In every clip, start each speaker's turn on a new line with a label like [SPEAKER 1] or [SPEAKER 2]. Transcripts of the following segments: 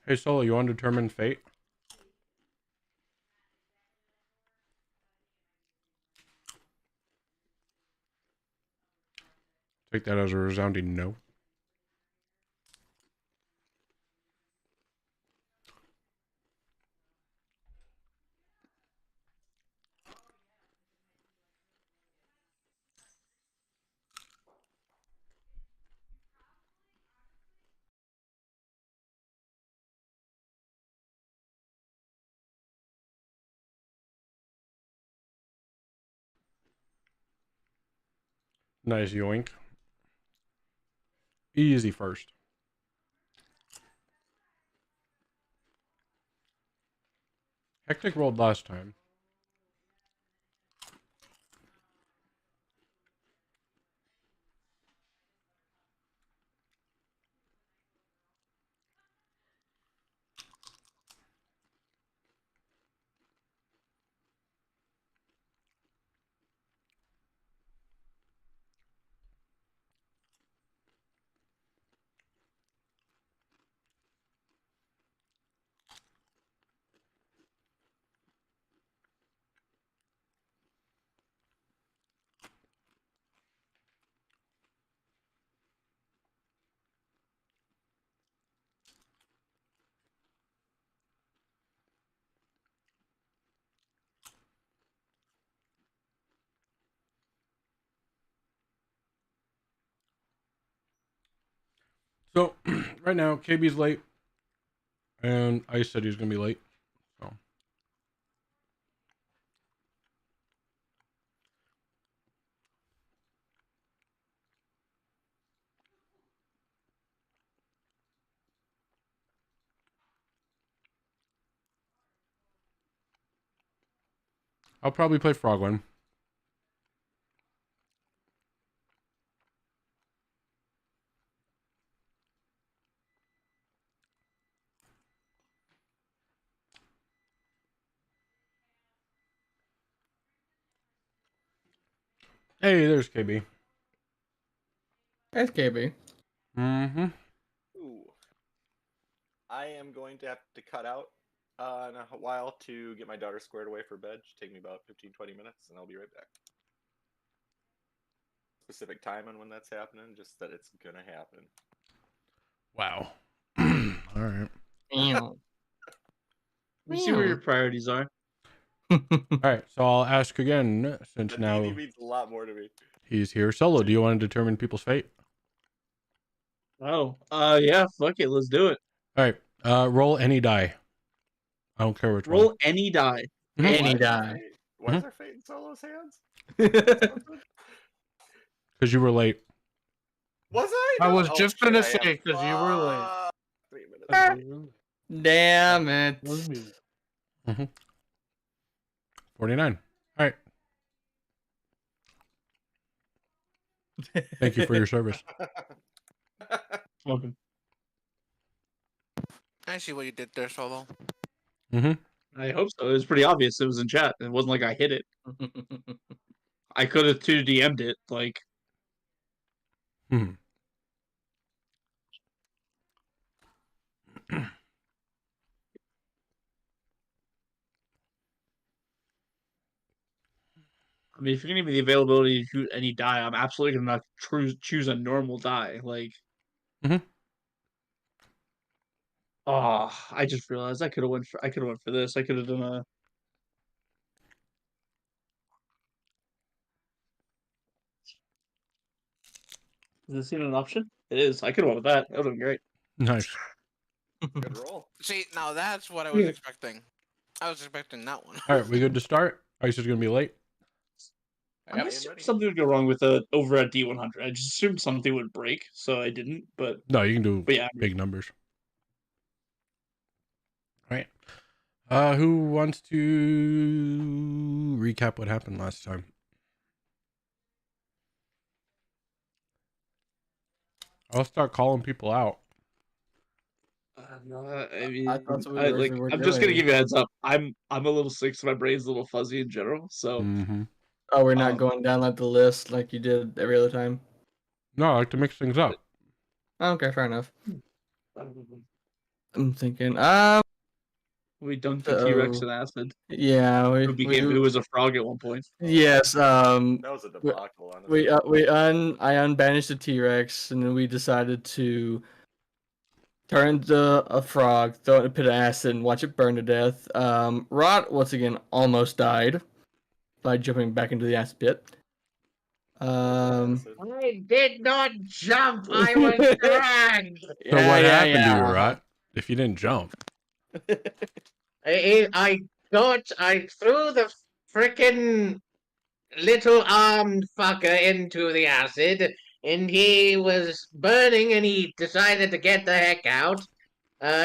[SPEAKER 1] Hey, Solo, you want to determine fate? Take that as a resounding no. Nice yoink. Easy first. Hectic rolled last time. So, right now, KB's late. And Ice said he was going to be late. So, I'll probably play Frogland. Hey, there's KB.
[SPEAKER 2] That's KB.
[SPEAKER 1] Mm-hmm.
[SPEAKER 3] Ooh. I am going to have to cut out in a while to get my daughter squared away for bed. Should take me about 15-20 minutes, and I'll be right back. Specific time on when that's happening, just that it's gonna happen.
[SPEAKER 1] Wow. All right.
[SPEAKER 4] We see where your priorities are.
[SPEAKER 1] All right. So I'll ask again, since
[SPEAKER 3] That
[SPEAKER 1] now
[SPEAKER 3] D&D means a lot more to me.
[SPEAKER 1] he's here. Solo, do you want to determine people's fate?
[SPEAKER 4] Oh, yeah, fuck it, let's do it.
[SPEAKER 1] All right. Roll any die. I don't care which
[SPEAKER 4] Roll
[SPEAKER 1] one.
[SPEAKER 4] any die.
[SPEAKER 1] Mhm.
[SPEAKER 3] Why
[SPEAKER 2] Any
[SPEAKER 3] is our
[SPEAKER 2] die.
[SPEAKER 3] fate- Why is our fate in Solo's hands?
[SPEAKER 1] Because you were late.
[SPEAKER 3] Was I?
[SPEAKER 2] I
[SPEAKER 3] No.
[SPEAKER 2] was
[SPEAKER 3] Oh,
[SPEAKER 2] just
[SPEAKER 3] shit,
[SPEAKER 2] gonna
[SPEAKER 3] I
[SPEAKER 2] say,
[SPEAKER 3] am.
[SPEAKER 2] 'cause you were late.
[SPEAKER 3] 3 minutes.
[SPEAKER 2] Damn it.
[SPEAKER 1] 49. All right. Thank you for your service.
[SPEAKER 4] Welcome.
[SPEAKER 5] I see what you did there, Solo.
[SPEAKER 1] Mm-hmm.
[SPEAKER 4] I hope so. It was pretty obvious. It was in chat. It wasn't like I hit it. I could have 2DM'd it. Like,
[SPEAKER 1] Hmm.
[SPEAKER 4] I mean, if you're gonna give me the availability to shoot any die, I'm absolutely gonna not choose a normal die. Like,
[SPEAKER 1] Mhm.
[SPEAKER 4] oh, I just realized I could have went for this. I could have done a. Is this even an option? It is. I could have went with that. That would have been great.
[SPEAKER 1] Nice.
[SPEAKER 3] Good roll.
[SPEAKER 5] See, now that's what I was expecting. I was expecting that one.
[SPEAKER 1] All right, we good to start? Ice is going to be late.
[SPEAKER 4] I
[SPEAKER 3] Yep.
[SPEAKER 4] assumed something would go wrong with over at D100. I just assumed something would break, so I didn't. But
[SPEAKER 1] No, you can do
[SPEAKER 4] yeah,
[SPEAKER 1] big numbers. All right. Who wants to recap what happened last time? I'll start calling people out.
[SPEAKER 4] I mean,
[SPEAKER 2] I thought that's what we originally were
[SPEAKER 4] I'm just gonna
[SPEAKER 2] doing.
[SPEAKER 4] give you a heads up. I'm a little sick, so my brain's a little fuzzy in general. So
[SPEAKER 1] Mm-hmm.
[SPEAKER 2] Oh, we're not going down like the list like you did every other time.
[SPEAKER 1] No, I like to mix things up.
[SPEAKER 2] Okay, fair enough. I'm thinking.
[SPEAKER 4] We dunked the T-Rex in acid.
[SPEAKER 2] Yeah,
[SPEAKER 4] It was a frog at one point.
[SPEAKER 2] Yes.
[SPEAKER 3] That was a debacle, honestly.
[SPEAKER 2] I unbanished the T-Rex, and then we decided to turn into a frog, throw it in a pit of acid, and watch it burn to death. Rot once again almost died by jumping back into the acid pit.
[SPEAKER 3] Acid.
[SPEAKER 6] I did not jump. I was dragged.
[SPEAKER 1] So what happened to you, Rot? If you didn't jump,
[SPEAKER 6] I thought I threw the frickin' little armed fucker into the acid, and he was burning, and he decided to get the heck out.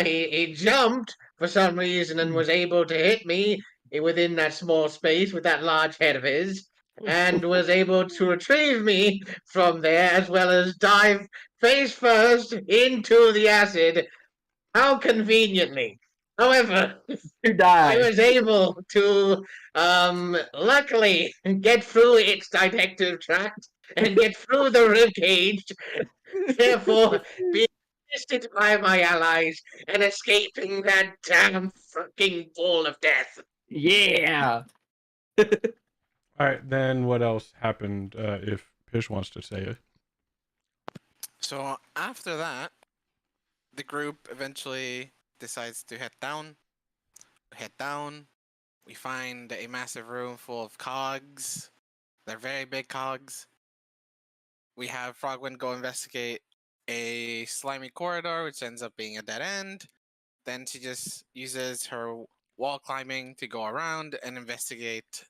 [SPEAKER 6] He jumped for some reason and was able to hit me within that small space with that large head of his, and was able to retrieve me from there, as well as dive face first into the acid. How conveniently. However,
[SPEAKER 2] You
[SPEAKER 6] I
[SPEAKER 2] died.
[SPEAKER 6] was able to, luckily get through its detective tract and get through the ribcage, therefore being assisted by my allies and escaping that damn fucking ball of death.
[SPEAKER 2] Yeah.
[SPEAKER 1] all right. Then what else happened? If Pish wants to say it.
[SPEAKER 5] So after that, the group eventually decides to head down. We find a massive room full of cogs. They're very big cogs. We have Frogwind go investigate a slimy corridor, which ends up being a dead end. Then she just uses her wall climbing to go around and investigate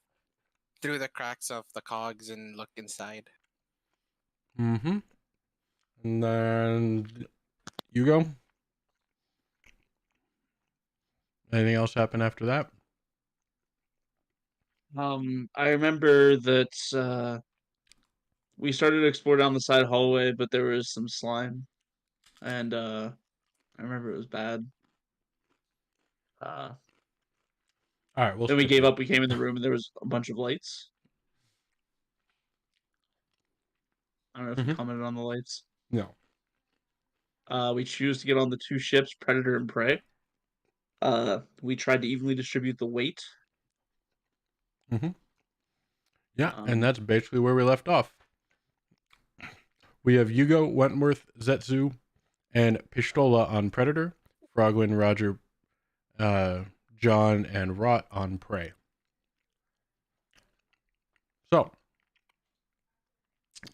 [SPEAKER 5] through the cracks of the cogs and look inside.
[SPEAKER 1] Mm-hmm. And then you go. Anything else happen after that?
[SPEAKER 4] I remember that we started to explore down the side hallway, but there was some slime, and I remember it was bad.
[SPEAKER 1] All right. We'll
[SPEAKER 4] Then we
[SPEAKER 1] skip
[SPEAKER 4] gave
[SPEAKER 1] that.
[SPEAKER 4] up. We came in the room, and there was a bunch of lights. I don't know if you commented on the lights.
[SPEAKER 1] No.
[SPEAKER 4] We choose to get on the two ships, Predator and Prey. We tried to evenly distribute the weight.
[SPEAKER 1] Yeah, and that's basically where we left off. We have Yugo, Wentworth, Zetsu, and Pistola on Predator, Frogwin, Roger, John, and Rot on Prey. So,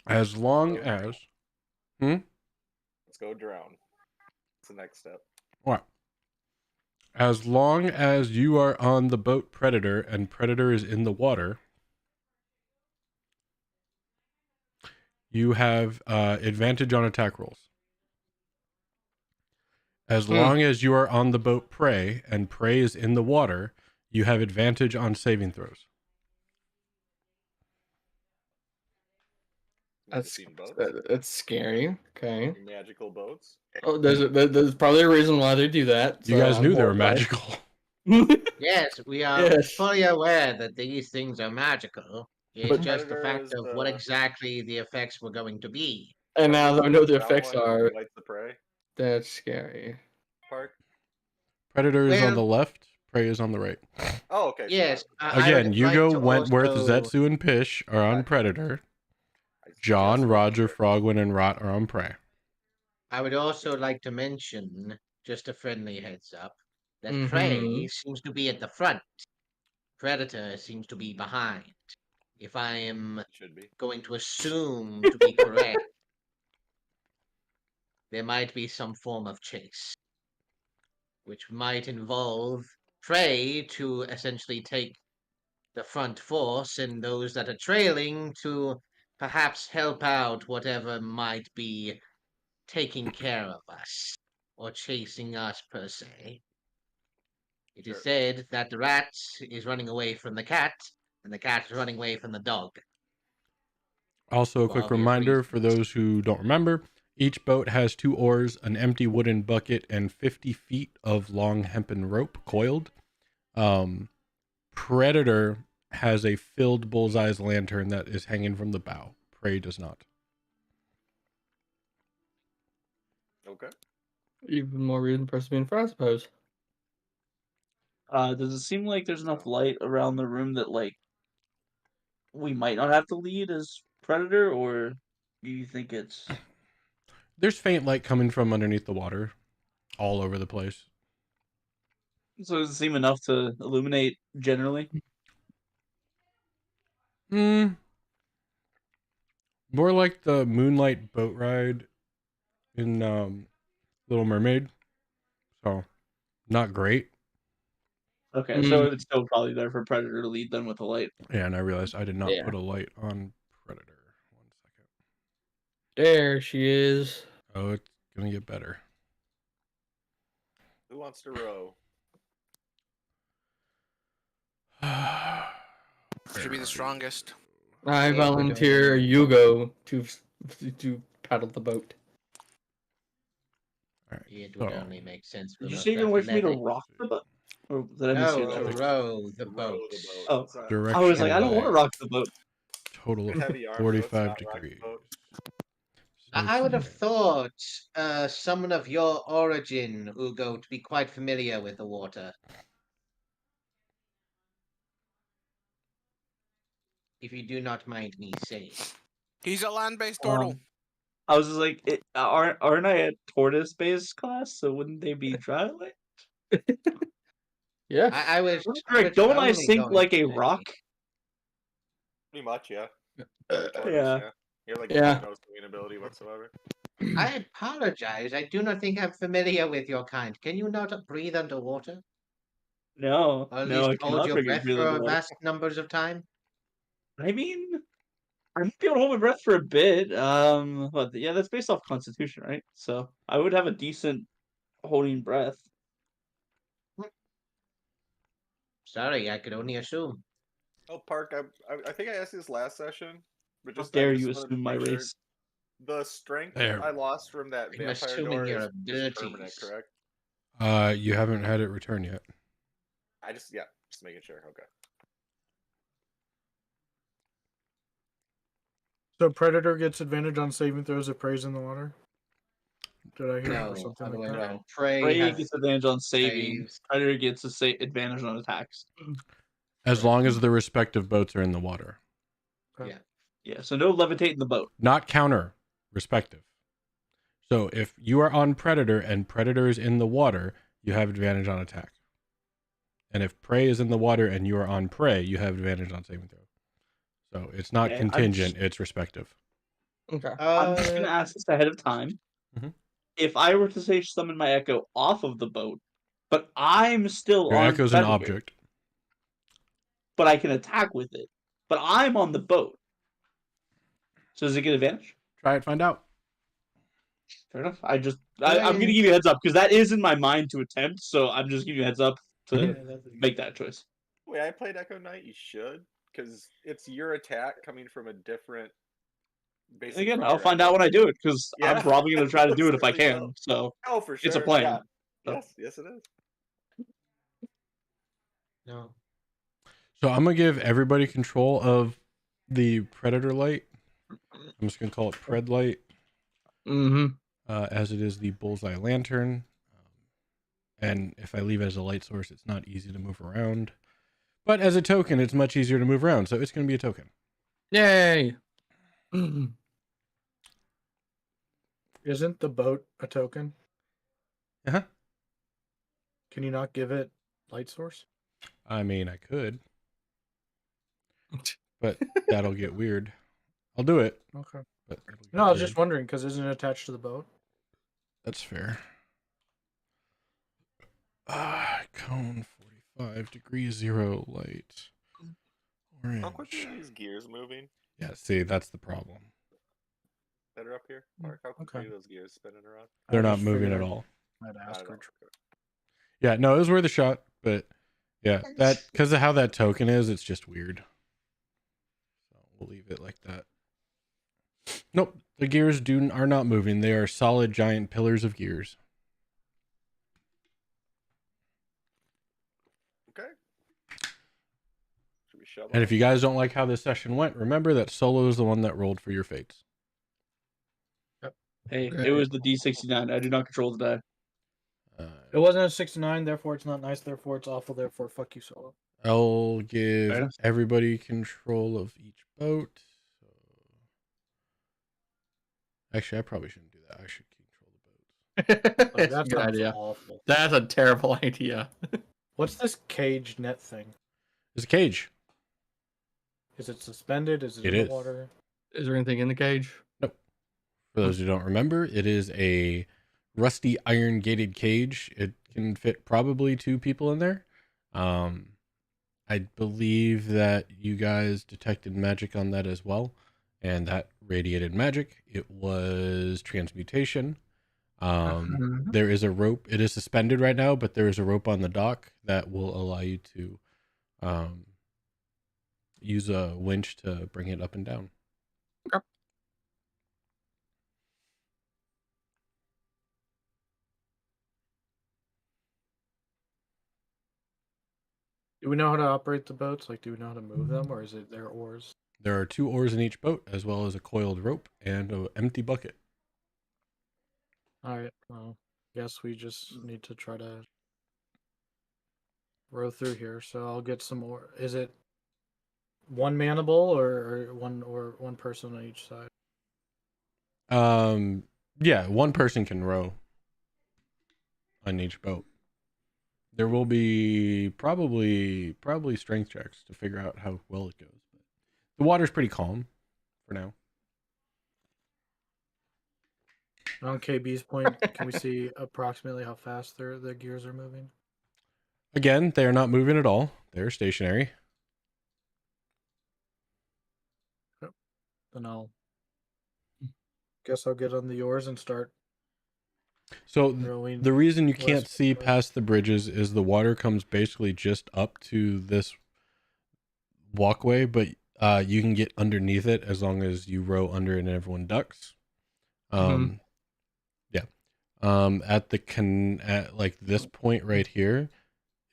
[SPEAKER 1] as long as...
[SPEAKER 3] Let's go drown. That's the next step.
[SPEAKER 1] What? As long as you are on the boat Predator and Predator is in the water, you have advantage on attack rolls. As long as you are on the boat Prey and Prey is in the water, you have advantage on saving throws.
[SPEAKER 2] That's scary. Okay.
[SPEAKER 3] Magical boats.
[SPEAKER 2] Oh, there's probably a reason why they do that.
[SPEAKER 1] You guys knew they were magical.
[SPEAKER 6] Yes, we are fully aware that these things are magical. It's just the fact of what exactly the effects were going to be.
[SPEAKER 2] And now that we know the effects are,
[SPEAKER 3] Lights the prey.
[SPEAKER 2] that's scary.
[SPEAKER 3] Park.
[SPEAKER 1] Predator is on the left, Prey is on the right.
[SPEAKER 3] Oh, okay.
[SPEAKER 6] Yes.
[SPEAKER 1] Again, Yugo, Wentworth, Zetsu, and Pish are on Predator. John, Roger, Frogwin, and Rot are on Prey.
[SPEAKER 6] I would also like to mention, just a friendly heads up, that Prey seems to be at the front. Predator seems to be behind. If I am going to assume to be correct, there might be some form of chase, which might involve Prey to essentially take the front force and those that are trailing to perhaps help out whatever might be taking care of us or chasing us per se. It is said that the rat is running away from the cat and the cat is running away from the dog.
[SPEAKER 1] Also, a quick reminder for those who don't remember, each boat has 2 oars, an empty wooden bucket, and 50 feet of long hempen rope coiled. Predator has a filled bullseye's lantern that is hanging from the bow. Prey does not.
[SPEAKER 3] Okay.
[SPEAKER 2] Even more reason for us to be in front, I suppose.
[SPEAKER 4] Does it seem like there's enough light around the room that like we might not have to lead as predator, or do you think it's
[SPEAKER 1] There's faint light coming from underneath the water, all over the place.
[SPEAKER 4] so? Does it seem enough to illuminate generally?
[SPEAKER 1] More like the moonlight boat ride in Little Mermaid. So, not great.
[SPEAKER 4] Okay, so it's still probably better for predator to lead them with the light.
[SPEAKER 1] Yeah, and I realized I did not
[SPEAKER 2] Yeah.
[SPEAKER 1] put a light on Predator. 1 second.
[SPEAKER 2] There she is.
[SPEAKER 1] Oh, it's gonna get better.
[SPEAKER 3] Who wants to row?
[SPEAKER 5] Should be the strongest.
[SPEAKER 2] I
[SPEAKER 6] Yeah,
[SPEAKER 2] volunteer Yugo to paddle the boat.
[SPEAKER 1] All right.
[SPEAKER 6] It would
[SPEAKER 1] So,
[SPEAKER 6] only make sense for
[SPEAKER 4] Did you
[SPEAKER 6] those
[SPEAKER 4] say you're waiting for me to
[SPEAKER 6] athletics.
[SPEAKER 4] rock the boat? Or did I
[SPEAKER 6] No,
[SPEAKER 4] mishear
[SPEAKER 6] to
[SPEAKER 4] that?
[SPEAKER 6] row the
[SPEAKER 3] Row
[SPEAKER 6] boat.
[SPEAKER 3] the boat.
[SPEAKER 4] Oh,
[SPEAKER 3] It's a
[SPEAKER 1] direction
[SPEAKER 4] I was like, I don't want to
[SPEAKER 1] light.
[SPEAKER 4] rock the boat.
[SPEAKER 1] Total of
[SPEAKER 3] heavy arm, so it's
[SPEAKER 1] 45
[SPEAKER 3] not rock the
[SPEAKER 1] degrees.
[SPEAKER 3] boat.
[SPEAKER 6] I would have thought someone of your origin, Ugo, to be quite familiar with the water. If you do not mind me saying.
[SPEAKER 5] He's a land-based turtle.
[SPEAKER 4] I was just like, aren't I a tortoise-based class? So wouldn't they be dry light?
[SPEAKER 2] Yeah.
[SPEAKER 6] I was
[SPEAKER 4] Correct. Don't I
[SPEAKER 6] only
[SPEAKER 4] sink
[SPEAKER 6] going
[SPEAKER 4] like
[SPEAKER 6] to
[SPEAKER 4] a
[SPEAKER 6] say-
[SPEAKER 4] rock?
[SPEAKER 3] Pretty much, yeah.
[SPEAKER 4] Yeah.
[SPEAKER 3] You're like
[SPEAKER 2] Yeah.
[SPEAKER 3] no swinging ability whatsoever.
[SPEAKER 6] I apologize. I do not think I'm familiar with your kind. Can you not breathe underwater?
[SPEAKER 4] No,
[SPEAKER 6] Or at
[SPEAKER 4] no, I
[SPEAKER 6] least hold
[SPEAKER 4] cannot
[SPEAKER 6] your
[SPEAKER 4] breathe
[SPEAKER 6] breath for
[SPEAKER 4] underwater.
[SPEAKER 6] vast numbers of time?
[SPEAKER 4] I mean, I might be able to hold my breath for a bit. But yeah, that's based off Constitution, right? So I would have a decent holding breath.
[SPEAKER 6] Sorry, I could only assume.
[SPEAKER 3] Oh, Park, I think I asked you this last session, but
[SPEAKER 4] How
[SPEAKER 3] just
[SPEAKER 4] dare
[SPEAKER 3] I
[SPEAKER 4] you
[SPEAKER 3] just wanted to
[SPEAKER 4] assume my
[SPEAKER 3] make sure.
[SPEAKER 4] race?
[SPEAKER 3] The strength
[SPEAKER 1] There.
[SPEAKER 3] I lost from that
[SPEAKER 6] I'm
[SPEAKER 3] vampire
[SPEAKER 6] assuming
[SPEAKER 3] door
[SPEAKER 6] your
[SPEAKER 3] is permanent,
[SPEAKER 6] abilities.
[SPEAKER 3] correct?
[SPEAKER 1] You haven't had it return yet.
[SPEAKER 3] Just making sure. Okay.
[SPEAKER 7] So Predator gets advantage on saving throws if prey's in the water? Did I hear
[SPEAKER 6] No,
[SPEAKER 7] or something
[SPEAKER 6] other
[SPEAKER 7] like
[SPEAKER 6] way
[SPEAKER 7] that?
[SPEAKER 6] around. Prey
[SPEAKER 4] Prey
[SPEAKER 6] has
[SPEAKER 4] gets advantage on saving.
[SPEAKER 6] saves.
[SPEAKER 4] Predator gets advantage on attacks.
[SPEAKER 1] As long as the respective boats are in the water.
[SPEAKER 7] Okay.
[SPEAKER 6] Yeah.
[SPEAKER 4] Yeah, so no levitate in the boat.
[SPEAKER 1] Not counter, respective. So if you are on Predator and Predator is in the water, you have advantage on attack. And if Prey is in the water and you are on Prey, you have advantage on saving throw. So it's not
[SPEAKER 4] Yeah,
[SPEAKER 1] contingent, it's respective.
[SPEAKER 2] Okay.
[SPEAKER 4] I'm just gonna ask this ahead of time.
[SPEAKER 1] Mhm.
[SPEAKER 4] If I were to say summon my echo off of the boat, but I'm still
[SPEAKER 1] Your
[SPEAKER 4] on
[SPEAKER 1] echo's an
[SPEAKER 4] Predator,
[SPEAKER 1] object.
[SPEAKER 4] but I can attack with it, but I'm on the boat. So does it get advantage?
[SPEAKER 1] Try it, find out.
[SPEAKER 4] Fair enough. I'm gonna give you a heads up because that is in my mind to attempt. So I'm just giving you a heads up to make that choice.
[SPEAKER 3] Wait, I played Echo Knight. You should, because it's your attack coming from a different. Basic
[SPEAKER 4] Again,
[SPEAKER 3] from
[SPEAKER 4] I'll
[SPEAKER 3] your
[SPEAKER 4] find
[SPEAKER 3] echo.
[SPEAKER 4] out when I do it because
[SPEAKER 3] Yeah.
[SPEAKER 4] I'm probably gonna try to do it if I
[SPEAKER 3] There you
[SPEAKER 4] can.
[SPEAKER 3] go.
[SPEAKER 4] So
[SPEAKER 3] Oh, for sure.
[SPEAKER 4] it's a plan.
[SPEAKER 3] Yeah.
[SPEAKER 4] So-
[SPEAKER 3] Yes, it is.
[SPEAKER 6] No.
[SPEAKER 1] So I'm gonna give everybody control of the Predator light. I'm just gonna call it Pred light,
[SPEAKER 2] Mm-hmm.
[SPEAKER 1] as it is the bullseye lantern. And if I leave it as a light source, it's not easy to move around. But as a token, it's much easier to move around, so it's gonna be a token.
[SPEAKER 2] Yay!
[SPEAKER 7] Isn't the boat a token?
[SPEAKER 1] Uh-huh.
[SPEAKER 7] Can you not give it light source?
[SPEAKER 1] I mean, I could, but that'll get weird. I'll do it.
[SPEAKER 7] Okay.
[SPEAKER 1] But it'll get
[SPEAKER 7] No, I was
[SPEAKER 1] weird.
[SPEAKER 7] just wondering because isn't it attached to the boat?
[SPEAKER 1] That's fair. Cone 45 degrees 0 light. Orange.
[SPEAKER 3] How quickly are these gears moving?
[SPEAKER 1] Yeah, see, that's the problem.
[SPEAKER 3] That are up here, Mark. How quickly
[SPEAKER 7] Okay.
[SPEAKER 3] are those gears spinning around?
[SPEAKER 1] They're
[SPEAKER 7] I
[SPEAKER 1] not
[SPEAKER 7] just
[SPEAKER 1] moving
[SPEAKER 7] figured
[SPEAKER 1] at
[SPEAKER 7] I'd-
[SPEAKER 1] all.
[SPEAKER 7] I'd
[SPEAKER 3] I
[SPEAKER 7] ask
[SPEAKER 3] don't
[SPEAKER 7] her.
[SPEAKER 3] know.
[SPEAKER 1] Yeah, no, it was worth a shot, but yeah, that because of how that token is, it's just weird. So we'll leave it like that. Nope, the gears are not moving. They are solid giant pillars of gears.
[SPEAKER 3] Okay. Should we shove
[SPEAKER 1] And if
[SPEAKER 3] off?
[SPEAKER 1] you guys don't like how this session went, remember that Solo is the one that rolled for your fates.
[SPEAKER 4] Hey, it was the D69. I do not control the die.
[SPEAKER 7] It wasn't a 69, therefore it's not nice, therefore it's awful, therefore fuck you, Solo.
[SPEAKER 1] I'll give
[SPEAKER 4] enough.
[SPEAKER 1] everybody control of each boat. So... Actually, I probably shouldn't do that. I should control the boats.
[SPEAKER 7] Like,
[SPEAKER 2] That's a
[SPEAKER 7] that
[SPEAKER 2] good
[SPEAKER 7] sounds
[SPEAKER 2] idea.
[SPEAKER 7] awful.
[SPEAKER 2] That's a terrible idea.
[SPEAKER 7] What's this cage net thing?
[SPEAKER 1] There's a cage.
[SPEAKER 7] Is it suspended? Is it
[SPEAKER 1] It
[SPEAKER 7] in
[SPEAKER 1] is.
[SPEAKER 7] the water?
[SPEAKER 2] Is there anything in the cage?
[SPEAKER 1] For those who don't remember, it is a rusty iron gated cage. It can fit probably 2 people in there. I believe that you guys detected magic on that as well, and that radiated magic. It was transmutation. There is a rope. It is suspended right now, but there is a rope on the dock that will allow you to use a winch to bring it up and down.
[SPEAKER 7] Do we know how to operate the boats? Like, do we know how to move them, or is it their oars?
[SPEAKER 1] There are 2 oars in each boat, as well as a coiled rope and an empty bucket.
[SPEAKER 7] Alright, well, guess we just need to try to row through here. So I'll get some more. Is it one manable or one person on each side?
[SPEAKER 1] Yeah, 1 person can row on each boat. There will be probably strength checks to figure out how well it goes. But the water's pretty calm for now.
[SPEAKER 7] On KB's point, can we see approximately how fast the gears are moving?
[SPEAKER 1] Again, they are not moving at all. They're stationary.
[SPEAKER 7] Then guess I'll get on the oars and start
[SPEAKER 1] So
[SPEAKER 7] rowing.
[SPEAKER 1] the reason you can't
[SPEAKER 7] west
[SPEAKER 1] see
[SPEAKER 7] way.
[SPEAKER 1] past the bridges is the water comes basically just up to this walkway, but you can get underneath it as long as you row under it and everyone ducks. Yeah. At like this point right here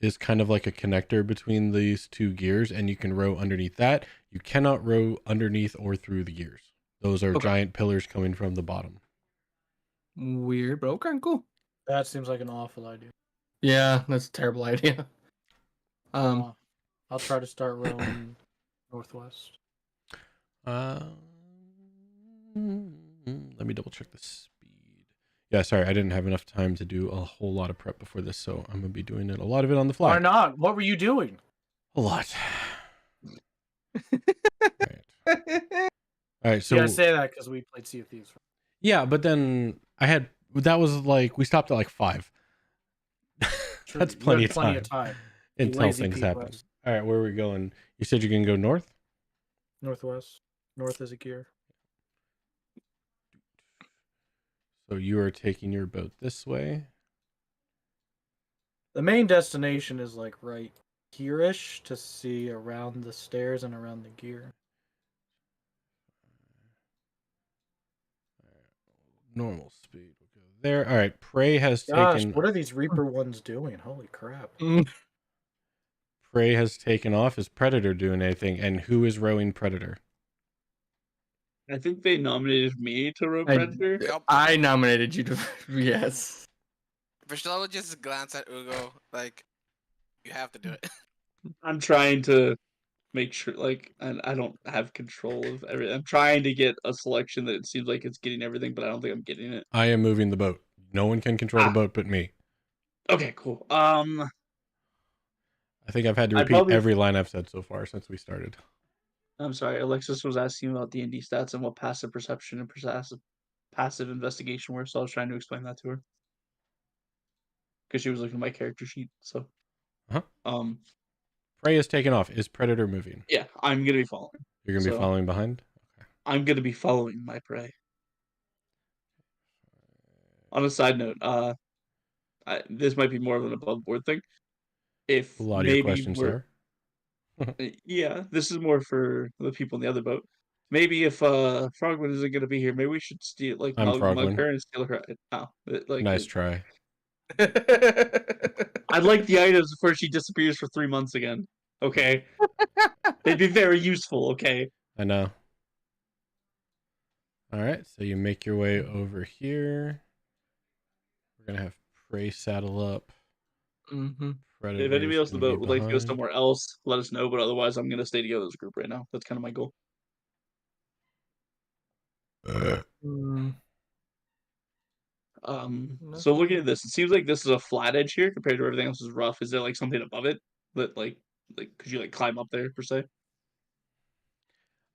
[SPEAKER 1] is kind of like a connector between these 2 gears, and you can row underneath that. You cannot row underneath or through the gears. Those are
[SPEAKER 2] Okay.
[SPEAKER 1] giant pillars coming from the bottom.
[SPEAKER 2] Weird, but okay, cool.
[SPEAKER 7] That seems like an awful idea.
[SPEAKER 2] Yeah, that's a terrible idea.
[SPEAKER 7] I'll try to start rowing northwest.
[SPEAKER 1] Let me double check the speed. Yeah, sorry, I didn't have enough time to do a whole lot of prep before this, so I'm gonna be doing it a lot of it on the fly.
[SPEAKER 7] Why not? What were you doing?
[SPEAKER 1] A lot. All right. So
[SPEAKER 7] Yeah, I say that because we played Sea of Thieves.
[SPEAKER 1] yeah, but then that was like we stopped at like 5.
[SPEAKER 7] True,
[SPEAKER 1] That's
[SPEAKER 7] you
[SPEAKER 1] plenty
[SPEAKER 7] had
[SPEAKER 1] of
[SPEAKER 7] plenty
[SPEAKER 1] time
[SPEAKER 7] of time.
[SPEAKER 1] until
[SPEAKER 7] lazy
[SPEAKER 1] things
[SPEAKER 7] people.
[SPEAKER 1] happen. All right, where are we going? You said you're gonna go north.
[SPEAKER 7] Northwest. North is a gear.
[SPEAKER 1] So you are taking your boat this way.
[SPEAKER 7] The main destination is like right here-ish to see around the stairs and around the gear.
[SPEAKER 1] Normal speed. We'll go there. All right. Prey has
[SPEAKER 7] Gosh,
[SPEAKER 1] taken.
[SPEAKER 7] what are these Reaper ones doing? Holy crap.
[SPEAKER 1] Prey has taken off. Is Predator doing anything? And who is rowing Predator?
[SPEAKER 4] I think they nominated me to row Predator.
[SPEAKER 5] Yep.
[SPEAKER 2] I nominated you to. Yes.
[SPEAKER 5] Priscilla would just glance at Ugo like, you have to do it.
[SPEAKER 4] I'm trying to make sure, like, I don't have control of everything. I'm trying to get a selection that it seems like it's getting everything, but I don't think I'm getting it.
[SPEAKER 1] I am moving the boat. No one can control the boat but me.
[SPEAKER 4] Okay, cool.
[SPEAKER 1] I think I've had to
[SPEAKER 4] I'd
[SPEAKER 1] repeat
[SPEAKER 4] probably-
[SPEAKER 1] every line I've said so far since we started.
[SPEAKER 4] I'm sorry. Alexis was asking about D&D stats and what passive perception and passive investigation were, so I was trying to explain that to her. Because she was looking at my character sheet, so.
[SPEAKER 1] Uh-huh. Prey has taken off. Is Predator moving?
[SPEAKER 4] Yeah, I'm gonna be following.
[SPEAKER 1] You're gonna be
[SPEAKER 4] So-
[SPEAKER 1] following behind? Okay.
[SPEAKER 4] I'm gonna be following my prey. On a side note, this might be more of an above board thing. If
[SPEAKER 1] A lot of your
[SPEAKER 4] maybe
[SPEAKER 1] questions
[SPEAKER 4] we're,
[SPEAKER 1] there.
[SPEAKER 4] yeah, this is more for the people in the other boat. Maybe if Frogman isn't gonna be here, maybe we should steal
[SPEAKER 1] I'm
[SPEAKER 4] mug
[SPEAKER 1] Frogman.
[SPEAKER 4] her and steal her.
[SPEAKER 1] Nice try.
[SPEAKER 4] I'd like the items before she disappears for 3 months again. Okay, they'd be very useful. Okay.
[SPEAKER 1] I know. All right, so you make your way over here. We're gonna have Prey saddle up.
[SPEAKER 2] Mm-hmm.
[SPEAKER 1] Predator.
[SPEAKER 4] If anybody else in the boat would like to go
[SPEAKER 1] behind.
[SPEAKER 4] somewhere else, let us know. But otherwise, I'm gonna stay together as a group right now. That's kind of my goal.
[SPEAKER 2] Mm,
[SPEAKER 4] So looking at this, it seems like this is a flat edge here compared to everything else is rough. Is there like something above it that like could you like climb up there per se?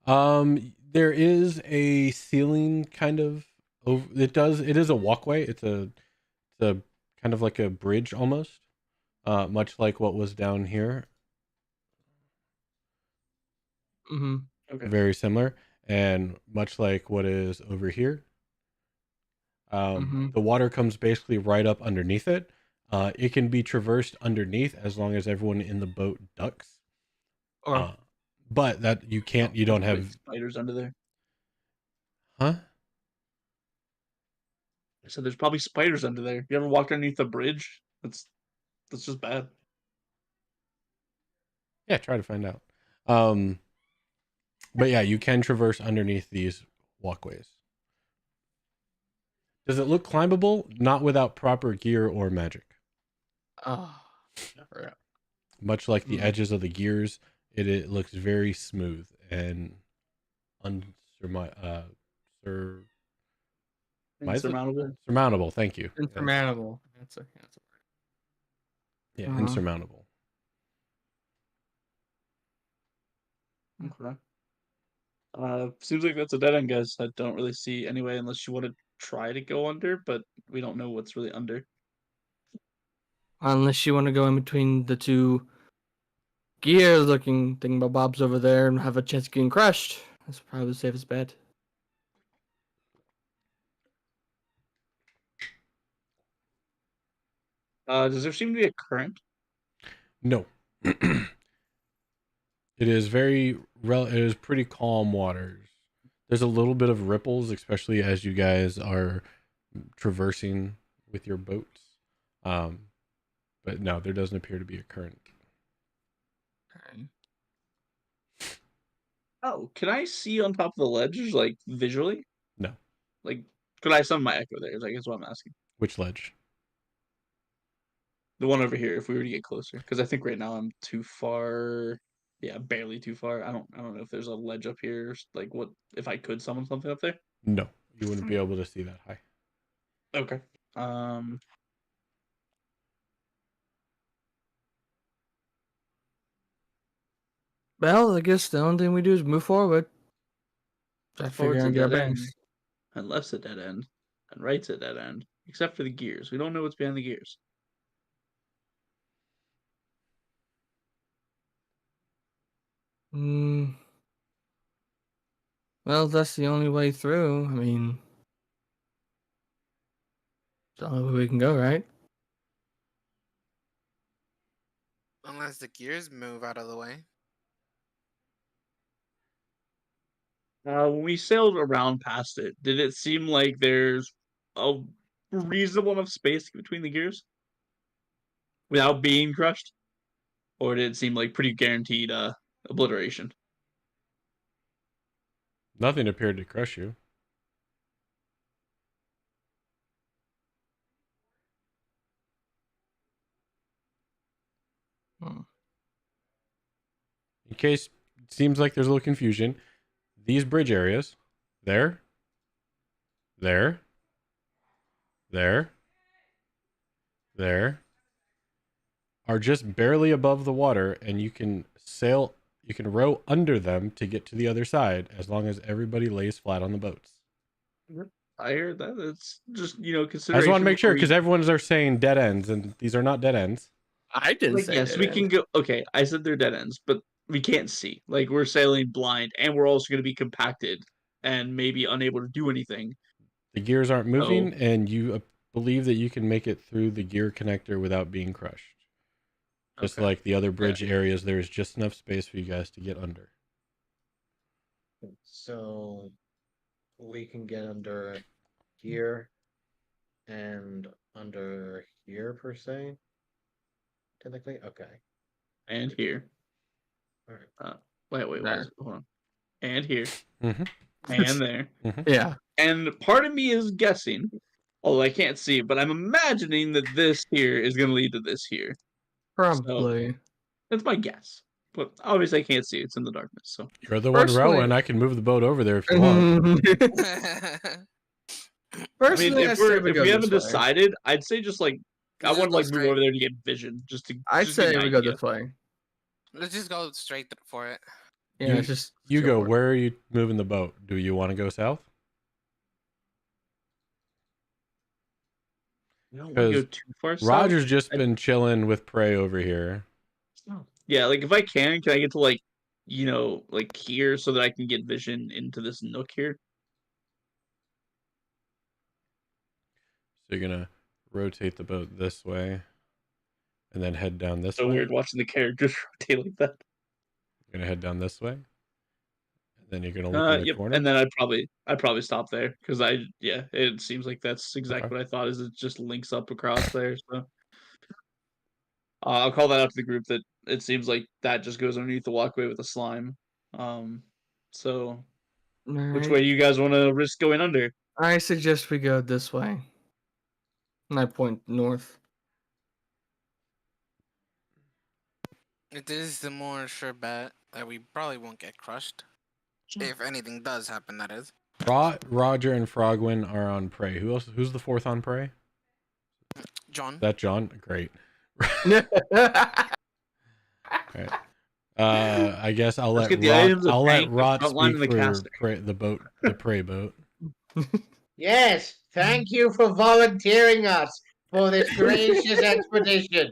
[SPEAKER 1] There is a ceiling kind of over. It is a walkway. It's a kind of like a bridge almost. Much like what was down here.
[SPEAKER 2] mm-hmm.
[SPEAKER 4] Okay.
[SPEAKER 1] Very similar, and much like what is over here. The water comes basically right up underneath it. It can be traversed underneath as long as everyone in the boat ducks.
[SPEAKER 2] Or
[SPEAKER 1] But that you can't. You don't
[SPEAKER 4] Like
[SPEAKER 1] have.
[SPEAKER 4] spiders under there.
[SPEAKER 1] Huh?
[SPEAKER 4] I said there's probably spiders under there. You ever walked underneath the bridge? That's just bad.
[SPEAKER 1] Yeah, try to find out. But yeah, you can traverse underneath these walkways. Does it look climbable? Not without proper gear or magic.
[SPEAKER 2] oh, I forgot.
[SPEAKER 1] Much like the edges of the gears, it looks very smooth and surmountable. Thank you.
[SPEAKER 2] Insurmountable. That's a word.
[SPEAKER 1] Yeah, insurmountable.
[SPEAKER 4] Okay. Seems like that's a dead end, guys. I don't really see any way unless you want to try to go under, but we don't know what's really under.
[SPEAKER 2] Unless you want to go in between the two gear-looking thingamabobs over there and have a chance of getting crushed. That's probably the safest bet.
[SPEAKER 4] Does there seem to be a current?
[SPEAKER 1] No. It is it is pretty calm waters. There's a little bit of ripples, especially as you guys are traversing with your boats. But no, there doesn't appear to be a current.
[SPEAKER 4] Oh, can I see on top of the ledge, like visually?
[SPEAKER 1] No.
[SPEAKER 4] Like, could I summon my echo there? Is I guess what I'm asking.
[SPEAKER 1] Which ledge?
[SPEAKER 4] The one over here, if we were to get closer, because I think right now I'm too far. Yeah, barely too far. I don't know if there's a ledge up here. Like, what if I could summon something up there?
[SPEAKER 1] No, you wouldn't be able to see that high.
[SPEAKER 4] Okay.
[SPEAKER 2] Well, I guess the only thing we do is move forward. Try to figure
[SPEAKER 4] Forward's
[SPEAKER 2] out
[SPEAKER 4] a
[SPEAKER 2] and get our
[SPEAKER 4] dead end,
[SPEAKER 2] bearings.
[SPEAKER 4] and left's a dead end, and right's a dead end, except for the gears. We don't know what's behind the gears.
[SPEAKER 2] Well, that's the only way through. I mean, it's the only way we can go, right?
[SPEAKER 5] Unless the gears move out of the way.
[SPEAKER 4] When we sailed around past it, did it seem like there's a reasonable enough space between the gears without being crushed? Or did it seem like pretty guaranteed obliteration?
[SPEAKER 1] Nothing appeared to crush you. In case it seems like there's a little confusion, these bridge areas, there, are just barely above the water, and you can row under them to get to the other side as long as everybody lays flat on the boats.
[SPEAKER 4] I heard that. It's just,
[SPEAKER 1] I
[SPEAKER 4] consideration.
[SPEAKER 1] just want to make sure because everyone's are saying dead ends, and these are not dead ends.
[SPEAKER 2] I didn't say
[SPEAKER 4] yes,
[SPEAKER 2] that.
[SPEAKER 4] we can go. Okay, I said they're dead ends, but we can't see. Like, we're sailing blind, and we're also going to be compacted and maybe unable to do anything.
[SPEAKER 1] The gears aren't moving, and you believe that you can make it through the gear connector without being crushed. Just like the other bridge areas, there's just enough space for you guys to get under.
[SPEAKER 6] So we can get under here and under here per se. Technically, okay.
[SPEAKER 4] And here.
[SPEAKER 6] All right.
[SPEAKER 4] Wait, hold on. And here.
[SPEAKER 1] Mm-hmm.
[SPEAKER 4] And there.
[SPEAKER 2] Yeah.
[SPEAKER 4] And part of me is guessing Although I can't see, but I'm imagining that this here is going to lead to this here.
[SPEAKER 2] Probably.
[SPEAKER 4] That's my guess. But obviously I can't see. It's in the darkness. So
[SPEAKER 1] You're the one
[SPEAKER 2] Personally-
[SPEAKER 1] rowing. I can move the boat over there if you want.
[SPEAKER 2] Personally, I say we
[SPEAKER 4] if
[SPEAKER 2] go
[SPEAKER 4] we
[SPEAKER 2] this
[SPEAKER 4] haven't
[SPEAKER 2] way.
[SPEAKER 4] decided, I'd say just like I
[SPEAKER 5] Let's
[SPEAKER 4] want to
[SPEAKER 5] go
[SPEAKER 4] like move
[SPEAKER 5] straight.
[SPEAKER 4] over there to get vision, just to.
[SPEAKER 2] I'd
[SPEAKER 4] just get
[SPEAKER 2] say
[SPEAKER 4] an
[SPEAKER 2] we go
[SPEAKER 4] idea.
[SPEAKER 2] this way.
[SPEAKER 5] Let's just go straight for it.
[SPEAKER 2] Yeah, it's just
[SPEAKER 1] You go.
[SPEAKER 2] short.
[SPEAKER 1] Where are you moving the boat? Do you want to go south?
[SPEAKER 4] I don't want to go
[SPEAKER 1] 'Cause
[SPEAKER 4] too far south.
[SPEAKER 1] Roger's just
[SPEAKER 4] I-
[SPEAKER 1] been chilling with Prey over here.
[SPEAKER 4] Yeah, like if I can I get to like, like here so that I can get vision into this nook here?
[SPEAKER 1] So you're gonna rotate the boat this way, and then head down this
[SPEAKER 4] So
[SPEAKER 1] way.
[SPEAKER 4] weird watching the characters rotate like that.
[SPEAKER 1] You're gonna head down this way, and then you're gonna look in the
[SPEAKER 4] Yep.
[SPEAKER 1] corner.
[SPEAKER 4] And then I'd probably stop there because it seems like that's exactly
[SPEAKER 1] Okay.
[SPEAKER 4] what I thought. Is it just links up across there? So I'll call that out to the group that it seems like that just goes underneath the walkway with the slime. So which way do you guys want to risk going under?
[SPEAKER 2] I suggest we go this way. And I point north.
[SPEAKER 5] It is the more sure bet that we probably won't get crushed. If anything does happen, that is.
[SPEAKER 1] Roger and Frogwin are on Prey. Who else? Who's the fourth on Prey?
[SPEAKER 5] John.
[SPEAKER 1] That John? Great. Right. I guess I'll
[SPEAKER 4] Let's
[SPEAKER 1] let
[SPEAKER 4] get the items of
[SPEAKER 1] I'll let
[SPEAKER 4] tank, the
[SPEAKER 1] Rot
[SPEAKER 4] front line,
[SPEAKER 1] speak
[SPEAKER 4] and the
[SPEAKER 1] for
[SPEAKER 4] caster.
[SPEAKER 1] the Prey boat.
[SPEAKER 6] Yes, thank you for volunteering us for this gracious expedition.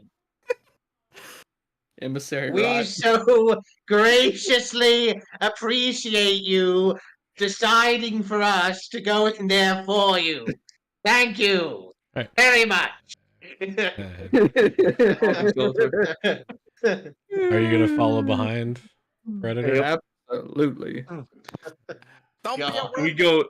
[SPEAKER 2] Emissary
[SPEAKER 6] We
[SPEAKER 2] Rod.
[SPEAKER 6] so graciously appreciate you deciding for us to go in there for you. Thank you
[SPEAKER 1] Right.
[SPEAKER 6] very much.
[SPEAKER 1] Are you gonna follow behind Predator?
[SPEAKER 4] Yep.
[SPEAKER 2] Absolutely.
[SPEAKER 5] Don't be a
[SPEAKER 6] God.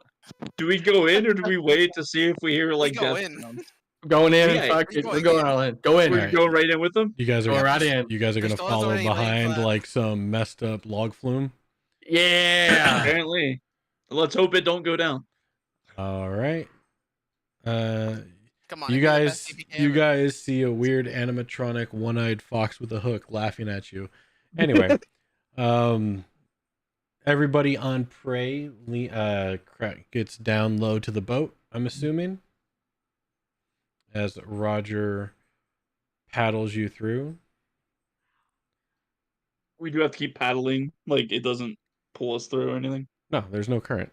[SPEAKER 4] Do we go in or do we wait to see if we hear like
[SPEAKER 5] go
[SPEAKER 4] death
[SPEAKER 5] in.
[SPEAKER 4] sounds?
[SPEAKER 2] Going in.
[SPEAKER 4] Yeah,
[SPEAKER 2] Fuck
[SPEAKER 5] we're
[SPEAKER 2] it. We're
[SPEAKER 5] going
[SPEAKER 2] going
[SPEAKER 5] in.
[SPEAKER 2] all in. Go in.
[SPEAKER 4] We're
[SPEAKER 1] Alright.
[SPEAKER 4] going right in with them.
[SPEAKER 1] You guys are
[SPEAKER 2] Go right in.
[SPEAKER 1] You guys are
[SPEAKER 5] There's
[SPEAKER 1] gonna
[SPEAKER 5] doors
[SPEAKER 1] follow
[SPEAKER 5] already laid
[SPEAKER 1] behind
[SPEAKER 5] flat.
[SPEAKER 1] like some messed up log flume.
[SPEAKER 2] Yeah.
[SPEAKER 4] Apparently. Let's hope it don't go down.
[SPEAKER 1] All right.
[SPEAKER 5] Come on.
[SPEAKER 1] You
[SPEAKER 5] it'd be the best
[SPEAKER 1] guys,
[SPEAKER 5] TPK
[SPEAKER 1] you
[SPEAKER 5] ever.
[SPEAKER 1] guys see a weird animatronic one-eyed fox with a hook laughing at you. Anyway, everybody on Prey gets down low to the boat, I'm assuming, as Roger paddles you through.
[SPEAKER 4] We do have to keep paddling, like it doesn't pull us through or anything.
[SPEAKER 1] No, there's no current.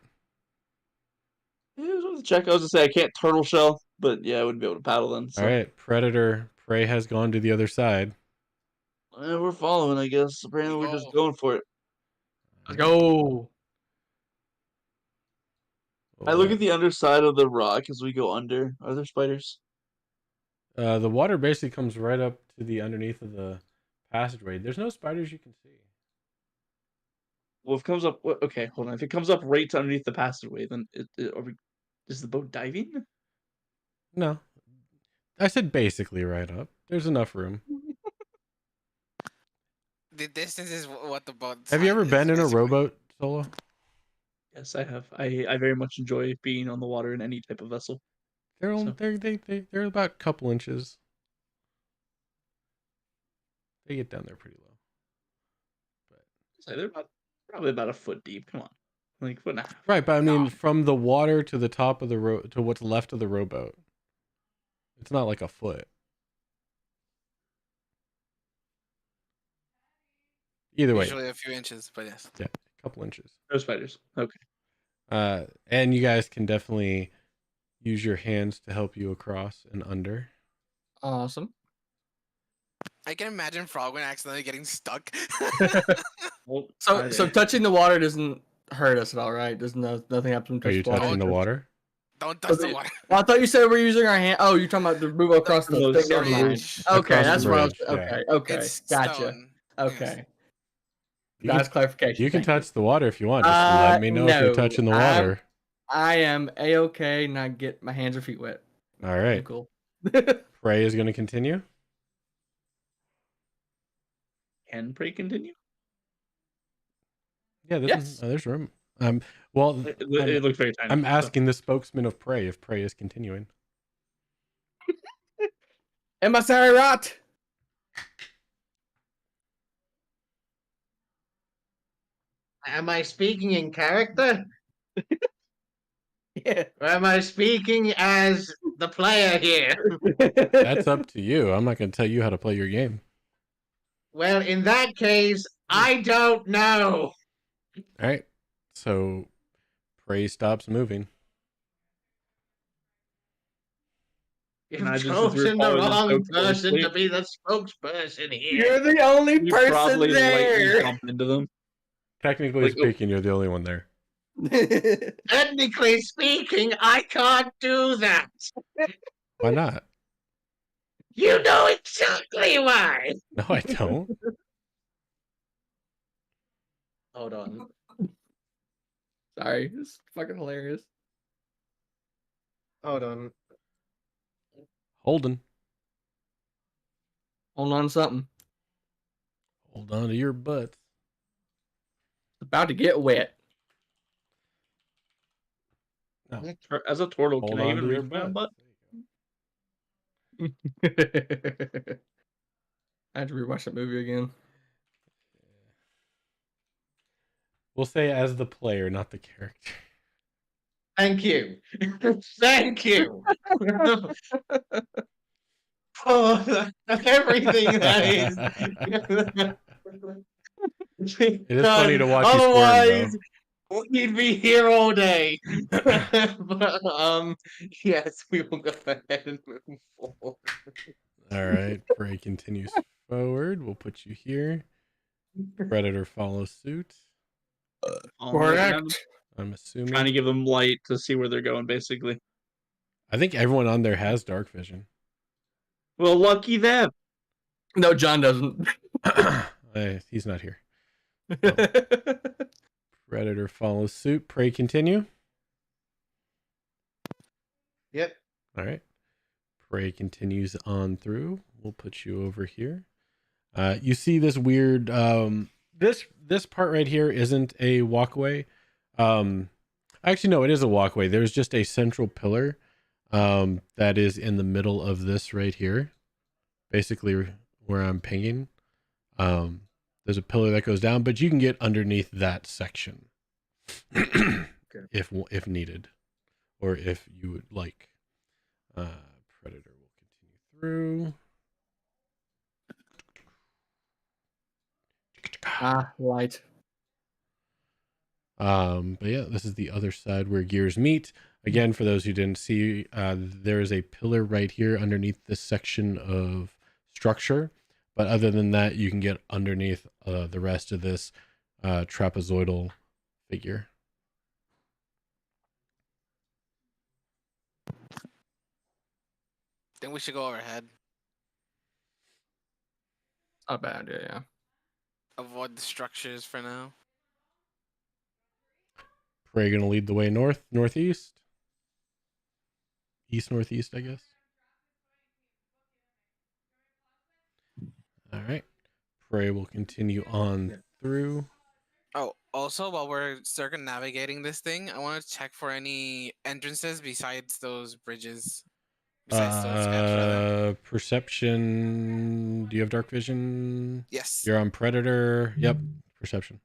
[SPEAKER 4] Yeah, I was going to check. I was gonna say I can't turtle shell, but yeah, I wouldn't be able to paddle then. So.
[SPEAKER 1] All right, Prey has gone to the other side.
[SPEAKER 4] We're following, I guess. Apparently, we're just
[SPEAKER 5] go.
[SPEAKER 4] going for it.
[SPEAKER 2] Let's go.
[SPEAKER 4] I look at the underside of the rock as we go under. Are there spiders?
[SPEAKER 1] The water basically comes right up to the underneath of the passageway. There's no spiders you can see.
[SPEAKER 4] Well, if it comes up, okay, hold on. If it comes up right to underneath the passageway, then is the boat diving?
[SPEAKER 1] No, I said basically right up. There's enough room.
[SPEAKER 5] The distance is what the boat.
[SPEAKER 1] Have you ever
[SPEAKER 5] size
[SPEAKER 1] been
[SPEAKER 5] is,
[SPEAKER 1] in a
[SPEAKER 5] basically.
[SPEAKER 1] rowboat, Solo?
[SPEAKER 4] Yes, I have. I very much enjoy being on the water in any type of vessel.
[SPEAKER 1] They're
[SPEAKER 4] So-
[SPEAKER 1] they're about a couple inches. They get down there pretty low.
[SPEAKER 4] So they're probably about a foot deep. Come on, like foot and a half.
[SPEAKER 1] Right, but I mean,
[SPEAKER 5] No.
[SPEAKER 1] from the water to the top of the row to what's left of the rowboat, it's not like a foot. Either way,
[SPEAKER 5] Usually a few inches, but yes.
[SPEAKER 1] a couple inches.
[SPEAKER 4] No spiders. Okay.
[SPEAKER 1] And you guys can definitely use your hands to help you across and under.
[SPEAKER 2] Awesome.
[SPEAKER 5] I can imagine Frogwin accidentally getting stuck.
[SPEAKER 4] Well,
[SPEAKER 2] So touching the water doesn't hurt us at all, right? Does nothing happen to
[SPEAKER 1] Are you
[SPEAKER 2] touch
[SPEAKER 1] touching the water?
[SPEAKER 5] Don't touch the
[SPEAKER 2] Okay.
[SPEAKER 5] water.
[SPEAKER 2] Well, I thought you said we're using our hand. Oh, you're talking about the move across the
[SPEAKER 4] No,
[SPEAKER 2] thing.
[SPEAKER 4] sorry.
[SPEAKER 2] Never mind.
[SPEAKER 5] Bridge.
[SPEAKER 2] Okay,
[SPEAKER 1] Across
[SPEAKER 2] that's
[SPEAKER 1] the
[SPEAKER 2] what I was.
[SPEAKER 1] bridge, yeah.
[SPEAKER 2] Okay, okay,
[SPEAKER 5] It's
[SPEAKER 2] gotcha.
[SPEAKER 5] stone.
[SPEAKER 2] Okay,
[SPEAKER 1] You
[SPEAKER 2] that's
[SPEAKER 1] can,
[SPEAKER 2] clarification.
[SPEAKER 1] you can
[SPEAKER 2] thank
[SPEAKER 1] touch the water if you want. Just let me know if
[SPEAKER 2] no,
[SPEAKER 1] you're touching the
[SPEAKER 2] I'm-
[SPEAKER 1] water.
[SPEAKER 2] I am a-okay, not get my hands or feet wet.
[SPEAKER 1] All
[SPEAKER 2] I'm
[SPEAKER 1] right.
[SPEAKER 2] cool.
[SPEAKER 1] Prey is going to continue.
[SPEAKER 4] Can Prey continue?
[SPEAKER 1] Yeah,
[SPEAKER 2] Yes.
[SPEAKER 1] there's room. Well,
[SPEAKER 4] It looks very tiny.
[SPEAKER 1] I'm
[SPEAKER 4] so-
[SPEAKER 1] asking the spokesman of Prey if Prey is continuing.
[SPEAKER 2] Emissary Rot!
[SPEAKER 6] Am I speaking in character?
[SPEAKER 2] Yeah.
[SPEAKER 6] Or am I speaking as the player here?
[SPEAKER 1] That's up to you. I'm not going to tell you how to play your game.
[SPEAKER 6] Well, in that case, I don't know.
[SPEAKER 1] All right. So Prey stops moving.
[SPEAKER 6] You've
[SPEAKER 4] Imagine since we were
[SPEAKER 6] chosen the
[SPEAKER 4] following them so
[SPEAKER 6] wrong person
[SPEAKER 4] closely,
[SPEAKER 6] to be the spokesperson
[SPEAKER 2] You're
[SPEAKER 6] here.
[SPEAKER 2] the only
[SPEAKER 4] we
[SPEAKER 2] person
[SPEAKER 4] probably lightly
[SPEAKER 2] there.
[SPEAKER 4] bump into them.
[SPEAKER 1] Technically
[SPEAKER 4] Like, oh.
[SPEAKER 1] speaking, you're the only one there.
[SPEAKER 6] Technically speaking, I can't do that.
[SPEAKER 1] Why not?
[SPEAKER 6] You know exactly why.
[SPEAKER 1] No, I don't.
[SPEAKER 6] Hold on.
[SPEAKER 2] Sorry, it's fucking hilarious.
[SPEAKER 6] Hold on.
[SPEAKER 1] Holden,
[SPEAKER 2] Hold on to something.
[SPEAKER 1] hold on to your butts.
[SPEAKER 2] It's about to get wet.
[SPEAKER 1] No,
[SPEAKER 4] As a turtle,
[SPEAKER 1] hold
[SPEAKER 4] can I
[SPEAKER 1] on
[SPEAKER 4] even
[SPEAKER 1] to your
[SPEAKER 4] reach my own
[SPEAKER 1] butt.
[SPEAKER 4] butt?
[SPEAKER 2] I had to rewatch that movie again.
[SPEAKER 1] We'll say as the player, not the character.
[SPEAKER 6] Thank you. Thank you. For everything that is.
[SPEAKER 1] It is funny to watch you squirm,
[SPEAKER 6] Otherwise,
[SPEAKER 1] though.
[SPEAKER 6] we'd be here all day. But, yes, we will go ahead and move forward.
[SPEAKER 1] All right, Prey continues forward. We'll put you here. Predator follows suit.
[SPEAKER 2] Correct.
[SPEAKER 1] I'm assuming.
[SPEAKER 4] Trying to give them light to see where they're going, basically.
[SPEAKER 1] I think everyone on there has dark vision.
[SPEAKER 4] Well, lucky them.
[SPEAKER 2] No, John doesn't.
[SPEAKER 1] He's not here. Predator follows suit. Prey continue.
[SPEAKER 6] Yep.
[SPEAKER 1] All right. Prey continues on through. We'll put you over here. You see this weird this part right here isn't a walkway. Actually no, it is a walkway. There's just a central pillar that is in the middle of this right here. Basically where I'm pinging. There's a pillar that goes down, but you can get underneath that section. if needed or if you would like. Predator will continue through.
[SPEAKER 2] Light.
[SPEAKER 1] But yeah, this is the other side where gears meet. Again, for those who didn't see, there is a pillar right here underneath this section of structure. But other than that, you can get underneath the rest of this trapezoidal figure.
[SPEAKER 5] Think we should go overhead.
[SPEAKER 2] Not bad, yeah.
[SPEAKER 5] Avoid the structures for now.
[SPEAKER 1] Prey gonna lead the way northeast, northeast, I guess. All right. Prey will continue on through.
[SPEAKER 5] Oh, also, while we're circumnavigating this thing, I want to check for any entrances besides those bridges. Besides those gaps, rather.
[SPEAKER 1] Perception. Do you have dark vision?
[SPEAKER 5] Yes.
[SPEAKER 1] You're on Predator. Yep. Perception.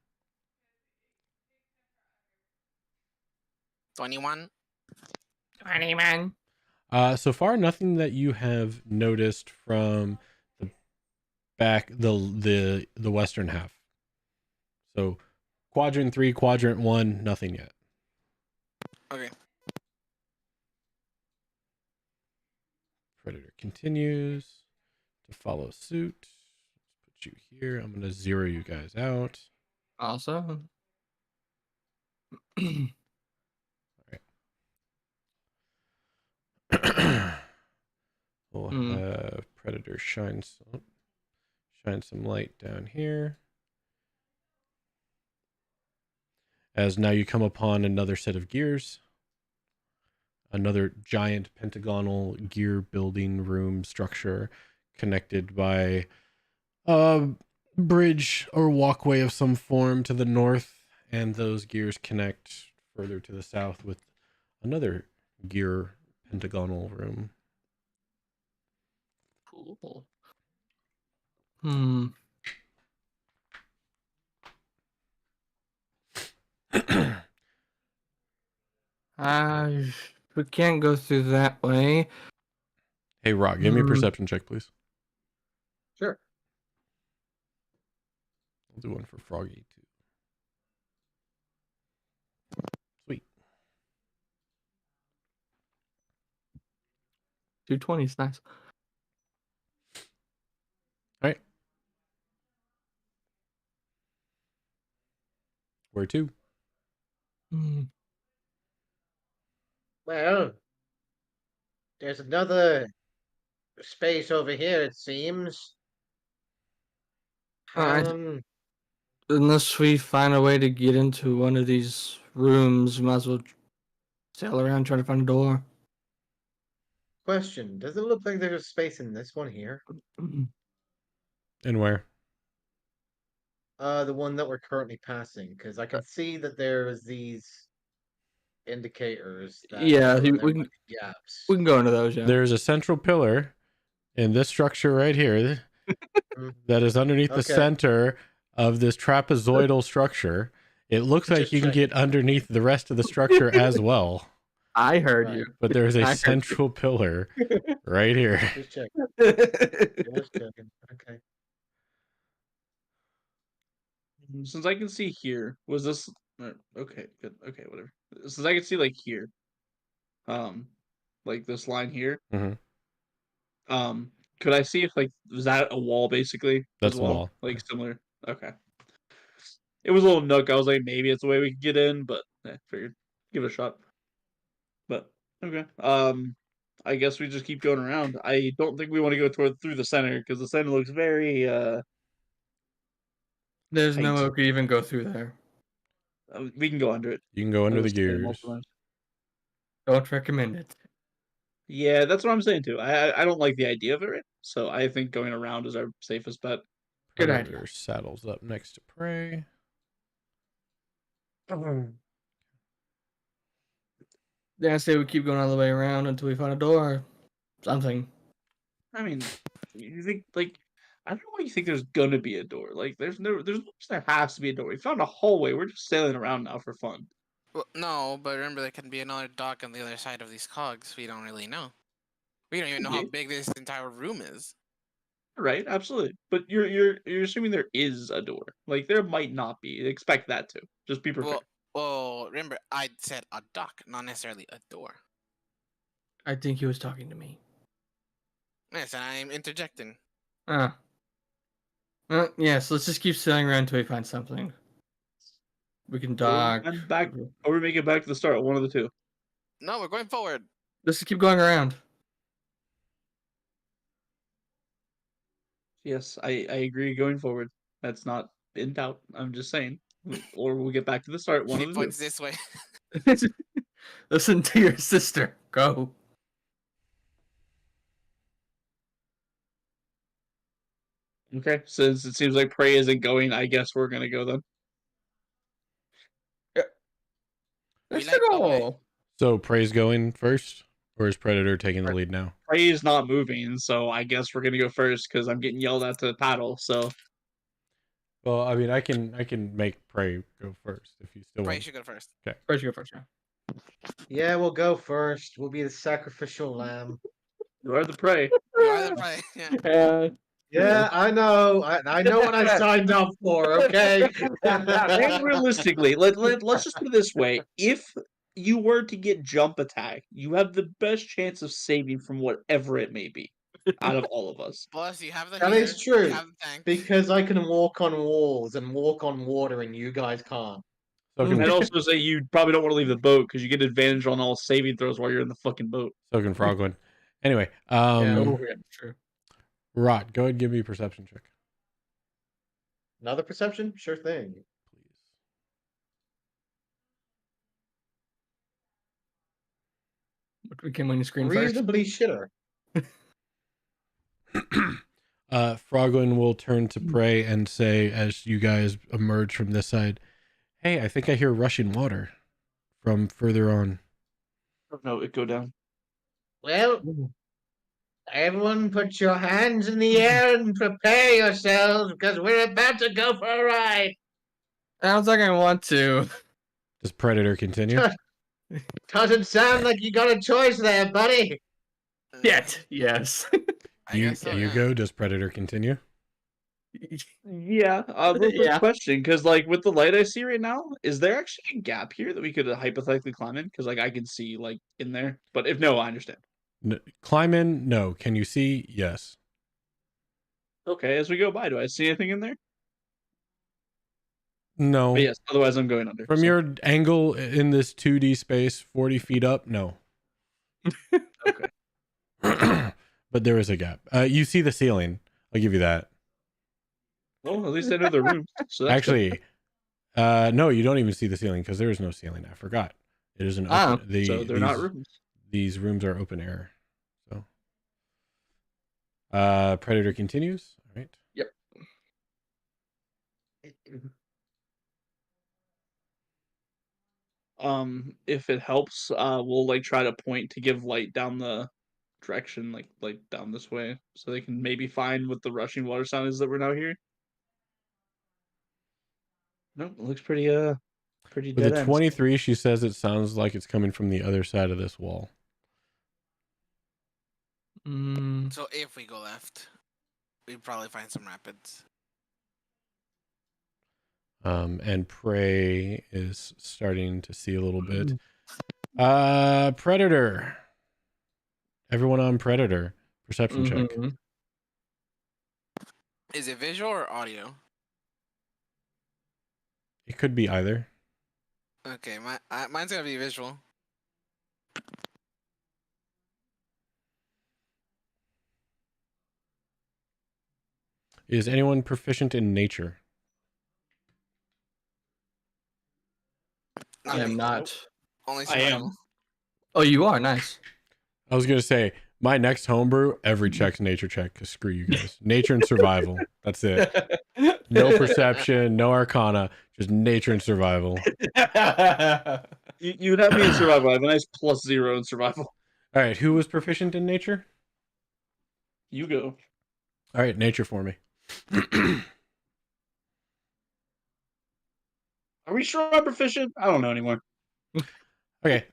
[SPEAKER 5] 21.
[SPEAKER 2] 21.
[SPEAKER 1] So far, nothing that you have noticed from the back, the western half. So, quadrant 3, quadrant 1, nothing yet.
[SPEAKER 5] Okay.
[SPEAKER 1] Predator continues to follow suit. Let's put you here. I'm gonna zero you guys out.
[SPEAKER 2] Awesome.
[SPEAKER 1] We'll have Predator shine some light down here. As now you come upon another set of gears. Another giant pentagonal gear building room structure connected by a bridge or walkway of some form to the north. And those gears connect further to the south with another gear pentagonal room.
[SPEAKER 2] Cool.
[SPEAKER 4] available.
[SPEAKER 2] Hmm. We can't go through that way.
[SPEAKER 1] Hey, Rock, give me a
[SPEAKER 2] Hmm.
[SPEAKER 1] perception check, please.
[SPEAKER 6] Sure.
[SPEAKER 1] I'll do one for Froggy too. Sweet.
[SPEAKER 2] 220 is nice.
[SPEAKER 1] All right. Where to?
[SPEAKER 2] Hmm.
[SPEAKER 6] Well, there's another space over here, it seems.
[SPEAKER 2] Alright.
[SPEAKER 6] Um,
[SPEAKER 2] Unless we find a way to get into one of these rooms, we might as well sail around trying to find a door.
[SPEAKER 6] question. Does it look like there's a space in this one here?
[SPEAKER 1] And where?
[SPEAKER 6] The one that we're currently passing, because I can see that there's these indicators that
[SPEAKER 2] Yeah,
[SPEAKER 6] there
[SPEAKER 2] we
[SPEAKER 6] might
[SPEAKER 2] can
[SPEAKER 6] be gaps.
[SPEAKER 2] we can go into those. Yeah.
[SPEAKER 1] There's a central pillar in this structure right here
[SPEAKER 6] Mm,
[SPEAKER 1] that is underneath the
[SPEAKER 6] Okay.
[SPEAKER 1] center of this trapezoidal structure. It looks like
[SPEAKER 6] Just
[SPEAKER 1] you can
[SPEAKER 6] checking.
[SPEAKER 1] get underneath the rest of the structure as well,
[SPEAKER 2] I heard
[SPEAKER 6] Right.
[SPEAKER 2] you.
[SPEAKER 1] but there's a
[SPEAKER 2] I heard you.
[SPEAKER 1] central pillar right here.
[SPEAKER 6] Just checking. Just checking. Okay.
[SPEAKER 4] Since I can see here, was this okay? Good. Okay, whatever. Since I can see like here, like this line here,
[SPEAKER 1] Mhm.
[SPEAKER 4] could I see if like was that a wall basically
[SPEAKER 1] That's
[SPEAKER 4] as
[SPEAKER 1] the
[SPEAKER 4] well,
[SPEAKER 1] wall.
[SPEAKER 4] like similar? Okay. It was a little nook. I was like, maybe it's a way we could get in, but figured give it a shot. But okay. I guess we just keep going around. I don't think we want to go through the center because the center looks very
[SPEAKER 2] There's no way
[SPEAKER 4] tight.
[SPEAKER 2] we could even go through there.
[SPEAKER 4] We can go under it.
[SPEAKER 1] You can go under
[SPEAKER 4] I've
[SPEAKER 1] the
[SPEAKER 4] just said it
[SPEAKER 1] gears.
[SPEAKER 4] multiple times.
[SPEAKER 2] Don't recommend it.
[SPEAKER 4] Yeah, that's what I'm saying too. I don't like the idea of it, so I think going around is our safest bet.
[SPEAKER 2] Good
[SPEAKER 1] Predator
[SPEAKER 2] idea.
[SPEAKER 1] saddles up next to prey.
[SPEAKER 2] Yeah, I say we keep going all the way around until we find a door or something.
[SPEAKER 4] I mean, you think like I don't know why you think there's gonna be a door. Like there has to be a door. We found a hallway. We're just sailing around now for fun.
[SPEAKER 5] Well, no, but remember there can be another dock on the other side of these cogs. We don't really know. We don't even know how
[SPEAKER 4] Yeah.
[SPEAKER 5] big this entire room is.
[SPEAKER 4] Right, absolutely. But you're assuming there is a door. Like there might not be. Expect that too. Just be prepared.
[SPEAKER 5] Well, remember I said a dock, not necessarily a door.
[SPEAKER 2] I think he was talking to me.
[SPEAKER 5] Yes, and I'm interjecting.
[SPEAKER 2] Ah. Yeah, so let's just keep sailing around until we find something. We can dock.
[SPEAKER 4] And back or we make it back to the start. One of the two.
[SPEAKER 5] No, we're going forward.
[SPEAKER 2] Let's just keep going around.
[SPEAKER 4] Yes, I agree going forward. That's not in doubt. I'm just saying. Or we'll get back to the start. One
[SPEAKER 5] He
[SPEAKER 4] of the two.
[SPEAKER 5] points this way.
[SPEAKER 2] Listen to your sister. Go.
[SPEAKER 4] Okay, since it seems like Prey isn't going, I guess we're gonna go then.
[SPEAKER 5] We
[SPEAKER 2] Let's
[SPEAKER 5] like that way.
[SPEAKER 2] go.
[SPEAKER 1] So prey's going first, or is Predator taking the lead now?
[SPEAKER 4] Prey is not moving, so I guess we're gonna go first because I'm getting yelled at to paddle. So
[SPEAKER 1] Well, I mean, I can make prey go first if you still
[SPEAKER 5] Prey
[SPEAKER 1] want.
[SPEAKER 5] should go first.
[SPEAKER 2] First, you go first. Yeah.
[SPEAKER 6] Yeah, we'll go first. We'll be the sacrificial lamb.
[SPEAKER 4] you are the Prey.
[SPEAKER 5] You are the Prey. Yeah.
[SPEAKER 6] Yeah, I know. I know what I signed up for. Okay.
[SPEAKER 4] And realistically, let's just put it this way: if you were to get jump attack, you have the best chance of saving from whatever it may be out of all of us.
[SPEAKER 5] Plus, you have the
[SPEAKER 6] That
[SPEAKER 5] healer,
[SPEAKER 6] is true,
[SPEAKER 5] You have the tank.
[SPEAKER 6] because I can walk on walls and walk on water, and you guys can't.
[SPEAKER 1] So
[SPEAKER 4] I'd
[SPEAKER 1] can
[SPEAKER 4] also say you probably don't want to leave the boat because you get advantage on all saving throws while you're in the fucking boat.
[SPEAKER 1] Frogwin. Anyway,
[SPEAKER 2] Oh, yeah, true.
[SPEAKER 1] Rot, go ahead and give me a perception check,
[SPEAKER 6] Another perception? Sure thing.
[SPEAKER 1] please.
[SPEAKER 2] What came on your screen first?
[SPEAKER 6] Reasonably shitter.
[SPEAKER 1] Frogwin will turn to prey and say, as you guys emerge from this side, "Hey, I think I hear rushing water from further on."
[SPEAKER 4] No, it go down.
[SPEAKER 6] Well, Everyone put your hands in the air and prepare yourselves because we're about to go for a ride.
[SPEAKER 2] Sounds like I want to.
[SPEAKER 1] Does Predator continue?
[SPEAKER 6] Doesn't sound like you got a choice there, buddy.
[SPEAKER 2] Yet, yes.
[SPEAKER 5] I
[SPEAKER 1] you
[SPEAKER 5] guess so,
[SPEAKER 1] you
[SPEAKER 5] yeah.
[SPEAKER 1] go. Does Predator continue?
[SPEAKER 4] Yeah, real quick
[SPEAKER 2] Yeah.
[SPEAKER 4] question, because like with the light I see right now, is there actually a gap here that we could hypothetically climb in? Because like I can see like in there, but if no, I understand.
[SPEAKER 1] Climb in? No. Can you see? Yes.
[SPEAKER 4] Okay, as we go by, do I see anything in there?
[SPEAKER 1] No.
[SPEAKER 4] But yes, otherwise I'm going under.
[SPEAKER 1] From
[SPEAKER 4] so.
[SPEAKER 1] your angle in this 2D space, 40 feet up, no.
[SPEAKER 4] Okay.
[SPEAKER 1] But there is a gap. You see the ceiling. I'll give you that.
[SPEAKER 4] Well, at least I know the room. So that's good.
[SPEAKER 1] Actually, no, you don't even see the ceiling because there is no ceiling. I forgot. It is an
[SPEAKER 2] Oh,
[SPEAKER 1] open.
[SPEAKER 4] So they're not rooms.
[SPEAKER 1] These rooms are open air. So, Predator continues. All right.
[SPEAKER 4] Yep. If it helps, we'll like try to point to give light down the direction, like down this way, so they can maybe find what the rushing water sound is that we're now hearing. Nope, it looks pretty
[SPEAKER 1] With a
[SPEAKER 4] dead end.
[SPEAKER 1] 23, she says it sounds like it's coming from the other side of this wall.
[SPEAKER 5] So if we go left, we'd probably find some rapids.
[SPEAKER 1] And Prey is starting to see a little bit. Predator. Everyone on Predator. Perception check.
[SPEAKER 2] Mhm.
[SPEAKER 5] Is it visual or audio?
[SPEAKER 1] It could be either.
[SPEAKER 5] Okay, mine's gonna be visual.
[SPEAKER 1] Is anyone proficient in nature?
[SPEAKER 2] I am not.
[SPEAKER 5] Only
[SPEAKER 4] I am.
[SPEAKER 5] survival.
[SPEAKER 2] Oh, you are nice.
[SPEAKER 1] I was gonna say my next homebrew, every check's nature check. Cause screw you guys. Nature and survival. That's it. No perception, no arcana, just nature and survival.
[SPEAKER 4] You'd have me in survival. I have a nice +0 in survival.
[SPEAKER 1] All right, who was proficient in nature?
[SPEAKER 4] You go.
[SPEAKER 1] All right, nature for me.
[SPEAKER 4] Are we sure I'm proficient? I don't know anymore.
[SPEAKER 1] Okay,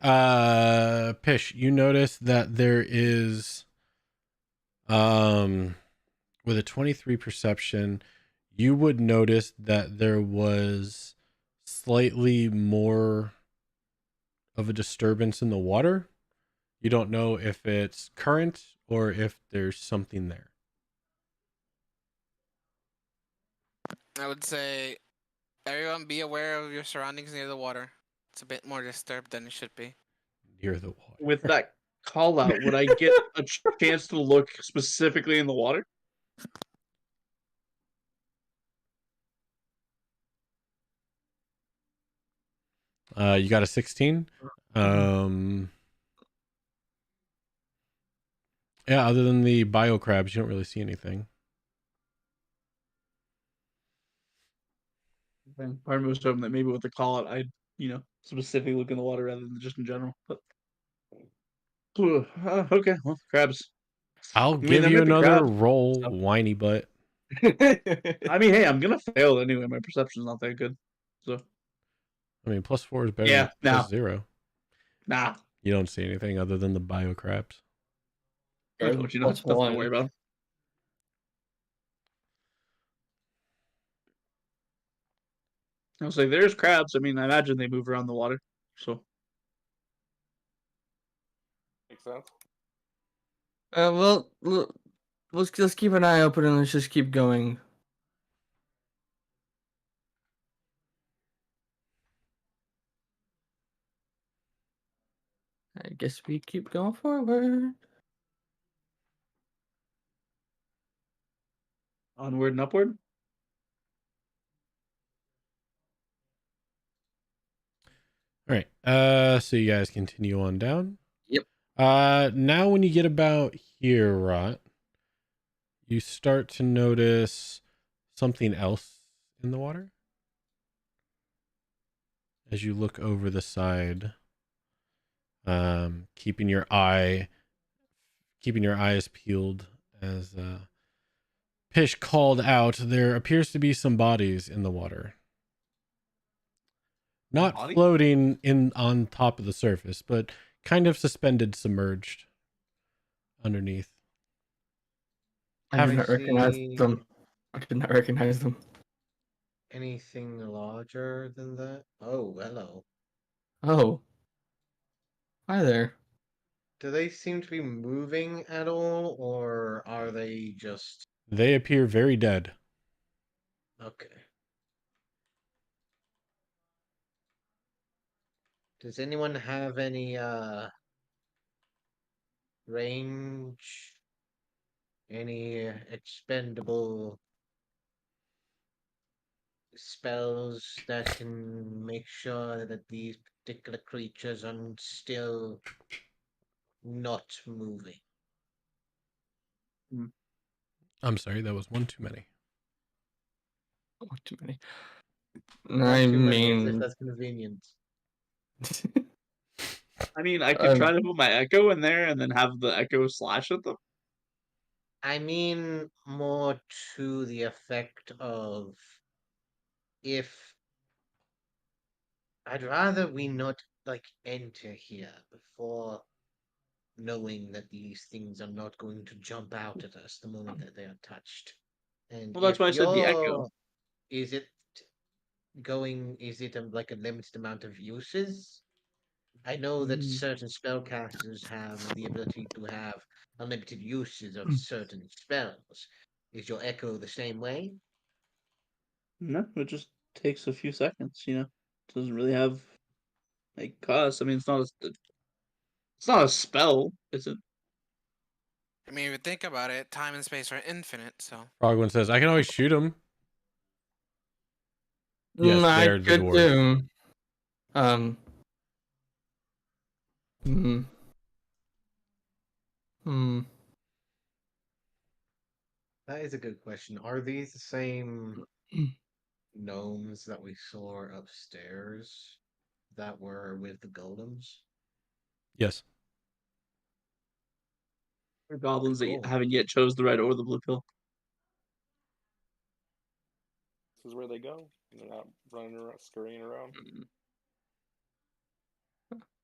[SPEAKER 1] Pish, you notice that there is, with a 23 perception, you would notice that there was slightly more of a disturbance in the water. You don't know if it's current or if there's something there.
[SPEAKER 5] I would say everyone be aware of your surroundings near the water. It's a bit more disturbed than it should be.
[SPEAKER 1] Near the water.
[SPEAKER 4] With that call out, would I get a chance to look specifically in the water?
[SPEAKER 1] You got a 16. Yeah, other than the bio crabs, you don't really see anything.
[SPEAKER 4] Part of me was hoping that maybe with the call out, I'd specifically look in the water rather than just in general. But okay, well, crabs.
[SPEAKER 1] I'll
[SPEAKER 4] mean,
[SPEAKER 1] give
[SPEAKER 4] there
[SPEAKER 1] you
[SPEAKER 4] might be
[SPEAKER 1] another
[SPEAKER 4] crabs.
[SPEAKER 1] roll, whiny butt.
[SPEAKER 4] I mean, hey, I'm gonna fail anyway. My perception's not that good, so
[SPEAKER 1] I mean, +4 is better
[SPEAKER 4] Yeah,
[SPEAKER 1] than
[SPEAKER 4] no.
[SPEAKER 1] +0.
[SPEAKER 4] nah.
[SPEAKER 1] You don't see anything other than the bio crabs.
[SPEAKER 4] I told you not
[SPEAKER 2] Plus
[SPEAKER 4] stuff to
[SPEAKER 2] one.
[SPEAKER 4] worry about. I was like, there's crabs. I mean, I imagine they move around the water, so
[SPEAKER 3] Makes sense.
[SPEAKER 2] Well, let's keep an eye open and let's just keep going. I guess we keep going forward.
[SPEAKER 4] onward and upward.
[SPEAKER 1] All right. So you guys continue on down.
[SPEAKER 2] Yep.
[SPEAKER 1] Now when you get about here, Rot, you start to notice something else in the water. As you look over the side, keeping your eye keeping your eyes peeled as Pish called out, there appears to be some bodies in the water. Not
[SPEAKER 4] Body?
[SPEAKER 1] floating in on top of the surface, but kind of suspended, submerged underneath.
[SPEAKER 2] I did not
[SPEAKER 6] I
[SPEAKER 2] recognize
[SPEAKER 6] see
[SPEAKER 2] them. I did not recognize them.
[SPEAKER 6] anything larger than that? Oh, hello.
[SPEAKER 2] Oh. Hi there.
[SPEAKER 6] Do they seem to be moving at all, or are they just
[SPEAKER 1] They appear very dead.
[SPEAKER 6] okay? Does anyone have any range? Any expendable spells that can make sure that these particular creatures are still not moving?
[SPEAKER 1] I'm sorry, that was one too many.
[SPEAKER 2] Oh, too many.
[SPEAKER 6] Not
[SPEAKER 2] I
[SPEAKER 6] too many, as if
[SPEAKER 2] mean,
[SPEAKER 6] that's convenient.
[SPEAKER 4] I mean, I could
[SPEAKER 2] Um,
[SPEAKER 4] try to put my echo in there and then have the echo slash at them.
[SPEAKER 6] I mean more to the effect of if I'd rather we not like enter here before knowing that these things are not going to jump out at us the moment that they are touched. And
[SPEAKER 4] Well, that's why I
[SPEAKER 6] if
[SPEAKER 4] said the echo.
[SPEAKER 6] is it is it like a limited amount of uses? I know that
[SPEAKER 4] Mm,
[SPEAKER 6] certain spellcasters have the ability to have unlimited uses of certain spells. Is your echo the same way?
[SPEAKER 4] no, it just takes a few seconds. It doesn't really have like cost. I mean, it's not a spell, is it?
[SPEAKER 5] I mean, if you think about it, time and space are infinite, so.
[SPEAKER 1] Frogman says, I can always shoot him. Yes,
[SPEAKER 2] I
[SPEAKER 1] they're the
[SPEAKER 2] could
[SPEAKER 1] dwarves.
[SPEAKER 2] do. Um. Hmm. Hmm.
[SPEAKER 6] That is a good question. Are these the same gnomes that we saw upstairs that were with the golems?
[SPEAKER 1] Yes.
[SPEAKER 4] Or goblins that
[SPEAKER 6] Cool.
[SPEAKER 4] haven't yet chose the red or the blue pill.
[SPEAKER 3] This is where they go. They're not running around, scurrying around.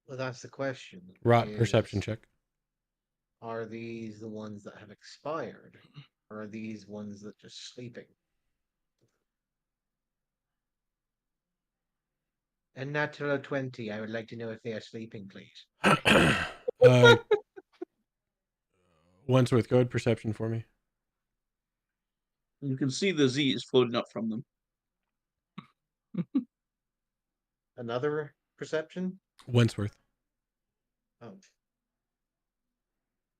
[SPEAKER 6] Well, that's the question.
[SPEAKER 1] Rot perception check.
[SPEAKER 6] Are these the ones that have expired? Or are these ones that just sleeping? And natural 20, I would like to know if they are sleeping, please.
[SPEAKER 1] Wentworth, go ahead, perception for me.
[SPEAKER 4] You can see the Z's floating up from them.
[SPEAKER 6] Another perception?
[SPEAKER 1] Wentworth.
[SPEAKER 6] Oh,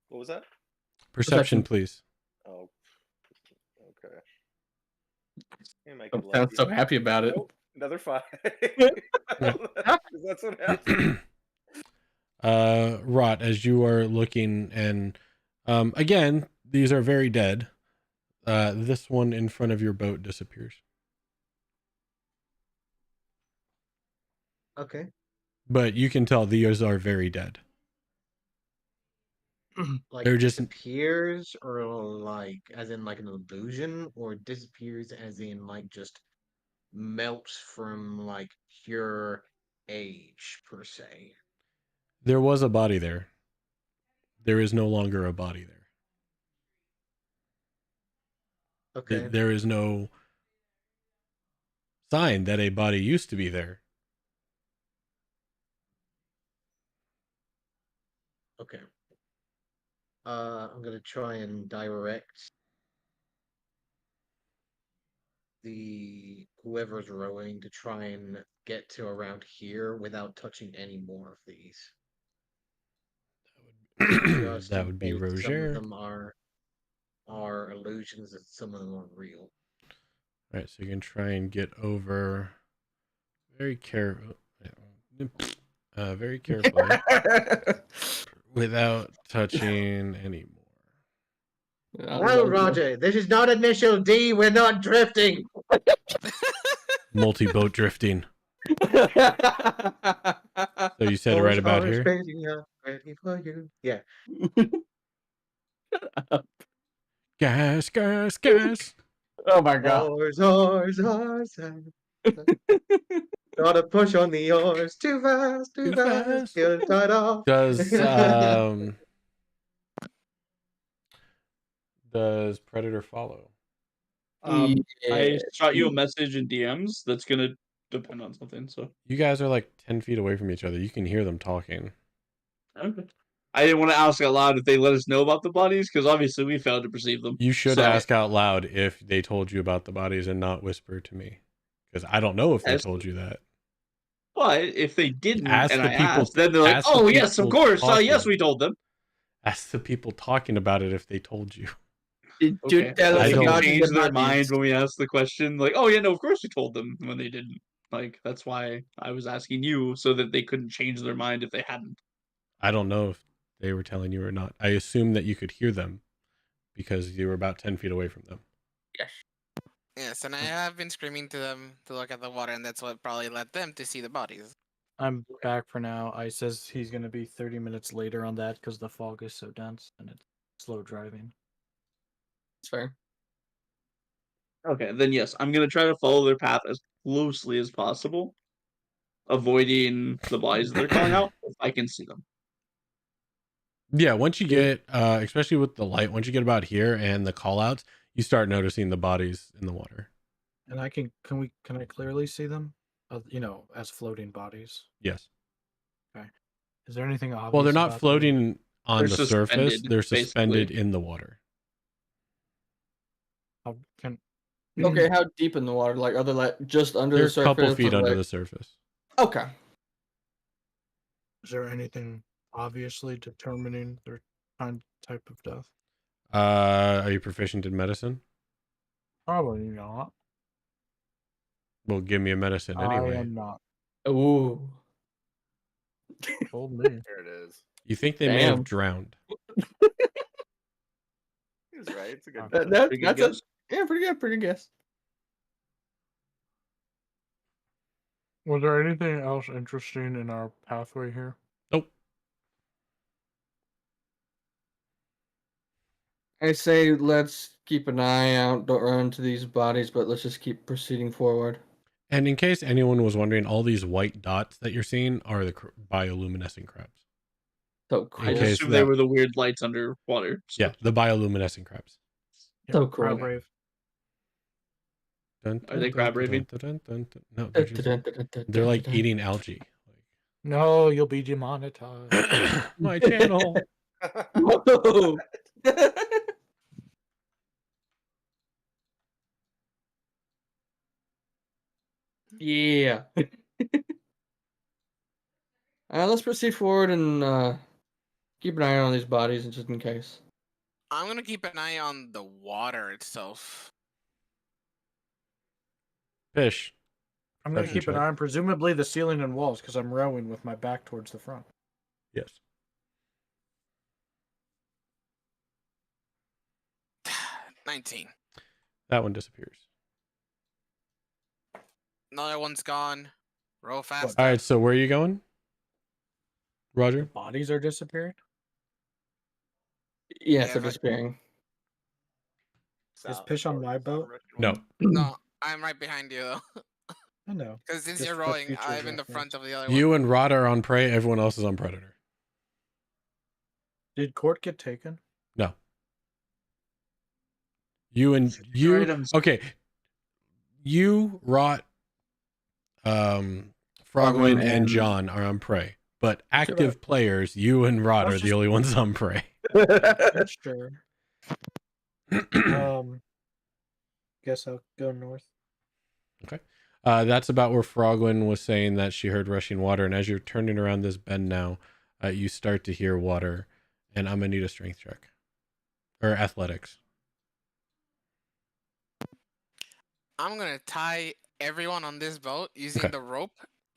[SPEAKER 3] What was that?
[SPEAKER 1] Perception,
[SPEAKER 2] Perception.
[SPEAKER 1] please.
[SPEAKER 3] Oh, okay. You make
[SPEAKER 2] Don't
[SPEAKER 3] it
[SPEAKER 2] sound
[SPEAKER 3] lucky.
[SPEAKER 2] so happy about it.
[SPEAKER 3] Nope, another 5.
[SPEAKER 1] Yeah.
[SPEAKER 3] 'Cause that's what happens.
[SPEAKER 1] Rot, as you are looking, and again, these are very dead. This one in front of your boat disappears.
[SPEAKER 6] okay.
[SPEAKER 1] But you can tell these are very dead.
[SPEAKER 6] Like
[SPEAKER 1] They're just
[SPEAKER 6] disappears, or like as in like an illusion, or disappears as in like just melts from like pure age per se.
[SPEAKER 1] there was a body there. There is no longer a body there.
[SPEAKER 6] Okay.
[SPEAKER 1] There is no sign that a body used to be there.
[SPEAKER 6] Okay. I'm gonna try and direct the whoever's rowing to try and get to around here without touching any more of these. Just
[SPEAKER 1] That
[SPEAKER 6] in
[SPEAKER 1] would be
[SPEAKER 6] case some of
[SPEAKER 1] Roger.
[SPEAKER 6] them are illusions and some of them are real.
[SPEAKER 1] All right, so you can try and get over very carefully without touching anymore.
[SPEAKER 6] Well, Roger, this is not initial D. We're not drifting.
[SPEAKER 1] Multi-boat drifting. So you said right about here?
[SPEAKER 6] Ready for you. Yeah.
[SPEAKER 1] Gas, gas, gas.
[SPEAKER 2] Oh my god.
[SPEAKER 6] Oars, oars, oars. Gotta push on the oars. Too fast, too
[SPEAKER 1] Too
[SPEAKER 6] fast.
[SPEAKER 1] fast.
[SPEAKER 6] Get it tied off.
[SPEAKER 1] Does Predator follow?
[SPEAKER 4] I
[SPEAKER 2] Yeah.
[SPEAKER 4] shot you a message in DMs. That's gonna depend on something. So
[SPEAKER 1] You guys are like 10 feet away from each other. You can hear them talking.
[SPEAKER 4] okay. I didn't want to ask out loud if they let us know about the bodies because obviously we failed to perceive them.
[SPEAKER 1] You should
[SPEAKER 4] So-
[SPEAKER 1] ask out loud if they told you about the bodies and not whisper to me. Because I don't know if they
[SPEAKER 4] Yes.
[SPEAKER 1] told you that.
[SPEAKER 4] But if they didn't,
[SPEAKER 1] Ask
[SPEAKER 4] and
[SPEAKER 1] the
[SPEAKER 4] I
[SPEAKER 1] people-
[SPEAKER 4] asked, then they're like,
[SPEAKER 1] ask the
[SPEAKER 4] "Oh yes, of
[SPEAKER 1] people
[SPEAKER 4] course. Yes,
[SPEAKER 1] talking.
[SPEAKER 4] we told them."
[SPEAKER 1] Ask the people talking about it if they told you.
[SPEAKER 2] Did
[SPEAKER 4] Okay.
[SPEAKER 2] you tell
[SPEAKER 1] I
[SPEAKER 2] us
[SPEAKER 4] They
[SPEAKER 1] don't-
[SPEAKER 2] about
[SPEAKER 4] can change
[SPEAKER 2] the
[SPEAKER 4] their
[SPEAKER 2] bodies?
[SPEAKER 4] mind when we ask the question. Like, "Oh yeah, no, of course we told them," when they didn't. Like that's why I was asking you so that they couldn't change their mind if they hadn't.
[SPEAKER 1] I don't know if they were telling you or not. I assume that you could hear them because you were about 10 feet away from them.
[SPEAKER 5] Yes, and I have been screaming to them to look at the water, and that's what probably led them to see the bodies.
[SPEAKER 7] I'm back for now. I says he's gonna be 30 minutes later on that because the fog is so dense and it's slow driving.
[SPEAKER 2] It's fair.
[SPEAKER 4] Okay, then yes, I'm gonna try to follow their path as closely as possible, avoiding the bodies that they're calling out if I can see them.
[SPEAKER 1] Yeah, once you get, especially with the light, once you get about here and the call outs, you start noticing the bodies in the water.
[SPEAKER 7] And can I clearly see them? As floating bodies.
[SPEAKER 1] Yes.
[SPEAKER 7] Is there anything obvious?
[SPEAKER 1] Well, they're not
[SPEAKER 7] about them?
[SPEAKER 1] floating on
[SPEAKER 4] They're
[SPEAKER 1] the surface.
[SPEAKER 4] suspended,
[SPEAKER 1] They're suspended
[SPEAKER 4] basically.
[SPEAKER 1] in the water.
[SPEAKER 2] Okay, how deep in the water? Like, are they like just under
[SPEAKER 1] They're
[SPEAKER 2] the
[SPEAKER 1] a
[SPEAKER 2] surface?
[SPEAKER 1] couple feet
[SPEAKER 2] or,
[SPEAKER 1] under
[SPEAKER 2] like-
[SPEAKER 1] the surface.
[SPEAKER 2] Okay.
[SPEAKER 7] Is there anything obviously determining their type of death?
[SPEAKER 1] Are you proficient in medicine?
[SPEAKER 7] Probably not.
[SPEAKER 1] Well, give me a medicine
[SPEAKER 7] I
[SPEAKER 1] anyway.
[SPEAKER 7] am not.
[SPEAKER 2] Ooh.
[SPEAKER 7] Told me.
[SPEAKER 3] There it is.
[SPEAKER 1] You think they may have
[SPEAKER 2] Damn.
[SPEAKER 1] drowned?
[SPEAKER 3] He's right. It's a good.
[SPEAKER 7] Okay.
[SPEAKER 4] Pretty good
[SPEAKER 2] That's a
[SPEAKER 4] guess.
[SPEAKER 2] yeah, pretty good, pretty good guess.
[SPEAKER 7] Was there anything else interesting in our pathway here?
[SPEAKER 1] Nope.
[SPEAKER 2] I say let's keep an eye out. Don't run into these bodies, but let's just keep proceeding forward.
[SPEAKER 1] And in case anyone was wondering, all these white dots that you're seeing are the bioluminescent crabs.
[SPEAKER 2] So
[SPEAKER 1] In
[SPEAKER 2] cool.
[SPEAKER 4] I
[SPEAKER 1] case
[SPEAKER 4] just assumed they
[SPEAKER 1] that-
[SPEAKER 4] were the weird lights underwater. So.
[SPEAKER 1] Yeah, the bioluminescent crabs.
[SPEAKER 2] So
[SPEAKER 7] Crab
[SPEAKER 2] cool.
[SPEAKER 7] rave.
[SPEAKER 1] Dun,
[SPEAKER 4] Are they crab raving?
[SPEAKER 1] No, they're like eating algae.
[SPEAKER 7] No, you'll be demonetized.
[SPEAKER 1] My channel.
[SPEAKER 2] Whoa. Yeah. Let's proceed forward and keep an eye on these bodies just in case.
[SPEAKER 5] I'm gonna keep an eye on the water itself.
[SPEAKER 1] Fish.
[SPEAKER 7] I'm gonna
[SPEAKER 1] Perception
[SPEAKER 7] keep an
[SPEAKER 1] check.
[SPEAKER 7] eye on presumably the ceiling and walls because I'm rowing with my back towards the front.
[SPEAKER 1] Yes.
[SPEAKER 5] 19.
[SPEAKER 1] That one disappears.
[SPEAKER 5] Another one's gone. Roll fast.
[SPEAKER 1] All right, so where are you going? Roger?
[SPEAKER 7] Bodies are disappearing.
[SPEAKER 2] Yes,
[SPEAKER 5] Yeah,
[SPEAKER 2] they're
[SPEAKER 5] but-
[SPEAKER 2] disappearing.
[SPEAKER 7] Is Fish on my boat?
[SPEAKER 1] No.
[SPEAKER 5] No, I'm right behind you though.
[SPEAKER 7] I know.
[SPEAKER 5] Because since
[SPEAKER 7] Just
[SPEAKER 5] you're
[SPEAKER 7] for
[SPEAKER 5] rowing,
[SPEAKER 7] future
[SPEAKER 5] I'm in the
[SPEAKER 7] reference.
[SPEAKER 5] front of the other
[SPEAKER 1] You
[SPEAKER 5] one.
[SPEAKER 1] and Rod are on prey. Everyone else is on predator.
[SPEAKER 7] Did Court get taken?
[SPEAKER 1] No. You and
[SPEAKER 4] Your
[SPEAKER 1] you.
[SPEAKER 4] items.
[SPEAKER 1] Okay. You, Rot, Frogwind,
[SPEAKER 2] Frogwind
[SPEAKER 1] and
[SPEAKER 2] and-
[SPEAKER 1] John are on prey. But active players, you and Rod
[SPEAKER 7] I
[SPEAKER 1] are
[SPEAKER 7] was
[SPEAKER 1] the
[SPEAKER 7] just-
[SPEAKER 1] only ones on prey.
[SPEAKER 7] Sure. Guess I'll go north.
[SPEAKER 1] That's about where Frogwind was saying that she heard rushing water. And as you're turning around this bend now, you start to hear water. And I'm going to need a strength check. Or athletics.
[SPEAKER 5] I'm gonna tie everyone on this boat using
[SPEAKER 1] Okay.
[SPEAKER 5] the rope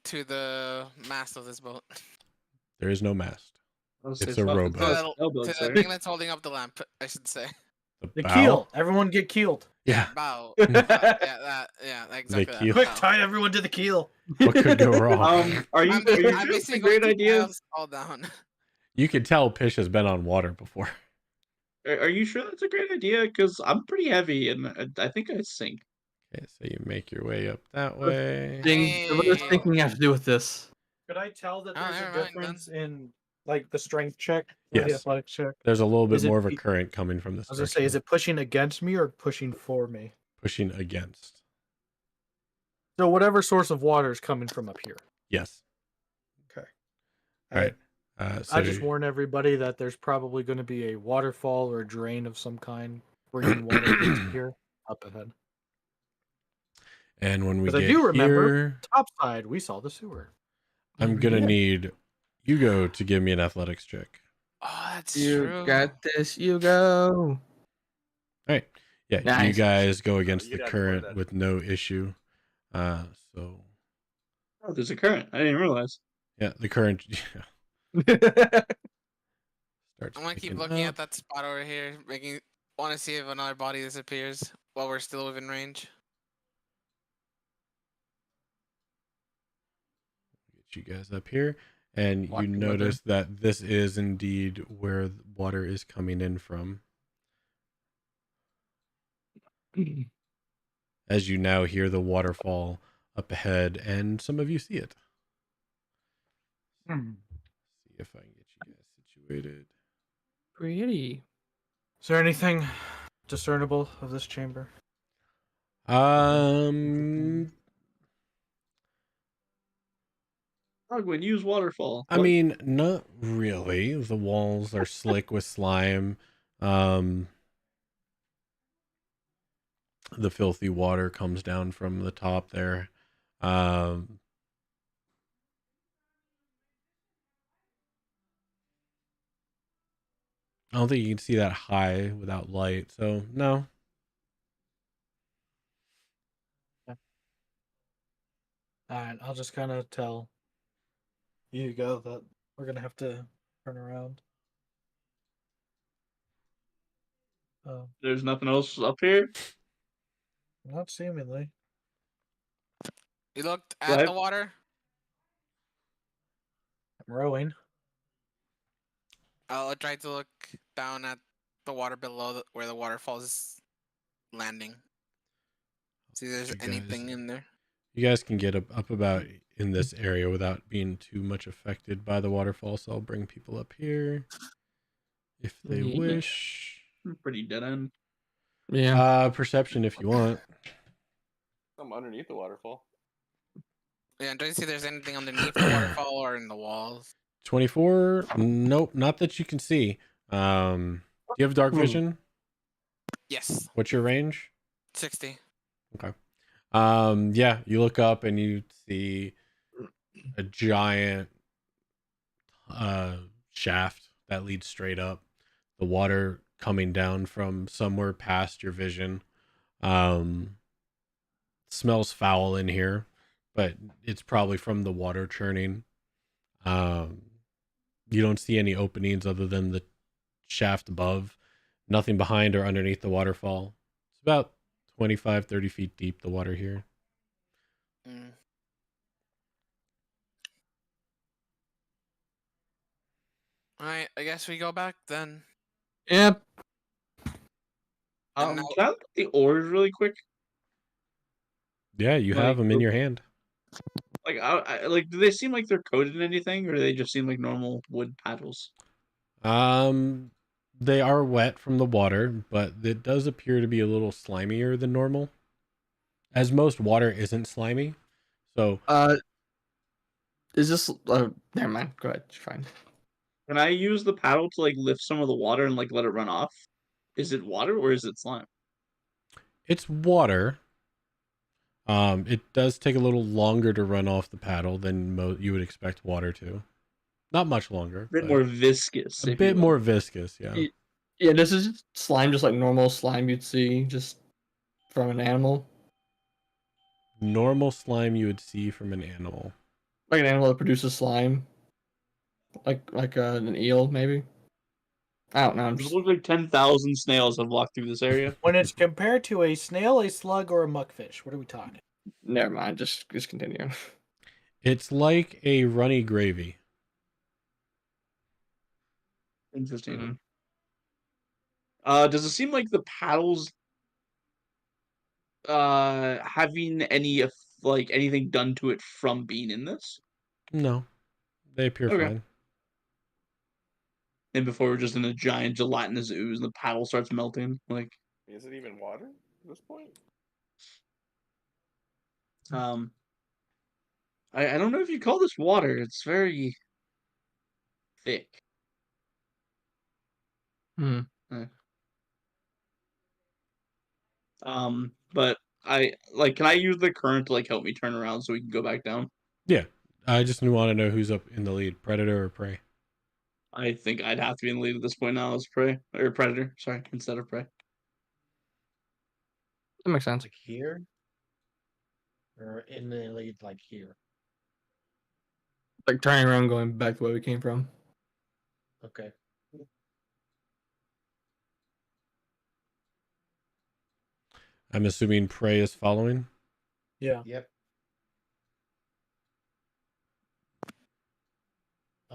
[SPEAKER 5] to the mast of this boat.
[SPEAKER 1] There is no mast.
[SPEAKER 4] It's
[SPEAKER 1] a rowboat.
[SPEAKER 5] To the thing that's holding up the lamp, I should say.
[SPEAKER 7] The
[SPEAKER 1] bow?
[SPEAKER 7] keel. Everyone get keeled.
[SPEAKER 1] Yeah.
[SPEAKER 5] Bow.
[SPEAKER 1] Mm.
[SPEAKER 5] Yeah, exactly. that,
[SPEAKER 1] keel.
[SPEAKER 7] Quick,
[SPEAKER 5] bow.
[SPEAKER 7] tie everyone to the keel.
[SPEAKER 1] What could go wrong?
[SPEAKER 4] Are you?
[SPEAKER 5] I'm,
[SPEAKER 4] Are you
[SPEAKER 5] I'm
[SPEAKER 4] sure it's
[SPEAKER 5] basically
[SPEAKER 4] a great
[SPEAKER 5] going to
[SPEAKER 4] idea?
[SPEAKER 5] piles all down.
[SPEAKER 1] You could tell Pish has been on water before.
[SPEAKER 4] Are you sure that's a great idea? Because I'm pretty heavy, and I think I sink.
[SPEAKER 1] Okay, so you make your way up that way.
[SPEAKER 2] What does
[SPEAKER 5] Hey.
[SPEAKER 2] thinking have to do with this?
[SPEAKER 7] Could I tell that
[SPEAKER 5] Oh,
[SPEAKER 7] there's a
[SPEAKER 5] never mind,
[SPEAKER 7] difference in like the strength check or the
[SPEAKER 1] Yes.
[SPEAKER 7] athletics check?
[SPEAKER 1] There's a little bit
[SPEAKER 7] Is it
[SPEAKER 1] more of a
[SPEAKER 7] be-
[SPEAKER 1] current coming from this
[SPEAKER 7] I was gonna say, is
[SPEAKER 1] direction.
[SPEAKER 7] it pushing against me or pushing for me?
[SPEAKER 1] Pushing against.
[SPEAKER 7] So whatever source of water is coming from up here.
[SPEAKER 1] Yes.
[SPEAKER 7] Okay.
[SPEAKER 1] All right.
[SPEAKER 7] I just warn everybody that there's probably going to be a waterfall or a drain of some kind bringing water into here up ahead.
[SPEAKER 1] And when we
[SPEAKER 7] Because
[SPEAKER 1] get
[SPEAKER 7] I do remember
[SPEAKER 1] here,
[SPEAKER 7] top side we saw the sewer.
[SPEAKER 1] I'm gonna
[SPEAKER 2] Yeah.
[SPEAKER 1] need Hugo to give me an athletics check.
[SPEAKER 5] Oh, that's
[SPEAKER 2] You
[SPEAKER 5] true.
[SPEAKER 2] got this. You go.
[SPEAKER 1] All right. Yeah, you
[SPEAKER 2] Nice.
[SPEAKER 1] guys go against
[SPEAKER 3] you'd
[SPEAKER 1] the
[SPEAKER 3] have to play
[SPEAKER 1] current
[SPEAKER 3] that.
[SPEAKER 1] with no issue. So
[SPEAKER 4] Oh, there's a current. I didn't realize.
[SPEAKER 1] yeah, the current starts.
[SPEAKER 5] I'm gonna keep
[SPEAKER 1] picking
[SPEAKER 5] looking
[SPEAKER 1] up.
[SPEAKER 5] at that spot over here, want to see if another body disappears while we're still within range.
[SPEAKER 1] Get you guys up here, and you
[SPEAKER 2] Walking with
[SPEAKER 1] notice that this is indeed where the water is coming in from. As you now hear the waterfall up ahead, and some of you see it. See if I can get you guys situated.
[SPEAKER 2] Pretty.
[SPEAKER 7] Is there anything discernible of this chamber?
[SPEAKER 4] Frogwind, use waterfall.
[SPEAKER 1] I mean, not really. The walls are slick with slime. The filthy water comes down from the top there. I don't think you can see that high without light, so no.
[SPEAKER 7] Alright, I'll just kind of tell you go that we're gonna have to turn around.
[SPEAKER 4] There's nothing else up here.
[SPEAKER 7] Not seemingly.
[SPEAKER 5] You looked
[SPEAKER 4] Go
[SPEAKER 5] at
[SPEAKER 4] ahead.
[SPEAKER 5] the water.
[SPEAKER 7] I'm rowing.
[SPEAKER 5] I'll try to look down at the water below where the waterfall is landing. See if there's
[SPEAKER 1] You guys-
[SPEAKER 5] anything in there.
[SPEAKER 1] You guys can get up about in this area without being too much affected by the waterfall, so I'll bring people up here if they
[SPEAKER 2] Yeah.
[SPEAKER 1] wish.
[SPEAKER 4] Pretty dead end.
[SPEAKER 2] Yeah.
[SPEAKER 1] Perception if you want.
[SPEAKER 3] I'm underneath the waterfall.
[SPEAKER 5] Yeah, I'm trying to see if there's anything underneath the waterfall or in the walls.
[SPEAKER 1] 24? Nope, not that you can see. Do you have dark vision?
[SPEAKER 5] Yes,
[SPEAKER 1] What's your range?
[SPEAKER 5] 60.
[SPEAKER 1] Yeah, you look up and you see a giant shaft that leads straight up. The water coming down from somewhere past your vision. Smells foul in here, but it's probably from the water churning. You don't see any openings other than the shaft above. Nothing behind or underneath the waterfall. It's about 25, 30 feet deep, the water here.
[SPEAKER 5] Mm. Alright, I guess we go back then.
[SPEAKER 2] Yep.
[SPEAKER 5] And
[SPEAKER 4] Can I look at the oars really quick?
[SPEAKER 1] Yeah, you have
[SPEAKER 4] Like,
[SPEAKER 1] them in your hand.
[SPEAKER 4] Like, like, do they seem like they're coated in anything, or do they just seem like normal wood paddles?
[SPEAKER 1] They are wet from the water, but it does appear to be a little slimier than normal. As most water isn't slimy. So
[SPEAKER 2] Is this? Never mind. Go ahead. You're fine.
[SPEAKER 4] Can I use the paddle to like lift some of the water and like let it run off? Is it water or is it slime?
[SPEAKER 1] it's water. It does take a little longer to run off the paddle than you would expect water to. Not much longer.
[SPEAKER 4] A bit
[SPEAKER 1] but
[SPEAKER 4] more viscous.
[SPEAKER 1] a
[SPEAKER 4] if
[SPEAKER 1] bit
[SPEAKER 4] you will.
[SPEAKER 1] more viscous, yeah.
[SPEAKER 2] Yeah, this is slime, just like normal slime you'd see just from an animal,
[SPEAKER 1] Normal slime you would see from an animal.
[SPEAKER 2] like an animal that produces slime, like an eel maybe. I don't know. I'm
[SPEAKER 4] It
[SPEAKER 2] just,
[SPEAKER 4] looks like 10,000 snails have walked through this area.
[SPEAKER 7] When it's compared to a snail, a slug, or a muckfish, what are we talking?
[SPEAKER 2] never mind. Just continue.
[SPEAKER 1] It's like a runny gravy.
[SPEAKER 4] Interesting. Does it seem like the paddles having any like anything done to it from being in this?
[SPEAKER 1] No, they appear
[SPEAKER 4] Okay.
[SPEAKER 1] fine.
[SPEAKER 4] And before we're just in a giant gelatinous ooze and the paddle starts melting, like
[SPEAKER 3] Is it even water at this point?
[SPEAKER 4] um I don't know if you call this water, it's very thick.
[SPEAKER 2] Hmm.
[SPEAKER 4] But can I use the current to like help me turn around so we can go back down?
[SPEAKER 1] Yeah, I just want to know who's up in the lead, predator or prey.
[SPEAKER 4] I think I'd have to be in the lead at this point now as prey or predator, sorry, instead of prey.
[SPEAKER 2] That makes sense.
[SPEAKER 6] Like here? Or in the lead, like here?
[SPEAKER 2] Like turning around, going back the way we came from.
[SPEAKER 6] Okay.
[SPEAKER 1] I'm assuming prey is following.
[SPEAKER 7] Yeah.
[SPEAKER 6] Yep.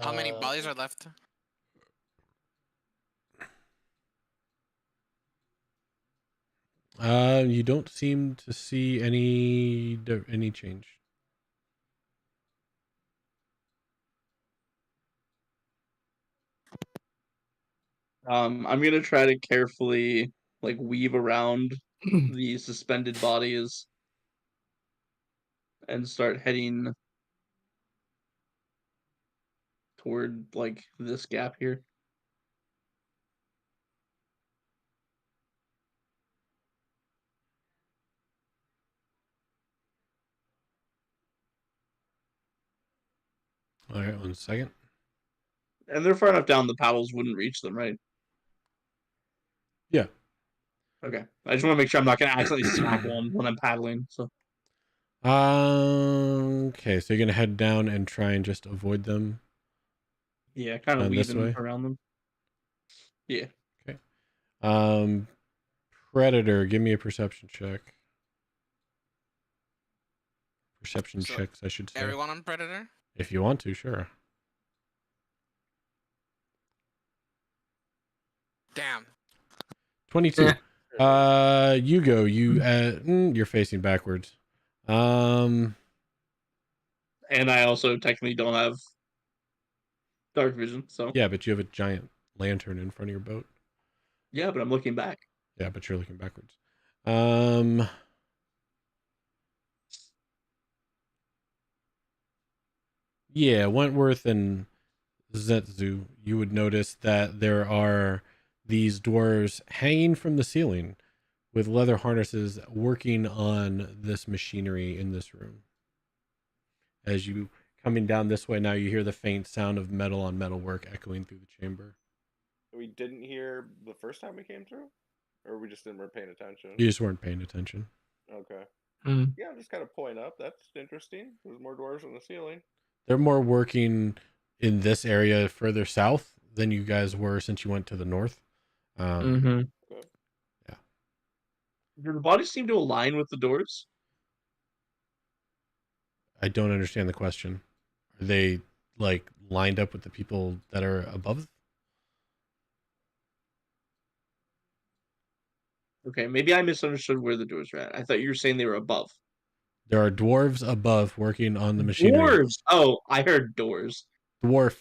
[SPEAKER 5] How many bodies are left?
[SPEAKER 1] You don't seem to see any change.
[SPEAKER 4] I'm gonna try to carefully like weave around the suspended bodies and start heading toward like this gap here.
[SPEAKER 1] All right, 1 second.
[SPEAKER 4] And they're far enough down the paddles wouldn't reach them, right?
[SPEAKER 1] Yeah.
[SPEAKER 4] Okay. I just want to make sure I'm not gonna accidentally smack one when I'm paddling. So
[SPEAKER 1] Okay, so you're gonna head down and try and just avoid them.
[SPEAKER 4] yeah, kind of
[SPEAKER 1] Down this
[SPEAKER 4] weaving
[SPEAKER 1] way?
[SPEAKER 4] around them. Yeah.
[SPEAKER 1] Okay. Predator, give me a perception check. Perception
[SPEAKER 5] So,
[SPEAKER 1] checks, I should say.
[SPEAKER 5] Everyone on predator?
[SPEAKER 1] If you want to, sure.
[SPEAKER 5] Damn.
[SPEAKER 1] 22.
[SPEAKER 2] Yeah.
[SPEAKER 1] You go. You're facing backwards.
[SPEAKER 4] And I also technically don't have dark vision, so
[SPEAKER 1] Yeah, but you have a giant lantern in front of your boat.
[SPEAKER 4] yeah, but I'm looking back.
[SPEAKER 1] Yeah, but you're looking backwards. Yeah, Wentworth and Zetsu, you would notice that there are these dwarves hanging from the ceiling with leather harnesses working on this machinery in this room. As you coming down this way now, you hear the faint sound of metal on metal work echoing through the chamber.
[SPEAKER 3] We didn't hear the first time we came through? Or we just didn't were paying attention?
[SPEAKER 1] You just weren't paying attention.
[SPEAKER 3] Okay.
[SPEAKER 2] Hmm.
[SPEAKER 3] Yeah, I'm just kind of point up. That's interesting. There's more doors on the ceiling.
[SPEAKER 1] They're more working in this area further south than you guys were since you went to the north.
[SPEAKER 2] Mm-hmm.
[SPEAKER 3] Okay.
[SPEAKER 4] Do the bodies seem to align with the doors?
[SPEAKER 1] I don't understand the question. Are they like lined up with the people that are above?
[SPEAKER 4] Okay, maybe I misunderstood where the doors were at. I thought you were saying they were above.
[SPEAKER 1] There are dwarves above working on the machinery.
[SPEAKER 4] Dwarves. Oh, I heard doors.
[SPEAKER 1] Dwarfs.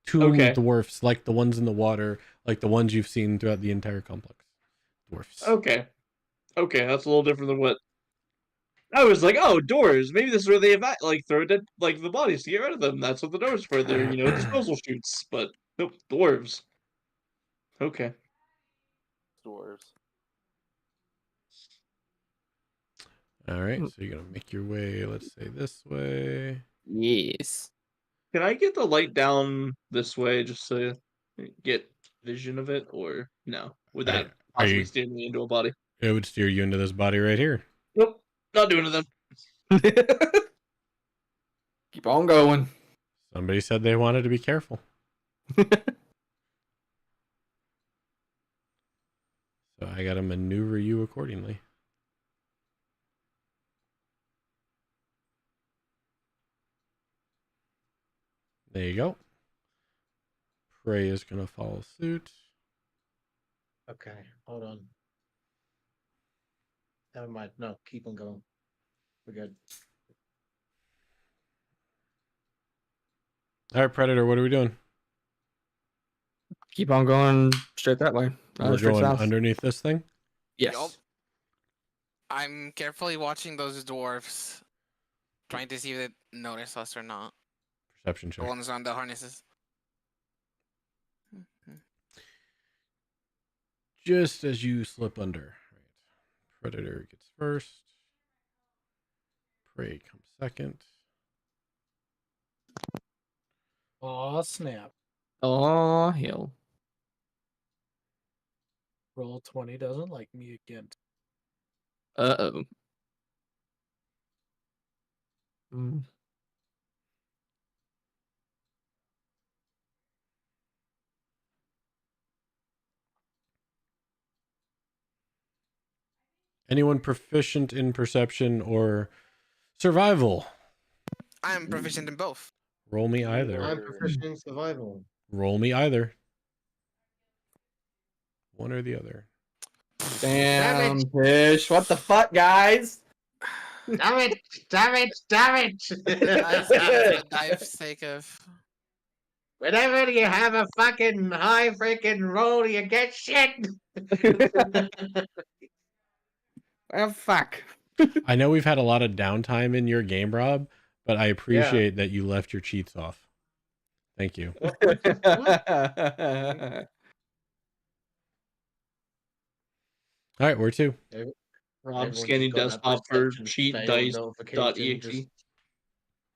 [SPEAKER 1] Two
[SPEAKER 4] Okay.
[SPEAKER 1] dwarfs, like the ones in the water, like the ones you've seen throughout the entire complex. Dwarfs.
[SPEAKER 4] Okay. Okay, that's a little different than what I was like. Oh, doors. Maybe this is where they like throw dead like the bodies to get rid of them. That's what the doors for. They're disposal chutes. But nope, dwarves. Okay.
[SPEAKER 3] Dwarves.
[SPEAKER 1] All right, so you're gonna make your way. Let's say this way.
[SPEAKER 2] Yes.
[SPEAKER 4] Can I get the light down this way just to get vision of it, or no? Would that
[SPEAKER 1] Are
[SPEAKER 4] possibly
[SPEAKER 1] you?
[SPEAKER 4] steer me into a body?
[SPEAKER 1] It would steer you into this body right here.
[SPEAKER 4] Nope, not doing it then.
[SPEAKER 2] Keep on going.
[SPEAKER 1] Somebody said they wanted to be careful, so I gotta maneuver you accordingly. There you go. Prey is gonna follow suit.
[SPEAKER 6] Okay, hold on. Never mind. No, keep on going. We're good.
[SPEAKER 1] All right, Predator, what are we doing?
[SPEAKER 2] Keep on going straight that way.
[SPEAKER 1] We're
[SPEAKER 2] Straight
[SPEAKER 1] going
[SPEAKER 2] south.
[SPEAKER 1] underneath this thing.
[SPEAKER 2] Yes.
[SPEAKER 5] Yup. I'm carefully watching those dwarfs, trying to see if they notice us or not.
[SPEAKER 1] Perception
[SPEAKER 5] The
[SPEAKER 1] check.
[SPEAKER 5] ones on the harnesses.
[SPEAKER 1] Just as you slip under. Right. Predator gets first. Prey comes second.
[SPEAKER 7] Oh snap!
[SPEAKER 2] Oh hell.
[SPEAKER 7] Roll 20 doesn't like me again.
[SPEAKER 2] Uh oh.
[SPEAKER 1] Anyone proficient in perception or survival?
[SPEAKER 5] I am proficient in both.
[SPEAKER 1] Roll me either.
[SPEAKER 6] I'm proficient in survival.
[SPEAKER 1] Roll me either. One or the other.
[SPEAKER 2] Damn, fish. What the fuck, guys?
[SPEAKER 6] Damn it! Damn it! Damn
[SPEAKER 5] I for
[SPEAKER 6] it!
[SPEAKER 5] the dive's sake of.
[SPEAKER 6] Whenever you have a fucking high freaking roll, you get shit.
[SPEAKER 2] Oh fuck.
[SPEAKER 1] I know we've had a lot of downtime in your game, Rob, but I appreciate that you left your cheats off. Thank you. All right, where to?
[SPEAKER 4] Rob
[SPEAKER 6] Everyone's
[SPEAKER 4] scanning
[SPEAKER 6] got that
[SPEAKER 4] desktop for
[SPEAKER 6] perception
[SPEAKER 4] cheat
[SPEAKER 6] fail
[SPEAKER 4] dice
[SPEAKER 6] notification,
[SPEAKER 4] .exe.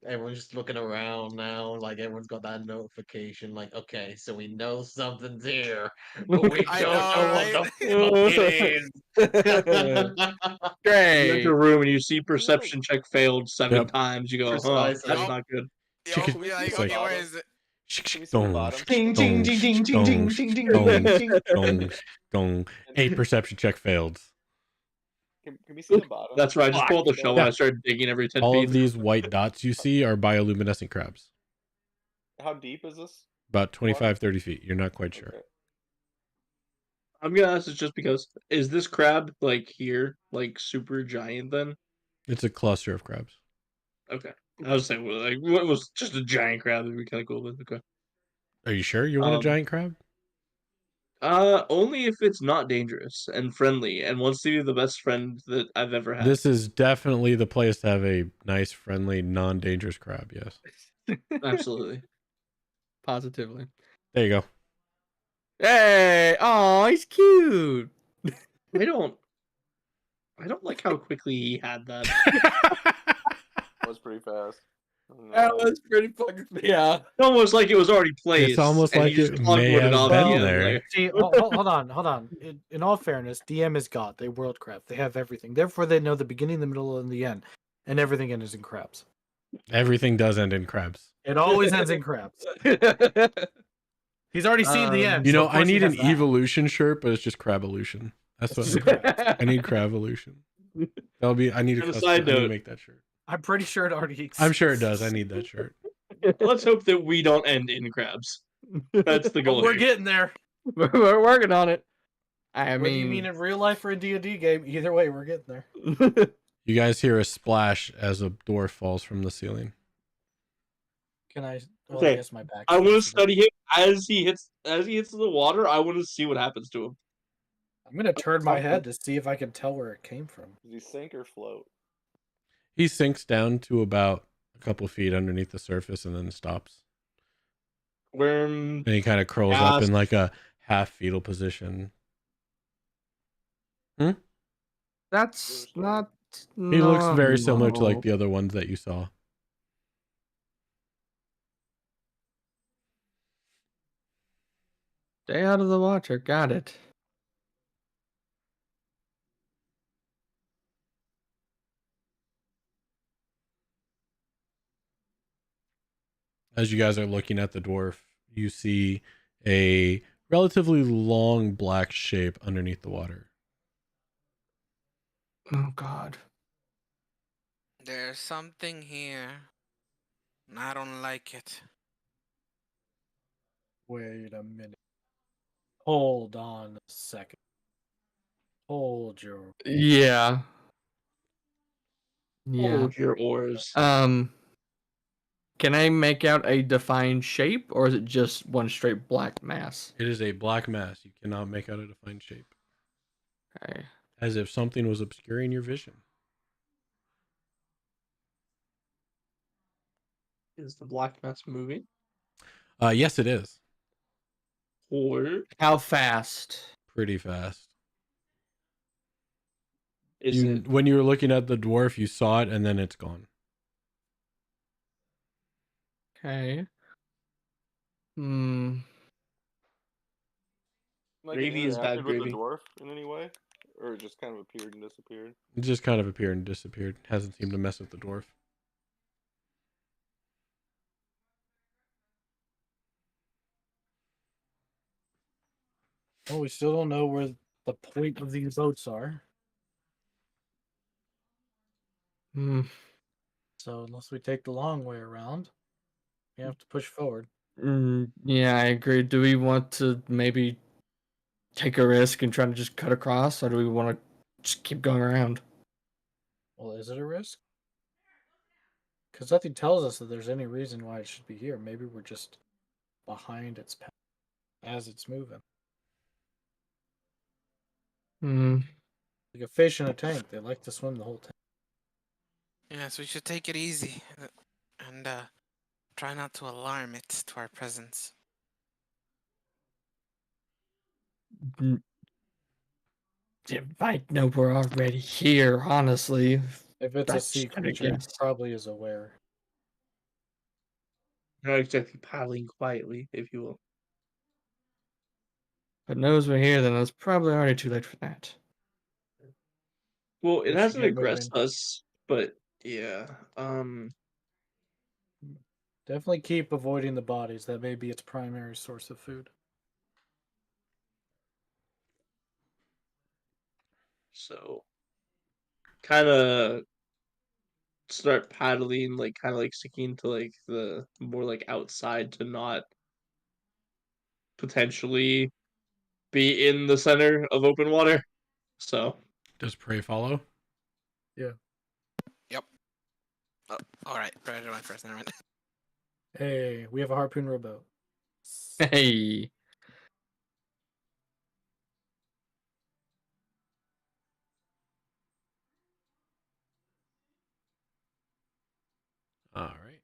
[SPEAKER 6] Everyone's just looking around now, like everyone's got that notification, like, okay, so we know something's here, but we
[SPEAKER 5] I
[SPEAKER 6] don't
[SPEAKER 5] know,
[SPEAKER 6] know
[SPEAKER 5] right?
[SPEAKER 6] what the fuck it is.
[SPEAKER 4] You enter
[SPEAKER 2] Great.
[SPEAKER 4] a room and you see perception check failed 7
[SPEAKER 1] Yep.
[SPEAKER 4] times. You go,
[SPEAKER 6] Precisely.
[SPEAKER 4] that's
[SPEAKER 5] Yup.
[SPEAKER 4] not good.
[SPEAKER 5] Yo,
[SPEAKER 1] Chicken-
[SPEAKER 5] you're like,
[SPEAKER 1] it's like-
[SPEAKER 5] okay, where is it?
[SPEAKER 3] Can we see the
[SPEAKER 1] Dong,
[SPEAKER 3] bottom?
[SPEAKER 2] Ding, ding, ding, ding, ding, ding, ding, ding, ding, ding.
[SPEAKER 1] dong, dong. 8 perception check failed.
[SPEAKER 3] Can we see the bottom?
[SPEAKER 4] That's right. I just pulled up the shovel and I started digging every 10
[SPEAKER 1] All
[SPEAKER 4] feet.
[SPEAKER 1] of these white dots you see are bioluminescent crabs.
[SPEAKER 3] How deep is this?
[SPEAKER 1] About 25, 30 feet. You're not quite sure.
[SPEAKER 3] Okay.
[SPEAKER 4] I'm gonna ask this just because. Is this crab like here, like super giant then?
[SPEAKER 1] It's a cluster of crabs.
[SPEAKER 4] Okay. I was saying, well, like, what was just a giant crab? That'd be kind of cool. But okay.
[SPEAKER 1] Are you sure you want a
[SPEAKER 4] Um,
[SPEAKER 1] giant crab?
[SPEAKER 4] Only if it's not dangerous and friendly, and wants to be the best friend that I've ever had.
[SPEAKER 1] This is definitely the place to have a nice, friendly, non-dangerous crab. Yes.
[SPEAKER 4] Absolutely.
[SPEAKER 2] Positively.
[SPEAKER 1] There you go.
[SPEAKER 2] Hey! Oh, he's cute.
[SPEAKER 4] I don't like how quickly he had that.
[SPEAKER 3] That was pretty fast.
[SPEAKER 2] That was pretty fucking yeah.
[SPEAKER 4] It's almost like it was already placed.
[SPEAKER 1] It's almost
[SPEAKER 4] and
[SPEAKER 1] like
[SPEAKER 4] he just
[SPEAKER 1] it
[SPEAKER 4] clung
[SPEAKER 1] may
[SPEAKER 4] with
[SPEAKER 1] have
[SPEAKER 4] off
[SPEAKER 1] been
[SPEAKER 4] the end,
[SPEAKER 1] there.
[SPEAKER 4] like-
[SPEAKER 7] See, hold on. In all fairness, DM is God. They world craft. They have everything. Therefore, they know the beginning, the middle, and the end, and everything ends in crabs.
[SPEAKER 1] Everything does end in crabs.
[SPEAKER 7] It always ends in crabs. He's already seen the end.
[SPEAKER 1] You
[SPEAKER 7] so
[SPEAKER 1] know,
[SPEAKER 7] of
[SPEAKER 1] I
[SPEAKER 7] course he
[SPEAKER 1] need
[SPEAKER 7] has
[SPEAKER 1] an
[SPEAKER 7] that.
[SPEAKER 1] evolution shirt, but it's just Cravolution. That's what I need. Cravolution. That'll be. I need a
[SPEAKER 4] On a
[SPEAKER 1] custom.
[SPEAKER 4] side
[SPEAKER 1] I need to
[SPEAKER 4] note-
[SPEAKER 1] make that shirt.
[SPEAKER 7] I'm pretty sure it already exists.
[SPEAKER 1] I'm sure it does. I need that shirt.
[SPEAKER 4] Let's hope that we don't end in crabs. That's the
[SPEAKER 7] But
[SPEAKER 4] goal.
[SPEAKER 7] we're
[SPEAKER 4] here.
[SPEAKER 7] getting there.
[SPEAKER 2] We're working on it. I
[SPEAKER 7] Whether you mean in real life or a D&D game, either way, we're getting there.
[SPEAKER 1] You guys hear a splash as a dwarf falls from the ceiling.
[SPEAKER 7] Can I? Well,
[SPEAKER 4] Okay,
[SPEAKER 7] I guess my back.
[SPEAKER 4] I want to study him as he hits the water. I want to see what happens to him.
[SPEAKER 7] I'm gonna turn my head to see if I can tell where it came from.
[SPEAKER 3] Does he sink or float?
[SPEAKER 1] He sinks down to about a couple feet underneath the surface and then stops.
[SPEAKER 4] Worm.
[SPEAKER 1] And he kind of curls up
[SPEAKER 4] Gasp.
[SPEAKER 1] in like a half fetal position.
[SPEAKER 2] That's not.
[SPEAKER 1] He looks very similar to like the other ones that you saw.
[SPEAKER 2] Stay out of the water. Got it.
[SPEAKER 1] As you guys are looking at the dwarf, you see a relatively long black shape underneath the water.
[SPEAKER 2] Oh God.
[SPEAKER 5] There's something here. And I don't like it.
[SPEAKER 7] Wait a minute. Hold on a second. Hold your.
[SPEAKER 2] Yeah. Yeah.
[SPEAKER 4] Hold your oars.
[SPEAKER 2] Can I make out a defined shape, or is it just one straight black mass?
[SPEAKER 1] It is a black mass. You cannot make out a defined shape.
[SPEAKER 2] Okay.
[SPEAKER 1] As if something was obscuring your vision.
[SPEAKER 4] Is the black mass moving?
[SPEAKER 1] Yes, it is.
[SPEAKER 4] Or
[SPEAKER 2] How fast?
[SPEAKER 1] Pretty fast.
[SPEAKER 4] is it
[SPEAKER 1] When you were looking at the dwarf, you saw it, and then it's gone.
[SPEAKER 2] Okay. Hmm.
[SPEAKER 3] Like,
[SPEAKER 4] Gravy
[SPEAKER 3] it
[SPEAKER 4] is bad
[SPEAKER 3] interacted with the
[SPEAKER 4] gravy.
[SPEAKER 3] dwarf in any way, or it just kind of appeared and disappeared.
[SPEAKER 1] It just kind of appeared and disappeared. Hasn't seemed to mess with the dwarf.
[SPEAKER 7] Well, we still don't know where the point of these boats are.
[SPEAKER 2] Hmm.
[SPEAKER 7] So unless we take the long way around, we have to push forward.
[SPEAKER 2] Yeah, I agree. Do we want to maybe take a risk and try to just cut across, or do we want to just keep going around?
[SPEAKER 7] Well, is it a risk? Because nothing tells us that there's any reason why it should be here. Maybe we're just behind its path as it's moving.
[SPEAKER 2] Hmm.
[SPEAKER 7] Like a fish in a tank. They like to swim the whole tank.
[SPEAKER 5] Yes, we should take it easy and try not to alarm it to our presence.
[SPEAKER 2] It might know we're already here, honestly.
[SPEAKER 7] If it's a
[SPEAKER 2] That's
[SPEAKER 7] sea
[SPEAKER 2] kinda
[SPEAKER 7] creature, it
[SPEAKER 2] guess.
[SPEAKER 7] probably is aware.
[SPEAKER 4] not exactly paddling quietly, if you will?
[SPEAKER 2] If it knows we're here, then it's probably already too late for that.
[SPEAKER 4] Well, it
[SPEAKER 7] We should
[SPEAKER 4] hasn't
[SPEAKER 7] get
[SPEAKER 4] aggressed
[SPEAKER 7] moving.
[SPEAKER 4] us, but yeah.
[SPEAKER 7] Definitely keep avoiding the bodies. That may be its primary source of food.
[SPEAKER 4] So kind of start paddling, like kind of like sticking to like the more like outside to not potentially be in the center of open water. So
[SPEAKER 1] Does prey follow?
[SPEAKER 5] Yep. Oh, all right. Predator went first. Never mind.
[SPEAKER 7] Hey, we have a harpoon rowboat.
[SPEAKER 2] Hey.
[SPEAKER 1] All right.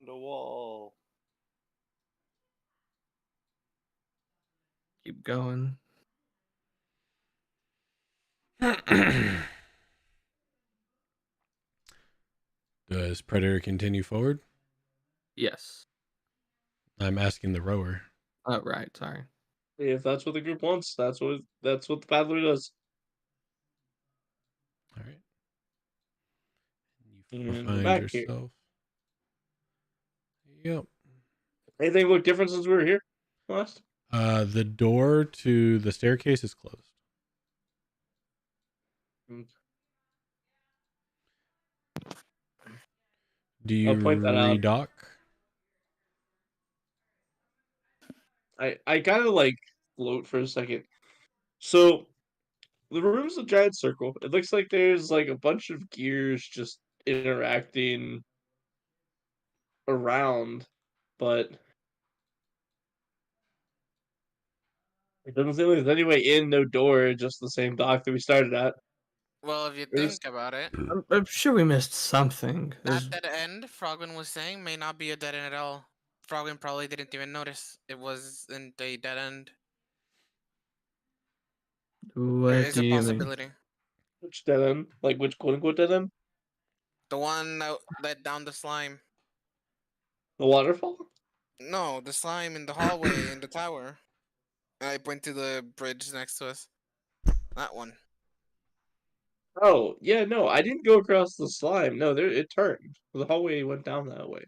[SPEAKER 3] The wall.
[SPEAKER 2] Keep going.
[SPEAKER 1] Does predator continue forward?
[SPEAKER 2] Yes.
[SPEAKER 1] I'm asking the rower.
[SPEAKER 2] Oh, right. Sorry.
[SPEAKER 4] if that's what the group wants, that's what the paddler does.
[SPEAKER 1] All right. You
[SPEAKER 4] And we're
[SPEAKER 1] find
[SPEAKER 4] back here.
[SPEAKER 1] yourself. Yep.
[SPEAKER 4] Anything look different since we were here last?
[SPEAKER 1] The door to the staircase is closed. Do you
[SPEAKER 4] I'll point that out.
[SPEAKER 1] redock?
[SPEAKER 4] I kind of like float for a second. So the room's a giant circle. It looks like there's like a bunch of gears just interacting around, but it doesn't seem like there's any way in, no door, just the same dock that we started at.
[SPEAKER 5] Well, if you
[SPEAKER 4] There's-
[SPEAKER 5] think about it,
[SPEAKER 2] I'm sure we missed something. There's
[SPEAKER 5] that dead end Frogman was saying may not be a dead end at all. Frogman probably didn't even notice it wasn't a dead end. There
[SPEAKER 2] what
[SPEAKER 5] is
[SPEAKER 2] do
[SPEAKER 5] a
[SPEAKER 2] you mean?
[SPEAKER 5] possibility.
[SPEAKER 4] Which dead end? Like which quote unquote dead end?
[SPEAKER 5] The one that led down the slime.
[SPEAKER 4] The waterfall?
[SPEAKER 5] No, the slime in the hallway in the tower. I point to the bridge next to us. That one.
[SPEAKER 4] Oh, yeah, no, I didn't go across the slime. No, there it turned. The hallway went down that way.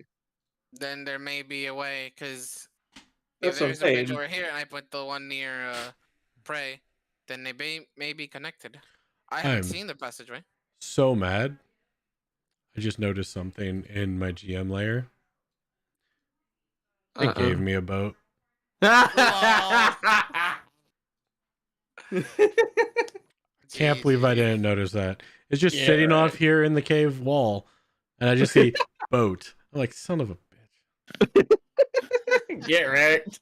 [SPEAKER 5] Then there may be a way, because if
[SPEAKER 4] That's what I'm
[SPEAKER 5] there's a bridge
[SPEAKER 4] saying.
[SPEAKER 5] over here and I put the one near Prey, then they may be connected. I haven't
[SPEAKER 1] I'm
[SPEAKER 5] seen the passageway.
[SPEAKER 1] so mad. I just noticed something in my GM layer. They gave me a boat. Can't believe I
[SPEAKER 5] GG.
[SPEAKER 1] didn't notice that. It's just
[SPEAKER 2] Yeah,
[SPEAKER 1] sitting
[SPEAKER 2] right.
[SPEAKER 1] off here in the cave wall, and I just see boat. I'm like, son of a bitch.
[SPEAKER 2] Get wrecked.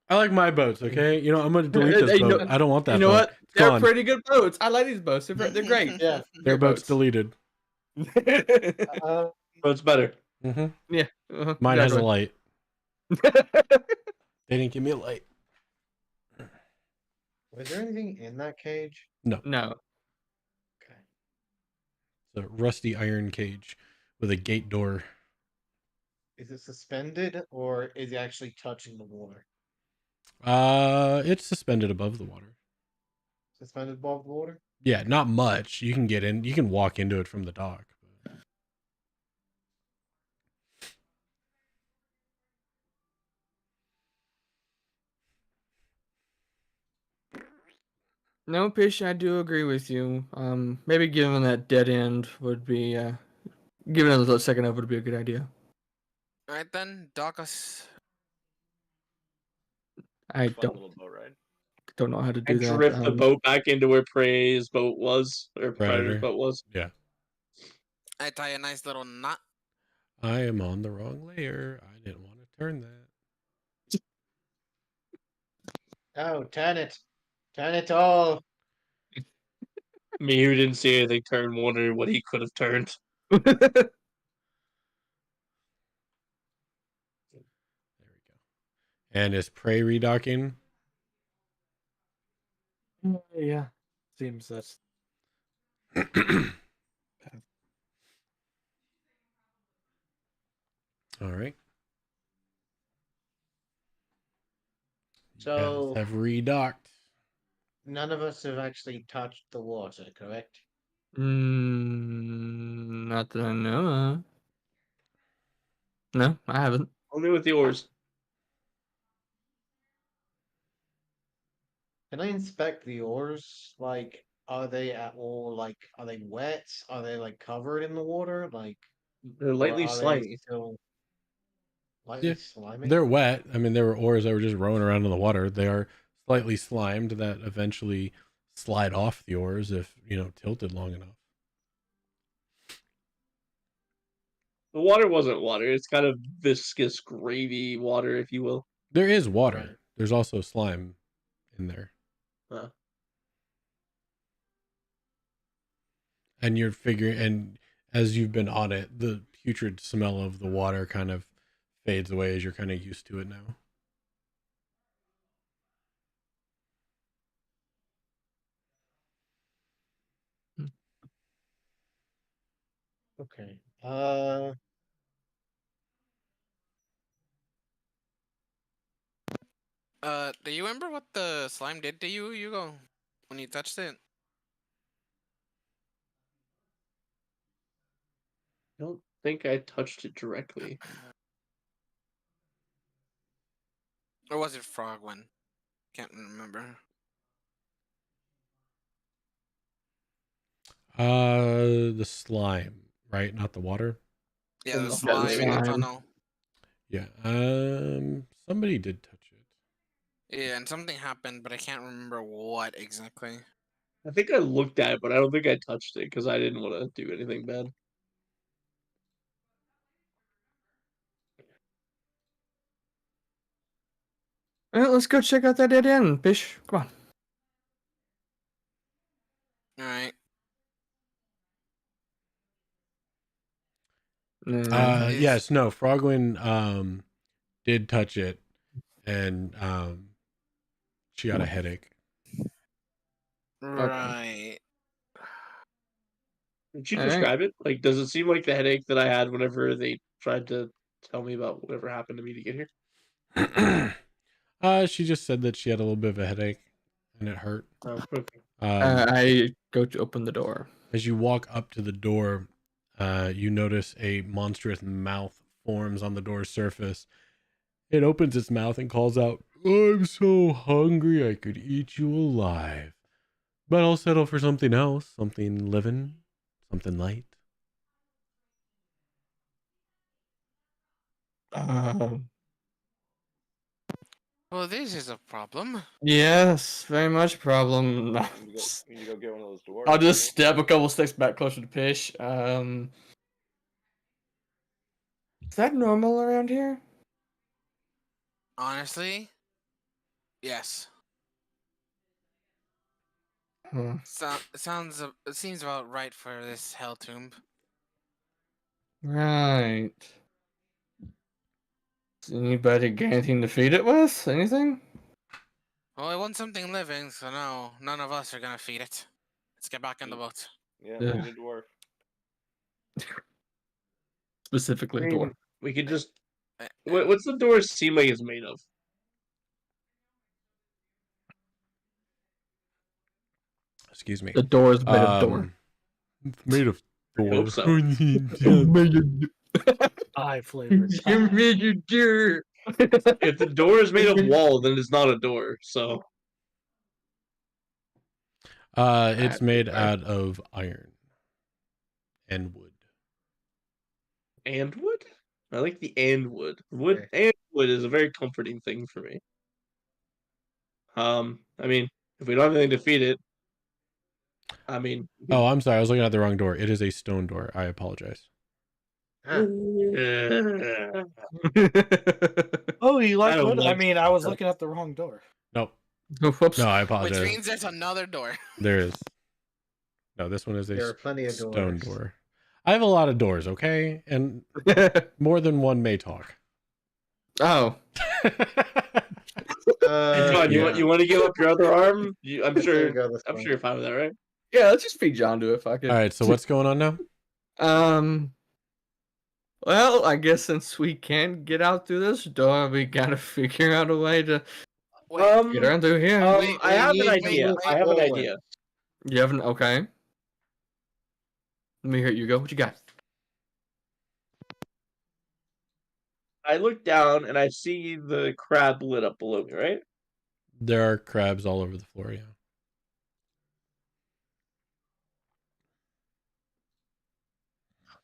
[SPEAKER 1] I like my boats, okay? You know, I'm gonna delete this
[SPEAKER 2] You know-
[SPEAKER 1] boat. I don't want that
[SPEAKER 2] You know
[SPEAKER 1] boat.
[SPEAKER 2] what?
[SPEAKER 1] It's
[SPEAKER 2] They're
[SPEAKER 1] gone.
[SPEAKER 2] pretty good boats. I like these boats. They're great.
[SPEAKER 6] Yeah.
[SPEAKER 1] Their
[SPEAKER 2] Good
[SPEAKER 1] boat's
[SPEAKER 2] boats.
[SPEAKER 1] deleted.
[SPEAKER 6] Uh,
[SPEAKER 4] But it's better.
[SPEAKER 1] Hmm
[SPEAKER 2] Yeah.
[SPEAKER 1] Mine has a
[SPEAKER 2] exactly.
[SPEAKER 1] light. They didn't give me a light.
[SPEAKER 6] was there anything in that cage?
[SPEAKER 2] No.
[SPEAKER 6] Okay.
[SPEAKER 1] It's a rusty iron cage with a gate door.
[SPEAKER 6] Is it suspended or is it actually touching the water?
[SPEAKER 1] It's suspended above the water.
[SPEAKER 6] Suspended above the water?
[SPEAKER 1] Yeah, not much. You can get in. You can walk into it from the dock.
[SPEAKER 2] No, Fish, I do agree with you. Maybe giving that dead end would be giving it a second over would be a good idea.
[SPEAKER 5] Alright then, dock us.
[SPEAKER 2] I
[SPEAKER 3] Fun little boat ride.
[SPEAKER 2] don't know how to do
[SPEAKER 4] And
[SPEAKER 2] that.
[SPEAKER 4] drift the boat back into where Prey's boat was, or Predator's
[SPEAKER 1] Predator.
[SPEAKER 4] boat was.
[SPEAKER 1] Yeah.
[SPEAKER 5] I tie a nice little knot.
[SPEAKER 1] I am on the wrong layer. I didn't want to turn that.
[SPEAKER 6] Oh, turn it. Turn it all.
[SPEAKER 4] Me who didn't see anything turn wondering what he could have turned.
[SPEAKER 1] There we go. And is Prey redocking?
[SPEAKER 7] Yeah. Seems that's
[SPEAKER 1] All right.
[SPEAKER 6] So-
[SPEAKER 1] Yes, have redocked.
[SPEAKER 6] None of us have actually touched the water, correct?
[SPEAKER 2] Not that I know of. No, I haven't.
[SPEAKER 4] Only with the oars.
[SPEAKER 6] Can I inspect the oars? Like, are they at all like are they wet? Are they like covered in the water? Like
[SPEAKER 4] They're
[SPEAKER 6] or
[SPEAKER 4] lightly
[SPEAKER 6] are they
[SPEAKER 4] slimy.
[SPEAKER 6] still lightly
[SPEAKER 1] Yeah,
[SPEAKER 6] slimy?
[SPEAKER 1] They're wet. I mean, there were oars that were just rowing around in the water. They are slightly slimed that eventually slide off the oars if, tilted long enough.
[SPEAKER 4] The water wasn't water. It's kind of viscous gravy water, if you will.
[SPEAKER 1] There is water.
[SPEAKER 6] Right.
[SPEAKER 1] There's also slime in there.
[SPEAKER 4] Huh.
[SPEAKER 1] And you're figuring, and as you've been on it, the putrid smell of the water kind of fades away as you're kind of used to it now.
[SPEAKER 6] Okay.
[SPEAKER 5] Do you remember what the slime did to you, Hugo, when you touched it?
[SPEAKER 4] I don't think I touched it directly.
[SPEAKER 5] Or was it Frogwen? Can't remember.
[SPEAKER 1] The slime, right? Not the water.
[SPEAKER 5] Yeah, the
[SPEAKER 4] the
[SPEAKER 5] slime in the
[SPEAKER 2] slime.
[SPEAKER 5] tunnel.
[SPEAKER 1] Yeah. Somebody did touch it.
[SPEAKER 5] Yeah, and something happened, but I can't remember what exactly.
[SPEAKER 4] I think I looked at it, but I don't think I touched it because I didn't want to do anything bad.
[SPEAKER 2] Well, let's go check out that dead end, Fish. Come on.
[SPEAKER 5] Alright. Nice.
[SPEAKER 1] Yes, no, Frogwin did touch it, and she got a headache.
[SPEAKER 5] Right.
[SPEAKER 4] Did you
[SPEAKER 2] Alright.
[SPEAKER 4] describe it? Like, does it seem like the headache that I had whenever they tried to tell me about whatever happened to me to get here?
[SPEAKER 1] She just said that she had a little bit of a headache, and it hurt.
[SPEAKER 4] Oh, okay.
[SPEAKER 2] I go to open the door.
[SPEAKER 1] As you walk up to the door, you notice a monstrous mouth forms on the door's surface. It opens its mouth and calls out, "I'm so hungry I could eat you alive. But I'll settle for something else, something living, something light."
[SPEAKER 5] Well, this is a problem.
[SPEAKER 2] Yes, very much a problem.
[SPEAKER 3] You need to go get one of those dwarves.
[SPEAKER 2] I'll just
[SPEAKER 3] maybe?
[SPEAKER 2] step a couple steps back closer to Pish. Is that normal around here?
[SPEAKER 5] Honestly, yes. It seems about right for this hell tomb.
[SPEAKER 2] Right. Does anybody got anything to feed it with? Anything?
[SPEAKER 5] Well, I want something living, so no, none of us are gonna feed it. Let's get back on the boat.
[SPEAKER 3] Yeah,
[SPEAKER 2] Yeah.
[SPEAKER 3] feed a dwarf.
[SPEAKER 2] Specifically
[SPEAKER 4] I
[SPEAKER 2] a
[SPEAKER 4] mean,
[SPEAKER 2] door.
[SPEAKER 4] we could just.
[SPEAKER 5] Uh,
[SPEAKER 4] What's the door seem like it's made of?
[SPEAKER 1] Excuse me.
[SPEAKER 2] The door is made of door.
[SPEAKER 1] It's made of
[SPEAKER 4] I
[SPEAKER 1] door.
[SPEAKER 4] hope so.
[SPEAKER 7] I flavored pie.
[SPEAKER 4] If the door is made of wall, then it's not a door. So
[SPEAKER 1] It's made
[SPEAKER 4] Right.
[SPEAKER 1] out of iron and wood.
[SPEAKER 4] and wood. I like the and wood. Wood
[SPEAKER 6] Okay.
[SPEAKER 4] and wood is a very comforting thing for me. I mean, if we don't have anything to feed it, I mean.
[SPEAKER 1] Oh, I'm sorry. I was looking at the wrong door. It is a stone door. I apologize.
[SPEAKER 6] Huh.
[SPEAKER 7] Oh, you like
[SPEAKER 4] I don't
[SPEAKER 7] wood? I
[SPEAKER 4] like
[SPEAKER 7] mean, I was
[SPEAKER 4] stuff.
[SPEAKER 7] looking at the wrong door.
[SPEAKER 1] Nope.
[SPEAKER 2] Whoops.
[SPEAKER 1] No, I
[SPEAKER 5] Which
[SPEAKER 1] apologize.
[SPEAKER 5] means there's another door.
[SPEAKER 1] There is. No, this one is
[SPEAKER 6] There
[SPEAKER 1] a
[SPEAKER 6] are plenty of
[SPEAKER 1] stone
[SPEAKER 6] doors.
[SPEAKER 1] door. I have a lot of doors, okay? And more than one may talk.
[SPEAKER 2] Oh.
[SPEAKER 4] John,
[SPEAKER 1] Yeah.
[SPEAKER 4] you want to give up your other arm? I'm
[SPEAKER 6] There
[SPEAKER 4] sure.
[SPEAKER 6] you go, this
[SPEAKER 4] I'm
[SPEAKER 6] one.
[SPEAKER 4] sure you're fine with that, right?
[SPEAKER 2] Yeah, let's just feed John to it if I could.
[SPEAKER 1] All right, so what's going on now?
[SPEAKER 2] Well, I guess since we can't get out through this door, we gotta figure out a way to
[SPEAKER 5] Wait,
[SPEAKER 2] get around through here.
[SPEAKER 5] Wait,
[SPEAKER 4] I have an
[SPEAKER 6] need to
[SPEAKER 4] idea.
[SPEAKER 6] move
[SPEAKER 4] I have an
[SPEAKER 6] forward.
[SPEAKER 4] idea.
[SPEAKER 2] You haven't? Okay. Let me hear you go. What you got?
[SPEAKER 4] I look down and I see the crab lit up below me, right?
[SPEAKER 1] There are crabs all over the floor, yeah.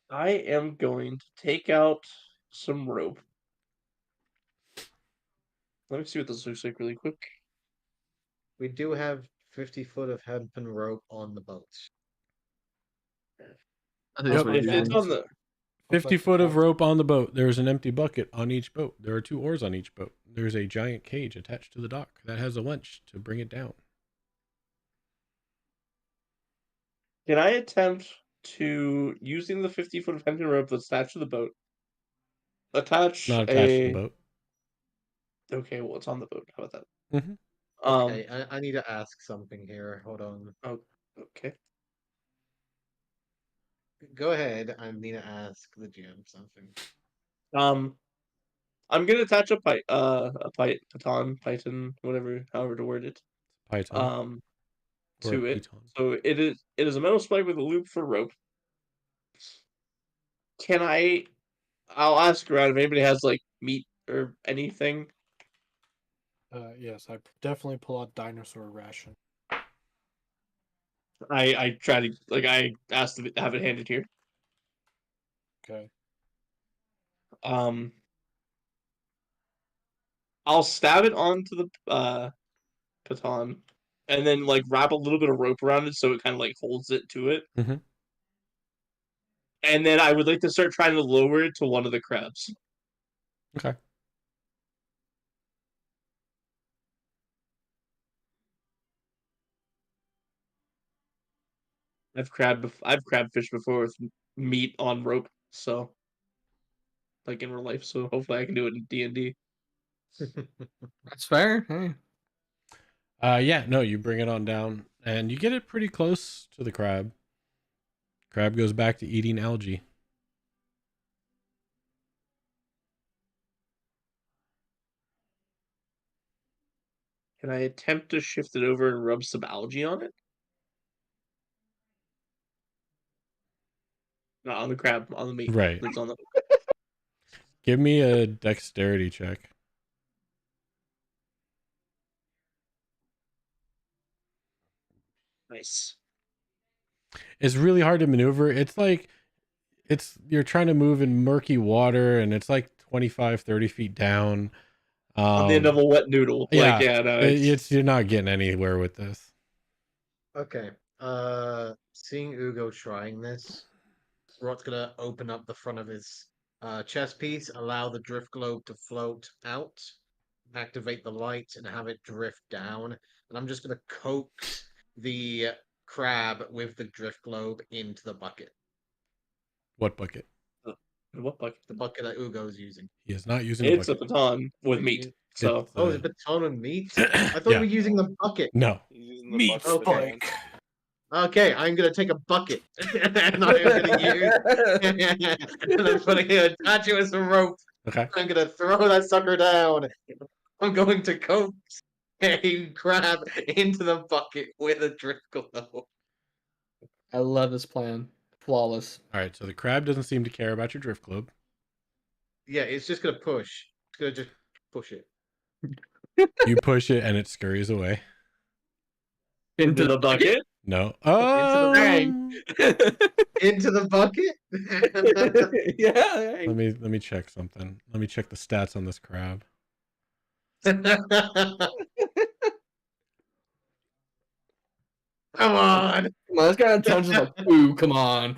[SPEAKER 4] I am going to take out some rope. Let me see what this looks like really quick.
[SPEAKER 6] We do have 50 foot of hempen rope on the boat.
[SPEAKER 2] I think that's
[SPEAKER 1] Yep.
[SPEAKER 2] what
[SPEAKER 4] If
[SPEAKER 2] it
[SPEAKER 4] it's
[SPEAKER 2] is.
[SPEAKER 4] on the
[SPEAKER 1] 50 foot of rope on the boat. There's an empty bucket on each boat. There are 2 oars on each boat. There's a giant cage attached to the dock that has a winch to bring it down.
[SPEAKER 4] Can I attempt to, using the 50 foot of hempen rope that's attached to the boat, attach
[SPEAKER 1] Not attached to the boat.
[SPEAKER 4] Okay, well, it's on the boat. How about that?
[SPEAKER 1] Mhm.
[SPEAKER 6] Okay, I need to ask something here. Hold on.
[SPEAKER 4] Okay.
[SPEAKER 6] Go ahead. I need to ask the GM something.
[SPEAKER 4] I'm gonna attach a python, whatever, however to word it.
[SPEAKER 1] Python. Or
[SPEAKER 4] To
[SPEAKER 1] a
[SPEAKER 4] it.
[SPEAKER 1] piton.
[SPEAKER 4] So it is a metal spike with a loop for rope. I'll ask around if anybody has like meat or anything.
[SPEAKER 7] Yes, I definitely pull out dinosaur ration.
[SPEAKER 4] I try to I asked to have it handed here.
[SPEAKER 7] Okay.
[SPEAKER 4] I'll stab it onto the baton, and then wrap a little bit of rope around it so it kind of holds it to it.
[SPEAKER 1] Mhm.
[SPEAKER 4] And then I would like to start trying to lower it to one of the crabs.
[SPEAKER 1] Okay.
[SPEAKER 4] I've crab fished before with meat on rope, so in real life. So hopefully I can do it in D&D.
[SPEAKER 2] That's fair. Hey.
[SPEAKER 1] Yeah, no, you bring it on down and you get it pretty close to the crab. Crab goes back to eating algae.
[SPEAKER 4] Can I attempt to shift it over and rub some algae on it? Not on the crab, on the meat.
[SPEAKER 1] Right.
[SPEAKER 4] That's on the.
[SPEAKER 1] Give me a dexterity check.
[SPEAKER 4] Nice.
[SPEAKER 1] It's really hard to maneuver. It's you're trying to move in murky water and it's like 25, 30 feet down.
[SPEAKER 4] On the end of a wet noodle.
[SPEAKER 1] Yeah,
[SPEAKER 4] Like, yeah, no,
[SPEAKER 1] it's you're not getting anywhere with this.
[SPEAKER 6] Okay. Seeing Ugo trying this, Rot's gonna open up the front of his chest piece, allow the drift globe to float out, activate the light, and have it drift down. And I'm just gonna coax the crab with the drift globe into the bucket.
[SPEAKER 1] What bucket?
[SPEAKER 4] what bucket?
[SPEAKER 6] The bucket that Ugo's using.
[SPEAKER 1] He is not using
[SPEAKER 4] It's
[SPEAKER 1] a
[SPEAKER 4] a
[SPEAKER 1] bucket.
[SPEAKER 4] baton with meat. So
[SPEAKER 1] It's,
[SPEAKER 6] Oh, it's a baton of meat? I thought
[SPEAKER 1] Yeah.
[SPEAKER 6] we were using the bucket.
[SPEAKER 1] No.
[SPEAKER 3] He's using the
[SPEAKER 2] Meat
[SPEAKER 3] bucket
[SPEAKER 6] Okay.
[SPEAKER 3] baton.
[SPEAKER 6] Okay, I'm gonna take a bucket and I'm gonna use and I'm gonna attach it with some rope.
[SPEAKER 1] Okay.
[SPEAKER 6] I'm gonna throw that sucker down. I'm going to coax a crab into the bucket with a drift globe.
[SPEAKER 2] I love this plan. Flawless.
[SPEAKER 1] All right. So the crab doesn't seem to care about your drift globe.
[SPEAKER 6] Yeah, it's just gonna push. It's gonna just push it.
[SPEAKER 1] You push it and it scurries away.
[SPEAKER 2] Into
[SPEAKER 4] the bucket.
[SPEAKER 1] No.
[SPEAKER 2] bang.
[SPEAKER 6] Into the bucket?
[SPEAKER 2] Yeah.
[SPEAKER 1] Let me check something. Let me check the stats on this crab.
[SPEAKER 6] Come on.
[SPEAKER 2] Come on, this guy intelligence like, ooh, come on.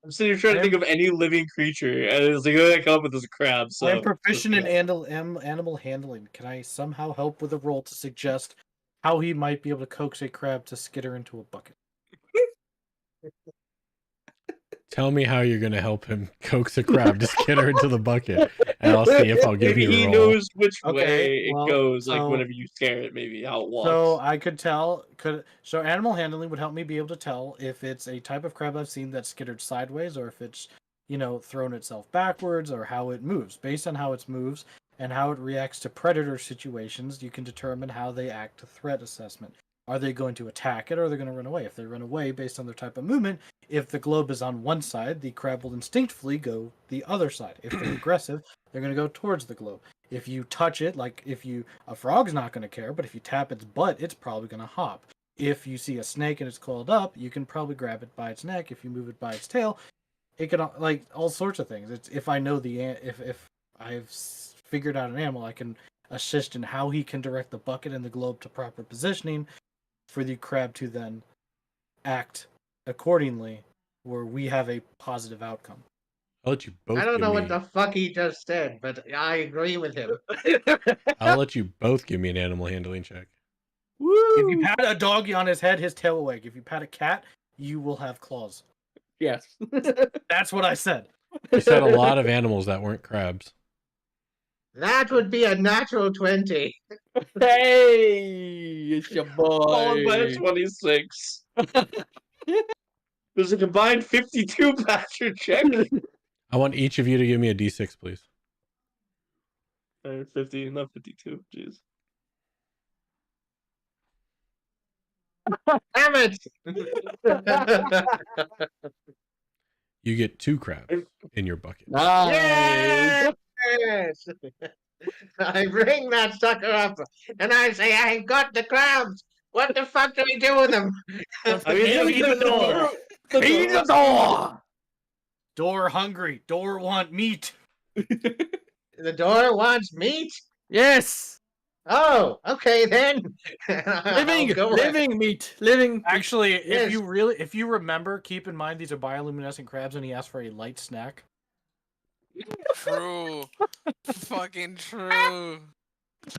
[SPEAKER 4] I'm sitting here trying to think of any living creature, and it's like, I come up with this crab. So
[SPEAKER 7] I'm proficient in
[SPEAKER 4] yeah.
[SPEAKER 7] animal handling. Can I somehow help with a roll to suggest how he might be able to coax a crab to skitter into a bucket?
[SPEAKER 1] Tell me how you're gonna help him coax a crab to skitter into the bucket, and I'll see if I'll give
[SPEAKER 4] Maybe
[SPEAKER 1] you
[SPEAKER 4] he
[SPEAKER 1] a roll.
[SPEAKER 4] knows which
[SPEAKER 7] Okay,
[SPEAKER 4] way
[SPEAKER 7] well,
[SPEAKER 4] it goes, like
[SPEAKER 7] so-
[SPEAKER 4] whenever you scare it, maybe how it walks.
[SPEAKER 7] So I could tell. So animal handling would help me be able to tell if it's a type of crab I've seen that's skittered sideways, or if it's thrown itself backwards, or how it moves. Based on how it moves and how it reacts to predator situations, you can determine how they act to threat assessment. Are they going to attack it, or are they going to run away? If they run away based on their type of movement, if the globe is on one side, the crab will instinctively go the other side. If they're aggressive, they're going to go towards the globe. If you touch it, like a frog's not going to care, but if you tap its butt, it's probably going to hop. If you see a snake and it's coiled up, you can probably grab it by its neck. If you move it by its tail, it can, like, all sorts of things. It's if I know if I've figured out an animal, I can assist in how he can direct the bucket and the globe to proper positioning for the crab to then act accordingly, where we have a positive outcome.
[SPEAKER 1] I'll let you both.
[SPEAKER 6] I don't
[SPEAKER 1] give
[SPEAKER 6] know
[SPEAKER 1] me,
[SPEAKER 6] what the fuck he just said, but I agree with him.
[SPEAKER 1] I'll let you both give me an animal handling check.
[SPEAKER 7] If you pat a doggy on his head, his tail will wag. If you pat a cat, you will have claws.
[SPEAKER 2] Yes.
[SPEAKER 7] That's what I said.
[SPEAKER 1] You said a lot of animals that weren't crabs.
[SPEAKER 6] That would be a natural 20.
[SPEAKER 2] Hey, it's your
[SPEAKER 4] Followed by a
[SPEAKER 2] boy.
[SPEAKER 4] 26. There's a combined 52 Patrick check.
[SPEAKER 1] I want each of you to give me a d6, please.
[SPEAKER 4] 50, not 52. Jeez.
[SPEAKER 6] Damn it!
[SPEAKER 1] You get 2 crabs in your bucket.
[SPEAKER 2] Nice.
[SPEAKER 6] Yes! I bring that sucker up and I say, I got the crabs. What the fuck do we do with them?
[SPEAKER 4] I mean, leave the door.
[SPEAKER 7] Feed the door! Door hungry. Door want meat.
[SPEAKER 6] The door wants meat?
[SPEAKER 2] Yes.
[SPEAKER 6] Oh, okay then.
[SPEAKER 2] Living meat. Living.
[SPEAKER 7] Actually,
[SPEAKER 6] Yes.
[SPEAKER 7] if you remember, keep in mind these are bioluminescent crabs, and he asked for a light snack.
[SPEAKER 5] True. Fucking true.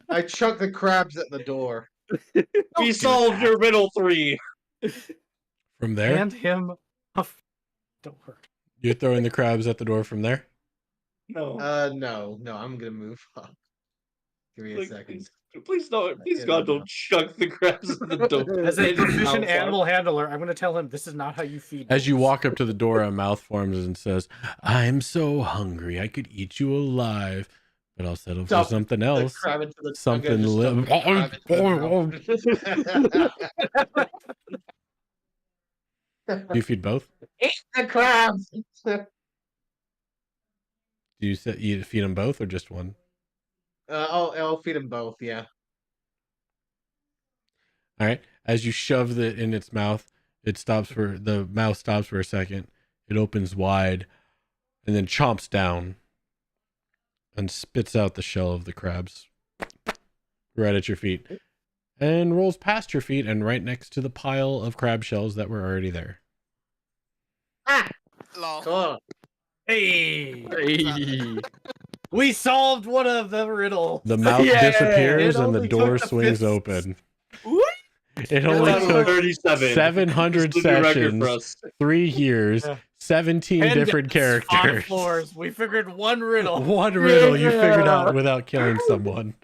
[SPEAKER 6] I chuck the crabs at the door.
[SPEAKER 4] We solved your riddle 3.
[SPEAKER 1] From there,
[SPEAKER 7] Hand him a door.
[SPEAKER 1] you're throwing the crabs at the door from there.
[SPEAKER 4] No.
[SPEAKER 6] No, I'm gonna move up. Give me a
[SPEAKER 4] Like,
[SPEAKER 6] second.
[SPEAKER 4] please don't. Please
[SPEAKER 6] Yeah,
[SPEAKER 4] God,
[SPEAKER 6] no.
[SPEAKER 4] don't chuck the crabs at the door.
[SPEAKER 7] As a
[SPEAKER 4] They just
[SPEAKER 7] proficient
[SPEAKER 4] bounce off.
[SPEAKER 7] animal handler, I'm going to tell him this is not how you feed.
[SPEAKER 1] As you
[SPEAKER 7] dogs.
[SPEAKER 1] walk up to the door, a mouth forms and says, "I'm so hungry, I could eat you alive, but I'll settle for
[SPEAKER 6] Dump
[SPEAKER 1] something
[SPEAKER 6] The
[SPEAKER 1] else.
[SPEAKER 6] crab into the-
[SPEAKER 1] Something
[SPEAKER 6] I'm gonna
[SPEAKER 1] live."
[SPEAKER 6] just dump the crab into the mouth.
[SPEAKER 1] Do you feed both?
[SPEAKER 6] Eat the crabs!
[SPEAKER 1] Do you feed them both or just one?
[SPEAKER 6] I'll feed them both, yeah.
[SPEAKER 1] All right. As you shove it in its mouth, the mouth stops for a second. It opens wide, and then chomps down and spits out the shell of the crabs right at your feet and rolls past your feet and right next to the pile of crab shells that were already there.
[SPEAKER 6] Ah,
[SPEAKER 5] Lol.
[SPEAKER 6] cool.
[SPEAKER 7] Hey,
[SPEAKER 2] Hey.
[SPEAKER 7] we solved one of the riddles.
[SPEAKER 1] The mouth
[SPEAKER 2] Yeah,
[SPEAKER 1] disappears
[SPEAKER 7] it
[SPEAKER 1] and the
[SPEAKER 7] only
[SPEAKER 1] door
[SPEAKER 7] took the
[SPEAKER 1] swings
[SPEAKER 7] fifth-
[SPEAKER 1] open.
[SPEAKER 2] What?
[SPEAKER 1] It only
[SPEAKER 4] That's
[SPEAKER 1] took
[SPEAKER 4] 37.
[SPEAKER 1] 700
[SPEAKER 4] This is the new record for
[SPEAKER 1] sessions,
[SPEAKER 4] us.
[SPEAKER 1] 3 years,
[SPEAKER 7] Yeah.
[SPEAKER 1] 17
[SPEAKER 7] 10
[SPEAKER 1] different
[SPEAKER 7] deaths, 5
[SPEAKER 1] characters.
[SPEAKER 7] floors. We figured one riddle.
[SPEAKER 1] One riddle you figured
[SPEAKER 2] Yeah.
[SPEAKER 1] out without killing someone.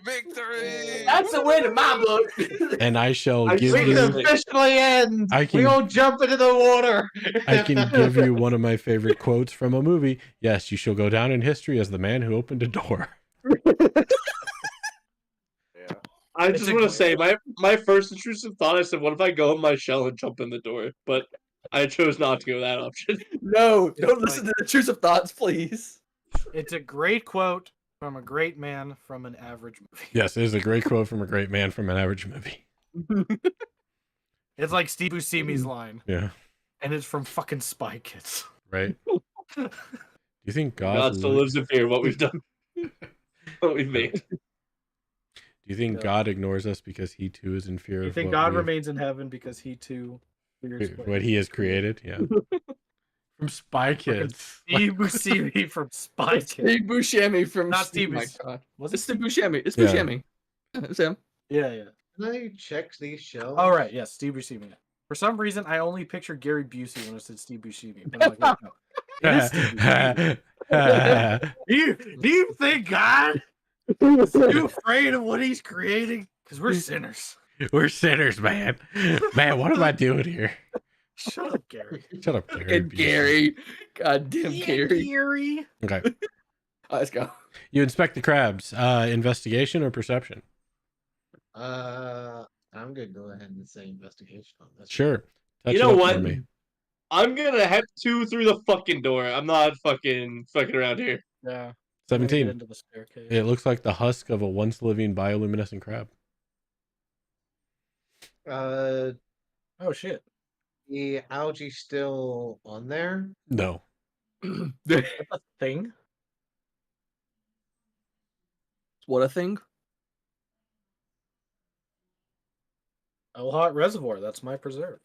[SPEAKER 5] Victory!
[SPEAKER 2] That's a win in my book.
[SPEAKER 1] And I shall
[SPEAKER 4] I
[SPEAKER 1] give
[SPEAKER 6] We
[SPEAKER 4] see
[SPEAKER 6] can
[SPEAKER 1] you
[SPEAKER 6] officially end.
[SPEAKER 1] I
[SPEAKER 6] We
[SPEAKER 1] can-
[SPEAKER 6] all jump into the water.
[SPEAKER 1] I can give you one of my favorite quotes from a movie. Yes, you shall go down in history as the man who opened a door.
[SPEAKER 3] Yeah.
[SPEAKER 4] I
[SPEAKER 7] It's
[SPEAKER 4] just
[SPEAKER 7] a
[SPEAKER 4] want to
[SPEAKER 7] great-
[SPEAKER 4] say my first intrusive thought. I said, "What if I go in my shell and jump in the door?" But I chose not to go that option.
[SPEAKER 2] No,
[SPEAKER 7] It's
[SPEAKER 2] don't listen to the intrusive thoughts, please.
[SPEAKER 7] It's a great quote from a great man from an average movie.
[SPEAKER 1] Yes, it is a great quote from a great man from an average movie.
[SPEAKER 7] It's like Steve Buscemi's line,
[SPEAKER 1] Yeah,
[SPEAKER 7] and it's from fucking Spy Kids.
[SPEAKER 1] right. Do you think God?
[SPEAKER 4] God still lives in fear of what we've done, what we've made.
[SPEAKER 1] Do you think
[SPEAKER 7] Yeah.
[SPEAKER 1] God ignores us because He too is in fear
[SPEAKER 7] You
[SPEAKER 1] of
[SPEAKER 7] think
[SPEAKER 1] what
[SPEAKER 7] God
[SPEAKER 1] we have-
[SPEAKER 7] remains in heaven because he too fears
[SPEAKER 1] what He has created? Yeah. From Spy Kids.
[SPEAKER 7] Steve Buscemi from Spy Kids.
[SPEAKER 2] Steve Buscemi from
[SPEAKER 7] Not Steve
[SPEAKER 2] Oh my
[SPEAKER 7] Bus-
[SPEAKER 2] God.
[SPEAKER 7] Was
[SPEAKER 2] It's
[SPEAKER 7] it?
[SPEAKER 2] Steve Buscemi. It's
[SPEAKER 1] Yeah.
[SPEAKER 2] Buscemi. It's him.
[SPEAKER 7] Yeah, yeah.
[SPEAKER 6] Can I check these shells?
[SPEAKER 7] All right, yes, Steve Buscemi. For some reason, I only pictured Gary Busey when I said Steve Buscemi. But I'm like, wait, no. It is Steve Buscemi. Do you think God is too afraid of what he's creating? Because we're sinners.
[SPEAKER 1] We're sinners, man. Man, what am I doing here?
[SPEAKER 7] Shut up, Gary.
[SPEAKER 1] Shut up, Gary.
[SPEAKER 2] Fucking
[SPEAKER 1] Busey.
[SPEAKER 2] Gary. Goddamn Gary.
[SPEAKER 7] Gary.
[SPEAKER 1] Okay.
[SPEAKER 2] All right, let's go.
[SPEAKER 1] You inspect the crabs. Investigation or perception?
[SPEAKER 6] I'm gonna go ahead and say investigation on this.
[SPEAKER 1] Sure. Touch
[SPEAKER 4] You
[SPEAKER 1] it
[SPEAKER 4] know
[SPEAKER 1] up
[SPEAKER 4] what?
[SPEAKER 1] for me.
[SPEAKER 4] I'm gonna head 2 through the fucking door. I'm not fucking around here.
[SPEAKER 7] Yeah. Get
[SPEAKER 1] 17.
[SPEAKER 7] into the staircase.
[SPEAKER 1] It looks like the husk of a once living bioluminescent crab.
[SPEAKER 6] Uh,
[SPEAKER 7] Oh shit.
[SPEAKER 6] the algae still on there?
[SPEAKER 1] No.
[SPEAKER 7] Thing.
[SPEAKER 2] What a thing.
[SPEAKER 7] El Hot Reservoir. That's my preserve.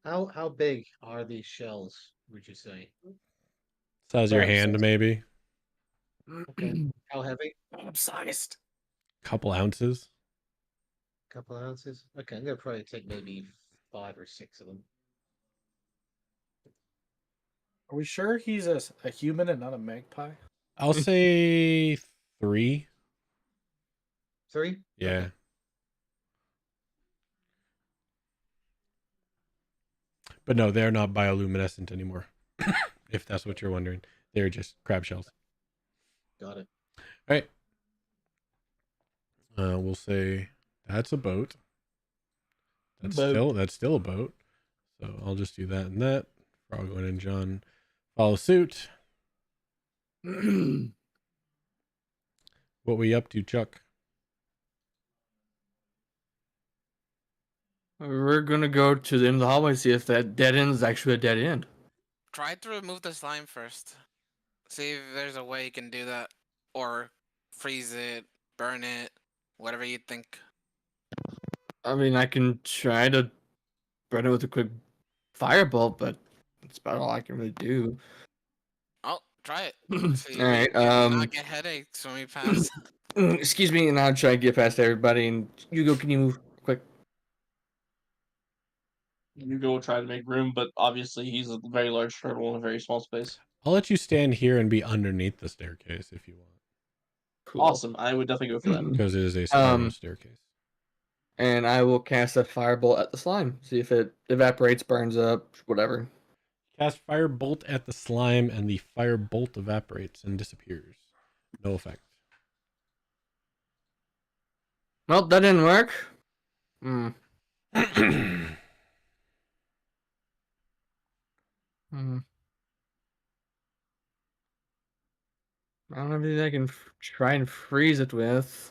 [SPEAKER 6] How big are these shells? Would you say?
[SPEAKER 1] Size of your
[SPEAKER 7] Crab
[SPEAKER 1] hand,
[SPEAKER 7] size.
[SPEAKER 1] maybe.
[SPEAKER 6] Okay. How heavy?
[SPEAKER 7] Sized.
[SPEAKER 1] Couple ounces.
[SPEAKER 6] Couple ounces. Okay, I'm gonna probably take maybe 5 or 6 of them.
[SPEAKER 7] Are we sure he's a human and not a magpie?
[SPEAKER 1] I'll say 3.
[SPEAKER 6] 3?
[SPEAKER 1] Yeah.
[SPEAKER 6] Okay.
[SPEAKER 1] But no, they're not bioluminescent anymore. If that's what you're wondering. They're just crab shells.
[SPEAKER 6] Got it.
[SPEAKER 1] All right. We'll say that's a boat. That's still a boat. So I'll just do that and that. Frogman and John follow suit. What we up to, Chuck?
[SPEAKER 2] We're gonna go to the end of the hallway and see if that dead end is actually a dead end.
[SPEAKER 5] Try to remove the slime first. See if there's a way you can do that. Or freeze it, burn it, whatever you think.
[SPEAKER 2] I mean, I can try to burn it with a quick firebolt, but that's about all I can really do.
[SPEAKER 5] Oh, try it. See if
[SPEAKER 2] All right.
[SPEAKER 5] you not get headaches when we pass.
[SPEAKER 2] Excuse me, and I'll try to get past everybody. And Hugo, can you move quick?
[SPEAKER 4] You go try to make room, but obviously he's a very large turtle in a very small space.
[SPEAKER 1] I'll let you stand here and be underneath the staircase if you want.
[SPEAKER 2] Cool.
[SPEAKER 4] Awesome. I would definitely go for that.
[SPEAKER 1] Because it is a spiral
[SPEAKER 2] Um,
[SPEAKER 1] staircase.
[SPEAKER 2] And I will cast a firebolt at the slime. See if it evaporates, burns up, whatever.
[SPEAKER 1] Cast firebolt at the slime and the firebolt evaporates and disappears. No effect.
[SPEAKER 2] Well, that didn't work. Hmm. Hmm. I don't have anything I can try and freeze it with.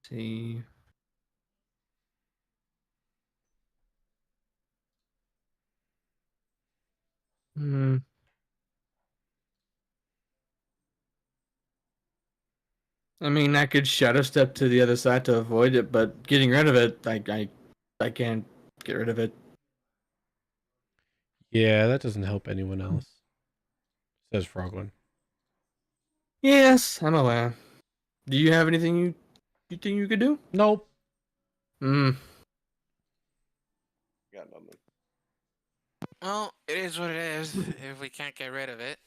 [SPEAKER 2] See. Hmm. I mean, I could shadow step to the other side to avoid it, but getting rid of it, I can't get rid of it.
[SPEAKER 1] Yeah, that doesn't help anyone else. Says Frogman.
[SPEAKER 2] Yes, I'm aware. Do you have anything you think you could do?
[SPEAKER 1] Nope.
[SPEAKER 2] Hmm.
[SPEAKER 3] Got nothing.
[SPEAKER 5] Well, it is what it is. If we can't get rid of it,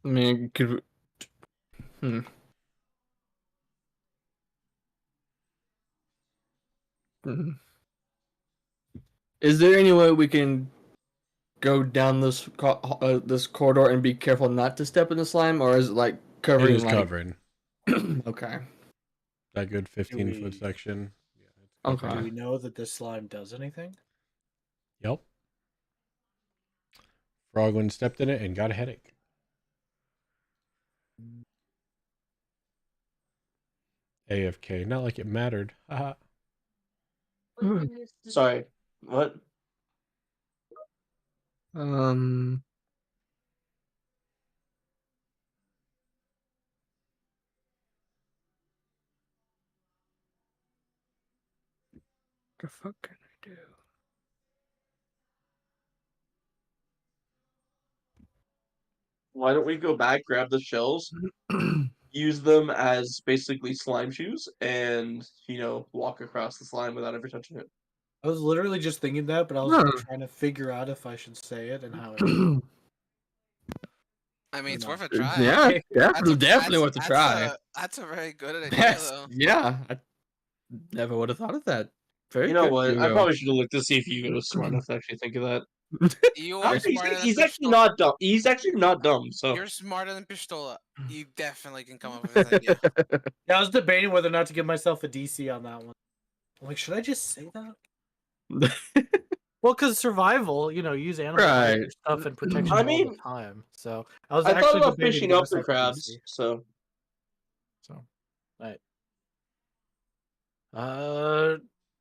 [SPEAKER 2] I mean, could. Hmm. Hmm. Is there any way we can go down this corridor and be careful not to step in the slime, or is it like
[SPEAKER 1] It
[SPEAKER 2] covering
[SPEAKER 1] is
[SPEAKER 2] like?
[SPEAKER 1] covering
[SPEAKER 2] Okay.
[SPEAKER 1] that good 15-foot
[SPEAKER 7] we-
[SPEAKER 1] section. Yeah, it's
[SPEAKER 2] Okay.
[SPEAKER 1] covered.
[SPEAKER 7] Do we know that this slime does anything?
[SPEAKER 1] Yep. Frogman stepped in it and got a headache. AFK. Not like it mattered. Haha.
[SPEAKER 4] Sorry. What?
[SPEAKER 2] Um. The fuck can I
[SPEAKER 4] Why don't we go back, grab the shells,
[SPEAKER 2] do?
[SPEAKER 4] use them as basically slime shoes, and walk across the slime without ever touching it?
[SPEAKER 7] I was literally just thinking that, but I was
[SPEAKER 2] Hmm.
[SPEAKER 7] trying to figure out if I should say it and how it.
[SPEAKER 5] I mean, it's
[SPEAKER 7] No.
[SPEAKER 5] worth a try.
[SPEAKER 2] Yeah,
[SPEAKER 5] That's a-
[SPEAKER 2] definitely worth a
[SPEAKER 5] that's
[SPEAKER 2] try.
[SPEAKER 5] That's a very good idea,
[SPEAKER 2] Yes,
[SPEAKER 5] though.
[SPEAKER 2] yeah. I never would have thought of that. Very
[SPEAKER 4] You know
[SPEAKER 2] good,
[SPEAKER 4] what? I
[SPEAKER 2] Hugo.
[SPEAKER 4] probably should have looked to see if Hugo was smart enough to actually think of that.
[SPEAKER 5] You are smart enough.
[SPEAKER 4] He's actually not dumb. He's actually not dumb. So
[SPEAKER 5] You're smarter than Pistola. You definitely can come up with this idea.
[SPEAKER 7] Yeah, I was debating whether or not to give myself a DC on that one. I'm like, should I just say that? Well, because survival, use animal
[SPEAKER 2] Right.
[SPEAKER 7] stuff and protection
[SPEAKER 4] I
[SPEAKER 7] all
[SPEAKER 4] mean,
[SPEAKER 7] the time. So I was
[SPEAKER 4] I thought
[SPEAKER 7] actually
[SPEAKER 4] about
[SPEAKER 7] debating to
[SPEAKER 4] fishing
[SPEAKER 7] give
[SPEAKER 4] up the
[SPEAKER 7] myself a
[SPEAKER 4] crabs.
[SPEAKER 7] DC.
[SPEAKER 4] So
[SPEAKER 7] So,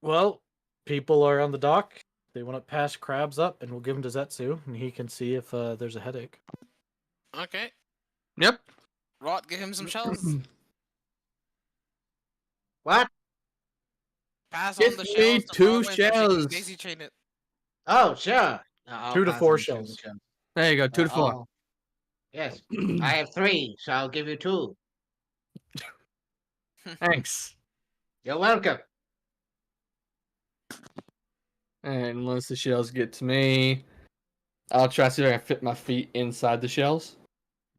[SPEAKER 7] well, people are on the dock. They want to pass crabs up, and we'll give them to Zetsu, and he can see if there's a headache.
[SPEAKER 5] Okay.
[SPEAKER 2] Yep.
[SPEAKER 5] Rot, give him some shells.
[SPEAKER 6] What?
[SPEAKER 5] Pass
[SPEAKER 2] Give
[SPEAKER 5] on the
[SPEAKER 2] me
[SPEAKER 5] shells to
[SPEAKER 2] 2
[SPEAKER 5] Frogman so she can
[SPEAKER 2] shells.
[SPEAKER 5] daisy chain it.
[SPEAKER 6] Oh, sure. I'll
[SPEAKER 7] 2 to
[SPEAKER 6] pass
[SPEAKER 7] 4
[SPEAKER 6] on
[SPEAKER 7] shells.
[SPEAKER 2] There you go, 2 to 4.
[SPEAKER 6] I'll- Yes, I have 3, so I'll give you 2.
[SPEAKER 2] Thanks.
[SPEAKER 6] You're welcome.
[SPEAKER 2] And once the shells get to me, I'll try to see if I can fit my feet inside the shells.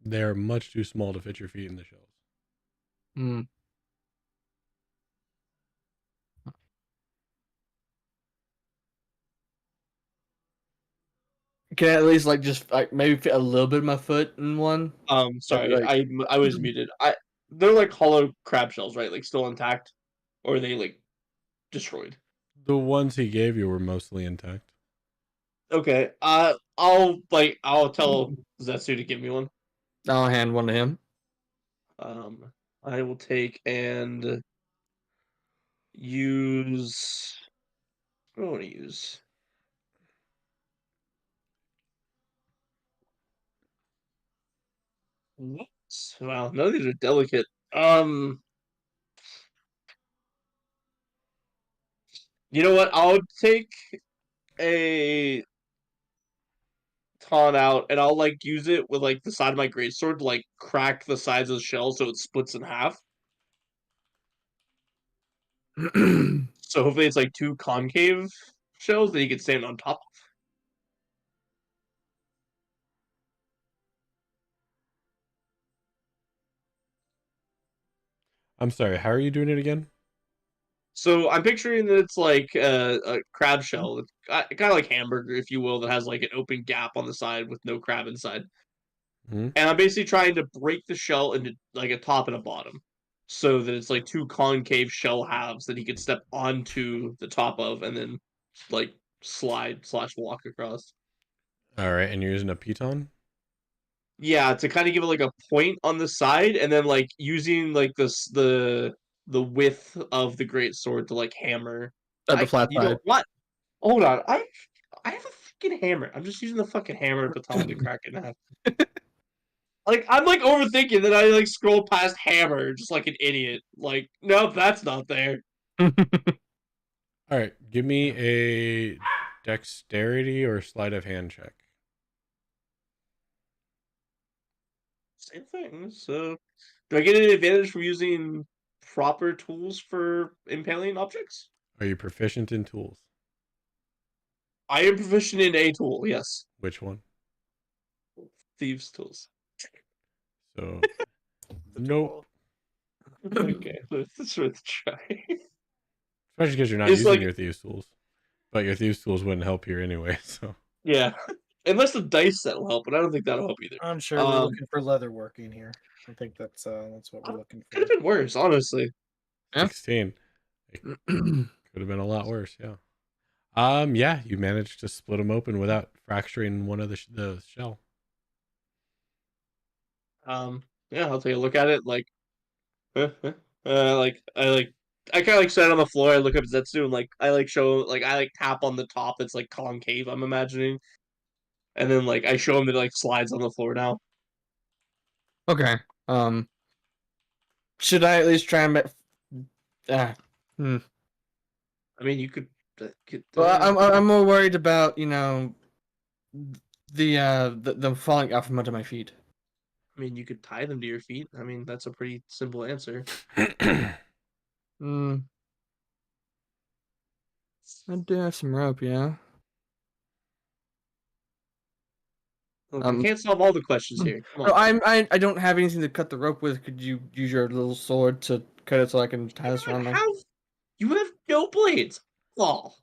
[SPEAKER 1] They're much too small to fit your feet in the shells.
[SPEAKER 2] Hmm. Can I at least just maybe fit a little bit of my foot in one?
[SPEAKER 4] sorry,
[SPEAKER 2] Like-
[SPEAKER 4] I was muted. They're like hollow crab shells, right? Like still intact, or are they like destroyed?
[SPEAKER 1] The ones he gave you were mostly intact.
[SPEAKER 4] Okay. I'll tell Zetsu to give me one.
[SPEAKER 2] I'll hand one to him.
[SPEAKER 4] I will take and use. What do I want to use? What? Wow, none of these are delicate. You know what? I'll take a taunt out and I'll use it with the side of my greatsword to crack the sides of the shell so it splits in half. So hopefully it's 2 concave shells that you can stand on top of.
[SPEAKER 1] I'm sorry, how are you doing it again?
[SPEAKER 4] So I'm picturing that it's a crab shell. It's kind of like hamburger, if you will, that has an open gap on the side with no crab inside.
[SPEAKER 1] Hmm?
[SPEAKER 4] And I'm basically trying to break the shell into a top and a bottom, so that it's 2 concave shell halves that he could step onto the top of and then slide/walk across.
[SPEAKER 1] All right, and you're using a piton?
[SPEAKER 4] Yeah, to kind of give it a point on the side, and then using the width of the great sword to hammer.
[SPEAKER 2] At the flat
[SPEAKER 4] You know
[SPEAKER 2] side.
[SPEAKER 4] what? Hold on, I have a fucking hammer. I'm just using the fucking hammer baton to crack it in half. Like, I'm like overthinking that I like scroll past hammer just like an idiot. Like, nope, that's not there.
[SPEAKER 1] All right, give me a dexterity or sleight of hand check.
[SPEAKER 4] Same thing. So, do I get an advantage from using proper tools for impaling objects?
[SPEAKER 1] Are you proficient in tools?
[SPEAKER 4] I am proficient in a tool, yes.
[SPEAKER 1] Which one?
[SPEAKER 4] Thieves' tools.
[SPEAKER 1] So,
[SPEAKER 3] The
[SPEAKER 1] nope.
[SPEAKER 3] tool.
[SPEAKER 4] Okay, let's worth a try.
[SPEAKER 1] Especially because you're not
[SPEAKER 4] It's
[SPEAKER 1] using
[SPEAKER 4] like-
[SPEAKER 1] your thieves tools. But your thieves tools wouldn't help here anyway, so.
[SPEAKER 4] Yeah. Unless the dice set will help, but I don't think that'll help either.
[SPEAKER 7] I'm sure we're looking for leather working here. I think that's what we're looking
[SPEAKER 4] Could have
[SPEAKER 7] for.
[SPEAKER 4] been worse, honestly.
[SPEAKER 2] Yeah.
[SPEAKER 1] 16. It could have been a lot worse, yeah. Yeah, you managed to split them open without fracturing one of the shell.
[SPEAKER 4] Yeah, I'll take a look at it. Like, I kind of like sit on the floor. I look up Zetsu and like I show like I like tap on the top. It's like concave. I'm imagining, and then like I show him that it like slides on the floor now.
[SPEAKER 2] Okay. Should I at least try and
[SPEAKER 4] I mean, you could.
[SPEAKER 2] Well, I'm more worried about, you know, them falling out from under my feet.
[SPEAKER 4] I mean, you could tie them to your feet. I mean, that's a pretty simple answer.
[SPEAKER 2] Hmm. I do have some rope, yeah.
[SPEAKER 4] Look, I can't solve all the questions here. Come
[SPEAKER 2] No,
[SPEAKER 4] on.
[SPEAKER 2] I don't have anything to cut the rope with. Could you use your little sword to cut it so I can tie this around my...
[SPEAKER 4] You have no blades. Fall.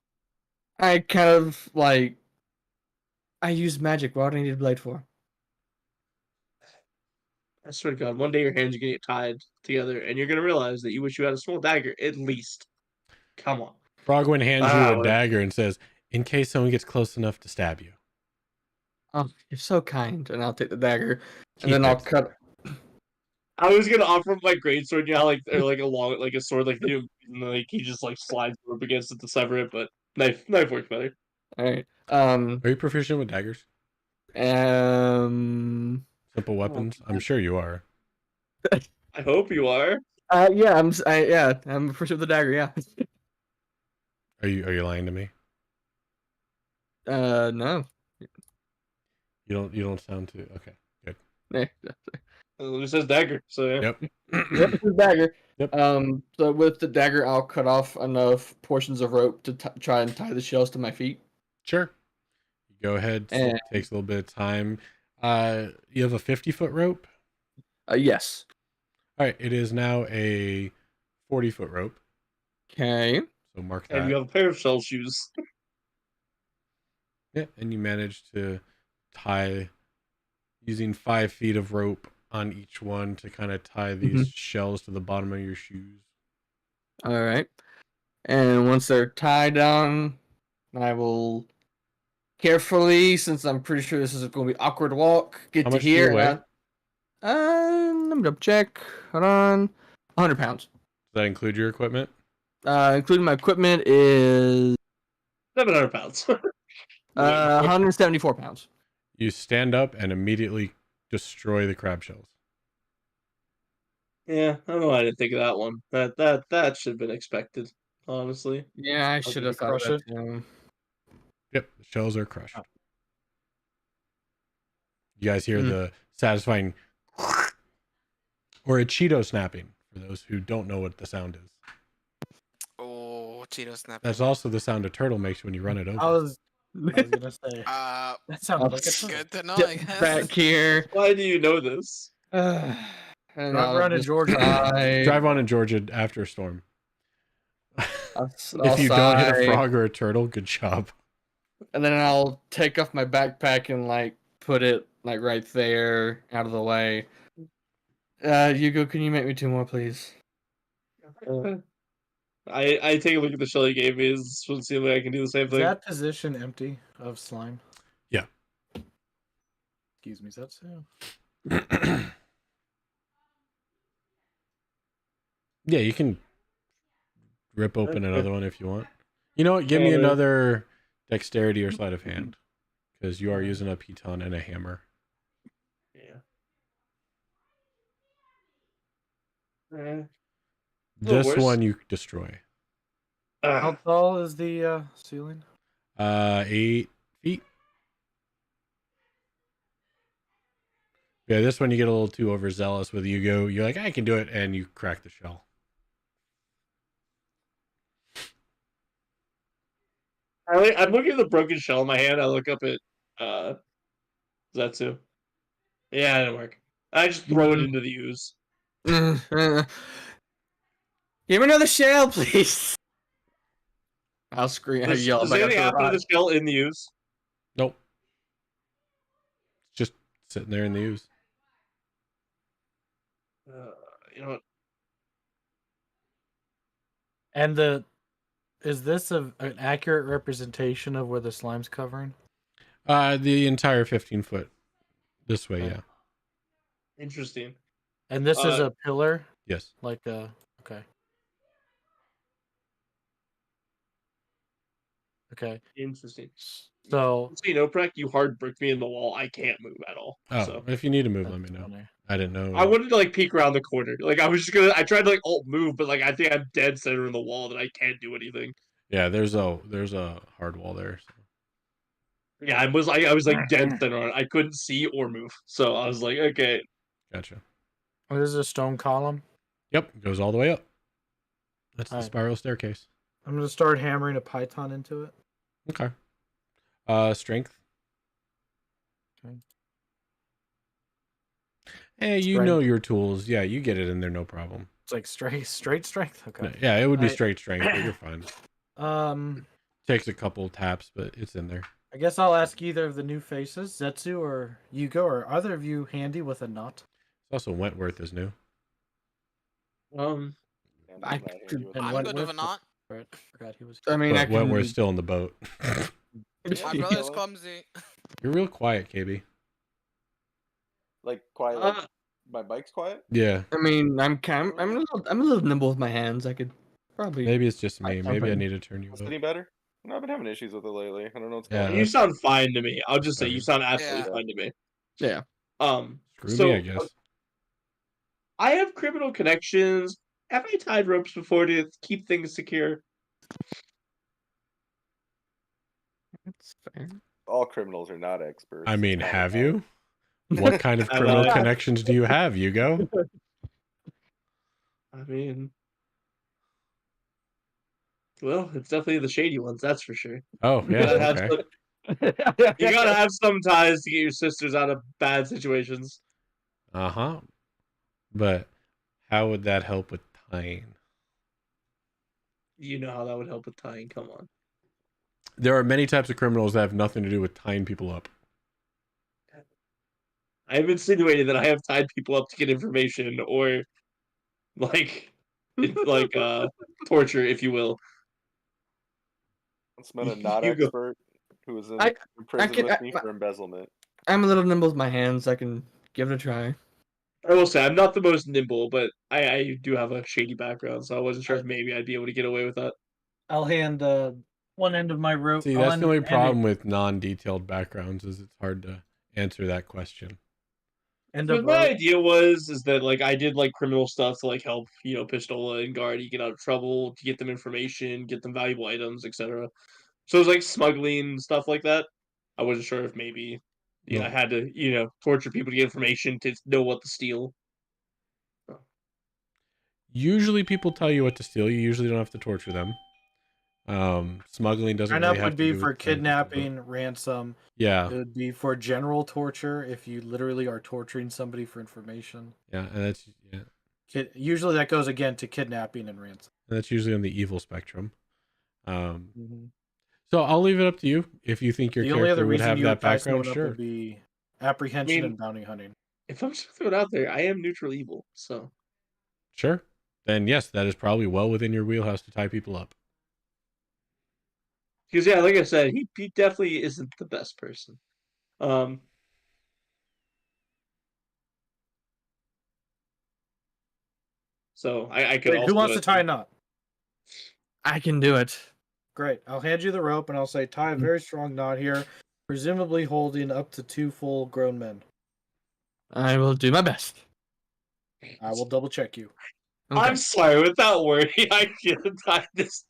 [SPEAKER 2] I kind of like... I use magic. What do I need a blade for?
[SPEAKER 4] I swear to God, one day your hands are gonna get tied together, and you're gonna realize that you wish you had a small dagger, at least. Come on.
[SPEAKER 1] Frogwind hands you
[SPEAKER 4] Wow.
[SPEAKER 1] a dagger and says, in case someone gets close enough to stab you.
[SPEAKER 2] Oh, you're so kind. And I'll take the dagger.
[SPEAKER 1] Keep
[SPEAKER 2] And then I'll
[SPEAKER 1] it.
[SPEAKER 2] cut...
[SPEAKER 4] I was gonna offer him my greatsword, you know, like or like a long, like a sword, like they do, and, like he just like slides up against it to sever it, but knife works better.
[SPEAKER 2] Alright.
[SPEAKER 1] Are you proficient with daggers?
[SPEAKER 2] Um...
[SPEAKER 1] Simple weapons? I'm sure you are.
[SPEAKER 4] I hope you are.
[SPEAKER 2] Yeah, I'm for sure the dagger, yeah.
[SPEAKER 1] Are you lying to me?
[SPEAKER 2] No.
[SPEAKER 1] You don't sound too okay. Good.
[SPEAKER 4] It says dagger, so yeah.
[SPEAKER 1] Yep.
[SPEAKER 2] Yep, it's a dagger.
[SPEAKER 1] Yep.
[SPEAKER 2] So with the dagger, I'll cut off enough portions of rope to try and tie the shells to my feet.
[SPEAKER 1] Sure. You go ahead.
[SPEAKER 2] And-
[SPEAKER 1] Takes a little bit of time. You have a 50-foot rope?
[SPEAKER 2] Yes.
[SPEAKER 1] All right. It is now a 40-foot rope.
[SPEAKER 2] Okay.
[SPEAKER 1] So mark that.
[SPEAKER 4] And you have a pair of shell shoes.
[SPEAKER 1] Yeah, and you managed to tie using 5 feet of rope on each one to kind of tie these shells to the bottom of your shoes.
[SPEAKER 2] All right. And once they're tied down, I will carefully, since I'm pretty sure this is going to be awkward walk, get
[SPEAKER 1] How
[SPEAKER 2] to
[SPEAKER 1] much do you
[SPEAKER 2] here.
[SPEAKER 1] weigh?
[SPEAKER 2] Let me double check. Hold on. 100 pounds.
[SPEAKER 1] Does that include your equipment?
[SPEAKER 2] Including my equipment is
[SPEAKER 4] 700 pounds.
[SPEAKER 2] 174 pounds.
[SPEAKER 1] You stand up and immediately destroy the crab shells.
[SPEAKER 4] Yeah, I don't know why I didn't think of that one. That should have been expected, honestly.
[SPEAKER 2] Yeah, I should have thought
[SPEAKER 7] crush
[SPEAKER 2] that
[SPEAKER 7] it?
[SPEAKER 2] too.
[SPEAKER 1] Yep, the shells are crushed. You guys hear the satisfying or a Cheeto snapping, for those who don't know what the sound is.
[SPEAKER 5] Oh, Cheeto snap.
[SPEAKER 1] That's also the sound a turtle makes when you run it over.
[SPEAKER 7] I was gonna say that sounded like a turtle.
[SPEAKER 5] Good to know, I
[SPEAKER 2] Get
[SPEAKER 5] guess.
[SPEAKER 2] back here.
[SPEAKER 4] Why do you know this?
[SPEAKER 2] And
[SPEAKER 7] Drive
[SPEAKER 2] I'll
[SPEAKER 7] around in
[SPEAKER 2] just
[SPEAKER 7] Georgia.
[SPEAKER 2] try-
[SPEAKER 1] Drive on in Georgia after a storm.
[SPEAKER 2] I'll
[SPEAKER 1] If you don't hit a
[SPEAKER 2] sigh,
[SPEAKER 1] frog or a turtle, good job.
[SPEAKER 2] and then I'll take off my backpack and like put it like right there out of the way. Hugo, can you make me 2 more, please?
[SPEAKER 4] I take a look at the shell you gave me and see if I can do the same
[SPEAKER 7] Is
[SPEAKER 4] thing.
[SPEAKER 7] that position empty of slime?
[SPEAKER 1] Yeah.
[SPEAKER 7] Excuse me, Zetsu.
[SPEAKER 1] Yeah, you can rip open another one if you want. You know what? Give me
[SPEAKER 4] Yeah, but-
[SPEAKER 1] another dexterity or sleight of hand. because you are using a piton and a hammer.
[SPEAKER 4] Yeah. No
[SPEAKER 1] This
[SPEAKER 4] worse.
[SPEAKER 1] one you destroy.
[SPEAKER 7] How tall is the ceiling?
[SPEAKER 1] 8 feet. Yeah, this one you get a little too overzealous with. You're like, I can do it, and you crack the shell.
[SPEAKER 4] I'm looking at the broken shell in my hand. I look up at Zetsu. Yeah, it didn't work. I just throw it into the ooze.
[SPEAKER 2] Give me another shell, please. I'll scream. I yell
[SPEAKER 4] Does
[SPEAKER 2] back
[SPEAKER 4] anything
[SPEAKER 2] after
[SPEAKER 4] happen to
[SPEAKER 2] Rod.
[SPEAKER 4] the shell in the ooze?
[SPEAKER 1] Nope. It's just sitting there in the ooze.
[SPEAKER 4] You know what?
[SPEAKER 7] And is this an accurate representation of where the slime's covering?
[SPEAKER 1] The entire 15 foot this way.
[SPEAKER 7] Okay.
[SPEAKER 1] Yeah.
[SPEAKER 4] Interesting.
[SPEAKER 7] And this is a pillar,
[SPEAKER 1] Yes.
[SPEAKER 7] like a okay. Okay.
[SPEAKER 4] Interesting.
[SPEAKER 7] So
[SPEAKER 4] you know, Breck, you hard bricked me in the wall. I can't move at all.
[SPEAKER 1] Oh,
[SPEAKER 4] So
[SPEAKER 1] if you need to move, let me
[SPEAKER 7] that's
[SPEAKER 1] know.
[SPEAKER 7] funny.
[SPEAKER 1] I didn't know.
[SPEAKER 4] I wanted to like peek around the corner. Like I was just gonna. I tried to like alt move, but like I think I'm dead center in the wall that I can't do anything.
[SPEAKER 1] Yeah, there's a hard wall there. So.
[SPEAKER 4] Yeah, I was like dead center on it. I couldn't see or move. So I was like, okay.
[SPEAKER 1] Gotcha.
[SPEAKER 7] Oh, this is a stone column.
[SPEAKER 1] Yep, it goes all the way up. That's the
[SPEAKER 7] Alright.
[SPEAKER 1] spiral staircase.
[SPEAKER 7] I'm gonna start hammering a python into it.
[SPEAKER 1] Okay. Strength.
[SPEAKER 7] Okay.
[SPEAKER 1] Hey, you
[SPEAKER 7] Strength.
[SPEAKER 1] know your tools. Yeah, you get it in there, no problem.
[SPEAKER 7] It's like straight strength. Okay.
[SPEAKER 1] No, yeah, it would be
[SPEAKER 7] I-
[SPEAKER 1] straight strength, but you're fine. Takes a couple taps, but it's in there.
[SPEAKER 7] I guess I'll ask either of the new faces, Zetsu or Yugo, or are either of you handy with a knot?
[SPEAKER 1] Also, Wentworth is new.
[SPEAKER 3] And
[SPEAKER 2] I
[SPEAKER 3] I'm not
[SPEAKER 2] could-
[SPEAKER 3] handy with
[SPEAKER 7] and
[SPEAKER 3] it.
[SPEAKER 5] I'm
[SPEAKER 7] Wentworth
[SPEAKER 5] good with a knot.
[SPEAKER 7] Right, forgot he was.
[SPEAKER 2] I mean, I
[SPEAKER 1] But Wentworth's
[SPEAKER 2] can.
[SPEAKER 1] still in the boat.
[SPEAKER 5] My brother's clumsy.
[SPEAKER 1] You're real quiet, KB.
[SPEAKER 3] Like quiet. Like my bike's quiet.
[SPEAKER 1] Yeah,
[SPEAKER 2] I mean, I'm a little nimble with my hands. I could probably.
[SPEAKER 1] maybe it's just me.
[SPEAKER 2] I'm
[SPEAKER 1] Maybe I
[SPEAKER 2] fine.
[SPEAKER 1] need to turn you
[SPEAKER 3] Is
[SPEAKER 1] up.
[SPEAKER 3] it any better? No, I've been having issues with it lately. I don't know what's
[SPEAKER 1] Yeah,
[SPEAKER 3] going
[SPEAKER 4] You
[SPEAKER 3] on.
[SPEAKER 4] sound fine to me. I'll just say you
[SPEAKER 1] better.
[SPEAKER 4] sound absolutely
[SPEAKER 5] Yeah.
[SPEAKER 4] fine to me.
[SPEAKER 2] Yeah.
[SPEAKER 1] Screw
[SPEAKER 4] So
[SPEAKER 1] me, I guess.
[SPEAKER 4] I have criminal connections. Have I tied ropes before to keep things secure?
[SPEAKER 2] That's fair.
[SPEAKER 3] All criminals are not experts.
[SPEAKER 1] I mean,
[SPEAKER 3] It's
[SPEAKER 1] have
[SPEAKER 3] not-
[SPEAKER 1] you? What kind of
[SPEAKER 4] Have
[SPEAKER 1] criminal
[SPEAKER 4] I?
[SPEAKER 1] connections do you have, Hugo?
[SPEAKER 4] I mean, well, it's definitely the shady ones, that's for sure.
[SPEAKER 1] Oh,
[SPEAKER 4] You
[SPEAKER 1] yeah,
[SPEAKER 4] gotta have
[SPEAKER 1] okay.
[SPEAKER 4] you gotta have some ties to get your sisters out of bad situations.
[SPEAKER 1] Uh-huh. But how would that help with tying?
[SPEAKER 4] You know how that would help with tying. Come on.
[SPEAKER 1] There are many types of criminals that have nothing to do with tying people up.
[SPEAKER 4] I have insinuated that I have tied people up to get information or like torture, if you will.
[SPEAKER 3] Once met a not
[SPEAKER 4] You go.
[SPEAKER 3] expert who was in
[SPEAKER 2] I
[SPEAKER 3] prison
[SPEAKER 2] can-
[SPEAKER 3] with me for embezzlement.
[SPEAKER 2] I'm a little nimble with my hands. I can give it a try.
[SPEAKER 4] I will say I'm not the most nimble, but I do have a shady background, so I wasn't sure if maybe I'd be able to get away with that.
[SPEAKER 7] I'll hand one end of my rope.
[SPEAKER 1] See,
[SPEAKER 7] I'll
[SPEAKER 1] that's
[SPEAKER 7] hand-
[SPEAKER 1] the only
[SPEAKER 7] hand it-
[SPEAKER 1] problem with non-detailed backgrounds is it's hard to answer that question.
[SPEAKER 7] End
[SPEAKER 4] But
[SPEAKER 7] of
[SPEAKER 4] my
[SPEAKER 7] rope.
[SPEAKER 4] idea was that like I did like criminal stuff to like help Pistola and Guardy get out of trouble, to get them information, get them valuable items, etc. So it was like smuggling stuff like that. I wasn't sure if maybe I
[SPEAKER 1] No.
[SPEAKER 4] had to torture people to get information to know what to steal.
[SPEAKER 1] Usually people tell you what to steal. You usually don't have to torture them. Smuggling doesn't
[SPEAKER 7] Sign
[SPEAKER 1] really
[SPEAKER 7] up
[SPEAKER 1] have
[SPEAKER 7] would
[SPEAKER 1] to
[SPEAKER 7] be
[SPEAKER 1] do
[SPEAKER 7] for
[SPEAKER 1] with tying people up.
[SPEAKER 7] kidnapping, ransom.
[SPEAKER 1] Yeah,
[SPEAKER 7] It would be for general torture if you literally are torturing somebody for information.
[SPEAKER 1] yeah, and
[SPEAKER 7] Usually that goes again to kidnapping and ransom.
[SPEAKER 1] that's usually on the evil spectrum.
[SPEAKER 7] Mm-hmm.
[SPEAKER 1] So I'll leave it up to you. If you think your
[SPEAKER 7] The only other
[SPEAKER 1] character would
[SPEAKER 7] reason
[SPEAKER 1] have
[SPEAKER 7] you
[SPEAKER 1] that
[SPEAKER 7] would tie
[SPEAKER 1] background,
[SPEAKER 7] someone up
[SPEAKER 1] sure.
[SPEAKER 7] would be apprehension
[SPEAKER 4] I mean-
[SPEAKER 7] and bounty hunting.
[SPEAKER 4] If I'm just gonna throw it out there, I am neutral evil, so
[SPEAKER 1] Sure. Then yes, that is probably well within your wheelhouse to tie people up.
[SPEAKER 4] because yeah, like I said, he definitely isn't the best person. So I could
[SPEAKER 7] Wait,
[SPEAKER 4] also
[SPEAKER 7] who wants to tie a knot?
[SPEAKER 2] I can do it.
[SPEAKER 7] Great. I'll hand you the rope and I'll say tie a very strong knot here. presumably holding up to 2 full-grown men.
[SPEAKER 2] I will do my best.
[SPEAKER 7] I will double check you.
[SPEAKER 2] Okay.
[SPEAKER 4] I'm sorry, without worrying, I should have tied this.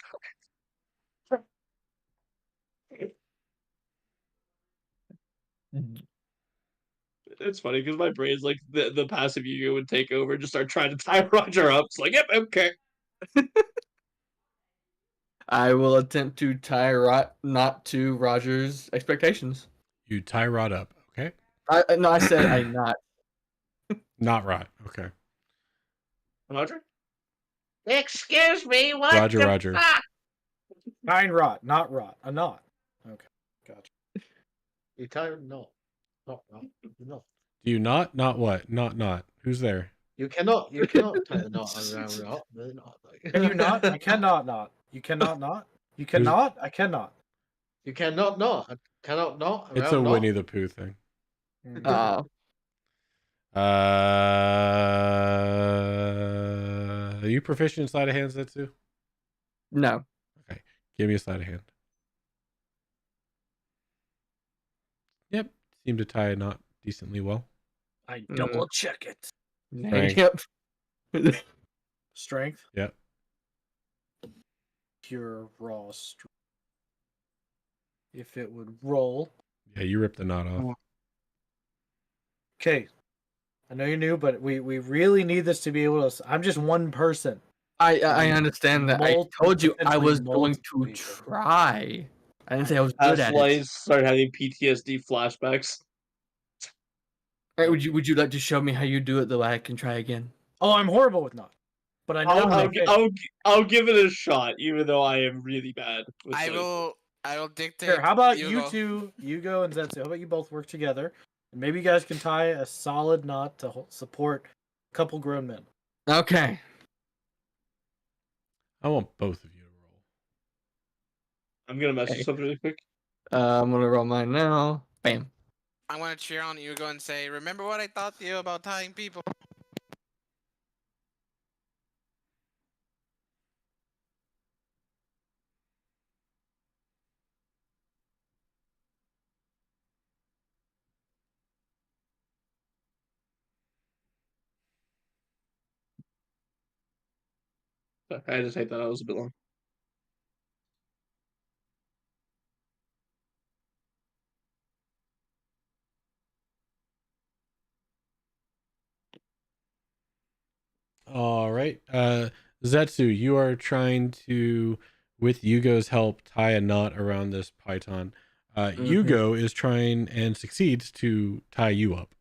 [SPEAKER 4] It's funny because my brain's like the passive Yu-Gi-Oh would take over and just start trying to tie Roger up. It's like, yep, okay.
[SPEAKER 2] I will attempt to tie not to Roger's expectations.
[SPEAKER 1] You tie Rod up, okay?
[SPEAKER 2] No, I said I not.
[SPEAKER 1] Not Rod, okay.
[SPEAKER 4] Roger?
[SPEAKER 6] Excuse me, what
[SPEAKER 1] Roger,
[SPEAKER 6] the
[SPEAKER 1] Roger.
[SPEAKER 6] fuck?
[SPEAKER 7] Nine rot, not rot. A knot. Okay, gotcha.
[SPEAKER 6] You tell no. No, no, no.
[SPEAKER 1] Do you not? Not what? Not. Who's there?
[SPEAKER 6] You cannot tie the knot around rot.
[SPEAKER 7] Can you not? I cannot not. You cannot not? You cannot? I cannot.
[SPEAKER 6] You cannot not. I cannot not.
[SPEAKER 1] It's a
[SPEAKER 6] around
[SPEAKER 1] Winnie
[SPEAKER 6] knot.
[SPEAKER 1] the Pooh thing.
[SPEAKER 2] Uh,
[SPEAKER 1] Are you proficient in sleight of hand, Zetsu?
[SPEAKER 2] no.
[SPEAKER 1] Okay, give me a sleight of hand. Yep, seem to tie a knot decently well.
[SPEAKER 7] I double check it.
[SPEAKER 1] Strength.
[SPEAKER 2] Yep.
[SPEAKER 7] Strength.
[SPEAKER 1] Yep.
[SPEAKER 7] Pure raw strength. If it would roll.
[SPEAKER 1] Yeah, you ripped the knot off.
[SPEAKER 7] Okay. I know you're new, but we really need this to be able to. I'm just one person.
[SPEAKER 2] I understand that. I told you I was
[SPEAKER 7] potentially
[SPEAKER 2] going to
[SPEAKER 7] multiple people.
[SPEAKER 2] try. I didn't say I was good
[SPEAKER 4] As
[SPEAKER 2] at
[SPEAKER 4] Lice
[SPEAKER 2] it.
[SPEAKER 4] start having PTSD flashbacks.
[SPEAKER 2] Alright, would you like to show me how you do it, though? I can try again.
[SPEAKER 7] Oh, I'm horrible with knots. But I know how to fail.
[SPEAKER 4] I'll give it a shot, even though I am really bad with
[SPEAKER 5] I
[SPEAKER 4] Lice.
[SPEAKER 5] will dictate.
[SPEAKER 7] Here, how about you
[SPEAKER 5] go.
[SPEAKER 7] two, Yugo and Zetsu? How about you both work together? And maybe you guys can tie a solid knot to support a couple grown men.
[SPEAKER 2] Okay.
[SPEAKER 1] I want both of you to roll.
[SPEAKER 4] I'm gonna mess
[SPEAKER 2] Okay.
[SPEAKER 4] this up really quick.
[SPEAKER 2] I'm gonna roll mine now. Bam.
[SPEAKER 5] I'm gonna cheer on you. Go and say, "Remember what I taught you about tying people."
[SPEAKER 4] I just hate that was a bit long.
[SPEAKER 1] All right. Zetsu, you are trying to, with Yugo's help, tie a knot around this python. Yugo is trying and succeeds to tie you up.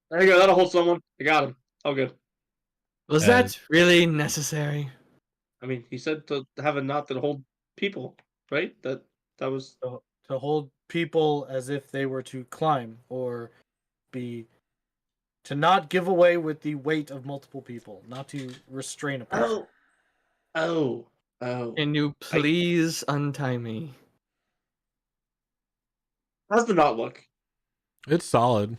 [SPEAKER 4] There you go. That'll hold someone. I got him. All good.
[SPEAKER 2] Was
[SPEAKER 1] And-
[SPEAKER 2] that really necessary?
[SPEAKER 4] I mean, he said to have a knot that hold people, right? That was.
[SPEAKER 7] To hold people as if they were to climb or to not give away with the weight of multiple people, not to restrain a person.
[SPEAKER 4] Oh.
[SPEAKER 2] Can you please untie me?
[SPEAKER 4] How's the knot look?
[SPEAKER 1] It's solid.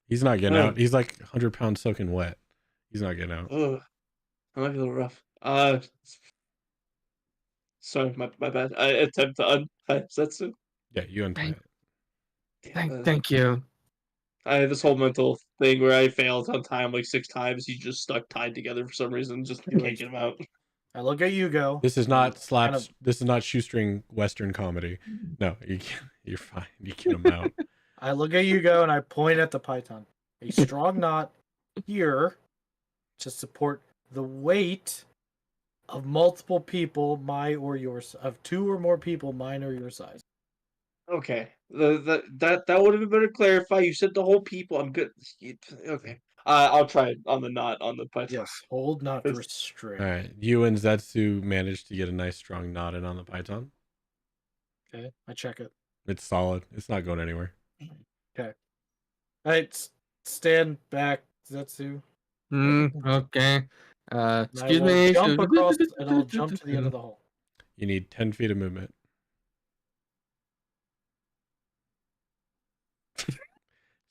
[SPEAKER 1] He's not getting
[SPEAKER 4] Oh.
[SPEAKER 1] out. He's like 100 pounds soaking wet. He's not getting out.
[SPEAKER 4] Ugh. I might be a little rough. Sorry, my bad. I attempt to untie Setsu.
[SPEAKER 1] Yeah, you untie
[SPEAKER 2] Thank,
[SPEAKER 1] it.
[SPEAKER 2] thank you.
[SPEAKER 4] I had this whole mental thing where I failed to untie him like 6 times. He's just stuck tied together for some reason. Just can't get him out.
[SPEAKER 7] I look at Yugo.
[SPEAKER 1] This is not slaps.
[SPEAKER 7] Kind of-
[SPEAKER 1] This is not shoestring Western comedy. No, you're fine. You get him out.
[SPEAKER 7] I look at Yugo and I point at the python. A strong knot here to support the weight of multiple people, my or yours, of 2 or more people, mine or your size.
[SPEAKER 4] Okay. That would have been better to clarify. You said the whole people. I'm good. Okay. I'll try on the knot on the python.
[SPEAKER 7] Yes, hold, not
[SPEAKER 1] All
[SPEAKER 7] restrain.
[SPEAKER 1] right, you and Zetsu managed to get a nice strong knot in on the python.
[SPEAKER 7] Okay, I check it.
[SPEAKER 1] It's solid. It's not going anywhere.
[SPEAKER 7] Okay. All right, stand back, Zetsu.
[SPEAKER 2] Okay.
[SPEAKER 7] And I
[SPEAKER 2] Excuse
[SPEAKER 7] will
[SPEAKER 2] me.
[SPEAKER 7] Jump across, and I'll jump to the end of the hall.
[SPEAKER 1] You need 10 feet of movement.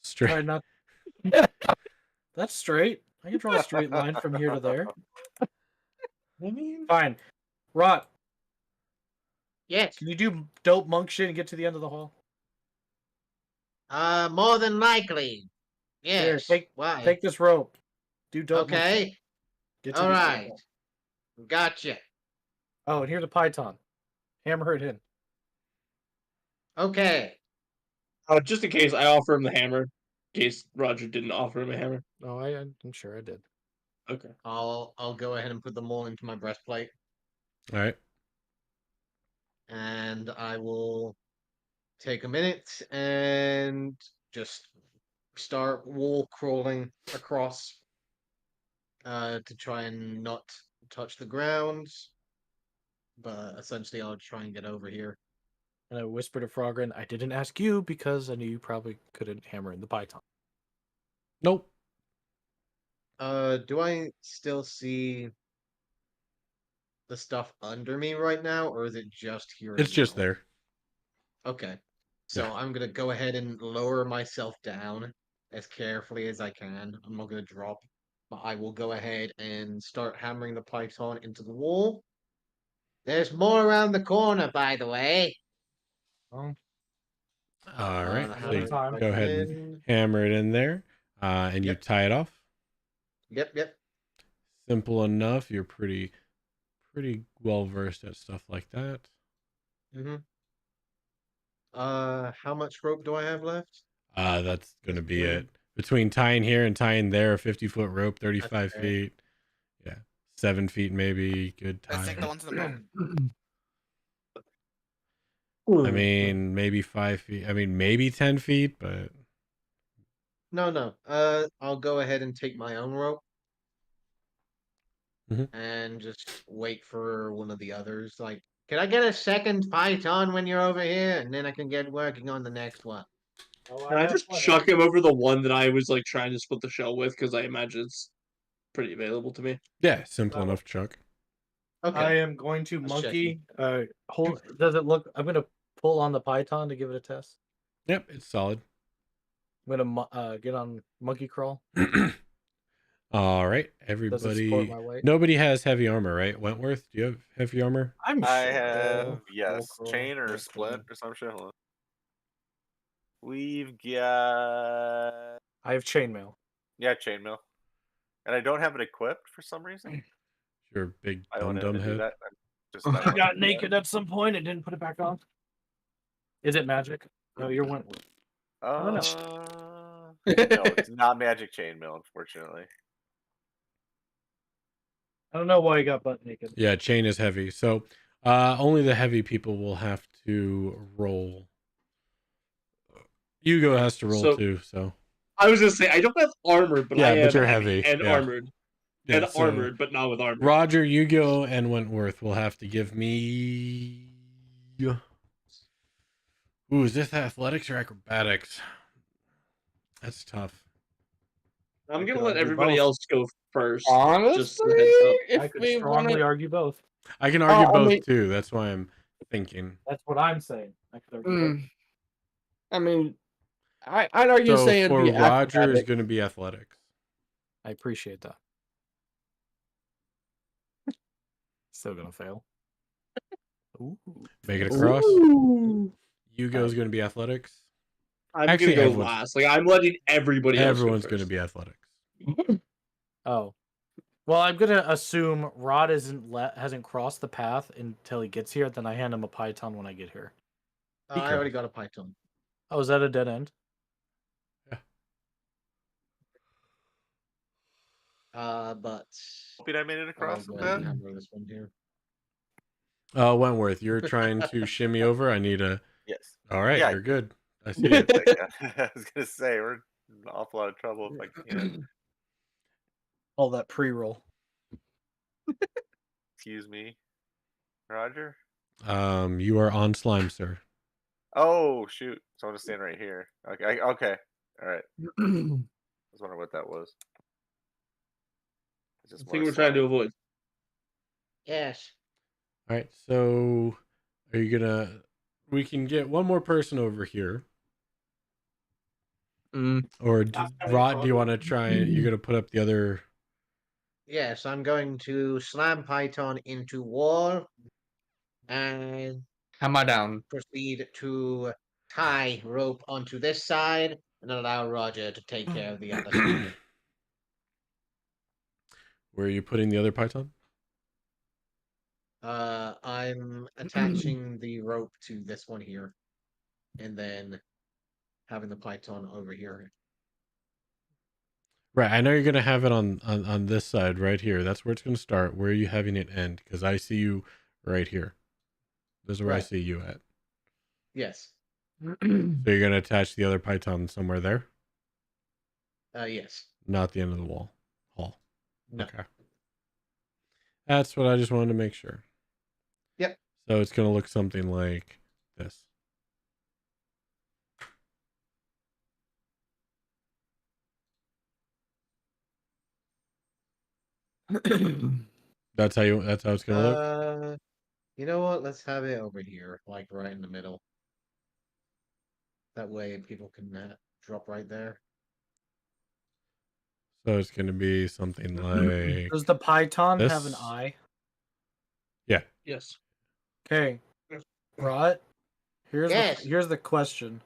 [SPEAKER 1] Straight.
[SPEAKER 7] Try not. That's straight. I can draw a straight line from here to there.
[SPEAKER 4] I mean,
[SPEAKER 7] Fine. Rot.
[SPEAKER 6] Yes.
[SPEAKER 7] Can you do dope monk shit and get to the end of the hall?
[SPEAKER 6] More than likely.
[SPEAKER 7] Here,
[SPEAKER 6] Yes. Why?
[SPEAKER 7] take this rope. Do dope monk shit.
[SPEAKER 6] Okay.
[SPEAKER 7] Get to
[SPEAKER 6] All
[SPEAKER 7] the end of the
[SPEAKER 6] right.
[SPEAKER 7] hall.
[SPEAKER 6] Gotcha.
[SPEAKER 7] Oh, and here's a python. Hammer it in.
[SPEAKER 6] Okay.
[SPEAKER 4] Just in case, I offer him the hammer. In case Roger didn't offer him a hammer.
[SPEAKER 7] Oh, I'm sure I did.
[SPEAKER 4] Okay.
[SPEAKER 6] I'll go ahead and put them all into my breastplate,
[SPEAKER 1] All right.
[SPEAKER 6] and I will take a minute and just start wall crawling across to try and not touch the ground. But essentially, I'll try and get over here.
[SPEAKER 7] And I whispered to Frogren, I didn't ask you because I knew you probably couldn't hammer in the python.
[SPEAKER 1] Nope.
[SPEAKER 6] Do I still see the stuff under me right now, or is it just here?
[SPEAKER 1] It's
[SPEAKER 6] as
[SPEAKER 1] just
[SPEAKER 6] well?
[SPEAKER 1] there.
[SPEAKER 6] Okay. So
[SPEAKER 1] Yeah.
[SPEAKER 6] I'm gonna go ahead and lower myself down as carefully as I can. I'm not gonna drop, but I will go ahead and start hammering the python into the wall. There's more around the corner, by the way.
[SPEAKER 7] Oh,
[SPEAKER 1] All right.
[SPEAKER 6] The
[SPEAKER 1] So
[SPEAKER 7] hammer
[SPEAKER 1] you
[SPEAKER 7] time.
[SPEAKER 1] go ahead and hammer it in there, and you
[SPEAKER 6] Yep.
[SPEAKER 1] tie it off.
[SPEAKER 6] Yep.
[SPEAKER 1] Simple enough. You're pretty well versed at stuff like that.
[SPEAKER 6] Mm-hmm. How much rope do I have left?
[SPEAKER 1] That's gonna be
[SPEAKER 6] Between-
[SPEAKER 1] it. Between tying here and tying there, a 50-foot rope, 35
[SPEAKER 6] fair.
[SPEAKER 1] feet. Yeah, 7 feet maybe. Good
[SPEAKER 5] Let's take the
[SPEAKER 1] tie.
[SPEAKER 5] one to the moon.
[SPEAKER 1] I mean, maybe 5 feet. I mean, maybe 10 feet, but
[SPEAKER 6] No. I'll go ahead and take my own rope.
[SPEAKER 1] Mhm.
[SPEAKER 6] And just wait for one of the others. Like, can I get a second python when you're over here? And then I can get working on the next one.
[SPEAKER 7] Oh,
[SPEAKER 4] Can I just chuck him over the one that I was like trying to split the shell with? Because I imagine it's pretty available to me.
[SPEAKER 1] yeah, simple
[SPEAKER 7] Oh.
[SPEAKER 1] enough, Chuck.
[SPEAKER 6] Okay.
[SPEAKER 7] I am going to
[SPEAKER 6] Let's
[SPEAKER 7] monkey. Hold. Does it look? I'm gonna pull on the python to give it a test.
[SPEAKER 1] Yep, it's solid.
[SPEAKER 7] I'm gonna get on monkey crawl.
[SPEAKER 1] All right,
[SPEAKER 7] Does it support
[SPEAKER 1] everybody.
[SPEAKER 7] my weight?
[SPEAKER 1] Nobody has heavy armor, right? Wentworth, do you have heavy armor?
[SPEAKER 7] I'm
[SPEAKER 3] I
[SPEAKER 7] sure.
[SPEAKER 3] have yes,
[SPEAKER 7] Roll crawl,
[SPEAKER 3] chain or
[SPEAKER 7] roll
[SPEAKER 3] splint
[SPEAKER 7] crawl.
[SPEAKER 3] or some shit. Hold on. We've got
[SPEAKER 7] I have chainmail.
[SPEAKER 3] chainmail, and I don't have it equipped for some reason.
[SPEAKER 1] Your big
[SPEAKER 3] I
[SPEAKER 1] dumb
[SPEAKER 3] wanted to do
[SPEAKER 1] head.
[SPEAKER 3] that. I'm just
[SPEAKER 7] I
[SPEAKER 3] not gonna
[SPEAKER 7] got
[SPEAKER 3] do that.
[SPEAKER 7] naked at some point and didn't put it back on. Is it magic? No, you're Wentworth. don't
[SPEAKER 3] No, it's not magic chainmail, unfortunately.
[SPEAKER 7] I don't know why you got butt naked.
[SPEAKER 1] Yeah, chain is heavy. So only the heavy people will have to roll. Hugo has to roll
[SPEAKER 4] So-
[SPEAKER 1] too, so
[SPEAKER 4] I was gonna say I don't have armor, but
[SPEAKER 1] Yeah,
[SPEAKER 4] I
[SPEAKER 1] but
[SPEAKER 4] am
[SPEAKER 1] you're
[SPEAKER 4] heavy
[SPEAKER 1] heavy,
[SPEAKER 4] and
[SPEAKER 1] yeah.
[SPEAKER 4] armored.
[SPEAKER 1] yeah,
[SPEAKER 4] And
[SPEAKER 1] so
[SPEAKER 4] armored, but not with armor.
[SPEAKER 1] Roger, Hugo, and Wentworth will have to give me. Ooh, is this athletics or acrobatics? That's tough.
[SPEAKER 4] I'm
[SPEAKER 7] I
[SPEAKER 4] gonna
[SPEAKER 7] could
[SPEAKER 4] let
[SPEAKER 7] argue
[SPEAKER 4] everybody
[SPEAKER 7] both.
[SPEAKER 4] else go first.
[SPEAKER 2] Honestly,
[SPEAKER 4] just a heads up.
[SPEAKER 7] I
[SPEAKER 2] if
[SPEAKER 7] could
[SPEAKER 2] we
[SPEAKER 7] strongly
[SPEAKER 2] want to,
[SPEAKER 7] argue both.
[SPEAKER 1] I can argue
[SPEAKER 2] I
[SPEAKER 1] both
[SPEAKER 2] mean-
[SPEAKER 1] too. That's why I'm thinking.
[SPEAKER 7] That's what I'm saying. I could argue both.
[SPEAKER 2] I mean, I'd argue
[SPEAKER 1] So
[SPEAKER 2] saying it'd
[SPEAKER 1] for
[SPEAKER 2] be
[SPEAKER 1] Roger is
[SPEAKER 2] acrobatic.
[SPEAKER 1] going to be athletics.
[SPEAKER 7] I appreciate that. Still gonna fail. Ooh.
[SPEAKER 1] Make it across.
[SPEAKER 2] Ooh.
[SPEAKER 1] Hugo's going to be athletics.
[SPEAKER 4] I'm
[SPEAKER 1] Actually,
[SPEAKER 4] gonna go
[SPEAKER 1] everyone's-
[SPEAKER 4] last. Like I'm letting everybody else.
[SPEAKER 1] Everyone's
[SPEAKER 4] go
[SPEAKER 1] going to
[SPEAKER 4] first.
[SPEAKER 1] be athletics.
[SPEAKER 7] Oh. Well, I'm gonna assume Rod hasn't crossed the path until he gets here. Then I hand him a python when I get here.
[SPEAKER 6] I already got a python.
[SPEAKER 7] Oh, is that a dead end?
[SPEAKER 6] But
[SPEAKER 3] Hoping I made it
[SPEAKER 6] I'll
[SPEAKER 3] across
[SPEAKER 6] go
[SPEAKER 3] the
[SPEAKER 6] ahead and
[SPEAKER 3] path.
[SPEAKER 6] hammer this one here.
[SPEAKER 1] Wentworth, you're trying to shimmy over. I need a.
[SPEAKER 3] Yes.
[SPEAKER 1] All right,
[SPEAKER 3] Yeah.
[SPEAKER 1] you're good. I see it.
[SPEAKER 3] I was gonna say we're in an awful lot of trouble if I can't.
[SPEAKER 7] All that pre-roll.
[SPEAKER 3] Excuse me, Roger.
[SPEAKER 1] You are on slime, sir.
[SPEAKER 3] Oh shoot! So I'm gonna stand right here. Okay. Okay. All right. I was wondering what that was. It's
[SPEAKER 4] I
[SPEAKER 3] just
[SPEAKER 4] think
[SPEAKER 3] more
[SPEAKER 4] we're trying to
[SPEAKER 3] slime.
[SPEAKER 4] avoid.
[SPEAKER 6] Yes.
[SPEAKER 1] All right, so are you gonna? We can get one more person over here, or Rod? Do you want to try? You're gonna put up the other.
[SPEAKER 6] Yes, I'm going to slam python into wall, and
[SPEAKER 2] Hammer down.
[SPEAKER 6] proceed to tie rope onto this side and allow Roger to take care of the other side.
[SPEAKER 1] Where are you putting the other python?
[SPEAKER 6] I'm attaching the rope to this one here, and then having the python over here.
[SPEAKER 1] Right. I know you're gonna have it on this side right here. That's where it's gonna start. Where are you having it end? Because I see you right here. This is where I
[SPEAKER 6] Right.
[SPEAKER 1] see you at.
[SPEAKER 6] Yes.
[SPEAKER 1] So you're gonna attach the other python somewhere there,
[SPEAKER 6] Yes.
[SPEAKER 1] not the end of the wall hall.
[SPEAKER 6] No.
[SPEAKER 1] Okay. That's what I just wanted to make sure.
[SPEAKER 6] Yep.
[SPEAKER 1] So it's gonna look something like this. That's how it's gonna look.
[SPEAKER 6] You know what? Let's have it over here, like right in the middle. That way, people can drop right there.
[SPEAKER 1] So it's gonna be something like
[SPEAKER 7] Does the python have an
[SPEAKER 1] this.
[SPEAKER 7] eye?
[SPEAKER 4] Yes.
[SPEAKER 7] Okay, Rot.
[SPEAKER 6] Yes.
[SPEAKER 7] Here's the question.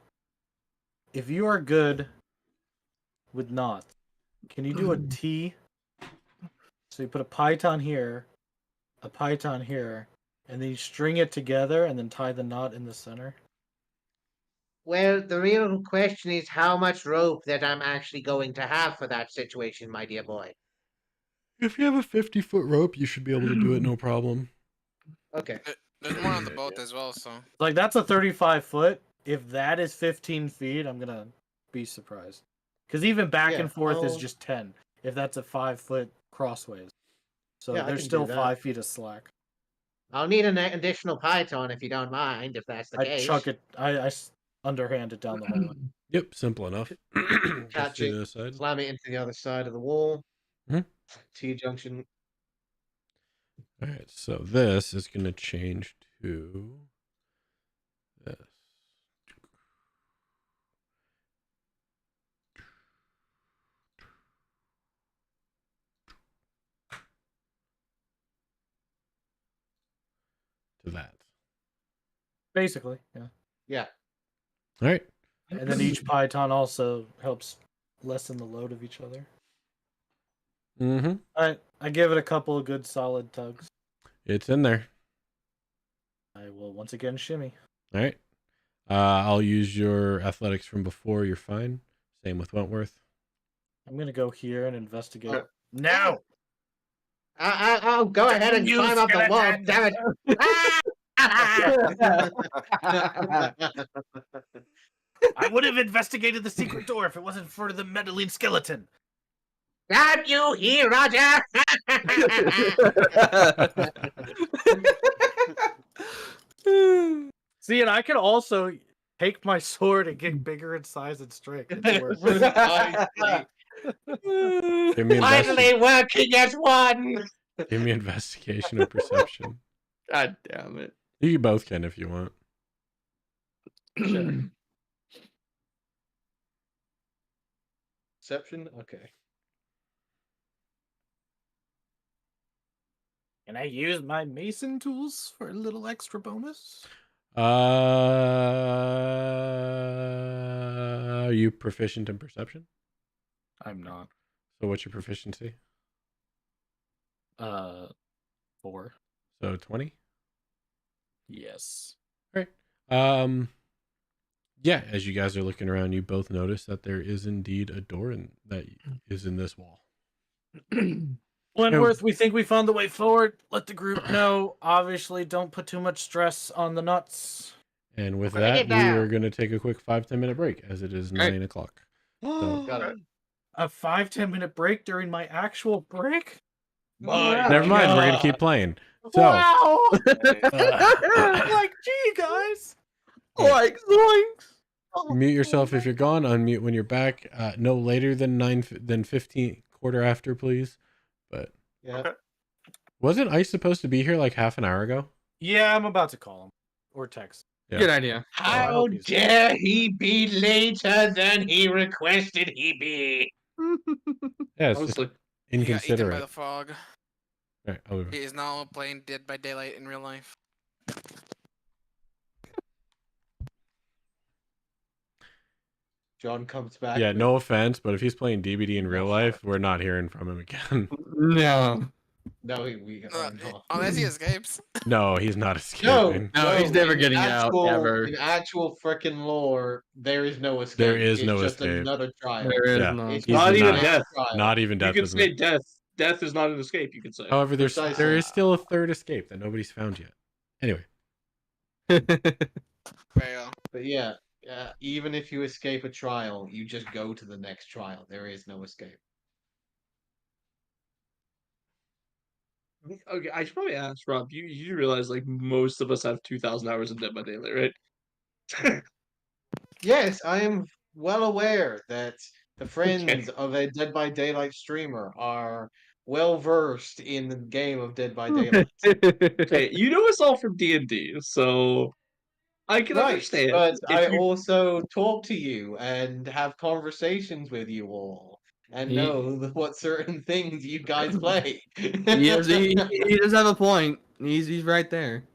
[SPEAKER 7] If you are good with knots, can you do a T? So you put a python here, and then you string it together and then tie the knot in the center.
[SPEAKER 6] Well, the real question is how much rope that I'm actually going to have for that situation, my dear boy.
[SPEAKER 1] If you have a 50-foot rope, you should be able to do it no problem.
[SPEAKER 6] Okay.
[SPEAKER 5] There's more on the boat as well, so
[SPEAKER 7] Like that's a 35 foot. If that is 15 feet, I'm gonna be surprised. Because even back
[SPEAKER 6] Yeah,
[SPEAKER 7] and forth is
[SPEAKER 6] I'll-
[SPEAKER 7] just 10. If that's a 5-foot crossways, so
[SPEAKER 6] Yeah, I
[SPEAKER 7] there's
[SPEAKER 6] can
[SPEAKER 7] still
[SPEAKER 6] do that.
[SPEAKER 7] 5 feet of slack.
[SPEAKER 6] I'll need an additional python if you don't mind, if that's the
[SPEAKER 7] I
[SPEAKER 6] case.
[SPEAKER 7] chuck it. I underhand it down the hallway.
[SPEAKER 1] Yep, simple enough. Just
[SPEAKER 6] Catch
[SPEAKER 1] to
[SPEAKER 6] it,
[SPEAKER 1] the other side.
[SPEAKER 6] slam it into the other side of the wall.
[SPEAKER 1] Mhm.
[SPEAKER 6] T-junction.
[SPEAKER 1] All right, so this is going to change to this. To that.
[SPEAKER 7] Basically, yeah.
[SPEAKER 6] Yeah.
[SPEAKER 1] All right.
[SPEAKER 7] And then each python also helps lessen the load of each other.
[SPEAKER 1] Mm-hmm.
[SPEAKER 7] I give it a couple of good solid tugs.
[SPEAKER 1] It's in there.
[SPEAKER 7] I will once again shimmy.
[SPEAKER 1] All right. I'll use your athletics from before. You're fine. Same with Wentworth.
[SPEAKER 7] I'm gonna go here and investigate.
[SPEAKER 6] Oh.
[SPEAKER 7] Now!
[SPEAKER 6] I'll go ahead and
[SPEAKER 7] You
[SPEAKER 6] climb up the wall,
[SPEAKER 7] skeleton!
[SPEAKER 6] damn it!
[SPEAKER 7] I would have investigated the secret door if it wasn't for the meddling skeleton.
[SPEAKER 6] Damn you here, Roger!
[SPEAKER 7] See, and I can also take my sword and get bigger in size and strength. It works.
[SPEAKER 1] Give me,
[SPEAKER 6] Finally working as one!
[SPEAKER 1] give me investigation or perception.
[SPEAKER 2] God damn it.
[SPEAKER 1] You both can if you want.
[SPEAKER 6] Perception? Okay.
[SPEAKER 7] Can I use my mason tools for a little extra bonus?
[SPEAKER 1] Are you proficient in perception?
[SPEAKER 7] I'm not.
[SPEAKER 1] So what's your proficiency?
[SPEAKER 7] 4.
[SPEAKER 1] So 20?
[SPEAKER 7] Yes.
[SPEAKER 1] Right. Yeah, as you guys are looking around, you both notice that there is indeed a door that is in this wall.
[SPEAKER 7] Wentworth, we think we found the way forward. Let the group know. Obviously, don't put too much stress on the nuts.
[SPEAKER 1] And with
[SPEAKER 6] Bring
[SPEAKER 1] that,
[SPEAKER 6] it
[SPEAKER 1] we
[SPEAKER 6] down.
[SPEAKER 1] are going to take a quick 5-10 minute break as it is 9 o'clock. So,
[SPEAKER 6] Got it.
[SPEAKER 7] A 5-10 minute break during my actual break?
[SPEAKER 1] never mind, we're going to keep playing. So,
[SPEAKER 7] Wow! Like, gee, guys.
[SPEAKER 2] Like zoinks.
[SPEAKER 1] mute yourself if you're gone, unmute when you're back. No later than 15, quarter after, please. But
[SPEAKER 6] Yeah.
[SPEAKER 3] Okay.
[SPEAKER 1] wasn't Ice supposed to be here like half an hour ago?
[SPEAKER 7] Yeah, I'm about to call him. Or text.
[SPEAKER 1] Yeah.
[SPEAKER 2] Good idea.
[SPEAKER 7] I
[SPEAKER 6] How
[SPEAKER 7] hope he's-
[SPEAKER 6] dare he be later than he requested he be?
[SPEAKER 1] Yeah, it's just
[SPEAKER 4] Honestly.
[SPEAKER 5] he got eaten by
[SPEAKER 1] inconsiderate.
[SPEAKER 5] the fog.
[SPEAKER 1] All right, I'll be back.
[SPEAKER 5] He is now playing Dead by Daylight in real life.
[SPEAKER 8] John comes back.
[SPEAKER 1] Yeah,
[SPEAKER 8] with-
[SPEAKER 1] no offense, but if he's playing DBD in real life, we're not hearing from him again.
[SPEAKER 2] No.
[SPEAKER 8] No, we are not.
[SPEAKER 5] Unless he escapes.
[SPEAKER 1] No, he's not
[SPEAKER 8] No,
[SPEAKER 1] escaping.
[SPEAKER 2] No, he's never
[SPEAKER 8] in
[SPEAKER 2] getting out, ever.
[SPEAKER 8] In actual freaking lore, there is no escape.
[SPEAKER 1] There is
[SPEAKER 8] it's
[SPEAKER 1] no
[SPEAKER 8] just
[SPEAKER 1] escape.
[SPEAKER 8] another trial.
[SPEAKER 2] There is
[SPEAKER 1] Yeah.
[SPEAKER 2] none.
[SPEAKER 8] It's
[SPEAKER 1] He's
[SPEAKER 4] not
[SPEAKER 8] just
[SPEAKER 4] even
[SPEAKER 1] not.
[SPEAKER 4] death.
[SPEAKER 8] trial.
[SPEAKER 1] Not even
[SPEAKER 4] You
[SPEAKER 1] death
[SPEAKER 4] can
[SPEAKER 1] is
[SPEAKER 4] say
[SPEAKER 1] an.
[SPEAKER 4] death. Death is not an escape. You can say.
[SPEAKER 1] However, there
[SPEAKER 8] Precisely.
[SPEAKER 1] is still a third escape that nobody's found yet. Anyway,
[SPEAKER 5] Very well.
[SPEAKER 8] But yeah, even if you escape a trial, you just go to the next trial. There is no escape.
[SPEAKER 4] Okay, I should probably ask Rob. You realize like most of us have 2,000 hours in Dead by Daylight, right?
[SPEAKER 8] Yes, I am well aware that the friends of a Dead by Daylight streamer are well versed in the game of Dead by Daylight.
[SPEAKER 4] Okay, you know us all from D&D, so I can
[SPEAKER 8] Right,
[SPEAKER 4] understand.
[SPEAKER 8] but
[SPEAKER 4] if
[SPEAKER 8] I
[SPEAKER 4] you-
[SPEAKER 8] also talk to you and have conversations with you all and
[SPEAKER 2] He-
[SPEAKER 8] know what certain things you guys play.
[SPEAKER 2] he does have a point. He's right there.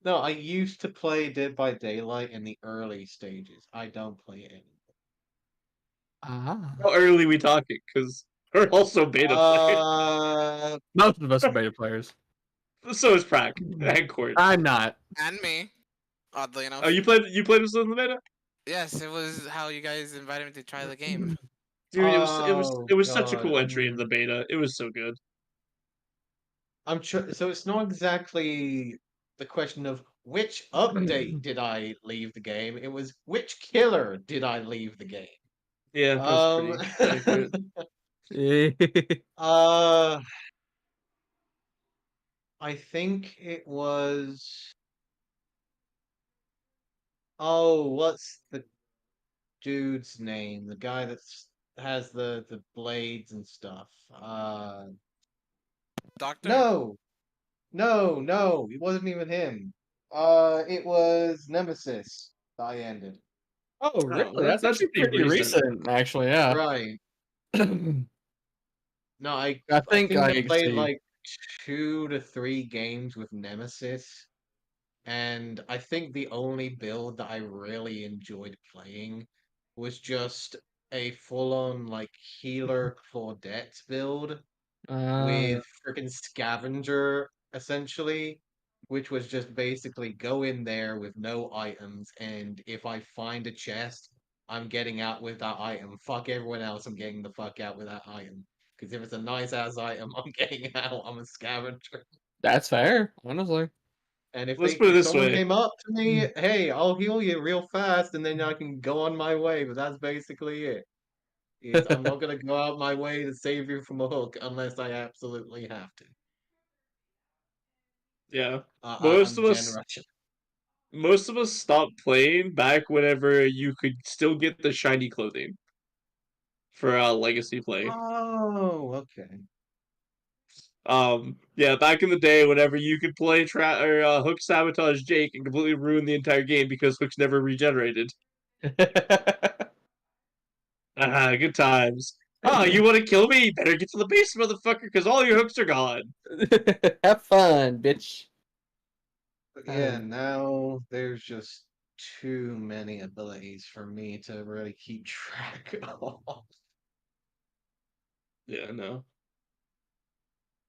[SPEAKER 8] No, I used to play Dead by Daylight in the early stages. I don't play it anymore.
[SPEAKER 2] Ah.
[SPEAKER 4] How early we talking? Because we're also beta players.
[SPEAKER 2] Most of us are beta players.
[SPEAKER 4] So is Prac and Court.
[SPEAKER 2] I'm not.
[SPEAKER 5] And me. Oddly enough.
[SPEAKER 4] Oh, you played this in the beta?
[SPEAKER 5] Yes, it was how you guys invited me to try the game.
[SPEAKER 4] Dude, it was such a
[SPEAKER 8] God,
[SPEAKER 4] cool
[SPEAKER 8] I
[SPEAKER 4] entry
[SPEAKER 8] mean-
[SPEAKER 4] into the beta. It was so good.
[SPEAKER 8] So it's not exactly the question of which update did I leave the game. It was which killer did I leave the game.
[SPEAKER 4] Yeah, that's pretty accurate.
[SPEAKER 8] I think it was. Oh, what's the dude's name? The guy that has the blades and stuff.
[SPEAKER 5] Doctor?
[SPEAKER 8] No, no, it wasn't even him. It was Nemesis that I ended.
[SPEAKER 2] Oh, really? That's
[SPEAKER 4] that's
[SPEAKER 2] actually
[SPEAKER 4] pretty
[SPEAKER 2] pretty
[SPEAKER 4] recent.
[SPEAKER 2] recent, actually. Yeah.
[SPEAKER 8] Right. No, I
[SPEAKER 2] think
[SPEAKER 8] I played
[SPEAKER 2] see.
[SPEAKER 8] like 2 to 3 games with Nemesis, and I think the only build that I really enjoyed playing was just a full-on like healer Claudette build with freaking scavenger essentially, which was just basically go in there with no items, and if I find a chest, I'm getting out with that item. Fuck everyone else, I'm getting the fuck out with that item. Because if it's a nice ass item, I'm getting out. I'm a scavenger.
[SPEAKER 2] That's fair, honestly.
[SPEAKER 8] And if
[SPEAKER 4] Let's put it this
[SPEAKER 8] someone
[SPEAKER 4] way.
[SPEAKER 8] came up to me, hey, I'll heal you real fast, and then I can go on my way. But that's basically it. I'm not gonna go out my way to save you from a hook unless I absolutely have to.
[SPEAKER 4] Yeah.
[SPEAKER 8] I'm generous.
[SPEAKER 4] Most of us stopped playing back whenever you could still get the shiny clothing for legacy play.
[SPEAKER 8] Oh, okay.
[SPEAKER 4] Yeah, back in the day, whenever you could play Hook sabotage Jake and completely ruin the entire game because Hook's never regenerated. Good times. Oh, you want to kill me? You better get to the base, motherfucker, because all your hooks are gone.
[SPEAKER 2] Have fun, bitch.
[SPEAKER 8] But yeah, now there's just too many abilities for me to really keep track of.
[SPEAKER 4] Yeah, no.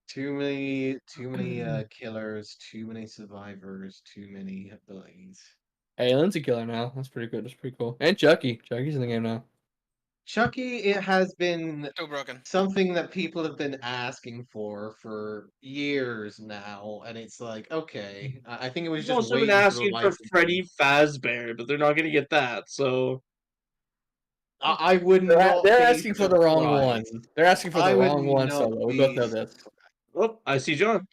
[SPEAKER 8] Too many killers, too many survivors, too many abilities.
[SPEAKER 2] Hey, Lynn's a killer now. That's pretty good. That's pretty cool. And Chucky. Chucky's in the game now.
[SPEAKER 8] Chucky, it has been
[SPEAKER 5] Too broken.
[SPEAKER 8] something that people have been asking for years now, and it's like, okay, I think it was
[SPEAKER 4] We've
[SPEAKER 8] just
[SPEAKER 4] also been
[SPEAKER 8] waiting for the
[SPEAKER 4] asking for
[SPEAKER 8] licensing.
[SPEAKER 4] Freddy Fazbear, but they're not going to get that, so...
[SPEAKER 8] I would
[SPEAKER 2] They're,
[SPEAKER 8] not.
[SPEAKER 2] they're
[SPEAKER 8] be
[SPEAKER 2] asking for the wrong one.
[SPEAKER 8] surprised.
[SPEAKER 2] They're asking for
[SPEAKER 8] I
[SPEAKER 2] the
[SPEAKER 8] would
[SPEAKER 2] wrong one,
[SPEAKER 8] not
[SPEAKER 2] Solo. We
[SPEAKER 8] be
[SPEAKER 2] both know this.
[SPEAKER 4] Oh, I see John.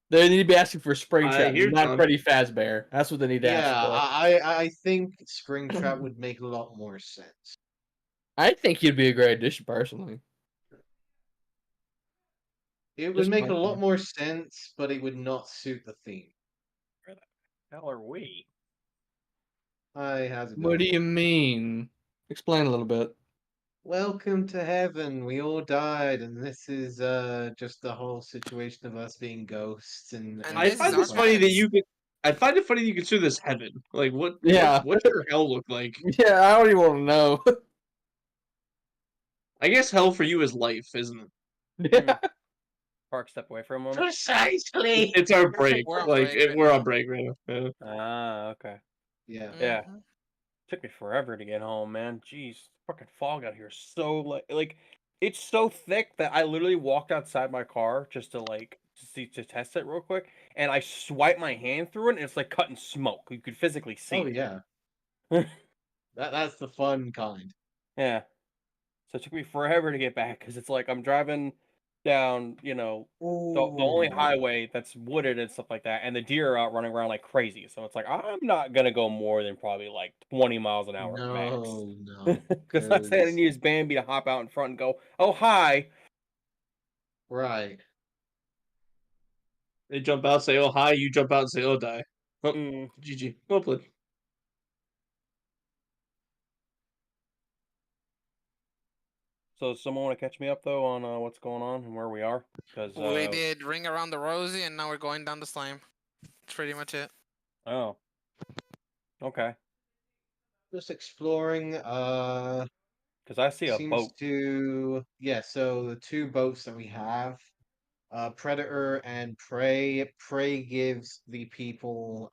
[SPEAKER 2] They need to be asking for
[SPEAKER 4] I
[SPEAKER 2] Springtrap,
[SPEAKER 4] hear
[SPEAKER 2] not
[SPEAKER 4] John.
[SPEAKER 2] Freddy Fazbear. That's what they need to ask
[SPEAKER 8] Yeah,
[SPEAKER 2] for.
[SPEAKER 8] I think Springtrap would make a lot more sense.
[SPEAKER 2] I think he'd be a great addition, personally.
[SPEAKER 8] It would
[SPEAKER 2] Just
[SPEAKER 8] make
[SPEAKER 2] my
[SPEAKER 8] a lot
[SPEAKER 2] thing.
[SPEAKER 8] more sense, but it would not suit the theme.
[SPEAKER 3] Where the hell are we?
[SPEAKER 8] Hi, how's it going?
[SPEAKER 2] What do you mean? Explain a little bit.
[SPEAKER 8] Welcome to heaven. We all died, and this is just the whole situation of us being ghosts and
[SPEAKER 5] And
[SPEAKER 4] I
[SPEAKER 5] this
[SPEAKER 4] find
[SPEAKER 5] is
[SPEAKER 4] this
[SPEAKER 5] our
[SPEAKER 4] funny that
[SPEAKER 5] beds.
[SPEAKER 4] you could... I find it funny you consider this heaven. Like,
[SPEAKER 2] Yeah.
[SPEAKER 4] what's your hell look like?
[SPEAKER 2] Yeah, I don't even want to know.
[SPEAKER 4] I guess hell for you is life, isn't it?
[SPEAKER 2] Yeah.
[SPEAKER 9] Park, step away for a moment.
[SPEAKER 6] Precisely.
[SPEAKER 4] It's our break.
[SPEAKER 5] We're on
[SPEAKER 4] Like,
[SPEAKER 5] break right
[SPEAKER 4] we're
[SPEAKER 5] now.
[SPEAKER 4] on break right now. Yeah.
[SPEAKER 9] Ah, okay.
[SPEAKER 8] Yeah.
[SPEAKER 9] Yeah.
[SPEAKER 5] Mhm.
[SPEAKER 9] Took me forever to get home, man. Jeez, fucking fog out here is so like it's so thick that I literally walked outside my car just to test it real quick, and I swiped my hand through it, and it's like cutting smoke. You could physically see
[SPEAKER 8] Oh
[SPEAKER 9] it.
[SPEAKER 8] yeah. That's the fun kind.
[SPEAKER 9] Yeah. So it took me forever to get back because it's like I'm driving down, the only
[SPEAKER 8] Ooh.
[SPEAKER 9] highway that's wooded and stuff like that, and the deer are out running around like crazy. So it's like I'm not gonna go more than probably like 20 miles an hour max.
[SPEAKER 8] No.
[SPEAKER 9] Because I said I didn't use Bambi to hop out in front and go, oh hi.
[SPEAKER 8] Right.
[SPEAKER 4] They jump out, say, oh, hi. You jump out and say, oh, die. Oh,
[SPEAKER 9] Mm.
[SPEAKER 4] GG. Well played.
[SPEAKER 9] So does someone want to catch me up though on what's going on and where we are? Because
[SPEAKER 5] We did Ring Around the Rosie, and now we're going down the slime. That's pretty much it.
[SPEAKER 9] oh, okay.
[SPEAKER 8] Just exploring.
[SPEAKER 9] Because I see a
[SPEAKER 8] Seems
[SPEAKER 9] boat.
[SPEAKER 8] to so the two boats that we have, Predator and Prey. Prey gives the people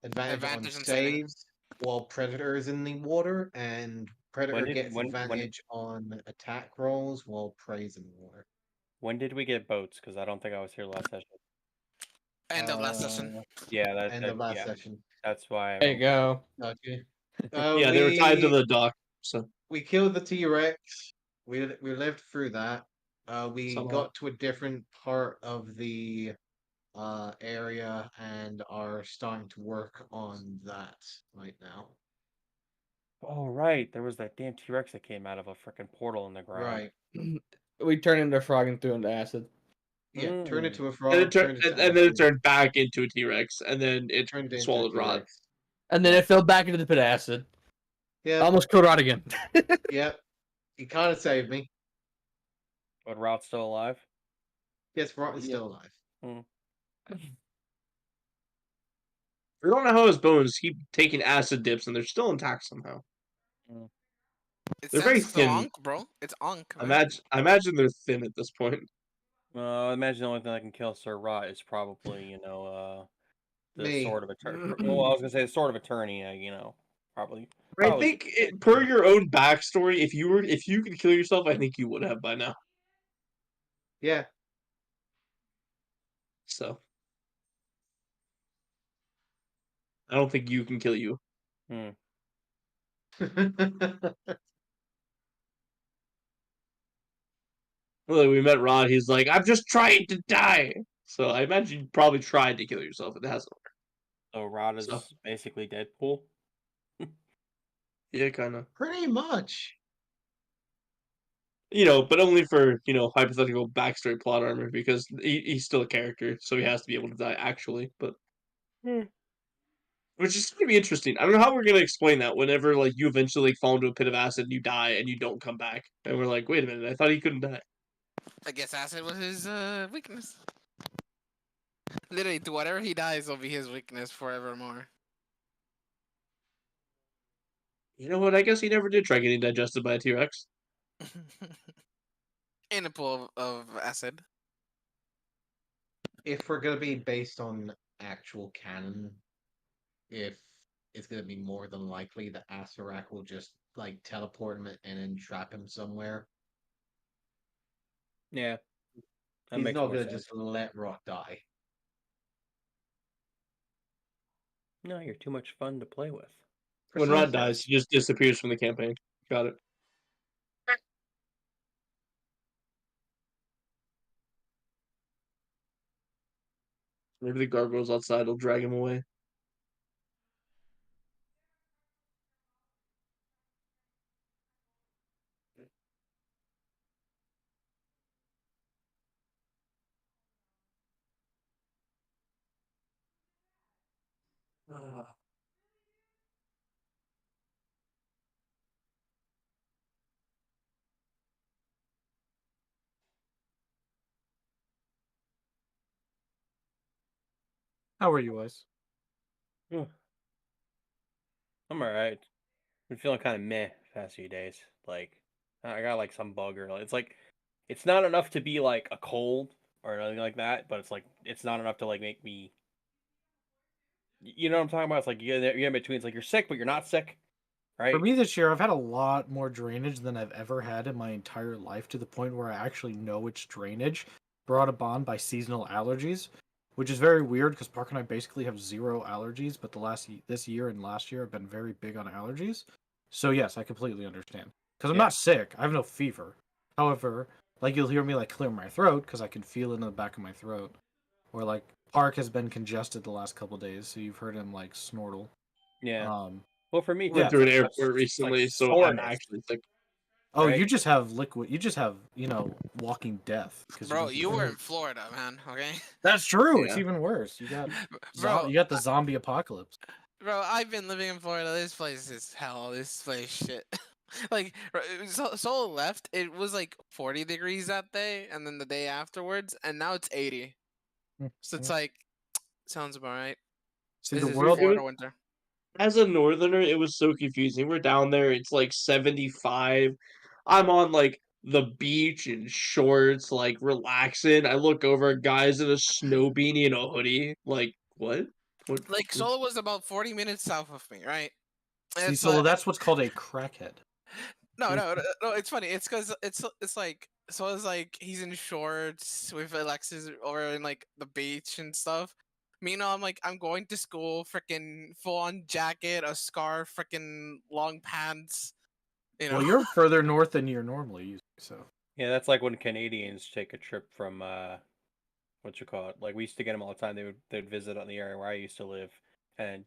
[SPEAKER 8] advantage on
[SPEAKER 5] Advantage in saving.
[SPEAKER 8] saves while Predator is in the water, and Predator gets
[SPEAKER 9] when
[SPEAKER 8] advantage on attack rolls while Prey's in the water.
[SPEAKER 9] when did we get boats? Because I don't think I was here last session.
[SPEAKER 5] End of last session.
[SPEAKER 9] Yeah,
[SPEAKER 8] End of last
[SPEAKER 9] yeah,
[SPEAKER 8] session.
[SPEAKER 9] that's why.
[SPEAKER 2] There you go.
[SPEAKER 8] Okay.
[SPEAKER 4] Yeah, they were tied to the dock. So
[SPEAKER 8] We killed the T-Rex. We lived through that. We
[SPEAKER 4] Somehow.
[SPEAKER 8] got to a different part of the area and are starting to work on that right now.
[SPEAKER 9] Oh right, there was that damn T-Rex that came out of a freaking portal in the ground.
[SPEAKER 8] Right.
[SPEAKER 2] We turned into a frog and threw into acid.
[SPEAKER 8] Yeah. Turn it to a
[SPEAKER 4] and,
[SPEAKER 8] frog. Turn it to
[SPEAKER 4] and then it
[SPEAKER 8] acid,
[SPEAKER 4] turned back into a T-Rex, and then it
[SPEAKER 8] turned into a
[SPEAKER 4] swallowed Rod.
[SPEAKER 8] T-Rex.
[SPEAKER 2] And then it fell back into the pit of acid.
[SPEAKER 8] Yeah.
[SPEAKER 2] Almost killed Rod again.
[SPEAKER 8] Yep. You kind of saved me.
[SPEAKER 9] But Rod's still alive.
[SPEAKER 8] Yes, Rot is
[SPEAKER 2] Yeah.
[SPEAKER 8] still alive.
[SPEAKER 4] We don't know how his bones keep taking acid dips, and they're still intact somehow.
[SPEAKER 5] It
[SPEAKER 4] They're very
[SPEAKER 5] senses the
[SPEAKER 4] thin.
[SPEAKER 5] onk, bro. It's onk.
[SPEAKER 4] I imagine they're thin at this point.
[SPEAKER 9] I imagine the only thing that can kill Sir Rot is probably the
[SPEAKER 8] Me.
[SPEAKER 9] sword of attorney. Well, I was gonna say the sword of attorney. Probably.
[SPEAKER 4] I think per your own backstory, if you could kill yourself, I think you would have by now.
[SPEAKER 8] Yeah.
[SPEAKER 4] So I don't think you can kill you. Well, we met Rod. He's like, I'm just trying to die. So I imagine you probably tried to kill yourself. It hasn't worked.
[SPEAKER 9] So Rod is
[SPEAKER 4] So.
[SPEAKER 9] basically Deadpool.
[SPEAKER 4] Yeah, kind of.
[SPEAKER 8] Pretty much.
[SPEAKER 4] But only for, hypothetical backstory plot armor, because he's still a character, so he has to be able to die actually, but which is going to be interesting. I don't know how we're going to explain that whenever, like, you eventually fall into a pit of acid and you die and you don't come back. And we're like, wait a minute, I thought he couldn't die.
[SPEAKER 5] I guess acid was his weakness. Literally, to whatever he dies will be his weakness forevermore.
[SPEAKER 4] You know what? I guess he never did try getting digested by a T-Rex.
[SPEAKER 5] In a pool of acid.
[SPEAKER 8] If we're gonna be based on actual canon, if it's gonna be more than likely that Asarak will just like teleport him and then trap him somewhere.
[SPEAKER 9] Yeah. That
[SPEAKER 8] He's
[SPEAKER 9] makes
[SPEAKER 8] not
[SPEAKER 9] more
[SPEAKER 8] gonna
[SPEAKER 9] sense.
[SPEAKER 8] just let Rock die.
[SPEAKER 9] No, you're too much fun to play with.
[SPEAKER 4] When Rod
[SPEAKER 8] Precisely.
[SPEAKER 4] dies, he just disappears from the campaign. Got it. Maybe the gargoyles outside will drag him away.
[SPEAKER 7] How are you, Ice?
[SPEAKER 9] I'm alright. Been feeling kind of meh the past few days. Like, I got like some bug or it's like, it's not enough to be like a cold or anything like that, but it's like it's not enough to like make me. You know what I'm talking about? It's like you're in between. It's like you're sick, but you're not sick,
[SPEAKER 7] For
[SPEAKER 9] right?
[SPEAKER 7] me this year, I've had a lot more drainage than I've ever had in my entire life, to the point where I actually know it's drainage brought upon by seasonal allergies, which is very weird because Park and I basically have zero allergies, but this year and last year have been very big on allergies. So yes, I completely understand. Because I'm
[SPEAKER 9] Yeah.
[SPEAKER 7] not sick, I have no fever. However, like you'll hear me like clear my throat because I can feel it in the back of my throat, or like Park has been congested the last couple days, so you've heard him like snortle.
[SPEAKER 9] Yeah.
[SPEAKER 7] Um,
[SPEAKER 9] Well, for me,
[SPEAKER 4] Went
[SPEAKER 7] Yeah.
[SPEAKER 4] through an
[SPEAKER 9] it's like
[SPEAKER 4] airport recently,
[SPEAKER 9] it's
[SPEAKER 4] so I'm
[SPEAKER 9] soreness,
[SPEAKER 4] actually sick.
[SPEAKER 7] Oh,
[SPEAKER 9] right?
[SPEAKER 7] you just have liquid. You just have, walking death.
[SPEAKER 5] Bro, you were in Florida, man. Okay.
[SPEAKER 7] That's true. It's
[SPEAKER 4] Yeah.
[SPEAKER 7] even worse. You got
[SPEAKER 5] Bro,
[SPEAKER 7] you got the zombie apocalypse.
[SPEAKER 5] bro, I've been living in Florida. This place is hell. This place shit. Like, Solo left. It was like 40 degrees that day, and then the day afterwards, and now it's 80. So it's like, sounds about right.
[SPEAKER 7] See,
[SPEAKER 5] This
[SPEAKER 7] the
[SPEAKER 5] is
[SPEAKER 7] world.
[SPEAKER 5] Florida winter.
[SPEAKER 4] As a northerner, it was so confusing. We're down there, it's like 75. I'm on like the beach in shorts, like relaxing. I look over, guys in a snow beanie and a hoodie. Like, what? What?
[SPEAKER 5] Like, Solo was about 40 minutes south of me, right?
[SPEAKER 7] See,
[SPEAKER 5] It's
[SPEAKER 7] Solo,
[SPEAKER 5] like,
[SPEAKER 7] that's what's called a crackhead.
[SPEAKER 5] no. It's funny. It's because it's like so. It's like he's in shorts with Alexis over in like the beach and stuff. Meanwhile, I'm going to school, freaking full on jacket, a scarf, freaking long pants. You know.
[SPEAKER 7] Well, you're further north than you're normally using, so.
[SPEAKER 9] Yeah, that's like when Canadians take a trip from what you call it? Like we used to get them all the time. They'd visit on the area where I used to live, and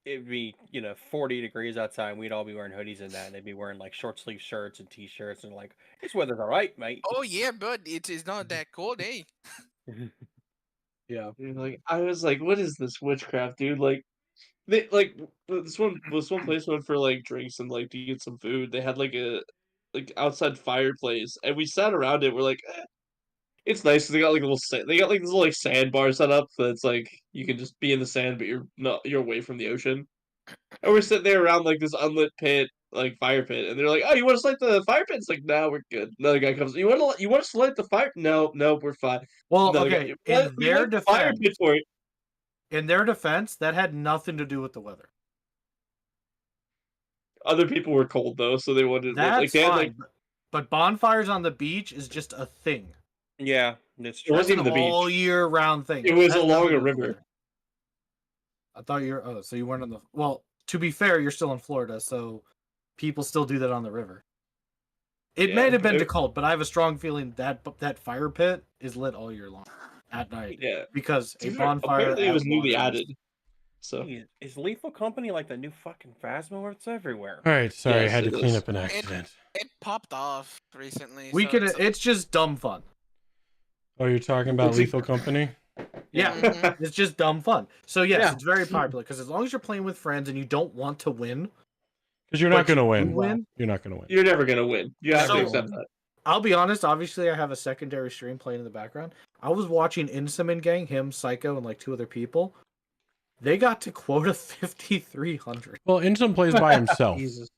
[SPEAKER 9] it'd be 40 degrees outside. And we'd all be wearing hoodies and that, and they'd be wearing like short sleeve shirts and t-shirts, and like this weather's all right, mate.
[SPEAKER 5] Oh yeah, but it is not that cold, eh?
[SPEAKER 7] Yeah.
[SPEAKER 4] Like, I was like, what is this witchcraft, dude? Like, they like this one place went for like drinks and like to get some food. They had like a outside fireplace, and we sat around it. We're like, it's nice 'cause they got like a they got like this little like sandbar set up that's like you can just be in the sand, but you're away from the ocean. And we're sitting there around like this unlit pit, like fire pit, and they're like, "Oh, you want us to light the fire pit?" It's like, "No, we're good." Another guy comes, you want us to light the fire?" No, no, we're fine.
[SPEAKER 7] Well,
[SPEAKER 4] Another
[SPEAKER 7] okay.
[SPEAKER 4] guy, what? We light the fire pit for it.
[SPEAKER 7] In their defense, that had nothing to do with the weather.
[SPEAKER 4] Other people were cold though, so they wanted like
[SPEAKER 7] That's
[SPEAKER 4] they had
[SPEAKER 7] fine.
[SPEAKER 4] like
[SPEAKER 7] But bonfires on the beach is just a thing.
[SPEAKER 9] Yeah, it's
[SPEAKER 4] it
[SPEAKER 9] true.
[SPEAKER 4] wasn't
[SPEAKER 7] That's
[SPEAKER 4] even
[SPEAKER 7] an
[SPEAKER 4] the beach.
[SPEAKER 7] all year round thing.
[SPEAKER 4] It was
[SPEAKER 7] Has nothing
[SPEAKER 4] along
[SPEAKER 7] to
[SPEAKER 4] a
[SPEAKER 7] do with the
[SPEAKER 4] river.
[SPEAKER 7] weather. I thought so you weren't on the. Well, to be fair, you're still in Florida, so people still do that on the river. It
[SPEAKER 4] Yeah,
[SPEAKER 7] may have been
[SPEAKER 4] it-
[SPEAKER 7] too cold, but I have a strong feeling that fire pit is lit all year long at night
[SPEAKER 4] Yeah,
[SPEAKER 7] because a
[SPEAKER 4] These are-
[SPEAKER 7] bonfire
[SPEAKER 4] apparently it
[SPEAKER 7] at
[SPEAKER 4] was newly
[SPEAKER 7] water is-
[SPEAKER 4] added. So
[SPEAKER 9] Jeez, is Lethal Company like the new fucking Phasma where it's everywhere?
[SPEAKER 1] All right, sorry, I
[SPEAKER 4] Yes,
[SPEAKER 1] had to
[SPEAKER 4] it
[SPEAKER 1] clean
[SPEAKER 4] is.
[SPEAKER 1] up an accident.
[SPEAKER 5] It popped off recently.
[SPEAKER 7] We
[SPEAKER 5] so
[SPEAKER 7] could.
[SPEAKER 5] it's-
[SPEAKER 7] It's just dumb fun.
[SPEAKER 1] Oh, you're talking about
[SPEAKER 4] It's a-
[SPEAKER 1] Lethal Company?
[SPEAKER 7] Yeah,
[SPEAKER 5] Mhm.
[SPEAKER 7] it's just dumb fun. So yes,
[SPEAKER 4] Yeah.
[SPEAKER 7] it's very popular because as long as you're playing with friends and you don't want to win,
[SPEAKER 1] Because you're
[SPEAKER 7] but
[SPEAKER 1] not going to
[SPEAKER 7] you
[SPEAKER 1] win.
[SPEAKER 7] do win.
[SPEAKER 1] You're not going to win.
[SPEAKER 4] You're never gonna win. You have
[SPEAKER 7] So-
[SPEAKER 4] to accept that.
[SPEAKER 7] I'll be honest. Obviously, I have a secondary stream playing in the background. I was watching Insamin Gang, him, Psycho, and like 2 other people. They got to quota 5,300.
[SPEAKER 1] Well, Insum plays by himself.
[SPEAKER 4] Jesus.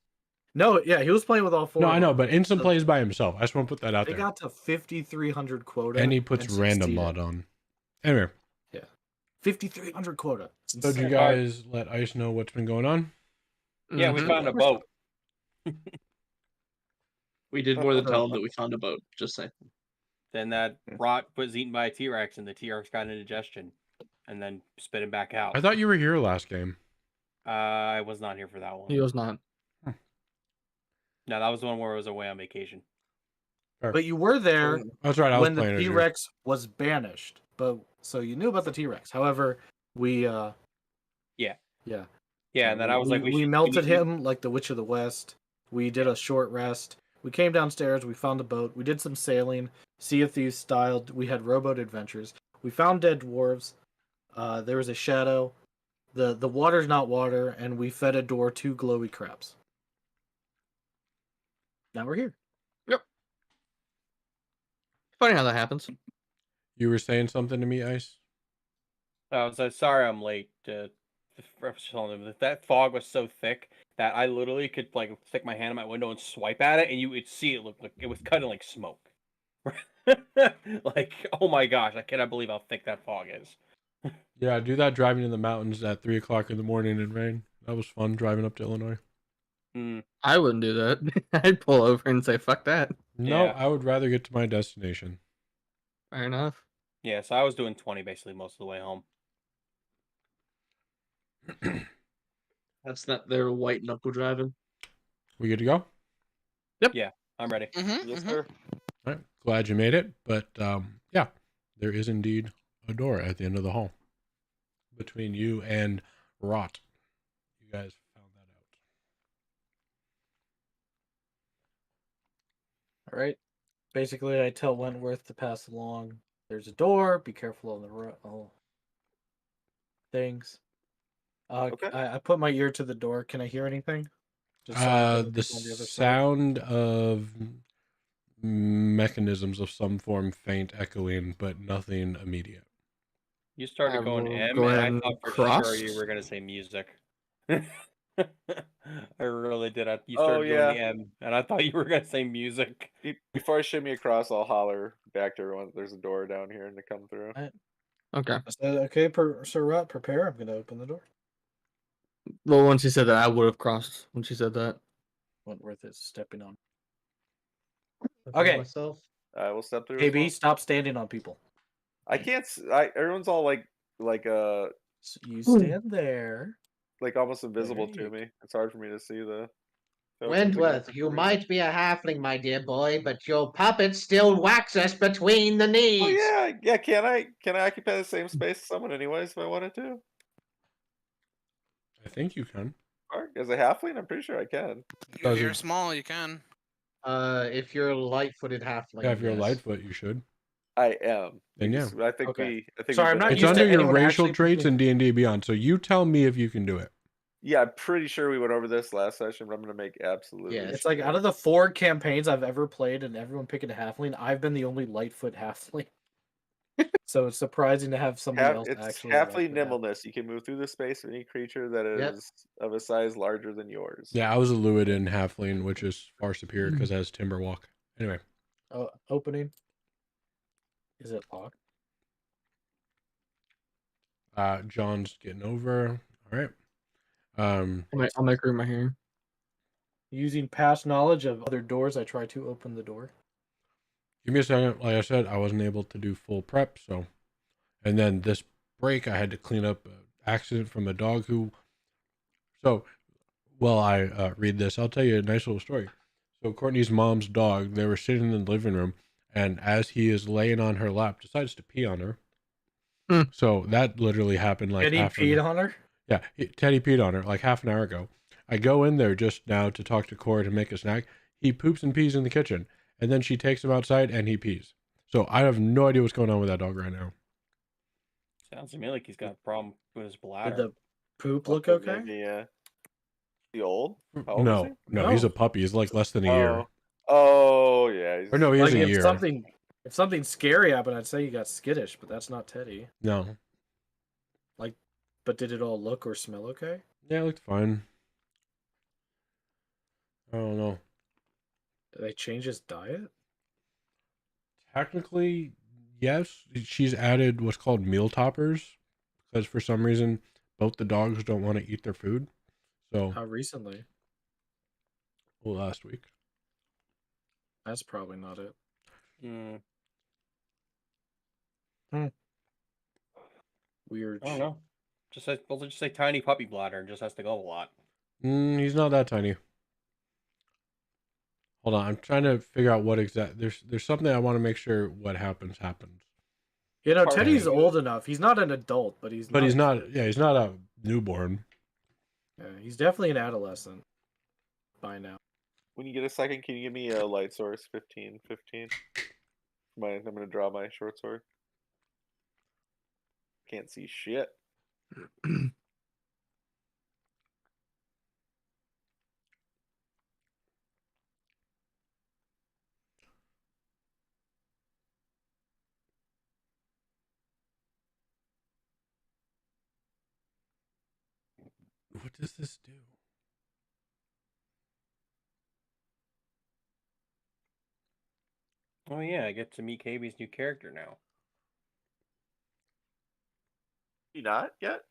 [SPEAKER 7] No, yeah, he was playing with all 4.
[SPEAKER 1] No,
[SPEAKER 7] of
[SPEAKER 1] I know,
[SPEAKER 7] them.
[SPEAKER 1] but Insum
[SPEAKER 7] So-
[SPEAKER 1] plays by himself. I just want to put that out
[SPEAKER 7] They
[SPEAKER 1] there.
[SPEAKER 7] got to 5,300 quota,
[SPEAKER 1] And he puts random
[SPEAKER 7] succeeded.
[SPEAKER 1] mod on. Anyway,
[SPEAKER 7] 5,300 quota.
[SPEAKER 1] so did you
[SPEAKER 9] Insane.
[SPEAKER 1] guys let Ice know what's been going on?
[SPEAKER 9] Yeah, we
[SPEAKER 7] Mhm.
[SPEAKER 9] found a boat.
[SPEAKER 4] We did more than tell him that we found a boat. Just saying.
[SPEAKER 9] Then that rot was eaten by a T-Rex, and the T-Rex got indigestion, and then spit him back out.
[SPEAKER 1] I thought you were here last game.
[SPEAKER 9] I was not here for that one.
[SPEAKER 2] He was not.
[SPEAKER 9] No, that was the one where I was away on vacation.
[SPEAKER 7] But you were there
[SPEAKER 1] That's right. I was
[SPEAKER 7] when the
[SPEAKER 1] playing as you.
[SPEAKER 7] T-Rex was banished. But so you knew about the T-Rex. However, we
[SPEAKER 9] Yeah.
[SPEAKER 7] yeah.
[SPEAKER 9] Yeah, and then I was like,
[SPEAKER 7] we melted him like the Witch of the West. We did a short rest. We came downstairs. We found a boat. We did some sailing, Sea of Thieves style. We had rowboat adventures. We found dead dwarves. There was a shadow. The water's not water, and we fed a door 2 glowy crabs. Now we're here.
[SPEAKER 2] Funny how that happens.
[SPEAKER 1] You were saying something to me, Ice?
[SPEAKER 9] I was sorry I'm late. That fog was so thick that I literally could like stick my hand in my window and swipe at it, and you would see it look like it was cutting like smoke. Like, oh my gosh, I cannot believe how thick that fog is.
[SPEAKER 1] Yeah, do that driving in the mountains at 3 o'clock in the morning in rain. That was fun driving up to Illinois.
[SPEAKER 2] I wouldn't do that. I'd pull over and say, "Fuck that."
[SPEAKER 1] No,
[SPEAKER 9] Yeah.
[SPEAKER 1] I would rather get to my destination.
[SPEAKER 2] Fair enough.
[SPEAKER 9] Yeah, so I was doing 20 basically most of the way home.
[SPEAKER 4] That's not their white knuckle driving.
[SPEAKER 1] We good to go?
[SPEAKER 9] Yeah, I'm ready.
[SPEAKER 5] Mm-hmm,
[SPEAKER 3] Yes,
[SPEAKER 5] mm-hmm.
[SPEAKER 3] sir.
[SPEAKER 1] All right. Glad you made it. But yeah, there is indeed a door at the end of the hall between you and Rot. You guys found that out.
[SPEAKER 7] All right. Basically, I tell Wentworth to pass along. There's a door. Be careful on the things.
[SPEAKER 3] Okay.
[SPEAKER 7] I put my ear to the door. Can I hear anything? Besides
[SPEAKER 1] The
[SPEAKER 7] people on the other side?
[SPEAKER 1] sound of mechanisms of some form, faint echoing, but nothing immediate.
[SPEAKER 9] You started
[SPEAKER 2] I
[SPEAKER 9] going
[SPEAKER 2] will
[SPEAKER 9] M,
[SPEAKER 2] go
[SPEAKER 9] and
[SPEAKER 2] ahead
[SPEAKER 9] I
[SPEAKER 2] and
[SPEAKER 9] thought for
[SPEAKER 2] cross.
[SPEAKER 9] sure you were gonna say music. I really did. You
[SPEAKER 3] Oh,
[SPEAKER 9] started doing the
[SPEAKER 3] yeah.
[SPEAKER 9] M, and I thought you were gonna say music.
[SPEAKER 3] Before I shimmy across, I'll holler back to everyone that there's a door down here and to come through.
[SPEAKER 2] Okay.
[SPEAKER 7] I said, okay, Sir Rot, prepare. I'm going to open the door.
[SPEAKER 2] Well, once she said that, I would have crossed. When she said that.
[SPEAKER 7] Wentworth is stepping on.
[SPEAKER 8] Prepare
[SPEAKER 7] Okay.
[SPEAKER 8] myself.
[SPEAKER 3] I will step through. as
[SPEAKER 7] KB,
[SPEAKER 3] well.
[SPEAKER 7] stop standing on people.
[SPEAKER 3] I can't. Everyone's all like
[SPEAKER 7] So you stand there.
[SPEAKER 3] almost invisible
[SPEAKER 7] There
[SPEAKER 3] to
[SPEAKER 7] you
[SPEAKER 3] me. It's hard for me to see the.
[SPEAKER 6] Wentworth, you might be a halfling, my dear boy, but your puppet still whacks us between the
[SPEAKER 3] Oh
[SPEAKER 6] knees.
[SPEAKER 3] yeah, yeah. Can I occupy the same space as someone anyways if I wanted to?
[SPEAKER 1] I think you can.
[SPEAKER 3] Or as a halfling, I'm pretty sure I can.
[SPEAKER 5] If
[SPEAKER 1] Does
[SPEAKER 5] you're
[SPEAKER 1] it-
[SPEAKER 5] small, you can.
[SPEAKER 8] If you're a light-footed halfling,
[SPEAKER 1] Yeah, if you're
[SPEAKER 8] yes.
[SPEAKER 1] a Lightfoot, you should.
[SPEAKER 3] I am.
[SPEAKER 1] Then yeah.
[SPEAKER 3] I think
[SPEAKER 7] Okay.
[SPEAKER 3] I think
[SPEAKER 7] Sorry,
[SPEAKER 3] we've
[SPEAKER 7] I'm
[SPEAKER 3] been
[SPEAKER 7] not
[SPEAKER 1] It's
[SPEAKER 7] used to
[SPEAKER 1] under your
[SPEAKER 7] anyone
[SPEAKER 1] racial
[SPEAKER 7] actually
[SPEAKER 1] traits
[SPEAKER 7] picking-
[SPEAKER 1] in D&D Beyond. So you tell me if you can do it.
[SPEAKER 3] Yeah, I'm pretty sure we went over this last session, but I'm gonna make absolutely.
[SPEAKER 8] Yes.
[SPEAKER 7] It's like out of the 4 campaigns I've ever played and everyone picking a halfling, I've been the only Lightfoot halfling. So it's surprising to have somebody else
[SPEAKER 3] It's
[SPEAKER 7] actually.
[SPEAKER 3] halfling
[SPEAKER 7] Lightfoot halfling.
[SPEAKER 3] nimbleness. You can move through the space of any creature that
[SPEAKER 8] Yep.
[SPEAKER 3] is of a size larger than yours.
[SPEAKER 1] Yeah, I was a Luiden halfling, which is far superior because it has timber walk. Anyway,
[SPEAKER 7] Opening. Is it locked?
[SPEAKER 1] John's getting over. All right.
[SPEAKER 2] I'll make room right here.
[SPEAKER 7] Using past knowledge of other doors, I try to open the door.
[SPEAKER 1] Give me a second. Like I said, I wasn't able to do full prep, so. And then this break, I had to clean up an accident from a dog who. So, while I read this, I'll tell you a nice little story. So Courtney's mom's dog, they were sitting in the living room, and as he is laying on her lap, decides to pee on her. So that literally happened like
[SPEAKER 7] And he peed on her?
[SPEAKER 1] Yeah, Teddy peed on her like half an hour ago. I go in there just now to talk to Court and make a snack. He poops and pees in the kitchen, and then she takes him outside and he pees. So I have no idea what's going on with that dog right now.
[SPEAKER 9] Sounds to me like he's got a problem with his
[SPEAKER 7] Did
[SPEAKER 9] bladder.
[SPEAKER 7] the poop look okay?
[SPEAKER 3] Yeah. The old? How old is
[SPEAKER 1] No,
[SPEAKER 3] he?
[SPEAKER 1] no, he's
[SPEAKER 7] No.
[SPEAKER 1] a puppy. He's like less than a year.
[SPEAKER 3] Oh yeah. He's...
[SPEAKER 1] Or no, he is
[SPEAKER 7] Like
[SPEAKER 1] a year.
[SPEAKER 7] if something scary happened, I'd say you got skittish, but that's not Teddy.
[SPEAKER 1] No.
[SPEAKER 7] But did it all look or smell okay?
[SPEAKER 1] Yeah, it looked fine. I don't know.
[SPEAKER 7] Did they change his diet?
[SPEAKER 1] Technically, yes. She's added what's called meal toppers because for some reason both the dogs don't want to eat their food. So
[SPEAKER 7] How recently?
[SPEAKER 1] last week.
[SPEAKER 7] That's probably not it. Weird.
[SPEAKER 9] I don't know. We'll just say tiny puppy bladder and just has to go a lot.
[SPEAKER 1] He's not that tiny. Hold on, I'm trying to figure out what there's something I want to make sure what happens.
[SPEAKER 7] You know,
[SPEAKER 3] Part
[SPEAKER 7] Teddy's
[SPEAKER 3] of it.
[SPEAKER 7] old enough. He's not an adult, but he's
[SPEAKER 1] He's not a newborn.
[SPEAKER 7] Yeah, he's definitely an adolescent by now.
[SPEAKER 3] When you get a second, can you give me a light source 15? I'm gonna draw my short sword. Can't see shit.
[SPEAKER 1] What does this do?
[SPEAKER 9] Oh yeah, I get to meet KB's new character now.
[SPEAKER 3] You not yet?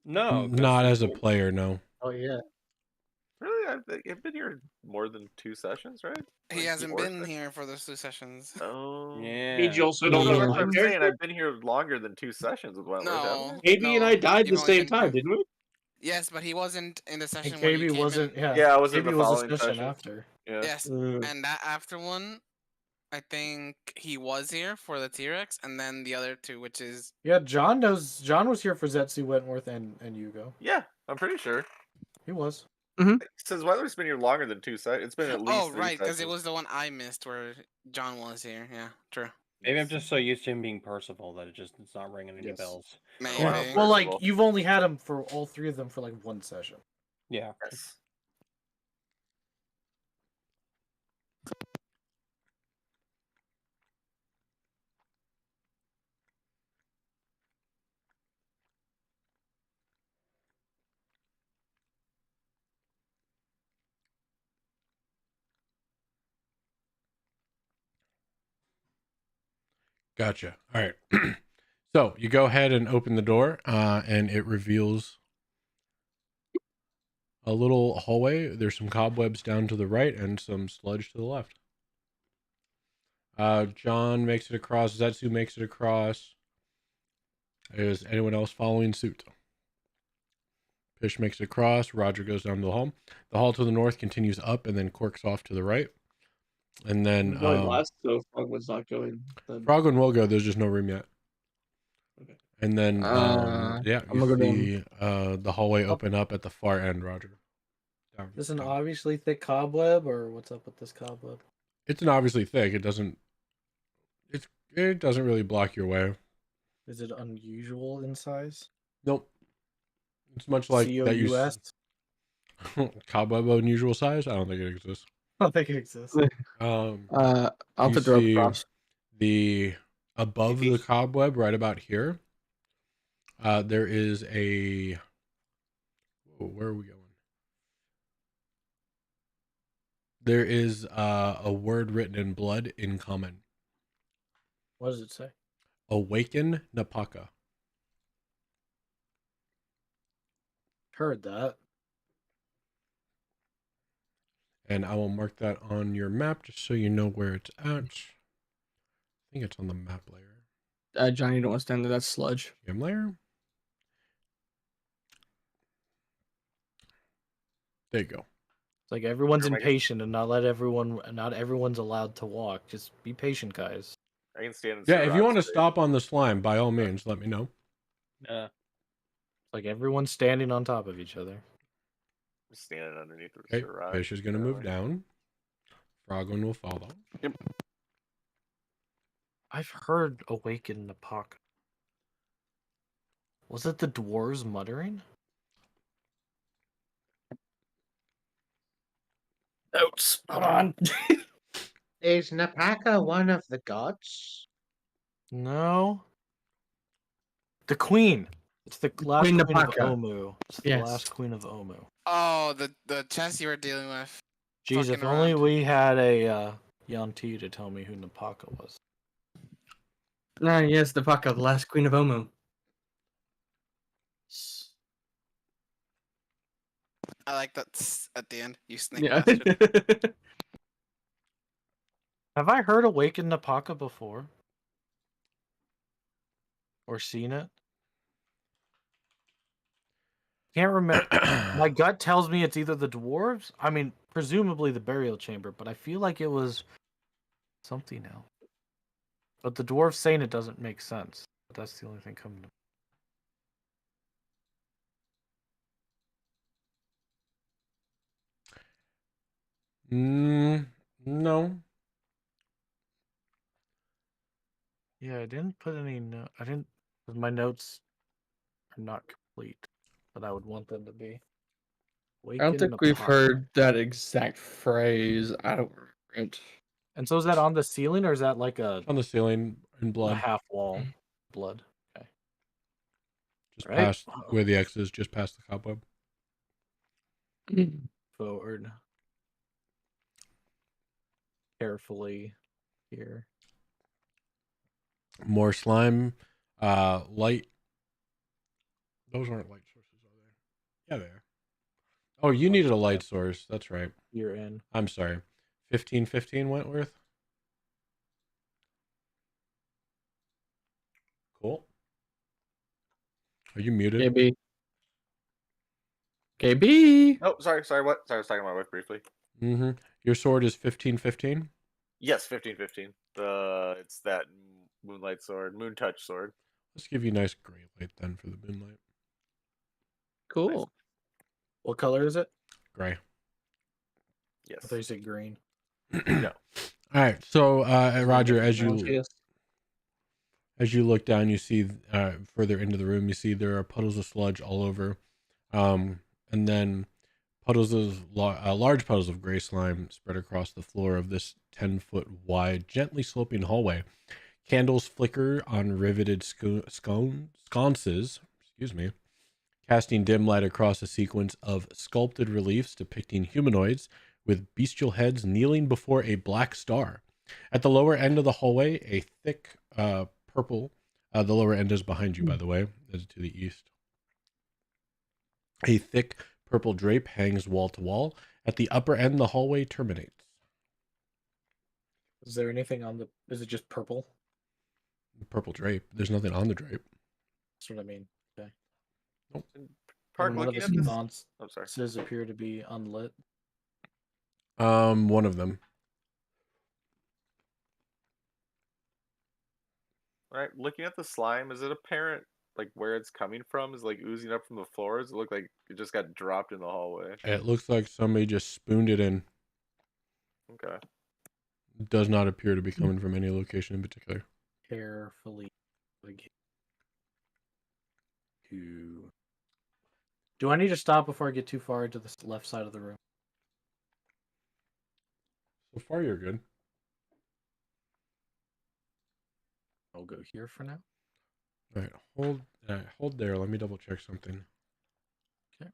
[SPEAKER 9] No, 'cause
[SPEAKER 1] Not
[SPEAKER 9] he's
[SPEAKER 1] as a
[SPEAKER 9] old.
[SPEAKER 1] player, no.
[SPEAKER 2] Oh yeah.
[SPEAKER 3] Really? I've been here more than 2 sessions, right?
[SPEAKER 5] He
[SPEAKER 3] Like,
[SPEAKER 5] hasn't
[SPEAKER 3] 4
[SPEAKER 5] been
[SPEAKER 3] sessions?
[SPEAKER 5] here for those 2 sessions.
[SPEAKER 3] Oh.
[SPEAKER 4] Means you
[SPEAKER 9] Yeah.
[SPEAKER 4] also
[SPEAKER 3] No,
[SPEAKER 4] don't
[SPEAKER 3] no,
[SPEAKER 4] know
[SPEAKER 3] that's
[SPEAKER 4] my
[SPEAKER 3] what I'm saying.
[SPEAKER 4] character.
[SPEAKER 3] I've been here longer than 2 sessions with Wentworth, haven't
[SPEAKER 5] No,
[SPEAKER 3] I?
[SPEAKER 4] KB and I
[SPEAKER 5] no,
[SPEAKER 4] died
[SPEAKER 5] you've
[SPEAKER 4] the
[SPEAKER 5] only
[SPEAKER 4] same
[SPEAKER 5] been
[SPEAKER 4] time,
[SPEAKER 5] here.
[SPEAKER 4] didn't we?
[SPEAKER 5] Yes, but he wasn't in the
[SPEAKER 7] And
[SPEAKER 5] session where you
[SPEAKER 7] KB
[SPEAKER 5] came
[SPEAKER 7] wasn't.
[SPEAKER 5] in.
[SPEAKER 7] Yeah.
[SPEAKER 3] Yeah, I was in
[SPEAKER 7] KB
[SPEAKER 3] the
[SPEAKER 7] was
[SPEAKER 3] following
[SPEAKER 7] the session
[SPEAKER 3] session.
[SPEAKER 7] after.
[SPEAKER 3] Yeah.
[SPEAKER 5] Yes, and that after one, I think he was here for the T-Rex, and then the other 2, which is
[SPEAKER 7] Yeah, John knows. John was here for Zetsu, Wentworth, and Yugo.
[SPEAKER 3] Yeah, I'm pretty sure.
[SPEAKER 7] He was.
[SPEAKER 3] Since Wentworth's been here longer than 2 sessions. It's been at least 3
[SPEAKER 5] right, because it
[SPEAKER 3] sessions.
[SPEAKER 5] was the one I missed where John was here. Yeah, true.
[SPEAKER 9] Maybe I'm just so used to him being Percival that it's not ringing any
[SPEAKER 7] Yes.
[SPEAKER 9] bells.
[SPEAKER 5] Maybe.
[SPEAKER 3] Wow.
[SPEAKER 7] Well, like
[SPEAKER 3] Percival.
[SPEAKER 7] you've only had him for all 3 of them for like 1 session.
[SPEAKER 9] Yeah.
[SPEAKER 3] Yes.
[SPEAKER 1] Gotcha. All right. So you go ahead and open the door, and it reveals a little hallway. There's some cobwebs down to the right and some sludge to the left. John makes it across. Zetsu makes it across. Is anyone else following suit? Fish makes it across. Roger goes down the hall. The hall to the north continues up and then corks off to the right. And then
[SPEAKER 4] Going last, so Frogman's not going. Then.
[SPEAKER 1] Frogman will go. There's just no room yet.
[SPEAKER 4] Okay.
[SPEAKER 1] And then yeah,
[SPEAKER 2] I'm
[SPEAKER 1] you
[SPEAKER 2] gonna go
[SPEAKER 1] see the hallway open up at the far end, Roger. Down,
[SPEAKER 7] Is this an
[SPEAKER 1] down.
[SPEAKER 7] obviously thick cobweb, or what's up with this cobweb?
[SPEAKER 1] It's an obviously thick. It doesn't really block your way.
[SPEAKER 7] Is it unusual in size?
[SPEAKER 1] Nope. It's much like that you
[SPEAKER 7] COUS?
[SPEAKER 1] cobweb unusual size. I don't think it exists.
[SPEAKER 7] I don't think it exists.
[SPEAKER 2] I'll
[SPEAKER 1] You
[SPEAKER 2] have to drop
[SPEAKER 1] see
[SPEAKER 2] across.
[SPEAKER 1] the above the
[SPEAKER 3] Piece.
[SPEAKER 1] cobweb right about here. There is a. Whoa, where are we going? There is a word written in blood in common.
[SPEAKER 7] What does it say?
[SPEAKER 1] Awaken Napaka.
[SPEAKER 7] Heard that.
[SPEAKER 1] And I will mark that on your map just so you know where it's at. I think it's on the map layer.
[SPEAKER 2] Johnny, you don't want to stand there. That's sludge.
[SPEAKER 1] Game layer. There you go.
[SPEAKER 7] It's like everyone's
[SPEAKER 3] Sure, Mike.
[SPEAKER 7] impatient and not everyone's allowed to walk. Just be patient, guys.
[SPEAKER 3] I can stand in
[SPEAKER 1] Yeah, if you
[SPEAKER 3] Sirach's
[SPEAKER 1] want to
[SPEAKER 3] space.
[SPEAKER 1] stop on the slime, by all means, let me know.
[SPEAKER 7] It's like everyone's standing on top of each other.
[SPEAKER 3] I'm standing underneath the
[SPEAKER 1] Okay,
[SPEAKER 3] Sirach,
[SPEAKER 1] Fish is going to move
[SPEAKER 3] apparently.
[SPEAKER 1] down. Frogman will follow.
[SPEAKER 7] I've heard Awaken Napaka. Was it the dwarves muttering? Notes. Hold on.
[SPEAKER 6] Is Napaka one of the gods?
[SPEAKER 7] No. The queen. It's the last
[SPEAKER 2] Queen
[SPEAKER 7] queen of
[SPEAKER 2] Napaka.
[SPEAKER 7] Omu. It's the
[SPEAKER 2] Yes.
[SPEAKER 7] last queen of Omu.
[SPEAKER 5] Oh, the chest you were dealing with.
[SPEAKER 7] Jeez, if
[SPEAKER 5] Fucking
[SPEAKER 7] only
[SPEAKER 5] around.
[SPEAKER 7] we had a Yanti to tell me who Napaka was.
[SPEAKER 2] Yes, the Paka, the last queen of Omu.
[SPEAKER 5] I like that at the end. You snake
[SPEAKER 2] Yeah.
[SPEAKER 5] bastard.
[SPEAKER 7] Have I heard Awaken Napaka before? Or seen it? Can't remember. My gut tells me it's either the dwarves. I mean, presumably the burial chamber, but I feel like it was something else. But the dwarves saying it doesn't make sense. But that's the only thing coming to
[SPEAKER 1] No.
[SPEAKER 7] Yeah, I didn't put any I didn't. My notes are not complete, but I would want them to be.
[SPEAKER 2] I don't think we've heard that exact phrase. I don't remember it.
[SPEAKER 7] And so is that on the ceiling, or is that like
[SPEAKER 1] On the ceiling in
[SPEAKER 7] a
[SPEAKER 1] blood.
[SPEAKER 7] half wall blood? Okay.
[SPEAKER 1] Just
[SPEAKER 7] Right.
[SPEAKER 1] past where the X is, just past the cobweb.
[SPEAKER 7] Forward. Carefully here.
[SPEAKER 1] More slime. Light. Those aren't light sources, are they? Yeah, they are. Oh, you needed a light source. That's right.
[SPEAKER 7] You're in.
[SPEAKER 1] I'm sorry. 1515 Wentworth. Cool. Are you muted?
[SPEAKER 2] KB. KB.
[SPEAKER 3] Oh, sorry. What? Sorry, I was talking to my wife briefly.
[SPEAKER 1] Mm-hmm. Your sword is 1515.
[SPEAKER 3] Yes, 1515. It's that moonlight sword, moon touch sword.
[SPEAKER 1] Let's give you nice gray light then for the moonlight.
[SPEAKER 4] Cool.
[SPEAKER 7] What color is it?
[SPEAKER 1] Gray.
[SPEAKER 3] Yes.
[SPEAKER 7] I thought you said green.
[SPEAKER 3] No.
[SPEAKER 1] All right. So, Roger, as
[SPEAKER 4] Yes.
[SPEAKER 1] you look down, you see further into the room, you see there are puddles of sludge all over, and then large puddles of gray slime spread across the floor of this 10-foot wide, gently sloping hallway. Candles flicker on riveted sconces, casting dim light across a sequence of sculpted reliefs depicting humanoids with bestial heads kneeling before a black star. At the lower end of the hallway, a thick purple, the lower end is behind you, by the way, is to the east. A thick purple drape hangs wall to wall. At the upper end, the hallway terminates.
[SPEAKER 7] Is there anything on the? Is it just purple?
[SPEAKER 1] Purple drape. There's nothing on the drape.
[SPEAKER 7] That's what I mean. Okay.
[SPEAKER 3] Park,
[SPEAKER 7] And one of
[SPEAKER 3] looking
[SPEAKER 7] the
[SPEAKER 3] at this.
[SPEAKER 7] sconces appear to be unlit.
[SPEAKER 1] One of them.
[SPEAKER 3] All right, looking at the slime, is it apparent like where it's coming from? Is it, like oozing up from the floors? It looked like it just got dropped in the hallway.
[SPEAKER 1] It looks like somebody just spooned it in.
[SPEAKER 3] Okay.
[SPEAKER 1] It does not appear to be coming from any location in particular.
[SPEAKER 7] Carefully. Do I need to stop before I get too far into the left side of the room?
[SPEAKER 1] So far, you're good.
[SPEAKER 7] I'll go here for now.
[SPEAKER 1] All right, hold there. Let me double check something.
[SPEAKER 7] Okay.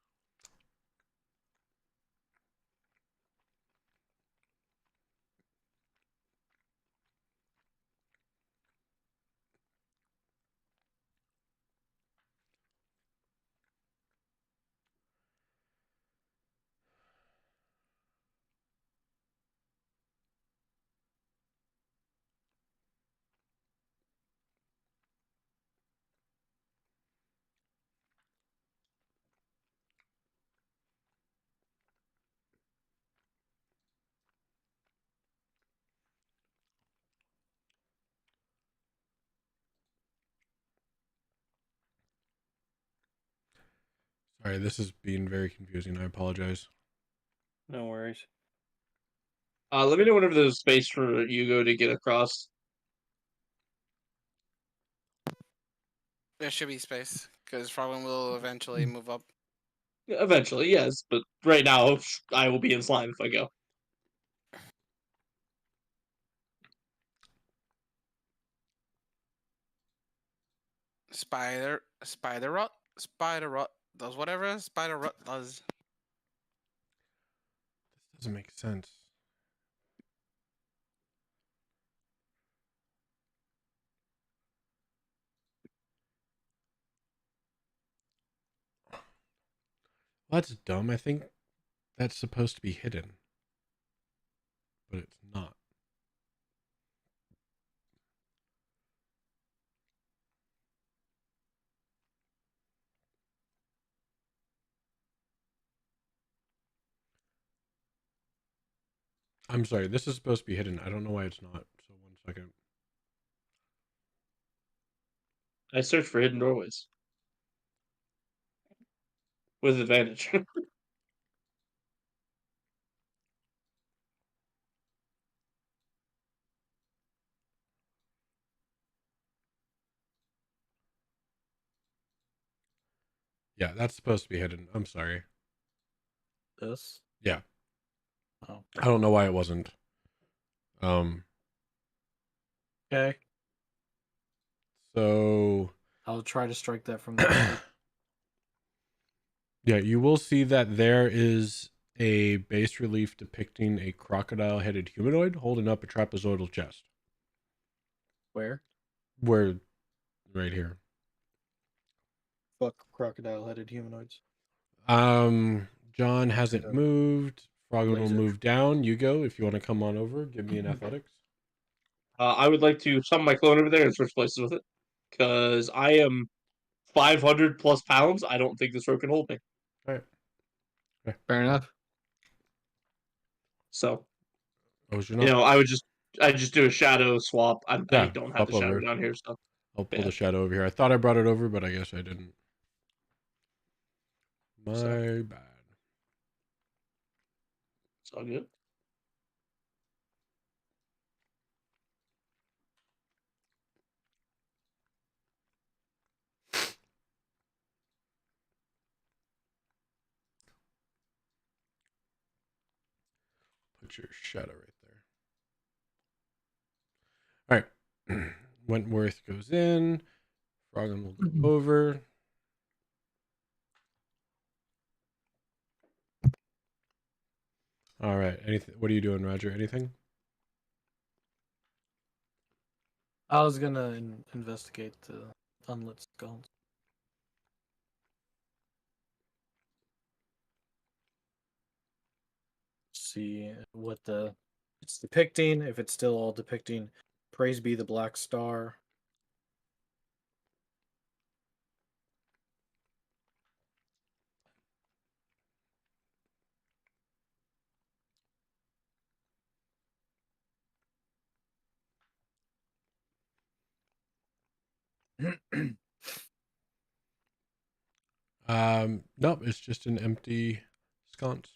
[SPEAKER 1] Sorry, this is being very confusing. I apologize.
[SPEAKER 9] No worries.
[SPEAKER 4] Let me know whenever there's space for Hugo to get across.
[SPEAKER 5] There should be space because Frogman will eventually move up.
[SPEAKER 4] Eventually, yes, but right now I will be in slime if I go.
[SPEAKER 5] Spider rot does whatever spider rot does.
[SPEAKER 1] This doesn't make sense. That's dumb. I think that's supposed to be hidden, but it's not. I'm sorry. This is supposed to be hidden. I don't know why it's not. So 1 second.
[SPEAKER 4] I search for hidden doorways with advantage.
[SPEAKER 1] Yeah, that's supposed to be hidden. I'm sorry.
[SPEAKER 7] This?
[SPEAKER 1] Yeah.
[SPEAKER 7] Oh.
[SPEAKER 1] I don't know why it wasn't.
[SPEAKER 7] Okay.
[SPEAKER 1] So
[SPEAKER 7] I'll try to strike that from the right.
[SPEAKER 1] Yeah, you will see that there is a bas relief depicting a crocodile-headed humanoid holding up a trapezoidal chest.
[SPEAKER 7] Where?
[SPEAKER 1] Where, right here.
[SPEAKER 7] Fuck crocodile-headed humanoids.
[SPEAKER 1] John hasn't
[SPEAKER 7] Yeah.
[SPEAKER 1] moved. Frogman will
[SPEAKER 7] Laser.
[SPEAKER 1] move down. You go if you want to come on over. Give me an athletics.
[SPEAKER 4] I would like to summon my clone over there and switch places with it. Because I am 500 plus pounds. I don't think this rope can hold me.
[SPEAKER 1] All right.
[SPEAKER 2] Fair enough.
[SPEAKER 4] So,
[SPEAKER 1] Oh, is you
[SPEAKER 4] you
[SPEAKER 1] not?
[SPEAKER 4] know, I just do a shadow swap. I
[SPEAKER 1] Yeah,
[SPEAKER 4] don't have
[SPEAKER 1] swap
[SPEAKER 4] the shadow
[SPEAKER 1] over.
[SPEAKER 4] down here, so
[SPEAKER 1] I'll pull
[SPEAKER 4] yeah.
[SPEAKER 1] the shadow over here. I thought I brought it over, but I guess I didn't. My bad.
[SPEAKER 4] It's all good.
[SPEAKER 1] Put your shadow right there. All right. Wentworth goes in. Frogman will go over. All right. Anything? What are you doing, Roger? Anything?
[SPEAKER 7] I was gonna investigate the unlit skulls. See what it's depicting. If it's still all depicting, praise be the Black Star.
[SPEAKER 1] Nope. It's just an empty sconce.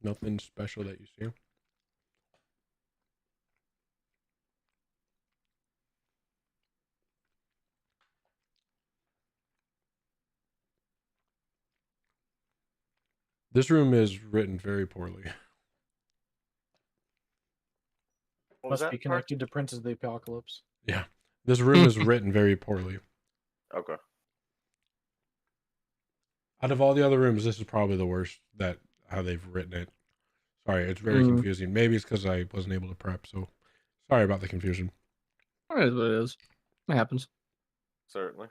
[SPEAKER 1] Nothing special that you see. This room is written very poorly.
[SPEAKER 3] What was
[SPEAKER 7] Must be
[SPEAKER 3] that part?
[SPEAKER 7] connected to Princes of the Apocalypse.
[SPEAKER 1] Yeah. This room is written very poorly.
[SPEAKER 3] Okay.
[SPEAKER 1] Out of all the other rooms, this is probably the worst that how they've written it. Sorry, it's very confusing. Maybe it's because I wasn't able to prep, so sorry about the confusion.
[SPEAKER 2] It is what it is. It happens.
[SPEAKER 3] Certainly.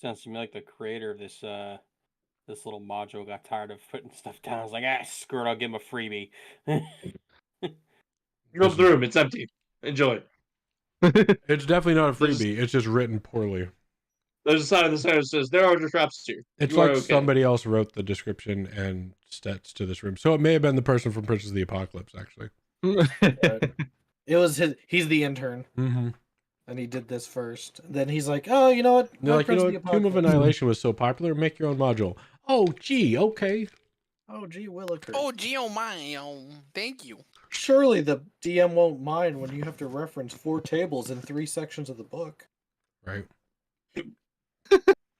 [SPEAKER 9] Sounds to me like the creator of this this little module got tired of putting stuff down. I was like, screw it, I'll give him a freebie.
[SPEAKER 4] You open the room, it's empty. Enjoy.
[SPEAKER 1] It's definitely not a
[SPEAKER 4] There's-
[SPEAKER 1] freebie. It's just written poorly.
[SPEAKER 4] There's a sign on the center that says, there are no traps here.
[SPEAKER 1] It's
[SPEAKER 4] You are
[SPEAKER 1] like
[SPEAKER 4] okay.
[SPEAKER 1] somebody else wrote the description and stats to this room. So it may have been the person from Princes of the Apocalypse, actually.
[SPEAKER 7] It was his. He's the intern,
[SPEAKER 1] Mm-hmm.
[SPEAKER 7] and he did this first. Then he's like, "Oh, you know what?
[SPEAKER 1] They're like,
[SPEAKER 7] Prince
[SPEAKER 1] you
[SPEAKER 7] of
[SPEAKER 1] know
[SPEAKER 7] the
[SPEAKER 1] what? Tomb of
[SPEAKER 7] Apocalypse."
[SPEAKER 1] Annihilation was so popular, make your own module. Oh, gee, okay.
[SPEAKER 7] Oh, gee, Willikers.
[SPEAKER 5] Oh, Geo my, thank you.
[SPEAKER 7] Surely the DM won't mind when you have to reference 4 tables in 3 sections of the book.
[SPEAKER 1] Right.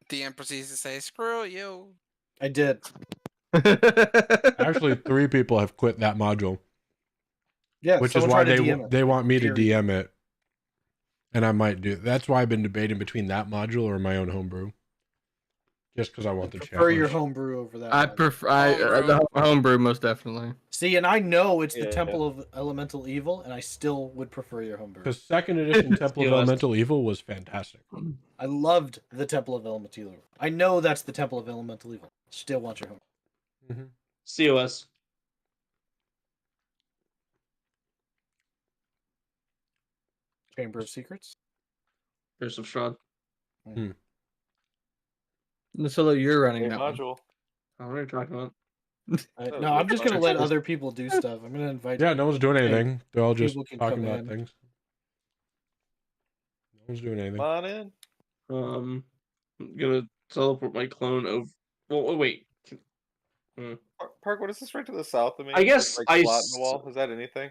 [SPEAKER 5] DM proceeds to say, "Screw you."
[SPEAKER 7] I did.
[SPEAKER 1] Actually, 3 people have quit that module,
[SPEAKER 7] Yeah,
[SPEAKER 1] which is
[SPEAKER 7] someone
[SPEAKER 1] why
[SPEAKER 7] tried to DM it.
[SPEAKER 1] they want me to
[SPEAKER 7] Period.
[SPEAKER 1] DM it. And I might do. That's why I've been debating between that module or my own homebrew. Just because I want the
[SPEAKER 7] Prefer your
[SPEAKER 1] challenge.
[SPEAKER 7] homebrew over that.
[SPEAKER 2] I
[SPEAKER 7] one.
[SPEAKER 2] prefer
[SPEAKER 5] Homebrew.
[SPEAKER 2] the homebrew most definitely.
[SPEAKER 7] See, and I know it's the
[SPEAKER 3] Yeah.
[SPEAKER 7] Temple of Elemental Evil, and I still would prefer your homebrew.
[SPEAKER 1] Because 2nd edition Temple of
[SPEAKER 4] Steal us.
[SPEAKER 1] Elemental Evil was fantastic.
[SPEAKER 7] I loved the Temple of Elemental Evil. I know that's the Temple of Elemental Evil. Still want your homebrew.
[SPEAKER 4] COS.
[SPEAKER 7] Chamber of Secrets.
[SPEAKER 4] Curse of Strahd.
[SPEAKER 2] So you're running
[SPEAKER 3] Hey,
[SPEAKER 2] that one.
[SPEAKER 3] module.
[SPEAKER 4] What are you talking about?
[SPEAKER 3] That
[SPEAKER 7] No,
[SPEAKER 3] was
[SPEAKER 7] I'm just
[SPEAKER 3] fun.
[SPEAKER 7] gonna let other people do stuff. I'm gonna invite.
[SPEAKER 1] Yeah, no one's doing anything. They're all just
[SPEAKER 7] People can
[SPEAKER 1] talking
[SPEAKER 7] come
[SPEAKER 1] about
[SPEAKER 7] in.
[SPEAKER 1] things. No one's doing anything.
[SPEAKER 3] Come on in.
[SPEAKER 4] I'm gonna teleport my clone over. Well, wait.
[SPEAKER 3] Park, what is this right to the south of me?
[SPEAKER 4] I guess
[SPEAKER 3] This,
[SPEAKER 4] I
[SPEAKER 3] slot in
[SPEAKER 4] s-
[SPEAKER 3] the wall. Is that anything?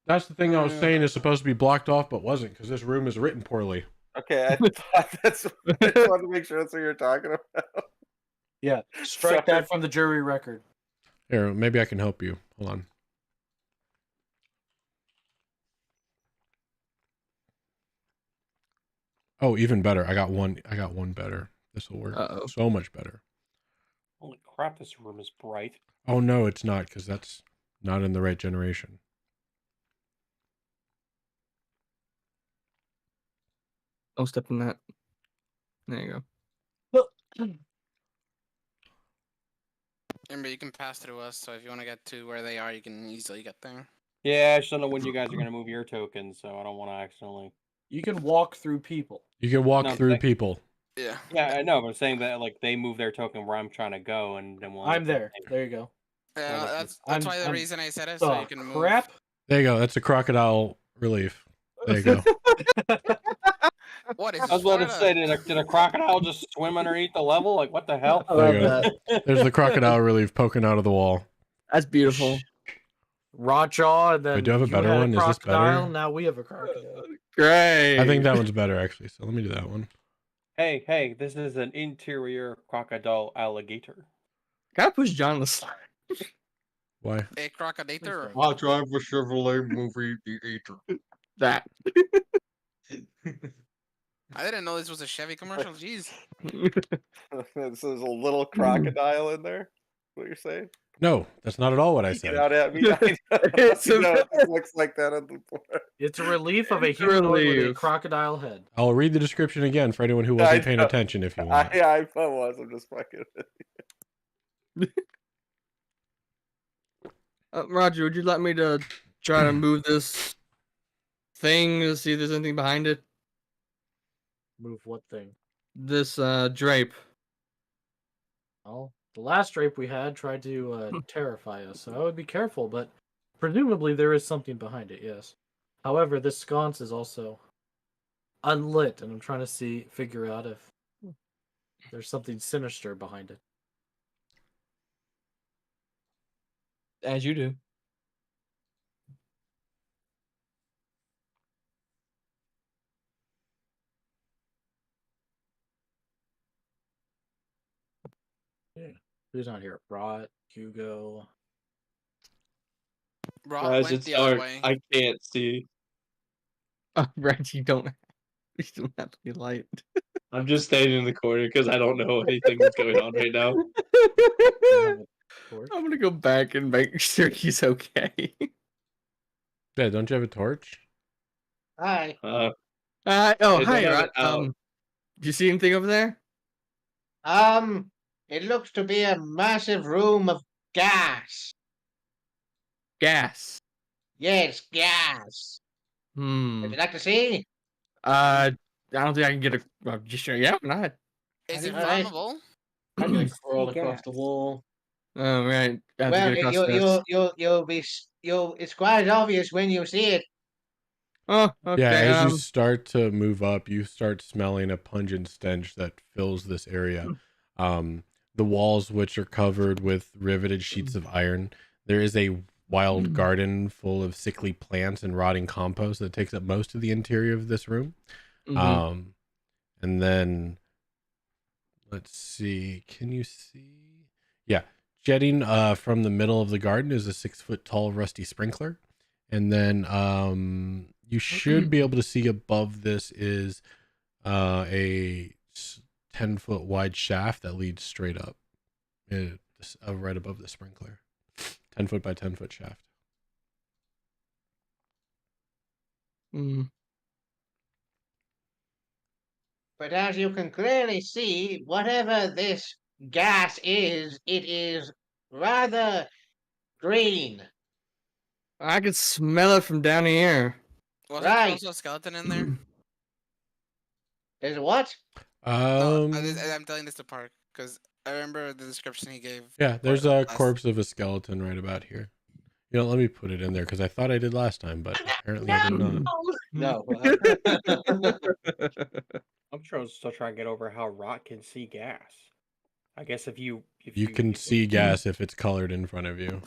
[SPEAKER 1] That's the thing I was saying is supposed to be blocked off, but wasn't because this room is written poorly.
[SPEAKER 3] Okay, I thought that's. I just wanted to make sure that's what you're talking about.
[SPEAKER 7] Yeah, strike
[SPEAKER 3] Sorry.
[SPEAKER 7] that from the jury record.
[SPEAKER 1] Here, maybe I can help you. Hold on. Oh, even better. I got one better. This will work
[SPEAKER 2] Uh-oh.
[SPEAKER 1] so much better.
[SPEAKER 9] Holy crap! This room is bright.
[SPEAKER 1] Oh no, it's not, because that's not in the right generation.
[SPEAKER 2] Don't step in that. There you go.
[SPEAKER 5] Remember, you can pass through us, so if you want to get to where they are, you can easily get there.
[SPEAKER 9] Yeah, I just don't know when you guys are gonna move your tokens, so I don't want to accidentally.
[SPEAKER 7] You can walk through people.
[SPEAKER 1] You can walk
[SPEAKER 9] No,
[SPEAKER 1] through
[SPEAKER 9] but-
[SPEAKER 1] people.
[SPEAKER 5] Yeah.
[SPEAKER 9] Yeah, I know, but I'm saying that like they move their token where I'm trying to go, and then we'll.
[SPEAKER 7] I'm there. There you go.
[SPEAKER 5] Yeah,
[SPEAKER 9] Okay.
[SPEAKER 5] that's
[SPEAKER 7] I'm-
[SPEAKER 5] why the
[SPEAKER 7] I'm-
[SPEAKER 5] reason I said it, so you can move.
[SPEAKER 7] Crap.
[SPEAKER 1] There you go. That's a crocodile relief. There you go.
[SPEAKER 5] What is
[SPEAKER 9] I was about to
[SPEAKER 5] Florida?
[SPEAKER 9] say, did a crocodile just swim underneath the level? Like, what the hell?
[SPEAKER 2] I
[SPEAKER 1] There
[SPEAKER 2] love
[SPEAKER 1] you go.
[SPEAKER 2] that.
[SPEAKER 1] There's the crocodile relief poking out of the wall.
[SPEAKER 2] That's beautiful.
[SPEAKER 7] Raw jaw, and then
[SPEAKER 1] do I have a
[SPEAKER 7] you
[SPEAKER 1] better
[SPEAKER 7] had
[SPEAKER 1] one? Is this
[SPEAKER 7] crocodile,
[SPEAKER 1] better?
[SPEAKER 7] Now we have a crocodile.
[SPEAKER 2] Great.
[SPEAKER 1] I think that one's better, actually. So let me do that one.
[SPEAKER 9] Hey, this is an interior crocodile alligator.
[SPEAKER 2] Gotta push John on the slide.
[SPEAKER 1] Why?
[SPEAKER 5] A crocodile.
[SPEAKER 8] I drive a Chevrolet movie theater.
[SPEAKER 2] That.
[SPEAKER 5] I didn't know this was a Chevy commercial. Jeez.
[SPEAKER 3] So there's a little crocodile in there. What you're saying?
[SPEAKER 1] No, that's not at all what I
[SPEAKER 3] Get
[SPEAKER 1] said.
[SPEAKER 3] out at me. I know.
[SPEAKER 2] It's a-
[SPEAKER 3] No, it just looks like that on the board.
[SPEAKER 7] It's a relief of a
[SPEAKER 2] It's a
[SPEAKER 7] humanoid with a
[SPEAKER 2] relief.
[SPEAKER 7] crocodile head.
[SPEAKER 1] I'll read the description again for anyone who
[SPEAKER 3] I
[SPEAKER 1] wasn't paying
[SPEAKER 3] know.
[SPEAKER 1] attention if you want.
[SPEAKER 3] I was. I'm just fucking.
[SPEAKER 2] Roger, would you like me to try to move this thing to see if there's anything behind it?
[SPEAKER 7] Move what thing?
[SPEAKER 2] This drape.
[SPEAKER 7] Well, the last drape we had tried to terrify us, so I would be careful, but presumably there is something behind it, yes. However, this sconce is also unlit, and I'm trying to figure out if there's something sinister behind it.
[SPEAKER 2] As you do.
[SPEAKER 7] Who's not here? Rot, Hugo.
[SPEAKER 5] Rob
[SPEAKER 4] Guys,
[SPEAKER 5] went
[SPEAKER 4] it's
[SPEAKER 5] the other
[SPEAKER 4] dark.
[SPEAKER 5] way.
[SPEAKER 4] I can't see.
[SPEAKER 2] Right, you don't have to be light.
[SPEAKER 4] I'm just standing in the corner because I don't know anything that's going on right now.
[SPEAKER 2] I'm gonna go back and make sure he's okay.
[SPEAKER 1] Yeah, don't you have a torch?
[SPEAKER 8] Hi.
[SPEAKER 2] Oh,
[SPEAKER 4] I don't
[SPEAKER 2] hi,
[SPEAKER 4] have
[SPEAKER 2] Rod.
[SPEAKER 4] it out.
[SPEAKER 2] Do you see anything over there?
[SPEAKER 6] It looks to be a massive room of gas.
[SPEAKER 2] Gas.
[SPEAKER 6] Yes, gas.
[SPEAKER 2] Hmm.
[SPEAKER 6] Would you like to see?
[SPEAKER 2] I don't think I can get a. Just yeah, not.
[SPEAKER 5] Is it
[SPEAKER 6] Alright.
[SPEAKER 5] flammable?
[SPEAKER 8] How do I
[SPEAKER 9] See
[SPEAKER 8] crawl across
[SPEAKER 9] gas.
[SPEAKER 8] the wall?
[SPEAKER 2] Oh right. I have
[SPEAKER 6] Well,
[SPEAKER 2] to get across this.
[SPEAKER 6] you'll. It's quite obvious when you see it.
[SPEAKER 2] Oh, okay.
[SPEAKER 1] Yeah, as you start to move up, you start smelling a pungent stench that fills this area. The walls, which are covered with riveted sheets of iron, there is a wild garden full of sickly plants and rotting compost that takes up most of the interior of this room.
[SPEAKER 2] Mhm.
[SPEAKER 1] And then let's see, can you see? Yeah, jetting from the middle of the garden is a 6-foot tall rusty sprinkler. And then you should be able to see above this is a 10-foot wide shaft that leads straight up right above the sprinkler. 10-foot by 10-foot shaft.
[SPEAKER 2] Mm.
[SPEAKER 6] But as you can clearly see, whatever this gas is, it is rather green.
[SPEAKER 2] I can smell it from down here.
[SPEAKER 5] Wasn't there
[SPEAKER 6] Right.
[SPEAKER 5] also a skeleton in there?
[SPEAKER 6] Is what?
[SPEAKER 5] No, I'm telling this to Park because I remember the description he gave.
[SPEAKER 1] Yeah, there's
[SPEAKER 5] for
[SPEAKER 1] a
[SPEAKER 5] last-
[SPEAKER 1] corpse of a skeleton right about here. You know, let me put it in there because I thought I did last time, but apparently I did not.
[SPEAKER 8] No.
[SPEAKER 9] I'm still trying to get over how Rot can see gas. I guess if you
[SPEAKER 1] You can see gas if it's colored in front of you.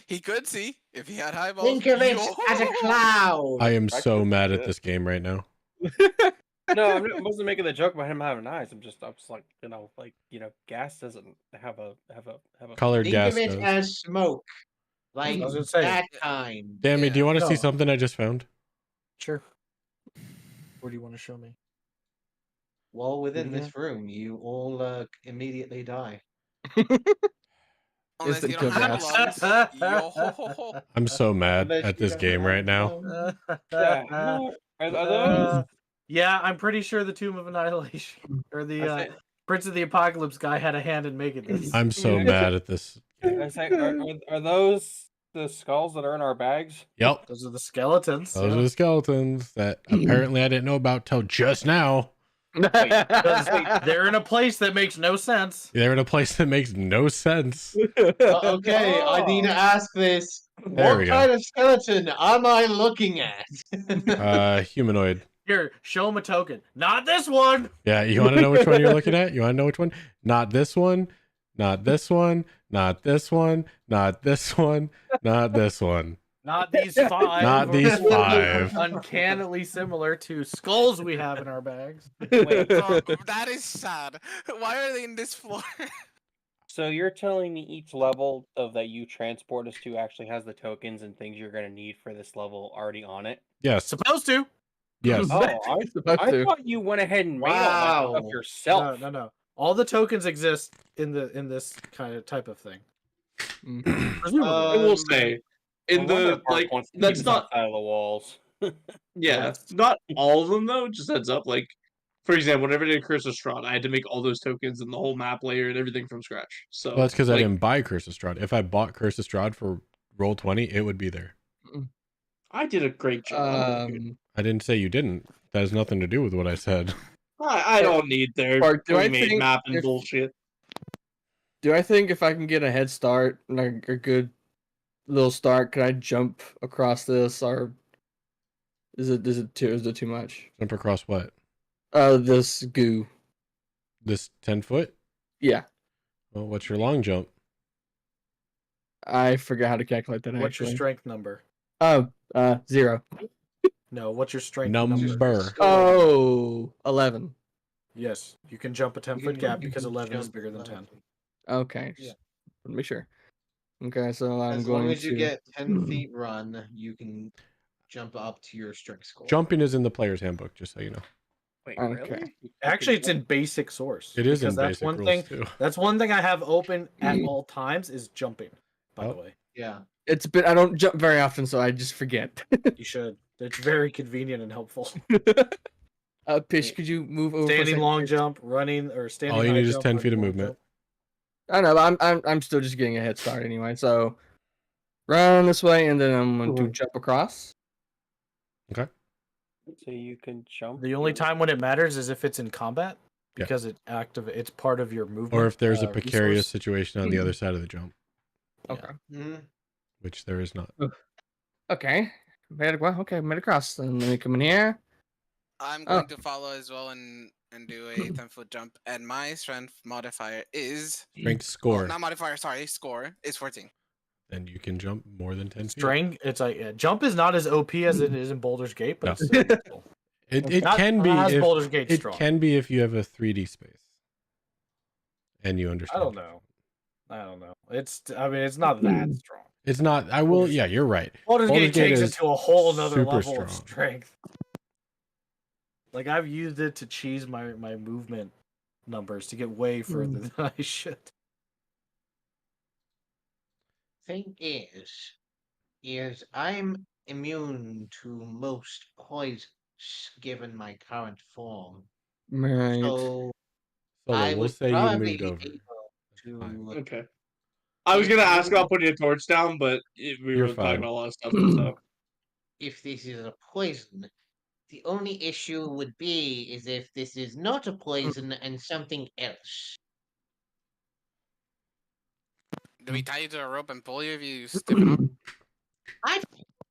[SPEAKER 5] He could see if he had eyeballs.
[SPEAKER 6] Think of it as a cloud.
[SPEAKER 1] I am
[SPEAKER 3] I
[SPEAKER 1] so
[SPEAKER 3] could
[SPEAKER 1] mad
[SPEAKER 3] see
[SPEAKER 1] at
[SPEAKER 3] it.
[SPEAKER 1] this game right now.
[SPEAKER 9] No, I wasn't making the joke about him having eyes. I'm just like, gas doesn't have a.
[SPEAKER 1] Colored
[SPEAKER 6] Think
[SPEAKER 1] gas
[SPEAKER 6] of it
[SPEAKER 1] does.
[SPEAKER 6] as smoke. Like
[SPEAKER 7] I was gonna say.
[SPEAKER 6] that kind.
[SPEAKER 1] Dammy, do you want to see
[SPEAKER 7] No.
[SPEAKER 1] something I just found?
[SPEAKER 7] Sure. What do you want to show me?
[SPEAKER 8] while within this room, you all immediately die.
[SPEAKER 5] Unless
[SPEAKER 2] Instant
[SPEAKER 5] you don't
[SPEAKER 2] kill
[SPEAKER 5] have
[SPEAKER 2] gas.
[SPEAKER 5] lungs. Yo ho ho ho.
[SPEAKER 1] I'm so mad
[SPEAKER 8] Unless
[SPEAKER 1] at
[SPEAKER 8] you
[SPEAKER 1] this
[SPEAKER 8] don't
[SPEAKER 1] game
[SPEAKER 8] have
[SPEAKER 1] right now.
[SPEAKER 8] lungs.
[SPEAKER 9] Yeah. Are those?
[SPEAKER 7] Yeah, I'm pretty sure the Tomb of Annihilation or the
[SPEAKER 9] I say,
[SPEAKER 7] Prince of the Apocalypse guy had a hand in making this.
[SPEAKER 1] I'm so mad at this game.
[SPEAKER 9] I say, are those the skulls that are in our bags?
[SPEAKER 1] Yep.
[SPEAKER 7] Those are the skeletons.
[SPEAKER 1] Those
[SPEAKER 7] yeah.
[SPEAKER 1] are the skeletons that apparently I didn't know about till just now.
[SPEAKER 7] Because they're in a place that makes no sense.
[SPEAKER 1] They're in a place that makes no sense.
[SPEAKER 8] Okay, I need to ask this.
[SPEAKER 1] There
[SPEAKER 8] What
[SPEAKER 1] we go.
[SPEAKER 8] kind of skeleton am I looking at?
[SPEAKER 1] Humanoid.
[SPEAKER 7] Here, show him a token. Not this one.
[SPEAKER 1] Yeah, you want to know which one you're looking at? You want to know which one? Not this one. Not this one. Not this one. Not this one. Not this one.
[SPEAKER 7] Not these five.
[SPEAKER 1] Not these five.
[SPEAKER 7] Uncannily similar to skulls we have in our bags.
[SPEAKER 9] Wait,
[SPEAKER 5] Oh, that is sad. Why are they in this floor?
[SPEAKER 9] so you're telling me each level of that you transport us to actually has the tokens and things you're gonna need for this level already on it?
[SPEAKER 1] Yes.
[SPEAKER 7] Supposed to.
[SPEAKER 1] Yes.
[SPEAKER 9] Oh,
[SPEAKER 2] Supposed
[SPEAKER 9] I
[SPEAKER 2] to.
[SPEAKER 9] thought you went ahead and made all that stuff
[SPEAKER 8] Wow.
[SPEAKER 9] yourself.
[SPEAKER 7] No. All the tokens exist in this kind of type of thing. Presumably.
[SPEAKER 4] I will say, in
[SPEAKER 9] No wonder
[SPEAKER 4] the
[SPEAKER 9] Mark
[SPEAKER 4] like,
[SPEAKER 9] wants to keep
[SPEAKER 4] that's
[SPEAKER 9] us
[SPEAKER 4] not
[SPEAKER 9] outside of the walls.
[SPEAKER 4] yeah, not all of them though. Just heads up, like for example, whenever I did Curse of Strahd, I had to make all those tokens and the whole map layer and everything from scratch. So
[SPEAKER 1] Well, that's because I
[SPEAKER 4] like,
[SPEAKER 1] didn't buy Curse of Strahd. If I bought Curse of Strahd for Roll20, it would be there.
[SPEAKER 4] I did a great job.
[SPEAKER 1] I didn't say you didn't. That has nothing to do with what I said.
[SPEAKER 4] I don't need their
[SPEAKER 2] Mark, do I
[SPEAKER 4] pre-made
[SPEAKER 2] think
[SPEAKER 4] map and
[SPEAKER 2] if-
[SPEAKER 4] bullshit.
[SPEAKER 2] Do I think if I can get a head start and a good little start, can I jump across this, or is it too much?
[SPEAKER 1] Jump across what?
[SPEAKER 2] This goo.
[SPEAKER 1] This 10 foot?
[SPEAKER 2] Yeah,
[SPEAKER 1] Well, what's your long jump?
[SPEAKER 2] I forgot how to calculate that
[SPEAKER 7] What's your
[SPEAKER 2] actually.
[SPEAKER 7] strength number?
[SPEAKER 2] Oh, 0.
[SPEAKER 7] No, what's your strength
[SPEAKER 1] Number.
[SPEAKER 2] Oh, 11.
[SPEAKER 7] Yes, you can jump a 10-foot gap because 11 is
[SPEAKER 8] jump
[SPEAKER 7] bigger than 10.
[SPEAKER 8] 11.
[SPEAKER 2] Okay,
[SPEAKER 8] Yeah.
[SPEAKER 2] let me make sure. Okay, so I'm
[SPEAKER 8] As
[SPEAKER 2] going
[SPEAKER 8] long as you
[SPEAKER 2] to.
[SPEAKER 8] get 10 feet run, you can jump up to your strength score.
[SPEAKER 1] Jumping is in the player's handbook, just so you know.
[SPEAKER 9] Wait,
[SPEAKER 2] Okay.
[SPEAKER 9] really?
[SPEAKER 7] Actually, it's in basic source.
[SPEAKER 1] It is
[SPEAKER 7] because
[SPEAKER 1] in
[SPEAKER 7] that's
[SPEAKER 1] basic
[SPEAKER 7] one
[SPEAKER 1] rules
[SPEAKER 7] thing.
[SPEAKER 1] too.
[SPEAKER 7] That's one thing I have open at all times is jumping. By the
[SPEAKER 1] Oh.
[SPEAKER 7] way,
[SPEAKER 8] Yeah.
[SPEAKER 2] It's been I don't jump very often, so I just forget.
[SPEAKER 7] you should. It's very convenient and helpful.
[SPEAKER 2] Pish, could you move over? for a
[SPEAKER 7] Standing
[SPEAKER 2] second,
[SPEAKER 7] long
[SPEAKER 2] please?
[SPEAKER 7] jump, running, or standing.
[SPEAKER 1] All you
[SPEAKER 7] high
[SPEAKER 1] need is
[SPEAKER 7] jump,
[SPEAKER 1] 10 feet of
[SPEAKER 7] running long
[SPEAKER 1] movement.
[SPEAKER 2] I know, but I'm still just getting a head start anyway. So run this way, and then I'm going to jump across.
[SPEAKER 1] Okay.
[SPEAKER 9] So you can jump.
[SPEAKER 7] The only
[SPEAKER 9] here?
[SPEAKER 7] time when it matters is if it's in combat,
[SPEAKER 1] Yeah.
[SPEAKER 7] because it's part of your movement.
[SPEAKER 1] Or if there's a precarious
[SPEAKER 7] resource.
[SPEAKER 1] situation on the other side of the jump,
[SPEAKER 2] Okay.
[SPEAKER 8] Mhm.
[SPEAKER 1] which there is not.
[SPEAKER 2] Okay. Made it, well, okay, made it across. Then let me come in here.
[SPEAKER 5] I'm
[SPEAKER 2] Oh.
[SPEAKER 5] going to follow as well and do a 10-foot jump, and my strength modifier is
[SPEAKER 1] Strength
[SPEAKER 5] oh,
[SPEAKER 1] score.
[SPEAKER 5] not modifier. Sorry, score is 14.
[SPEAKER 1] Then you can jump more than 10 feet.
[SPEAKER 7] String, it's like jump is not as OP as it is in Baldur's Gate, but
[SPEAKER 1] No.
[SPEAKER 7] it's still useful.
[SPEAKER 1] It
[SPEAKER 7] Not
[SPEAKER 1] can be
[SPEAKER 7] as
[SPEAKER 1] if,
[SPEAKER 7] Baldur's Gate
[SPEAKER 1] it
[SPEAKER 7] strong.
[SPEAKER 1] can be if you have a 3D space and you understand.
[SPEAKER 7] I don't know. I mean, it's not that strong.
[SPEAKER 1] It's not. I will. Yeah, you're right.
[SPEAKER 7] Baldur's Gate takes it
[SPEAKER 1] is
[SPEAKER 7] to a whole nother
[SPEAKER 1] super
[SPEAKER 7] level of
[SPEAKER 1] strong.
[SPEAKER 7] strength. Like I've used it to cheese my movement numbers to get way further than I should.
[SPEAKER 8] Thing is I'm immune to most poisons given my current form.
[SPEAKER 2] Right.
[SPEAKER 8] So
[SPEAKER 1] Solo,
[SPEAKER 8] I
[SPEAKER 1] we'll
[SPEAKER 8] would
[SPEAKER 1] say you
[SPEAKER 8] probably
[SPEAKER 1] moved
[SPEAKER 8] be
[SPEAKER 1] over.
[SPEAKER 8] able
[SPEAKER 1] fine.
[SPEAKER 8] to
[SPEAKER 4] Okay. I was
[SPEAKER 8] If
[SPEAKER 4] gonna ask
[SPEAKER 8] you-
[SPEAKER 4] about putting a torch down, but we
[SPEAKER 1] You're
[SPEAKER 4] were
[SPEAKER 1] fine.
[SPEAKER 4] talking about a lot of stuff. So
[SPEAKER 8] if this is a poison. The only issue would be is if this is not a poison and something else.
[SPEAKER 5] Do we tie you to a rope and pull you if you stiffen up?
[SPEAKER 8] I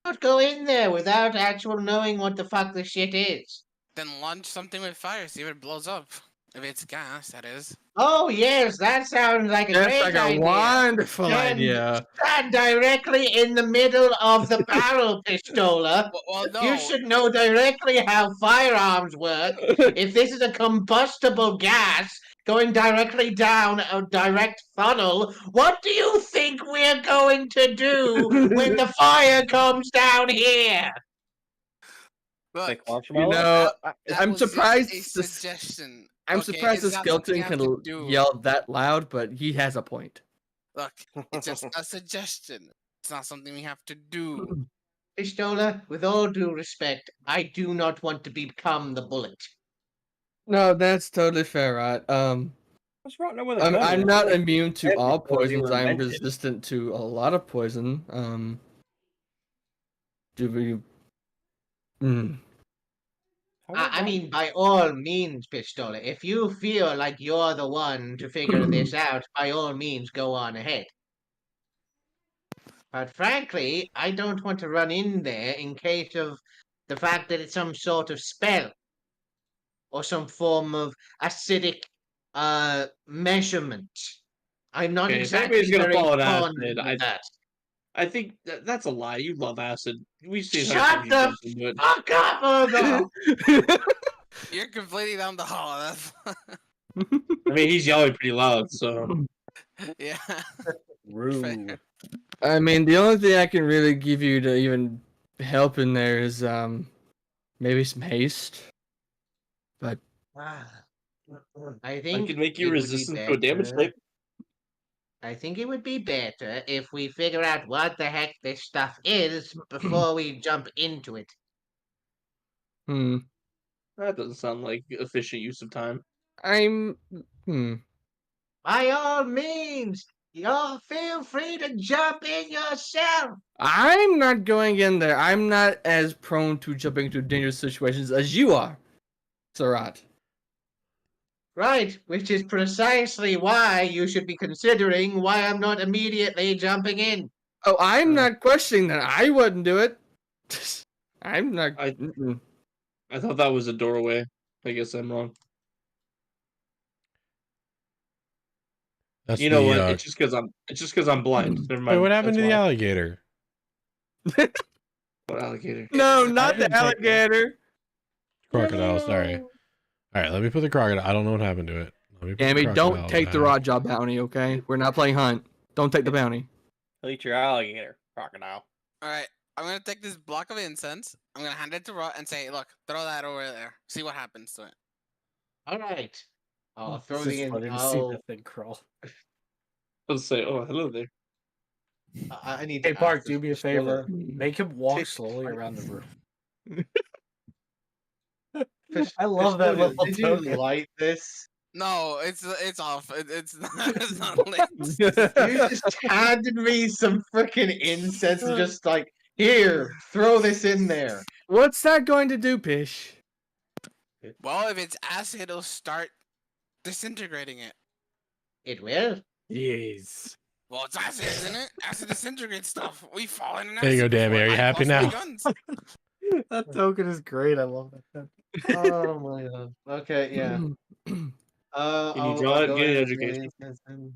[SPEAKER 8] not go in there without actual knowing what the fuck the shit is.
[SPEAKER 5] Then launch something with fire, see if it blows up. If it's gas, that is.
[SPEAKER 8] Oh yes, that sounds like a
[SPEAKER 2] That's
[SPEAKER 8] great
[SPEAKER 2] like a
[SPEAKER 8] idea.
[SPEAKER 2] wonderful
[SPEAKER 8] Then
[SPEAKER 2] idea.
[SPEAKER 8] stand directly in the middle of the barrel, pistola.
[SPEAKER 5] Well, no.
[SPEAKER 8] You should know directly how firearms work. If this is a combustible gas going directly down a direct funnel, what do you think we're going to do when the fire comes down here?
[SPEAKER 5] Look,
[SPEAKER 9] like
[SPEAKER 2] You
[SPEAKER 9] marshmallow.
[SPEAKER 2] know,
[SPEAKER 5] that
[SPEAKER 2] I'm
[SPEAKER 5] was just
[SPEAKER 2] surprised.
[SPEAKER 5] a
[SPEAKER 2] this-
[SPEAKER 5] suggestion.
[SPEAKER 2] I'm
[SPEAKER 5] Okay,
[SPEAKER 2] surprised the
[SPEAKER 5] it's not something
[SPEAKER 2] skeleton
[SPEAKER 5] you have
[SPEAKER 2] can
[SPEAKER 5] to do.
[SPEAKER 2] yell that loud, but he has a point.
[SPEAKER 5] Look, it's just a suggestion. It's not something we have to do.
[SPEAKER 6] Pistola, with all due respect, I do not want to become the bullet.
[SPEAKER 2] No, that's totally fair, right?
[SPEAKER 9] What's wrong with a
[SPEAKER 2] I'm
[SPEAKER 9] gun? It's
[SPEAKER 2] not
[SPEAKER 9] like
[SPEAKER 2] immune to
[SPEAKER 9] dead
[SPEAKER 2] all
[SPEAKER 9] before they
[SPEAKER 2] poisons.
[SPEAKER 9] were
[SPEAKER 2] I'm
[SPEAKER 9] invented.
[SPEAKER 2] resistant to a lot of poison. Do we?
[SPEAKER 9] How
[SPEAKER 6] I
[SPEAKER 9] about-
[SPEAKER 6] mean, by all means, Pistola, if you feel like you're the one to figure this out, by all means, go on ahead. But frankly, I don't want to run in there in case of the fact that it's some sort of spell or some form of acidic measurement. I'm not
[SPEAKER 4] Okay, if
[SPEAKER 6] exactly
[SPEAKER 4] anybody's gonna
[SPEAKER 6] very
[SPEAKER 4] fall in
[SPEAKER 6] fond
[SPEAKER 4] acid,
[SPEAKER 6] of that.
[SPEAKER 4] I think that's a lie. You love acid. We've seen
[SPEAKER 6] Shut
[SPEAKER 4] hundreds
[SPEAKER 6] the
[SPEAKER 4] of people do it.
[SPEAKER 6] fuck up, Ogo!
[SPEAKER 5] You're completely down the hall. That's
[SPEAKER 4] I mean, he's yelling pretty loud, so
[SPEAKER 5] yeah.
[SPEAKER 7] Rude.
[SPEAKER 2] I mean, the only thing I can really give you to even help in there is maybe some haste. But
[SPEAKER 6] I
[SPEAKER 4] I
[SPEAKER 6] think
[SPEAKER 4] can make you
[SPEAKER 6] it would be
[SPEAKER 4] resistant to a damage
[SPEAKER 6] better-
[SPEAKER 4] type.
[SPEAKER 6] I think it would be better if we figure out what the heck this stuff is before we jump into it.
[SPEAKER 4] That doesn't sound like efficient use of time.
[SPEAKER 2] I'm
[SPEAKER 6] By all means, y'all feel free to jump in yourself.
[SPEAKER 2] I'm not going in there. I'm not as prone to jumping into dangerous situations as you are, Sarat.
[SPEAKER 6] Right, which is precisely why you should be considering why I'm not immediately jumping in.
[SPEAKER 2] Oh, I'm not questioning that. I wouldn't do it. I'm not.
[SPEAKER 4] I thought that was a doorway. I guess I'm wrong.
[SPEAKER 1] That's
[SPEAKER 4] You know
[SPEAKER 1] the,
[SPEAKER 4] what? It's just because I'm blind. Never mind.
[SPEAKER 1] Wait, what happened
[SPEAKER 4] That's
[SPEAKER 1] to the
[SPEAKER 4] why.
[SPEAKER 1] alligator?
[SPEAKER 4] What alligator?
[SPEAKER 2] No,
[SPEAKER 7] I
[SPEAKER 2] not the
[SPEAKER 7] didn't take it.
[SPEAKER 2] alligator.
[SPEAKER 1] Crocodile, sorry. All right, let me put the crocodile. I don't know what happened to it. Let me put the
[SPEAKER 2] Gammy, don't
[SPEAKER 1] crocodile
[SPEAKER 2] take the
[SPEAKER 1] back.
[SPEAKER 2] raw job bounty, okay? We're not playing hunt. Don't take the bounty.
[SPEAKER 9] I'll eat your alligator, crocodile.
[SPEAKER 5] All right, I'm gonna take this block of incense. I'm gonna hand it to Rot and say, "Look, throw that over there. See what happens to it."
[SPEAKER 6] All right. I'll throw
[SPEAKER 7] It's
[SPEAKER 6] the
[SPEAKER 7] just
[SPEAKER 6] in.
[SPEAKER 7] funny to see the thing crawl.
[SPEAKER 4] I'll say, oh, hello there.
[SPEAKER 6] I need
[SPEAKER 7] Hey,
[SPEAKER 6] to
[SPEAKER 7] Park,
[SPEAKER 6] ask
[SPEAKER 7] do
[SPEAKER 6] this
[SPEAKER 7] me a
[SPEAKER 6] Pistola.
[SPEAKER 7] favor. Make him walk
[SPEAKER 6] Take-
[SPEAKER 7] slowly around the room.
[SPEAKER 6] Pis-
[SPEAKER 7] I love that
[SPEAKER 6] Pistola,
[SPEAKER 7] little
[SPEAKER 6] Did you
[SPEAKER 7] token.
[SPEAKER 6] light this?
[SPEAKER 5] No, it's off. It's not. It's not lit.
[SPEAKER 6] You just handed me some freaking incense and just like, here, throw this in there.
[SPEAKER 2] What's that going to do, Pish?
[SPEAKER 5] Well, if it's acid, it'll start disintegrating it.
[SPEAKER 6] It will.
[SPEAKER 7] Yes.
[SPEAKER 5] Well, it's acid, isn't it? Acid disintegrates stuff. We fall in an
[SPEAKER 1] There you go,
[SPEAKER 5] acid
[SPEAKER 1] Dammy.
[SPEAKER 5] before.
[SPEAKER 1] Are you
[SPEAKER 5] I've
[SPEAKER 1] happy
[SPEAKER 5] lost my
[SPEAKER 1] now?
[SPEAKER 5] guns.
[SPEAKER 7] That token is great. I love that.
[SPEAKER 6] Oh my god. Okay, yeah.
[SPEAKER 4] Can you draw it?
[SPEAKER 6] go
[SPEAKER 4] Get an
[SPEAKER 6] ahead and throw the
[SPEAKER 4] education.
[SPEAKER 6] incense in.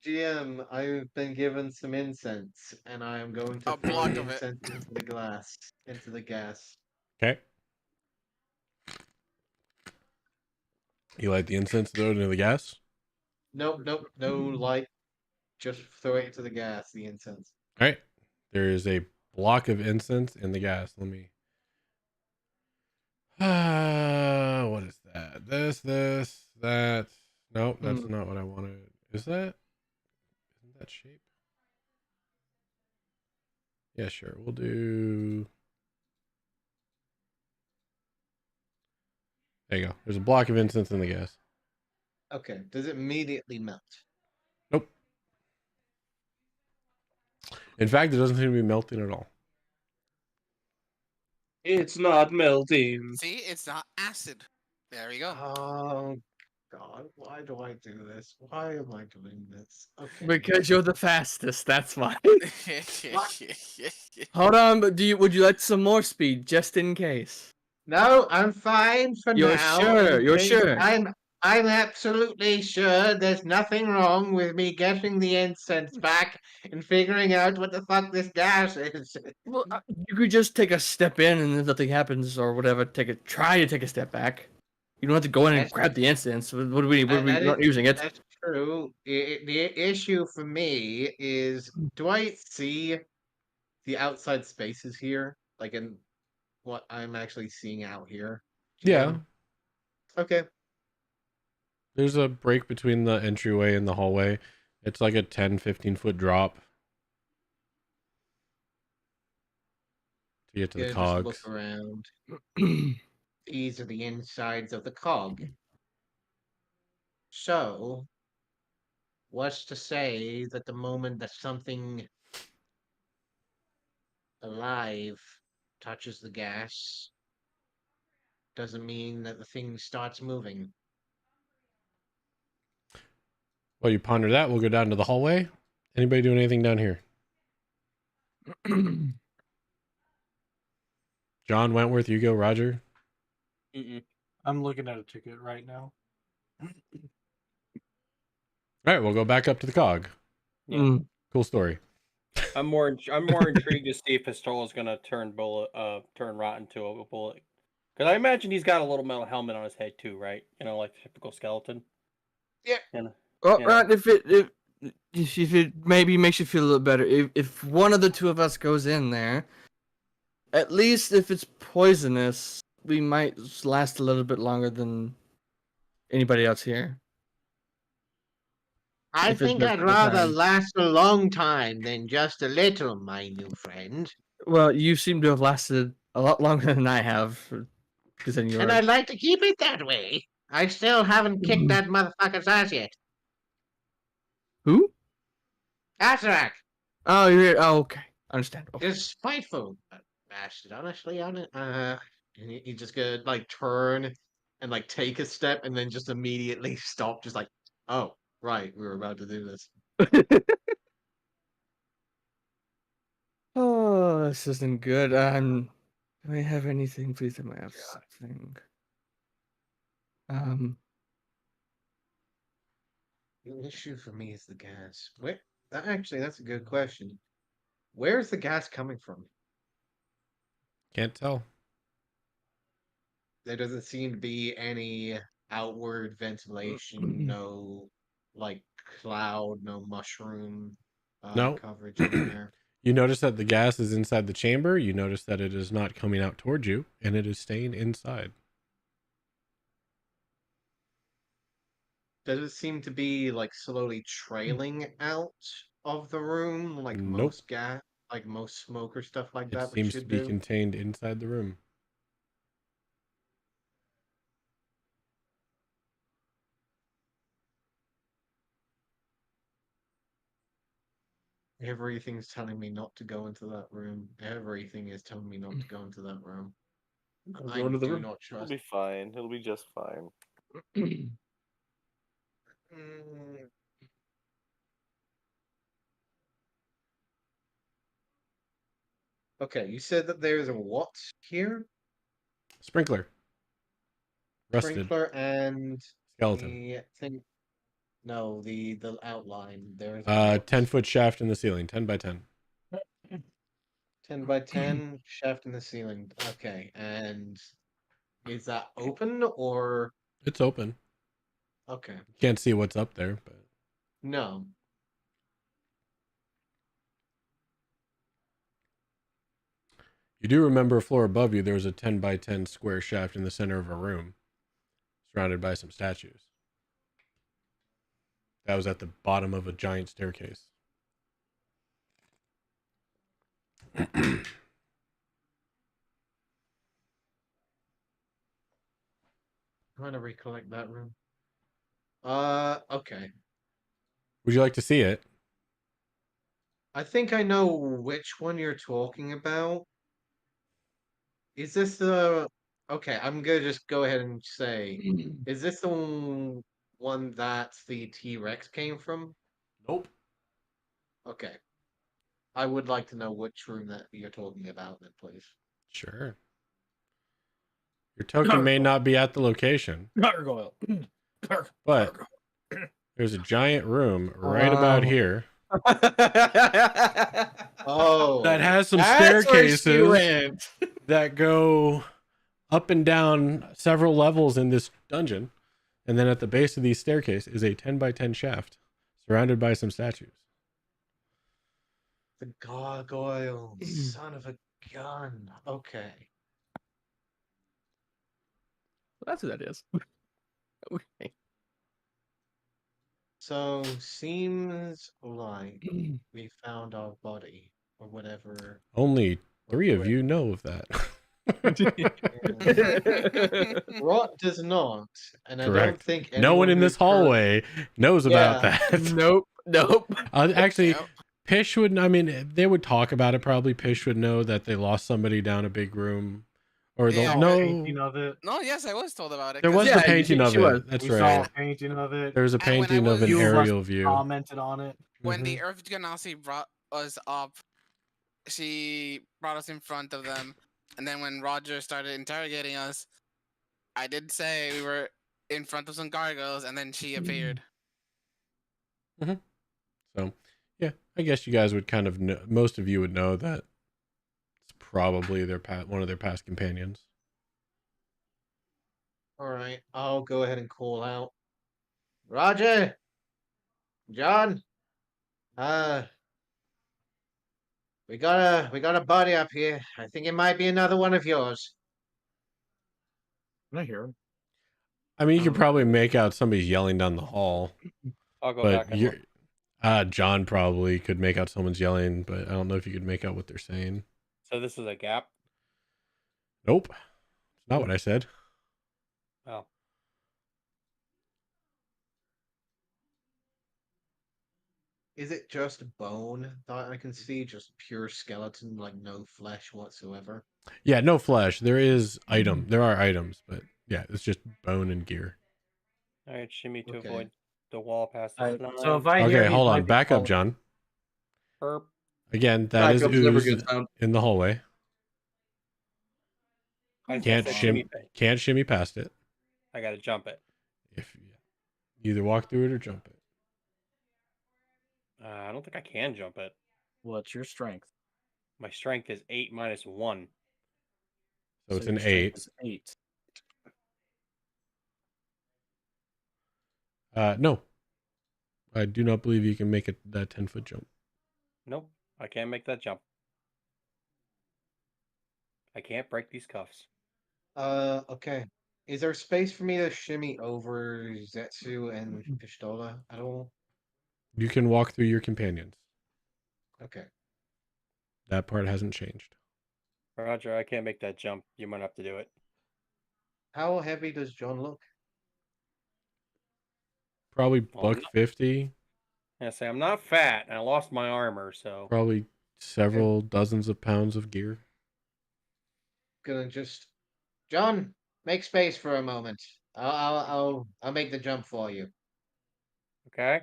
[SPEAKER 6] GM, I've been given some incense, and I am going to
[SPEAKER 5] A
[SPEAKER 6] throw
[SPEAKER 5] block
[SPEAKER 6] the
[SPEAKER 5] of it.
[SPEAKER 6] incense into the glass, into the gas.
[SPEAKER 1] Okay. You light the incense, throw it into the gas.
[SPEAKER 6] Nope, no light. Just throw it into the gas, the incense.
[SPEAKER 1] All right. There is a block of incense in the gas. Let me. What is that? This, that. Nope, that's not what I wanted. Is that? Isn't that shape? Yeah, sure. We'll do. There you go. There's a block of incense in the gas.
[SPEAKER 6] Okay, does it immediately melt?
[SPEAKER 1] Nope. In fact, it doesn't seem to be melting at all.
[SPEAKER 4] It's not melting.
[SPEAKER 5] See, it's not acid. There we go.
[SPEAKER 6] Oh god, why do I do this? Why am I doing this? Okay.
[SPEAKER 2] Because you're the fastest. That's why. Hold on, but would you like some more speed just in case?
[SPEAKER 6] No, I'm fine for
[SPEAKER 2] You're
[SPEAKER 6] now.
[SPEAKER 2] sure? You're
[SPEAKER 6] okay?
[SPEAKER 2] sure?
[SPEAKER 6] I'm absolutely sure there's nothing wrong with me getting the incense back and figuring out what the fuck this gas is.
[SPEAKER 2] Well, you could just take a step in and then nothing happens or whatever. Try to take a step back. You don't have to go in and
[SPEAKER 6] That's-
[SPEAKER 2] grab the incense. What do we?
[SPEAKER 6] That
[SPEAKER 2] Not
[SPEAKER 6] is-
[SPEAKER 2] using it.
[SPEAKER 6] That's true. The issue for me is, do I see the outside spaces here? Like in
[SPEAKER 8] what I'm actually seeing out here?
[SPEAKER 1] Yeah.
[SPEAKER 8] Okay.
[SPEAKER 1] There's a break between the entryway and the hallway. It's like a 10-15 foot drop to get to the
[SPEAKER 8] Yeah, just look
[SPEAKER 1] cogs.
[SPEAKER 8] around. These are the insides of the cog. So, what's to say that the moment that something alive touches the gas doesn't mean that the thing starts moving?
[SPEAKER 1] While you ponder that, we'll go down to the hallway. Anybody doing anything down here? John, Wentworth, you go, Roger.
[SPEAKER 9] Mm-mm.
[SPEAKER 7] I'm looking at a ticket right now.
[SPEAKER 1] All right, we'll go back up to the cog.
[SPEAKER 9] Yeah.
[SPEAKER 2] Mm.
[SPEAKER 1] Cool story.
[SPEAKER 9] I'm more intrigued to see if Pistola's gonna turn Rot into a bullet. Because I imagine he's got a little metal helmet on his head too, right? You know, like the typical skeleton.
[SPEAKER 8] Yeah.
[SPEAKER 9] And
[SPEAKER 2] Well,
[SPEAKER 9] Yeah.
[SPEAKER 2] right, if it maybe makes you feel a little better, if one of the two of us goes in there, at least if it's poisonous, we might last a little bit longer than anybody else here.
[SPEAKER 8] I
[SPEAKER 2] If it
[SPEAKER 8] think
[SPEAKER 2] does
[SPEAKER 8] I'd
[SPEAKER 2] the
[SPEAKER 8] rather
[SPEAKER 2] time.
[SPEAKER 8] last a long time than just a little, my new friend.
[SPEAKER 2] Well, you seem to have lasted a lot longer than I have, because then you
[SPEAKER 8] And
[SPEAKER 2] are.
[SPEAKER 8] I'd like to keep it that way. I still haven't kicked that motherfucker's ass yet.
[SPEAKER 2] Who?
[SPEAKER 8] Azrak!
[SPEAKER 2] Oh, you're here. Oh, okay. Understandable.
[SPEAKER 8] Just spiteful bastard, honestly, on it. And he just gonna like turn and like take a step and then just immediately stop, just like, oh, right, we were about to do this.
[SPEAKER 2] Oh, this isn't good. Do I have anything? Please, I might have something.
[SPEAKER 8] The issue for me is the gas. Actually, that's a good question. Where's the gas coming from?
[SPEAKER 1] Can't tell.
[SPEAKER 8] There doesn't seem to be any outward ventilation, no like cloud, no mushroom
[SPEAKER 1] No.
[SPEAKER 8] coverage anywhere.
[SPEAKER 1] You notice that the gas is inside the chamber. You notice that it is not coming out towards you, and it is staying inside.
[SPEAKER 8] Does it seem to be like slowly trailing out of the room, like
[SPEAKER 1] Nope.
[SPEAKER 8] most gas, like most smoke or stuff like
[SPEAKER 1] It
[SPEAKER 8] that?
[SPEAKER 1] seems to be contained inside the room.
[SPEAKER 8] Everything's telling me not to go into that room. Everything is telling me not to go into that room.
[SPEAKER 2] Go
[SPEAKER 8] I
[SPEAKER 2] into the
[SPEAKER 8] do
[SPEAKER 2] room.
[SPEAKER 8] not
[SPEAKER 3] It'll
[SPEAKER 8] trust.
[SPEAKER 3] be fine. It'll be just fine.
[SPEAKER 8] Mm. Okay, you said that there's a what here?
[SPEAKER 1] Sprinkler. Rusted.
[SPEAKER 8] Sprinkler and
[SPEAKER 1] Skeleton.
[SPEAKER 8] the thing. No, the outline. There's
[SPEAKER 1] 10-foot shaft in the ceiling. 10 by 10.
[SPEAKER 8] 10 by 10 shaft in the ceiling. Okay, and is that open or
[SPEAKER 1] It's open.
[SPEAKER 8] okay?
[SPEAKER 1] Can't see what's up there, but
[SPEAKER 8] No.
[SPEAKER 1] you do remember a floor above you, there was a 10 by 10 square shaft in the center of a room, surrounded by some statues. That was at the bottom of a giant staircase.
[SPEAKER 8] I'm trying to recollect that room. Okay.
[SPEAKER 1] Would you like to see it?
[SPEAKER 8] I think I know which one you're talking about. Is this the... Okay, I'm gonna just go ahead and say, is this the one that the T-Rex came from?
[SPEAKER 1] Nope.
[SPEAKER 8] Okay. I would like to know which room that you're talking about then, please.
[SPEAKER 1] Sure. Your token may not be at the location,
[SPEAKER 7] Gargoyle.
[SPEAKER 1] but there's a giant room right about here
[SPEAKER 8] Oh.
[SPEAKER 1] that has some
[SPEAKER 2] That's where she
[SPEAKER 1] staircases
[SPEAKER 2] went.
[SPEAKER 1] that go up and down several levels in this dungeon. And then at the base of these staircase is a 10 by 10 shaft surrounded by some statues.
[SPEAKER 8] The gargoyle. Son of a gun. Okay.
[SPEAKER 2] that's who that is. Okay.
[SPEAKER 8] So seems like we found our body or whatever.
[SPEAKER 1] Only
[SPEAKER 8] we're
[SPEAKER 1] 3 of
[SPEAKER 8] doing.
[SPEAKER 1] you know of that.
[SPEAKER 8] Rot does not, and I don't
[SPEAKER 1] Correct.
[SPEAKER 8] think
[SPEAKER 1] No one
[SPEAKER 8] anyone
[SPEAKER 1] in
[SPEAKER 8] who
[SPEAKER 1] this hallway knows about
[SPEAKER 8] Yeah.
[SPEAKER 1] that.
[SPEAKER 2] Nope.
[SPEAKER 1] Actually,
[SPEAKER 5] Yep.
[SPEAKER 1] Pish would. I mean, they would talk about it. Probably Pish would know that they lost somebody down a big room, or
[SPEAKER 5] Yeah,
[SPEAKER 1] no.
[SPEAKER 7] Painting of it.
[SPEAKER 5] No, yes, I was told about it.
[SPEAKER 1] There
[SPEAKER 5] 'cause-
[SPEAKER 1] was
[SPEAKER 2] Yeah,
[SPEAKER 1] the painting of
[SPEAKER 2] she was.
[SPEAKER 1] it. That's
[SPEAKER 7] We saw
[SPEAKER 1] right.
[SPEAKER 7] a painting of it.
[SPEAKER 1] There was a
[SPEAKER 5] And when I
[SPEAKER 1] painting of an
[SPEAKER 5] was-
[SPEAKER 7] Few of us
[SPEAKER 1] aerial view.
[SPEAKER 7] commented on it.
[SPEAKER 5] when
[SPEAKER 1] Mhm.
[SPEAKER 5] the Earth Genasi brought us up, she brought us in front of them, and then when Roger started interrogating us, I did say we were in front of some gargoyles, and then she appeared.
[SPEAKER 1] So, yeah, I guess you guys would kind of know, most of you would know that it's probably one of their past companions.
[SPEAKER 8] All right, I'll go ahead and call out. Roger, John, we got a body up here. I think it might be another one of yours.
[SPEAKER 7] I hear him.
[SPEAKER 1] I mean, you could probably make out somebody's yelling down the hall,
[SPEAKER 9] I'll go
[SPEAKER 1] but
[SPEAKER 9] back and look.
[SPEAKER 1] John probably could make out someone's yelling, but I don't know if you could make out what they're saying.
[SPEAKER 9] So this is a gap.
[SPEAKER 1] Nope, it's not what I said.
[SPEAKER 9] Oh,
[SPEAKER 8] Is it just bone that I can see? Just pure skeleton, like no flesh whatsoever?
[SPEAKER 1] Yeah, no flesh. There are items, but yeah, it's just bone and gear.
[SPEAKER 9] all right. Shimmy to
[SPEAKER 8] Okay.
[SPEAKER 9] avoid the wall past the
[SPEAKER 7] Alright,
[SPEAKER 9] slime.
[SPEAKER 7] so if I hear
[SPEAKER 1] Okay,
[SPEAKER 7] he
[SPEAKER 1] hold
[SPEAKER 7] might
[SPEAKER 1] on.
[SPEAKER 7] be
[SPEAKER 1] Back up,
[SPEAKER 7] calling-
[SPEAKER 1] John.
[SPEAKER 9] Herp.
[SPEAKER 1] Again, that
[SPEAKER 4] Back
[SPEAKER 1] is
[SPEAKER 4] up's never
[SPEAKER 1] ooze
[SPEAKER 4] good sound.
[SPEAKER 1] in the hallway.
[SPEAKER 9] I
[SPEAKER 1] Can't
[SPEAKER 9] said
[SPEAKER 1] shimmy.
[SPEAKER 9] past.
[SPEAKER 1] Can't shimmy past it.
[SPEAKER 9] I gotta jump it.
[SPEAKER 1] If you either walk through it or jump it.
[SPEAKER 9] I don't think I can jump it.
[SPEAKER 7] What's your strength?
[SPEAKER 9] My strength is 8 minus 1.
[SPEAKER 1] So it's
[SPEAKER 7] your
[SPEAKER 1] an
[SPEAKER 7] strength
[SPEAKER 1] 8.
[SPEAKER 7] is 8.
[SPEAKER 1] No, I do not believe you can make it that 10-foot jump.
[SPEAKER 9] Nope, I can't make that jump. I can't break these cuffs.
[SPEAKER 8] Okay. Is there space for me to shimmy over Zetsu and Pistola at all?
[SPEAKER 1] You can walk through your companions.
[SPEAKER 8] Okay.
[SPEAKER 1] That part hasn't changed.
[SPEAKER 9] Roger, I can't make that jump. You might have to do it.
[SPEAKER 8] How heavy does John look?
[SPEAKER 1] Probably
[SPEAKER 9] Well, I'm
[SPEAKER 1] buck
[SPEAKER 9] not-
[SPEAKER 1] 50.
[SPEAKER 9] I say I'm not fat, and I lost my armor, so
[SPEAKER 1] Probably several dozens of pounds of gear.
[SPEAKER 8] Gonna just John, make space for a moment. I'll make the jump for you.
[SPEAKER 9] okay.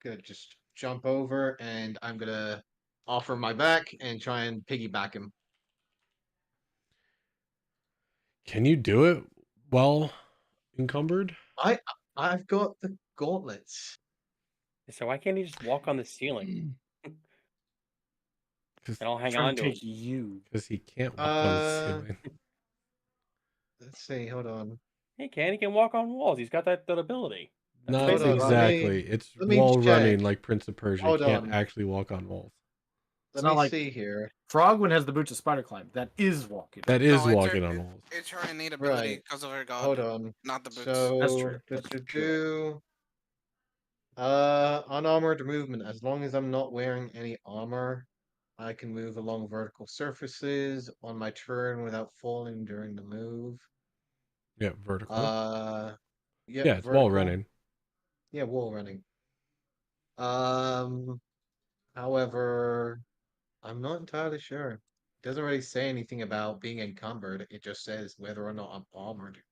[SPEAKER 8] Good. Just jump over, and I'm gonna offer my back and try and piggyback him.
[SPEAKER 1] Can you do it while encumbered?
[SPEAKER 8] I've got the gauntlets.
[SPEAKER 9] So why can't he just walk on the ceiling
[SPEAKER 1] Because
[SPEAKER 9] and I'll hang
[SPEAKER 7] Trying
[SPEAKER 9] on
[SPEAKER 7] to
[SPEAKER 9] to
[SPEAKER 7] take
[SPEAKER 9] him?
[SPEAKER 7] you.
[SPEAKER 1] he can't walk on the ceiling.
[SPEAKER 8] Let's see. Hold on.
[SPEAKER 9] He can. He can walk on walls. He's got that ability. That's
[SPEAKER 1] Not
[SPEAKER 9] basically-
[SPEAKER 8] Hold on, let me-
[SPEAKER 1] exactly. It's
[SPEAKER 8] let me
[SPEAKER 1] wall running
[SPEAKER 8] check.
[SPEAKER 1] like Prince of Persia.
[SPEAKER 8] Hold
[SPEAKER 1] You can't
[SPEAKER 8] on.
[SPEAKER 1] actually walk on walls.
[SPEAKER 7] It's
[SPEAKER 8] Let
[SPEAKER 7] not
[SPEAKER 8] me
[SPEAKER 7] like-
[SPEAKER 8] see here.
[SPEAKER 7] Frogwind has the boots of spider climb. That is walking.
[SPEAKER 1] That
[SPEAKER 5] No,
[SPEAKER 1] is
[SPEAKER 5] it's her-
[SPEAKER 1] walking on walls.
[SPEAKER 5] It's her innate ability
[SPEAKER 8] Right.
[SPEAKER 5] because of her god,
[SPEAKER 8] Hold on.
[SPEAKER 5] not the boots.
[SPEAKER 7] That's
[SPEAKER 8] So
[SPEAKER 7] true.
[SPEAKER 8] do unarmored movement. As long as I'm not wearing any armor, I can move along vertical surfaces on my turn without falling during the move.
[SPEAKER 1] Yeah, vertical.
[SPEAKER 8] Yeah,
[SPEAKER 1] it's wall
[SPEAKER 8] vertical.
[SPEAKER 1] running.
[SPEAKER 8] Yeah, wall running. However, I'm not entirely sure. It doesn't really say anything about being encumbered. It just says whether or not I'm armored.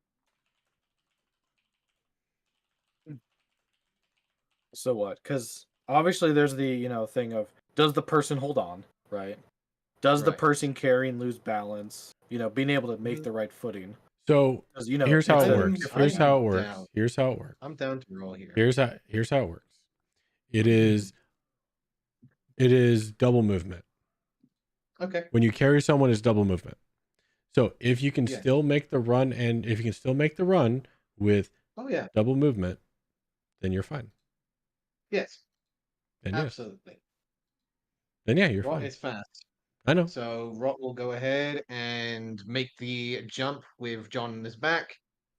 [SPEAKER 7] So what? Because obviously there's the thing of, does the person hold on, right? Does the
[SPEAKER 8] Right.
[SPEAKER 7] person carry and lose balance? Being able to make the right footing.
[SPEAKER 1] So
[SPEAKER 7] 'Cause,
[SPEAKER 1] here's how
[SPEAKER 7] it's
[SPEAKER 1] it
[SPEAKER 7] a
[SPEAKER 1] works.
[SPEAKER 7] different-
[SPEAKER 1] Here's how it works.
[SPEAKER 8] down.
[SPEAKER 1] Here's how it works.
[SPEAKER 8] I'm down to roll here.
[SPEAKER 1] Here's how it works. It is double movement.
[SPEAKER 8] Okay.
[SPEAKER 1] When you carry someone, it's double movement. So if you can
[SPEAKER 8] Yes.
[SPEAKER 1] still make the run, and if you can still make the run with
[SPEAKER 8] Oh yeah.
[SPEAKER 1] double movement, then you're fine.
[SPEAKER 8] Yes.
[SPEAKER 1] Then yes.
[SPEAKER 8] Absolutely.
[SPEAKER 1] Then yeah, you're
[SPEAKER 8] Rot
[SPEAKER 1] fine.
[SPEAKER 8] is fast.
[SPEAKER 1] I know.
[SPEAKER 8] So Rot will go ahead and make the jump with John on his back.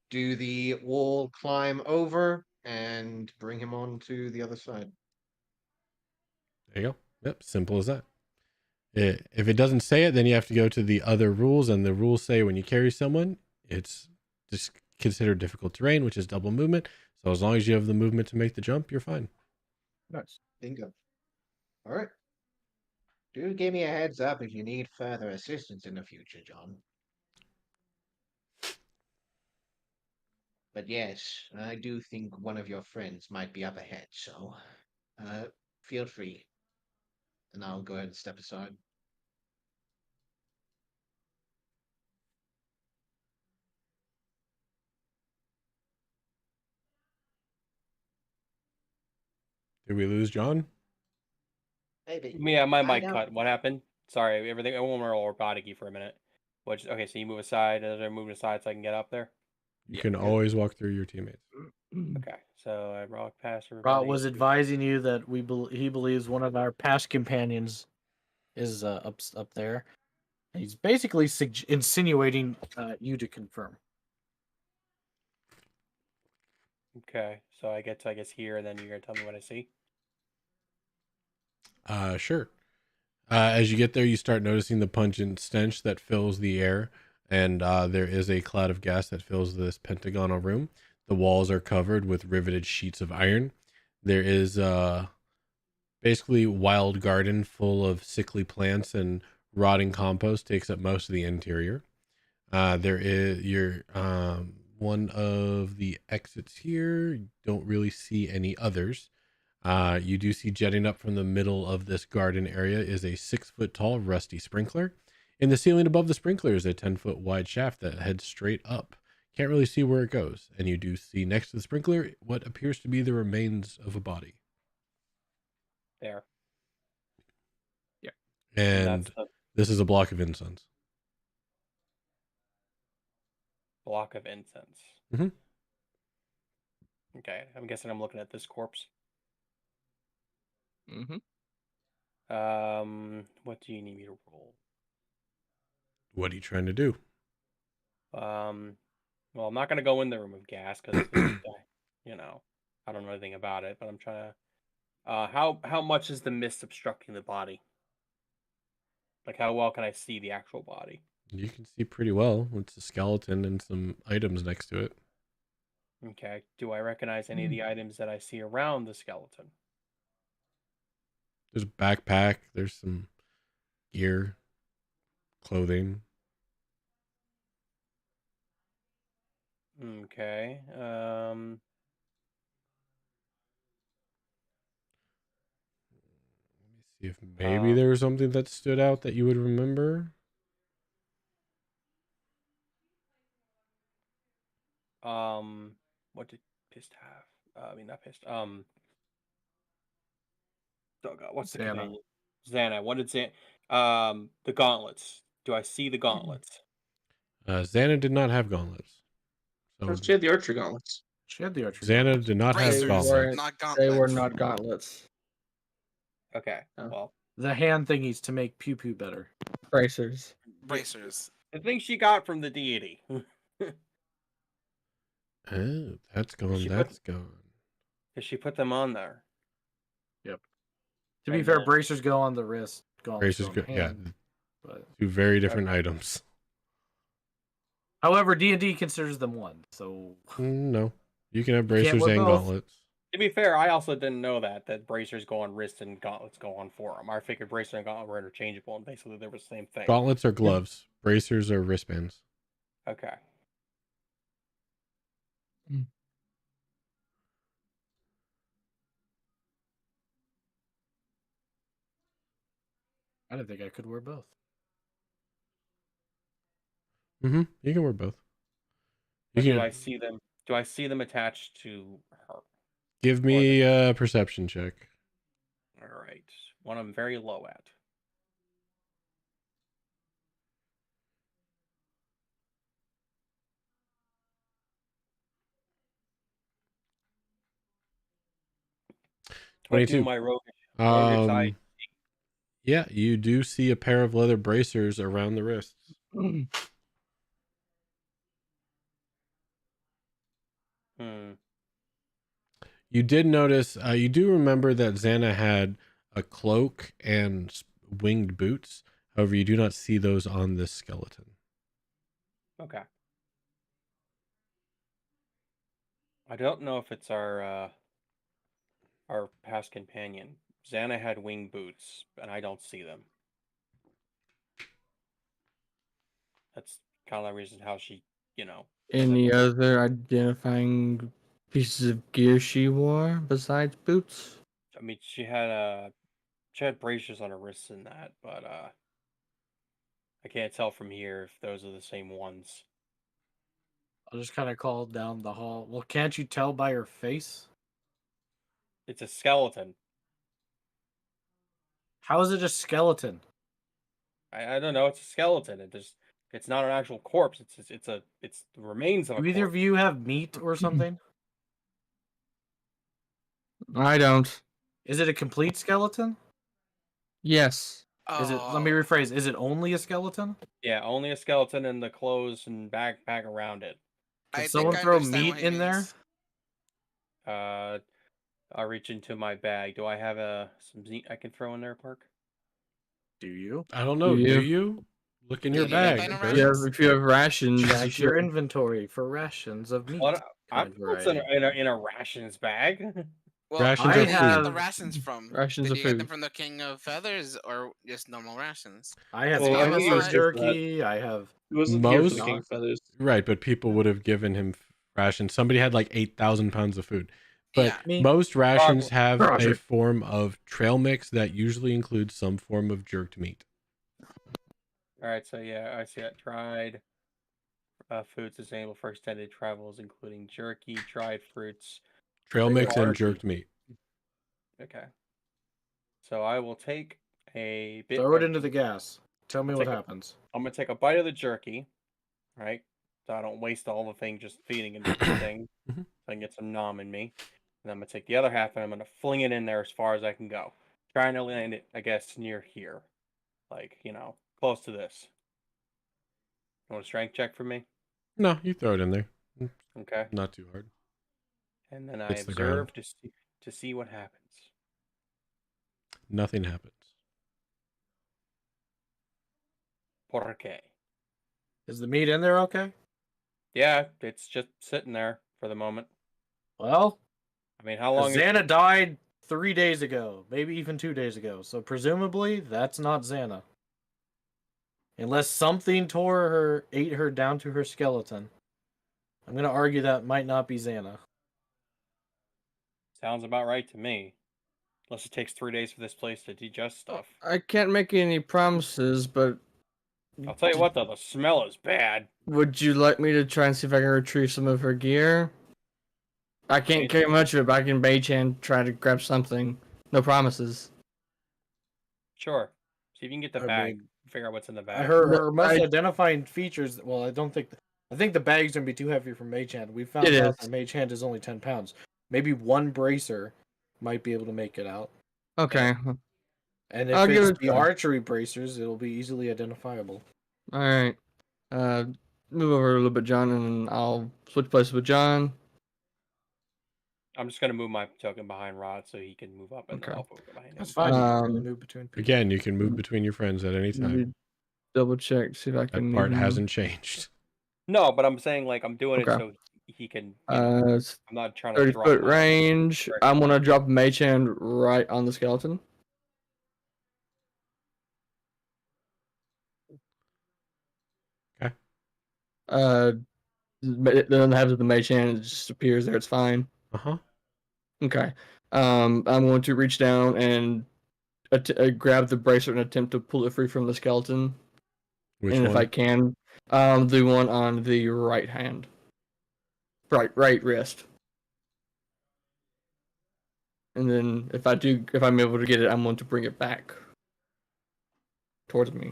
[SPEAKER 8] do the wall climb over and bring him on to the other side.
[SPEAKER 1] There you go. Yep, simple as that. If it doesn't say it, then you have to go to the other rules, and the rules say when you carry someone, it's just considered difficult terrain, which is double movement. So as long as you have the movement to make the jump, you're fine.
[SPEAKER 8] Nice. Bingo. All right. Do give me a heads up if you need further assistance in the future, John. But yes, I do think one of your friends might be up ahead, so feel free. And I'll go ahead and step aside.
[SPEAKER 1] Did we lose John?
[SPEAKER 8] Maybe.
[SPEAKER 9] Yeah, my
[SPEAKER 8] I
[SPEAKER 9] mic
[SPEAKER 8] know.
[SPEAKER 9] cut. What happened? Sorry, everything. I went more robotic-y for a minute. Which okay, so you move aside. As I'm moving aside, so I can get up there.
[SPEAKER 1] You
[SPEAKER 8] Yeah,
[SPEAKER 1] can
[SPEAKER 8] good.
[SPEAKER 1] always walk through your teammates.
[SPEAKER 9] Okay, so I walk past everybody.
[SPEAKER 7] Rot was advising you that he believes one of our past companions is up there. He's basically insinuating you to confirm.
[SPEAKER 9] Okay, so I get to I guess here, and then you're gonna tell me what I see.
[SPEAKER 1] Sure. As you get there, you start noticing the pungent stench that fills the air, and there is a cloud of gas that fills this pentagonal room. The walls are covered with riveted sheets of iron. There is basically wild garden full of sickly plants, and rotting compost takes up most of the interior. There is one of the exits here. You don't really see any others. You do see jetting up from the middle of this garden area is a 6-foot tall rusty sprinkler. In the ceiling above the sprinkler is a 10-foot wide shaft that heads straight up. Can't really see where it goes. And you do see next to the sprinkler what appears to be the remains of a body.
[SPEAKER 9] There.
[SPEAKER 1] And
[SPEAKER 9] that's the
[SPEAKER 1] this is a block of incense.
[SPEAKER 9] block of incense.
[SPEAKER 1] Mhm.
[SPEAKER 9] Okay, I'm guessing I'm looking at this corpse.
[SPEAKER 2] Mm-hmm.
[SPEAKER 9] What do you need me to roll?
[SPEAKER 1] What are you trying to do?
[SPEAKER 9] Well, I'm not gonna go in the room of gas because you know, I don't know anything about it. But I'm trying to. How much is the mist obstructing the body? Like, how well can I see the actual body?
[SPEAKER 1] You can see pretty well. It's a skeleton and some items next to it.
[SPEAKER 9] Okay. Do I recognize any of the items that I see around the skeleton?
[SPEAKER 1] There's a backpack. There's some gear, clothing.
[SPEAKER 9] Okay.
[SPEAKER 1] Let me see if maybe there was something that stood out that you would remember.
[SPEAKER 9] What did Pissed have? I mean, not Pissed. Oh God, what's the
[SPEAKER 2] Xana.
[SPEAKER 9] companion? Xana. What did Xana? The gauntlets. Do I see the gauntlets?
[SPEAKER 1] Xana did not have gauntlets. So
[SPEAKER 4] She had the archer gauntlets.
[SPEAKER 7] She had the archer.
[SPEAKER 1] Xana
[SPEAKER 7] gauntlets.
[SPEAKER 1] did not have
[SPEAKER 5] Bracers,
[SPEAKER 1] gauntlets.
[SPEAKER 5] not
[SPEAKER 2] They were
[SPEAKER 5] gauntlets.
[SPEAKER 2] not gauntlets.
[SPEAKER 9] Okay.
[SPEAKER 2] Oh.
[SPEAKER 9] Well,
[SPEAKER 7] The hand thingies to make pew pew better.
[SPEAKER 2] Bracers.
[SPEAKER 5] Bracers.
[SPEAKER 9] the thing she got from the deity.
[SPEAKER 1] Oh, that's gone.
[SPEAKER 9] She
[SPEAKER 1] That's
[SPEAKER 9] put-
[SPEAKER 1] gone.
[SPEAKER 9] Because she put them on there.
[SPEAKER 7] To be
[SPEAKER 9] And
[SPEAKER 7] fair,
[SPEAKER 9] then-
[SPEAKER 7] bracers go on the wrist. Gauntlets
[SPEAKER 1] Bracers
[SPEAKER 7] go on
[SPEAKER 1] go,
[SPEAKER 7] the
[SPEAKER 1] yeah,
[SPEAKER 7] hand. But
[SPEAKER 1] two very different items.
[SPEAKER 7] however, D&D considers them one. So
[SPEAKER 1] No, you can have
[SPEAKER 7] You can't
[SPEAKER 1] bracers
[SPEAKER 7] wear
[SPEAKER 1] and
[SPEAKER 7] both.
[SPEAKER 1] gauntlets.
[SPEAKER 9] To be fair, I also didn't know that bracers go on wrist and gauntlets go on forearm. I figured bracer and gauntlet were interchangeable, and basically they were the same thing.
[SPEAKER 1] Gauntlets are gloves. Bracers are wristbands.
[SPEAKER 9] Okay.
[SPEAKER 7] I didn't think I could wear both.
[SPEAKER 1] You can wear both. You
[SPEAKER 9] But do
[SPEAKER 1] can
[SPEAKER 9] I see them? Do I see them attached to her?
[SPEAKER 1] give me a perception check.
[SPEAKER 9] All right. One I'm very low at. What do
[SPEAKER 1] 22.
[SPEAKER 9] my roguish eye?
[SPEAKER 1] Yeah, you do see a pair of leather bracers around the wrists.
[SPEAKER 9] Hmm.
[SPEAKER 1] You did notice, you do remember that Xana had a cloak and winged boots. However, you do not see those on this skeleton.
[SPEAKER 9] Okay. I don't know if it's our past companion. Xana had wing boots, and I don't see them. That's kind of the reason how she, you know.
[SPEAKER 2] Any other identifying pieces of gear she wore besides boots?
[SPEAKER 9] I mean, she had braces on her wrists and that, but I can't tell from here if those are the same ones.
[SPEAKER 7] I'll just kind of call down the hall. Well, can't you tell by her face?
[SPEAKER 9] It's a skeleton.
[SPEAKER 7] How is it a skeleton?
[SPEAKER 9] I don't know. It's a skeleton. It's not an actual corpse. It's the remains of a
[SPEAKER 7] Do either of
[SPEAKER 9] corpse.
[SPEAKER 7] you have meat or something?
[SPEAKER 2] I don't.
[SPEAKER 7] Is it a complete skeleton?
[SPEAKER 2] Yes.
[SPEAKER 7] Is it? Let me
[SPEAKER 5] Oh,
[SPEAKER 7] rephrase. Is it only a skeleton?
[SPEAKER 9] Yeah, only a skeleton and the clothes and backpack around it.
[SPEAKER 7] Can
[SPEAKER 5] I
[SPEAKER 7] someone
[SPEAKER 5] think I
[SPEAKER 7] throw
[SPEAKER 5] understand
[SPEAKER 7] meat
[SPEAKER 5] what he
[SPEAKER 7] in there?
[SPEAKER 5] means.
[SPEAKER 9] I'll reach into my bag. Do I have some meat I can throw in there, Park?
[SPEAKER 7] Do you?
[SPEAKER 1] I don't know.
[SPEAKER 2] Do
[SPEAKER 1] Do
[SPEAKER 2] you?
[SPEAKER 1] you? Look in
[SPEAKER 5] Do
[SPEAKER 1] your
[SPEAKER 5] you have
[SPEAKER 1] bag.
[SPEAKER 5] dino
[SPEAKER 1] Kurt.
[SPEAKER 2] Yeah,
[SPEAKER 5] rations?
[SPEAKER 2] if you have rations, you
[SPEAKER 7] Check your
[SPEAKER 2] should.
[SPEAKER 7] inventory for rations of meat.
[SPEAKER 9] What? I'm
[SPEAKER 7] Kind
[SPEAKER 9] what's
[SPEAKER 7] variety.
[SPEAKER 9] in a rations bag.
[SPEAKER 5] Well,
[SPEAKER 1] Rations
[SPEAKER 5] where
[SPEAKER 7] I
[SPEAKER 5] did you get the
[SPEAKER 7] have-
[SPEAKER 5] rations from?
[SPEAKER 2] Rations
[SPEAKER 5] Did
[SPEAKER 2] of
[SPEAKER 5] you get them
[SPEAKER 2] food.
[SPEAKER 5] from the King of Feathers or just normal rations?
[SPEAKER 7] I have
[SPEAKER 5] Well, I think it
[SPEAKER 7] hammer
[SPEAKER 5] was here for
[SPEAKER 7] jerky. I have.
[SPEAKER 4] He wasn't here for the
[SPEAKER 1] Most-
[SPEAKER 4] King of Feathers.
[SPEAKER 1] Right, but people would have given him rations. Somebody had like 8,000 pounds of food. But
[SPEAKER 5] Yeah.
[SPEAKER 7] Me.
[SPEAKER 1] most rations have
[SPEAKER 7] Roger.
[SPEAKER 1] a form of trail mix that usually includes some form of jerked meat.
[SPEAKER 9] All right, so yeah, I see that. Dried foods sustainable for extended travels, including jerky, dried fruits.
[SPEAKER 1] Trail
[SPEAKER 9] Bring
[SPEAKER 1] mix and
[SPEAKER 9] water.
[SPEAKER 1] jerked meat.
[SPEAKER 9] Okay. So I will take a bit.
[SPEAKER 7] Throw it
[SPEAKER 9] of
[SPEAKER 7] into the gas. Tell me
[SPEAKER 9] I'll
[SPEAKER 7] what
[SPEAKER 9] take a-
[SPEAKER 7] happens.
[SPEAKER 9] I'm gonna take a bite of the jerky, right? So I don't waste all the thing just feeding it the thing.
[SPEAKER 1] Mhm.
[SPEAKER 9] So I can get some nom in me. And I'm gonna take the other half and I'm gonna fling it in there as far as I can go. Trying to land it, I guess, near here. Like, close to this. You want a strength check for me?
[SPEAKER 1] No, you throw it in there.
[SPEAKER 9] Okay.
[SPEAKER 1] Not too hard.
[SPEAKER 9] And then I
[SPEAKER 1] Hits the ground.
[SPEAKER 9] observe to see what happens.
[SPEAKER 1] Nothing happens.
[SPEAKER 9] Por qué?
[SPEAKER 7] Is the meat in there okay?
[SPEAKER 9] Yeah, it's just sitting there for the moment.
[SPEAKER 7] Well,
[SPEAKER 9] I mean, how long is
[SPEAKER 7] Xana died 3 days ago, maybe even 2 days ago. So presumably that's not Xana. Unless something ate her down to her skeleton. I'm gonna argue that might not be Xana.
[SPEAKER 9] Sounds about right to me. Unless it takes 3 days for this place to digest stuff.
[SPEAKER 2] I can't make any promises, but
[SPEAKER 9] I'll tell you what, though, the smell is bad.
[SPEAKER 2] would you like me to try and see if I can retrieve some of her gear? I can't carry much of it, but I can mage hand try to grab something. No promises.
[SPEAKER 9] Sure. See if you can get the
[SPEAKER 7] I
[SPEAKER 9] bag.
[SPEAKER 7] mean,
[SPEAKER 9] Figure out what's in the bag.
[SPEAKER 7] Her most
[SPEAKER 2] I-
[SPEAKER 7] identifying features. Well, I think the bag's gonna be too heavy for mage hand. We found
[SPEAKER 2] It
[SPEAKER 7] out
[SPEAKER 2] is.
[SPEAKER 7] that mage hand is only 10 pounds. Maybe one bracer might be able to make it out.
[SPEAKER 2] Okay.
[SPEAKER 7] And if
[SPEAKER 2] I'll give
[SPEAKER 7] it's
[SPEAKER 2] it a
[SPEAKER 7] the
[SPEAKER 2] try.
[SPEAKER 7] archery bracers, it'll be easily identifiable.
[SPEAKER 2] All right. Move over a little bit, John, and I'll switch places with John.
[SPEAKER 9] I'm just gonna move my token behind Rod so he can move up, and then
[SPEAKER 2] Okay.
[SPEAKER 9] I'll move behind him.
[SPEAKER 7] That's fine. You can really
[SPEAKER 2] Um,
[SPEAKER 7] move between people.
[SPEAKER 1] Again, you can move between your friends at any
[SPEAKER 2] Let me
[SPEAKER 1] time.
[SPEAKER 2] double check, see if I
[SPEAKER 1] That
[SPEAKER 2] can.
[SPEAKER 1] part
[SPEAKER 2] even-
[SPEAKER 1] hasn't changed.
[SPEAKER 9] No, but I'm saying like I'm doing
[SPEAKER 2] Okay.
[SPEAKER 9] it so he can.
[SPEAKER 2] It's
[SPEAKER 9] I'm not trying to
[SPEAKER 2] 30-foot
[SPEAKER 9] drop my-
[SPEAKER 2] range. I'm gonna drop mage hand right on the skeleton.
[SPEAKER 1] Okay.
[SPEAKER 2] It doesn't have the mage hand. It just appears there. It's fine.
[SPEAKER 1] Uh-huh.
[SPEAKER 2] Okay. I'm going to reach down and grab the bracelet and attempt to pull it free from the skeleton.
[SPEAKER 1] Which
[SPEAKER 2] and
[SPEAKER 1] one?
[SPEAKER 2] if I can, the one on the right hand, right wrist. And then if I'm able to get it, I'm going to bring it back towards me.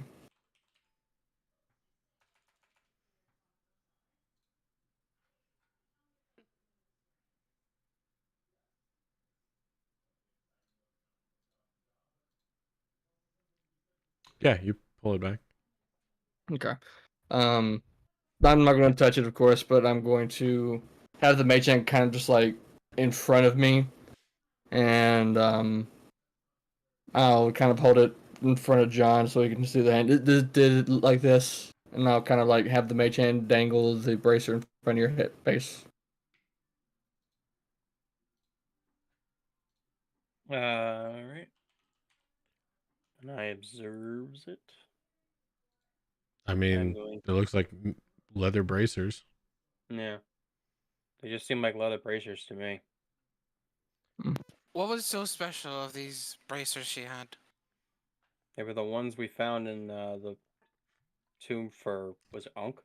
[SPEAKER 1] Yeah, you pull it back.
[SPEAKER 2] Okay. I'm not going to touch it, of course, but I'm going to have the mage hand kind of just like in front of me, and I'll kind of hold it in front of John so he can see the hand. Did it like this, and I'll kind of like have the mage hand dangle the bracer in front of your hip base.
[SPEAKER 9] All right. And I observes it.
[SPEAKER 1] I
[SPEAKER 9] I'm
[SPEAKER 1] mean,
[SPEAKER 9] going.
[SPEAKER 1] it looks like leather bracers.
[SPEAKER 9] Yeah. They just seem like leather bracers to me.
[SPEAKER 5] What was so special of these bracers she had?
[SPEAKER 9] They were the ones we found in the tomb for, was it Ankh?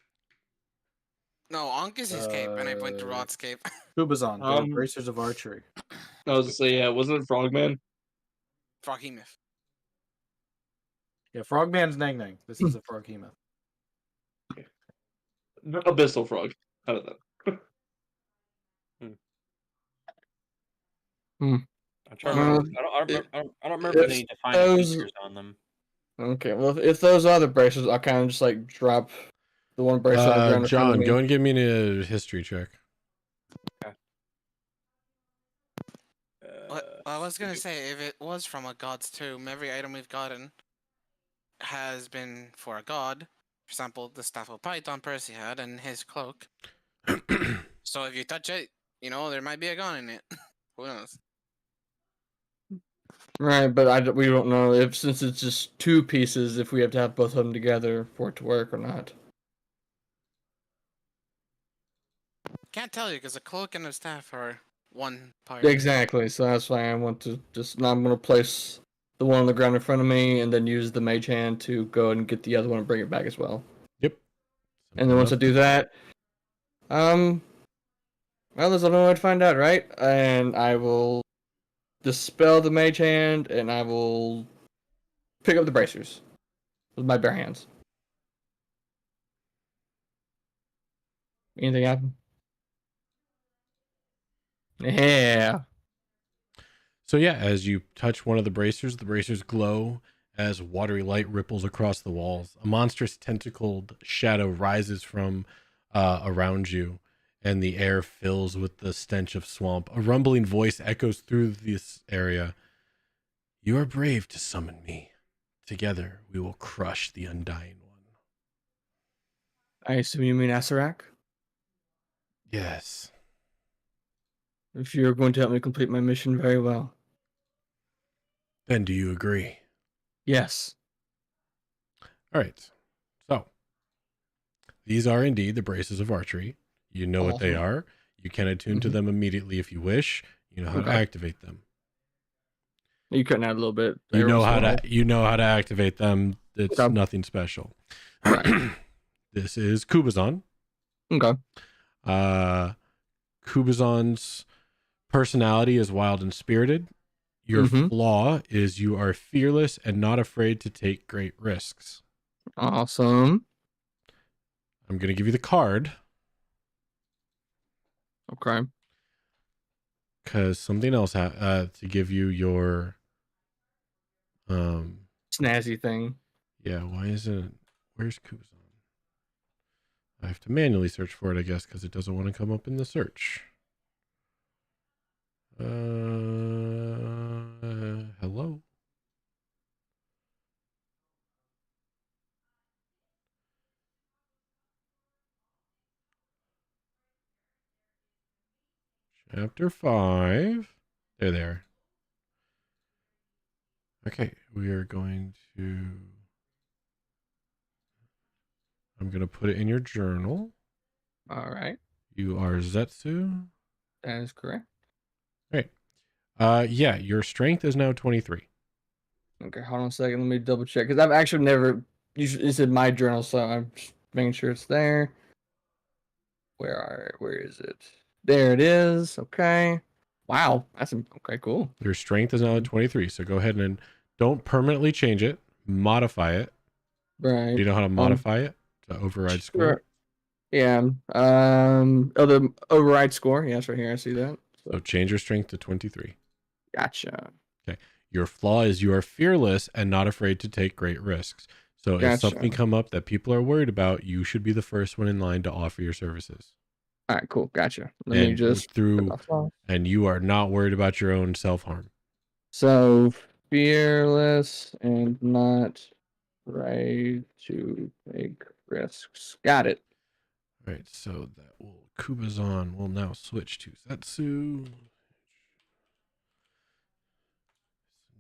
[SPEAKER 5] No, Ankh is his cape, and I point to Rod's cape.
[SPEAKER 7] Kubazan, they're
[SPEAKER 4] Um,
[SPEAKER 7] bracers of archery.
[SPEAKER 4] I was to say, yeah, wasn't it Frogman?
[SPEAKER 5] Froghemoth.
[SPEAKER 7] Yeah, Frogman's Nang Nang. This is a Froghemoth.
[SPEAKER 4] Abyssal Frog. How about that?
[SPEAKER 9] I'm trying to remember. I don't remember any defining
[SPEAKER 2] those-
[SPEAKER 9] features on them.
[SPEAKER 2] Okay, well, if those are the bracers, I'll kind of just like drop the one bracer on the ground in front of
[SPEAKER 1] John,
[SPEAKER 2] me.
[SPEAKER 1] go and give me a history check.
[SPEAKER 5] Well, I was gonna say, if it was from a god's tomb, every item we've gotten has been for a god. For example, the staff of Python Percy had and his cloak. So if you touch it, you know, there might be a god in it. Who knows?
[SPEAKER 2] Right, but we don't know if, since it's just two pieces, if we have to have both of them together for it to work or not.
[SPEAKER 5] Can't tell you because a cloak and a staff are one part.
[SPEAKER 2] Exactly, so that's why I want to just, now I'm going to place the one on the ground in front of me and then use the mage hand to go and get the other one and bring it back as well.
[SPEAKER 1] Yep.
[SPEAKER 2] And then once I do that, well, there's only way to find out, right? And I will dispel the mage hand and I will pick up the bracers with my bare hands. Anything happen? Yeah.
[SPEAKER 1] So yeah, as you touch one of the bracers glow as watery light ripples across the walls. A monstrous tentacled shadow rises from around you, and the air fills with the stench of swamp. A rumbling voice echoes through this area. You are brave to summon me. Together we will crush the Undying One.
[SPEAKER 2] I assume you mean Asarak?
[SPEAKER 1] Yes.
[SPEAKER 2] If you're going to help me complete my mission, very well.
[SPEAKER 1] Then do you agree?
[SPEAKER 2] Yes.
[SPEAKER 1] All right. So these are indeed the braces of archery. You know what they
[SPEAKER 2] Awesome.
[SPEAKER 1] are. You can attune to them immediately if you wish. You know how to
[SPEAKER 2] Okay.
[SPEAKER 1] activate them.
[SPEAKER 2] You cutting out a little bit.
[SPEAKER 1] You know how to activate them. It's
[SPEAKER 2] Okay.
[SPEAKER 1] nothing special.
[SPEAKER 2] Right.
[SPEAKER 1] This is Kubazan.
[SPEAKER 2] Okay.
[SPEAKER 1] Kubazan's personality is wild and spirited. Your flaw is you are fearless and not afraid to take great risks.
[SPEAKER 2] Awesome.
[SPEAKER 1] I'm going to give you the card
[SPEAKER 2] Okay.
[SPEAKER 1] because something else to give you your
[SPEAKER 2] Snazzy thing.
[SPEAKER 1] yeah, why isn't it? Where's Kubazan? I have to manually search for it, I guess, because it doesn't want to come up in the search. Hello? Chapter 5. There they are. Okay, we are going to... I'm going to put it in your journal.
[SPEAKER 2] All right.
[SPEAKER 1] You are Zetsu.
[SPEAKER 2] That is correct.
[SPEAKER 1] Great. Yeah, your strength is now 23.
[SPEAKER 2] Okay, hold on a second. Let me double check because I've actually never. It's in my journal, so I'm just making sure it's there. Where is it? There it is. Okay. Wow, that's okay. Cool.
[SPEAKER 1] Your strength is now at 23, so go ahead and don't permanently change it. Modify it.
[SPEAKER 2] Right.
[SPEAKER 1] Do you know how to modify it to override score?
[SPEAKER 2] Sure. Yeah. The override score. Yes, right here. I see that.
[SPEAKER 1] So change your strength to 23.
[SPEAKER 2] Gotcha.
[SPEAKER 1] Your flaw is you are fearless and not afraid to take great risks. So if
[SPEAKER 2] Gotcha.
[SPEAKER 1] something come up that people are worried about, you should be the first one in line to offer your services.
[SPEAKER 2] All right, cool, gotcha. Let me
[SPEAKER 1] And
[SPEAKER 2] just
[SPEAKER 1] through, and you are not worried about your own self-harm.
[SPEAKER 2] so fearless and not afraid to take risks. Got it.
[SPEAKER 1] All right, so that will Kubazan will now switch to Zetsu.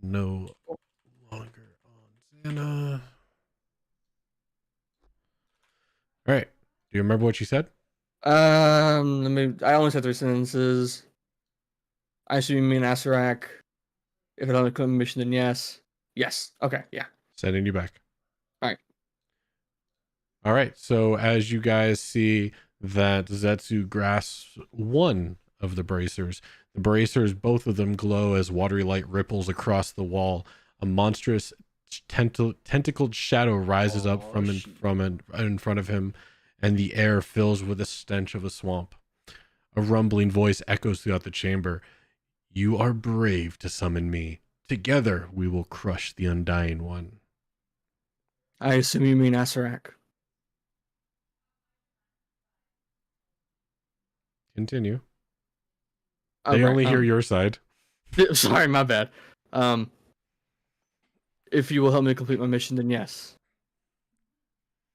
[SPEAKER 1] No longer on Xana. All right. Do you remember what you said?
[SPEAKER 2] Let me. I only said 3 sentences. I assume you mean Asarak. If it on a mission, then yes. Yes. Okay. Yeah.
[SPEAKER 1] Sending you back.
[SPEAKER 2] All right.
[SPEAKER 1] All right. So as you guys see that Zetsu grasps one of the bracers, both of them glow as watery light ripples across the wall. A monstrous tentacled shadow rises up in front of him, and the air fills with the stench of a swamp. A rumbling voice echoes throughout the chamber. You are brave to summon me. Together we will crush the Undying One.
[SPEAKER 2] I assume you mean Asarak.
[SPEAKER 1] Continue.
[SPEAKER 2] Oh,
[SPEAKER 1] They
[SPEAKER 2] right,
[SPEAKER 1] only hear your side.
[SPEAKER 2] Sorry, my bad. If you will help me complete my mission, then yes.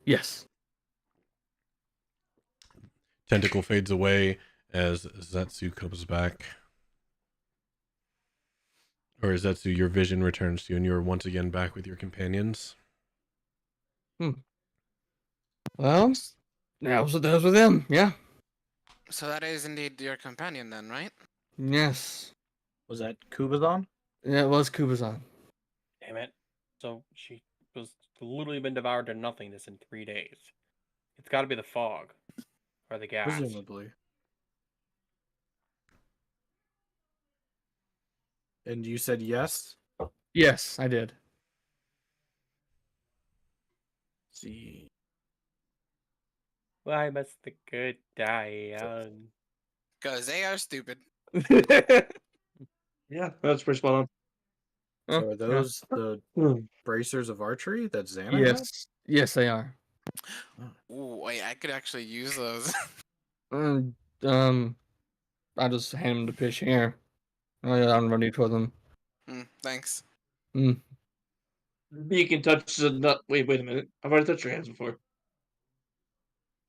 [SPEAKER 2] Yes.
[SPEAKER 1] Tentacle fades away as Zetsu comes back. Or Zetsu, your vision returns to you and you are once again back with your companions.
[SPEAKER 2] Well, that was with him. Yeah.
[SPEAKER 5] So that is indeed your companion then, right?
[SPEAKER 2] Yes.
[SPEAKER 7] Was that Kubazan?
[SPEAKER 2] Yeah, it was Kubazan.
[SPEAKER 9] Damn it. So she was literally been devoured to nothingness in 3 days. It's got to be the fog. Or the gas.
[SPEAKER 7] Presumably. And you said yes?
[SPEAKER 2] Yes, I did.
[SPEAKER 7] Let's see.
[SPEAKER 9] Why must the good die young?
[SPEAKER 5] Because they are stupid.
[SPEAKER 4] Yeah, that's pretty spot on.
[SPEAKER 7] So are those the bracers of archery that Xana had?
[SPEAKER 2] Yes. Yes, they are.
[SPEAKER 5] Ooh, wait, I could actually use those.
[SPEAKER 2] I just hand him the fish here. Oh yeah, I'm ready for them.
[SPEAKER 5] Thanks.
[SPEAKER 4] You can touch the nut. Wait a minute. I've already touched your hands before.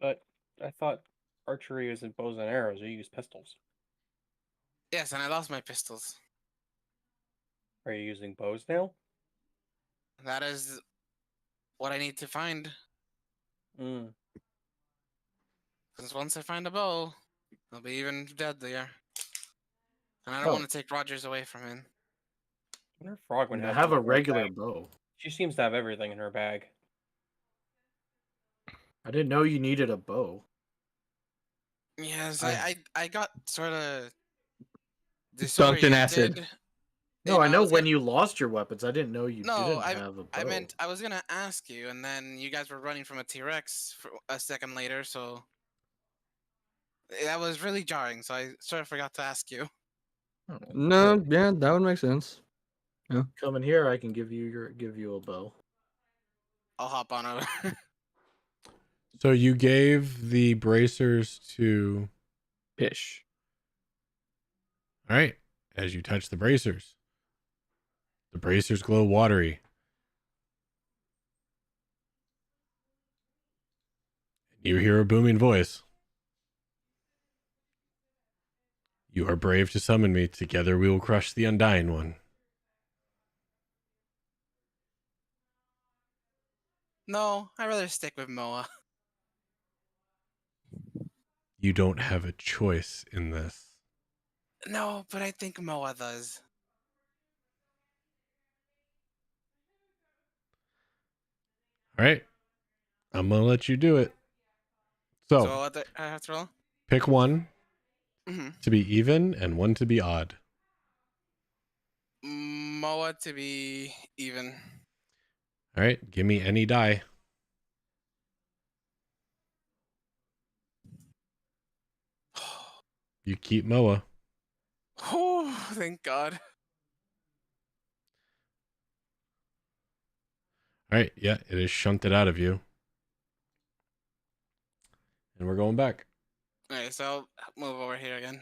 [SPEAKER 9] But I thought archery is in bows and arrows. You use pistols.
[SPEAKER 5] Yes, and I lost my pistols.
[SPEAKER 9] Are you using bows now?
[SPEAKER 5] That is what I need to find. Because once I find a bow, it'll be even deadlier. And I don't want to take Rogers away from him.
[SPEAKER 9] I wonder if Frogman
[SPEAKER 7] I
[SPEAKER 9] has
[SPEAKER 7] have
[SPEAKER 9] one
[SPEAKER 7] a
[SPEAKER 9] in her
[SPEAKER 7] regular
[SPEAKER 9] bag.
[SPEAKER 7] bow.
[SPEAKER 9] She seems to have everything in her bag.
[SPEAKER 7] I didn't know you needed a bow.
[SPEAKER 5] Yes, I got sort of
[SPEAKER 2] Dunked in acid.
[SPEAKER 5] disoriented.
[SPEAKER 7] No, I know when you lost your weapons. I didn't know you
[SPEAKER 5] No,
[SPEAKER 7] didn't have a bow.
[SPEAKER 5] I meant I was gonna ask you, and then you guys were running from a T-Rex for a second later, so that was really jarring. So I sort of forgot to ask you.
[SPEAKER 7] Oh,
[SPEAKER 2] No, yeah, that would make sense. Yeah.
[SPEAKER 7] come in here. I can give you a bow.
[SPEAKER 5] I'll hop on over.
[SPEAKER 1] So you gave the bracers to
[SPEAKER 2] Pish.
[SPEAKER 1] All right. As you touch the bracers glow watery. You hear a booming voice. You are brave to summon me. Together we will crush the Undying One.
[SPEAKER 5] No, I'd rather stick with Moa.
[SPEAKER 1] You don't have a choice in this.
[SPEAKER 5] No, but I think Moa does.
[SPEAKER 1] All right. I'm going to let you do it. So
[SPEAKER 5] what I have to roll?
[SPEAKER 1] Pick one
[SPEAKER 5] Mm-hmm.
[SPEAKER 1] to be even and one to be odd.
[SPEAKER 5] Moa to be even.
[SPEAKER 1] All right. Give me any die. You keep Moa.
[SPEAKER 5] Oh, thank God.
[SPEAKER 1] All right. Yeah, it is shunted out of you. And we're going back.
[SPEAKER 5] Okay, so move over here again.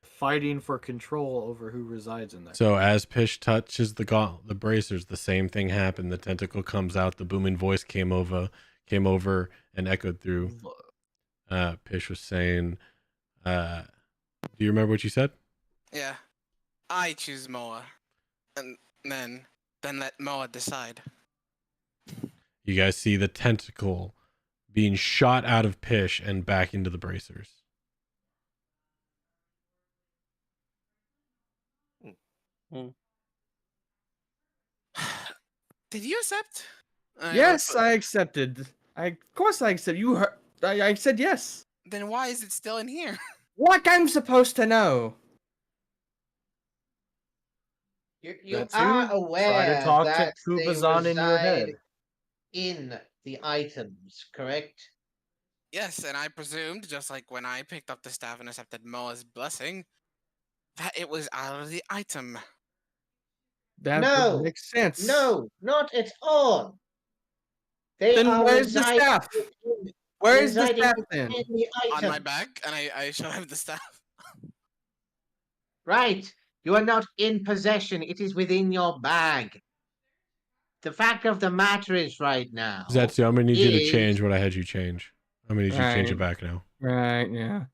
[SPEAKER 7] Fighting for control over who resides in there.
[SPEAKER 1] So as Pish touches the bracers, the same thing happened. The tentacle comes out. The booming voice came over, and echoed through. Pish was saying, "Do you remember what you said?"
[SPEAKER 5] Yeah, I choose Moa, and then let Moa decide.
[SPEAKER 1] You guys see the tentacle being shot out of Pish and back into the bracers.
[SPEAKER 5] Did you accept?
[SPEAKER 2] Yes, I accepted. Of course I accept. You heard. I said yes.
[SPEAKER 5] Then why is it still in here?
[SPEAKER 2] What I'm supposed to know?
[SPEAKER 8] You
[SPEAKER 7] That's
[SPEAKER 8] are
[SPEAKER 7] you. Try to
[SPEAKER 8] aware
[SPEAKER 7] talk to
[SPEAKER 8] that they
[SPEAKER 7] Kubazan in your
[SPEAKER 8] reside
[SPEAKER 7] head.
[SPEAKER 8] in the items, correct?
[SPEAKER 5] Yes, and I presumed, just like when I picked up the staff and accepted Moa's blessing, that it was out of the item.
[SPEAKER 2] That
[SPEAKER 8] No,
[SPEAKER 2] makes sense.
[SPEAKER 8] No, not at all. They
[SPEAKER 2] Then
[SPEAKER 8] are
[SPEAKER 2] where's the
[SPEAKER 8] residing
[SPEAKER 2] staff?
[SPEAKER 8] within,
[SPEAKER 2] Where's the
[SPEAKER 8] residing
[SPEAKER 2] staff then?
[SPEAKER 8] within the
[SPEAKER 5] On my
[SPEAKER 8] items.
[SPEAKER 5] back, and I show him the staff.
[SPEAKER 8] Right. You are not in possession. It is within your bag. The fact of the matter is right now.
[SPEAKER 1] Zetsu, I'm gonna need you to
[SPEAKER 8] is-
[SPEAKER 1] change what I had you change. I'm gonna need you to change it back now.
[SPEAKER 2] Right, yeah.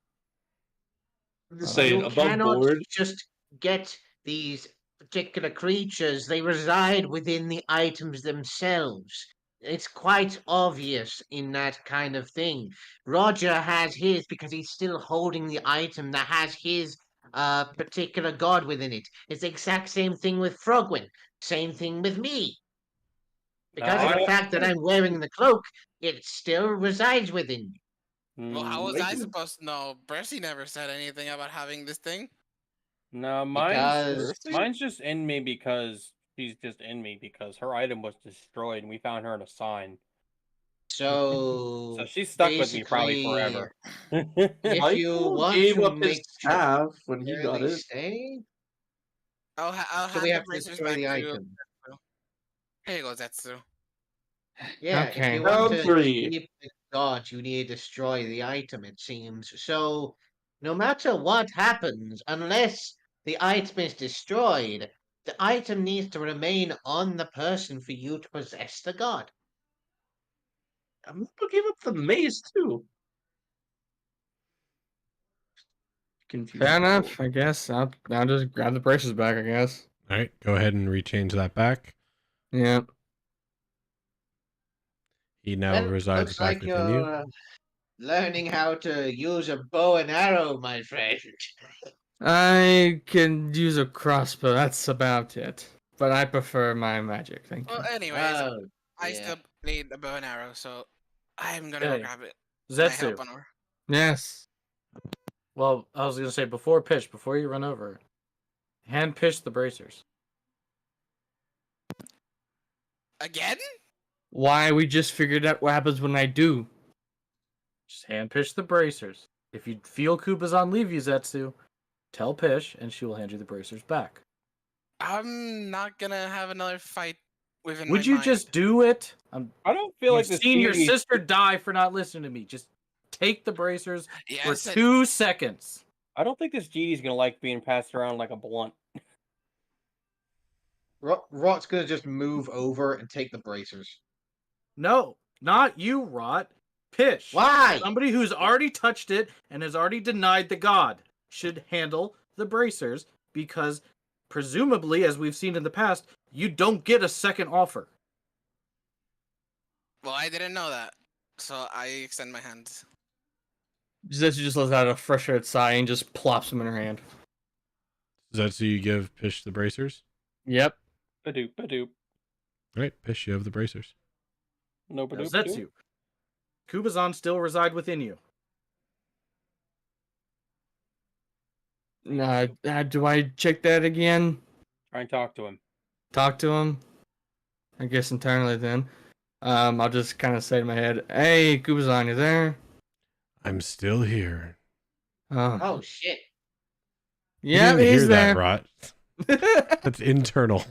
[SPEAKER 4] I'm just saying,
[SPEAKER 8] You
[SPEAKER 4] above
[SPEAKER 8] cannot
[SPEAKER 4] board.
[SPEAKER 8] just get these particular creatures. They reside within the items themselves. It's quite obvious in that kind of thing. Roger has his because he's still holding the item that has his particular god within it. It's the exact same thing with Frogwin. Same thing with me. Because of the fact that I'm wearing the cloak, it still resides within me.
[SPEAKER 5] Well, how was I
[SPEAKER 4] can-
[SPEAKER 5] supposed to know? Bercy never said anything about having this thing.
[SPEAKER 9] No,
[SPEAKER 8] Because-
[SPEAKER 9] mine's just in me because she's just in me because her item was destroyed and we found her in a sign.
[SPEAKER 8] So,
[SPEAKER 9] So she's stuck with me probably forever.
[SPEAKER 8] if you
[SPEAKER 4] Michael
[SPEAKER 8] want
[SPEAKER 4] gave
[SPEAKER 8] to
[SPEAKER 4] up his
[SPEAKER 8] make sure
[SPEAKER 4] staff when he got
[SPEAKER 8] early
[SPEAKER 4] it.
[SPEAKER 8] stay,
[SPEAKER 5] I'll
[SPEAKER 8] so
[SPEAKER 5] have
[SPEAKER 8] we
[SPEAKER 5] the
[SPEAKER 8] have to
[SPEAKER 5] bracers
[SPEAKER 8] destroy
[SPEAKER 5] back
[SPEAKER 8] the
[SPEAKER 5] to
[SPEAKER 8] item.
[SPEAKER 5] Here you go, Zetsu.
[SPEAKER 8] Yeah, if
[SPEAKER 2] Okay.
[SPEAKER 8] you want
[SPEAKER 4] Round
[SPEAKER 8] to
[SPEAKER 4] 3.
[SPEAKER 8] keep the god, you need to destroy the item, it seems. So, no matter what happens, unless the item is destroyed, the item needs to remain on the person for you to possess the god.
[SPEAKER 4] I'm gonna give up the maze too. Confused.
[SPEAKER 2] Fair enough, I guess. I'll just grab the braces back, I guess.
[SPEAKER 1] All right, go ahead and rechange that back.
[SPEAKER 2] Yeah.
[SPEAKER 1] He now
[SPEAKER 8] Well,
[SPEAKER 1] resides
[SPEAKER 8] looks
[SPEAKER 1] back
[SPEAKER 8] like
[SPEAKER 1] within you.
[SPEAKER 8] you're learning how to use a bow and arrow, my friend.
[SPEAKER 2] I can use a crossbow, that's about it. But I prefer my magic, thank you.
[SPEAKER 5] Well, anyways,
[SPEAKER 8] Oh,
[SPEAKER 5] I
[SPEAKER 8] yeah.
[SPEAKER 5] still need a bow and arrow, so I'm gonna
[SPEAKER 7] Okay.
[SPEAKER 5] go grab it. Can I help
[SPEAKER 7] Zetsu.
[SPEAKER 5] on over?
[SPEAKER 2] Yes.
[SPEAKER 7] Well, I was gonna say before you run over, hand Pish the bracers.
[SPEAKER 5] Again?
[SPEAKER 2] Why we just figured out what happens when I do.
[SPEAKER 7] Just hand Pish the bracers. If you feel Kubazan leave you, Zetsu, tell Pish and she will hand you the bracers back.
[SPEAKER 5] I'm not gonna have another fight within
[SPEAKER 7] Would
[SPEAKER 5] my
[SPEAKER 7] you
[SPEAKER 5] mind.
[SPEAKER 7] just do it?
[SPEAKER 9] I don't feel like
[SPEAKER 7] You've
[SPEAKER 9] this
[SPEAKER 7] seen your
[SPEAKER 9] genie-
[SPEAKER 7] sister die for not listening to me. Just take the bracers
[SPEAKER 5] Yeah,
[SPEAKER 7] for
[SPEAKER 5] I said-
[SPEAKER 7] 2 seconds.
[SPEAKER 9] I don't think this genie's gonna like being passed around like a blunt.
[SPEAKER 8] Rot's gonna just move over and take the bracers.
[SPEAKER 7] No, not you, Rot. Pish.
[SPEAKER 8] Why?
[SPEAKER 7] Somebody who's already touched it and has already denied the god should handle the bracers because presumably, as we've seen in the past, you don't get a second offer.
[SPEAKER 5] Well, I didn't know that, so I extend my hands.
[SPEAKER 2] Zetsu just lets out a frustrated sigh and just plops them in her hand.
[SPEAKER 1] Zetsu, you give Pish the bracers.
[SPEAKER 2] Yep.
[SPEAKER 9] Badoop, badoop.
[SPEAKER 1] All right, Pish, you have the bracers.
[SPEAKER 9] No
[SPEAKER 7] Now,
[SPEAKER 9] badoop.
[SPEAKER 7] Zetsu, Kubazan still reside within you.
[SPEAKER 2] Do I check that again?
[SPEAKER 9] Try and talk to him.
[SPEAKER 2] Talk to him? I guess internally then. I'll just kind of say to my head, "Hey, Kubazan, you there?"
[SPEAKER 1] I'm still here.
[SPEAKER 8] Oh shit!
[SPEAKER 1] You
[SPEAKER 2] Yeah,
[SPEAKER 1] didn't
[SPEAKER 2] he's
[SPEAKER 1] hear
[SPEAKER 2] there.
[SPEAKER 1] that, Rot. That's internal.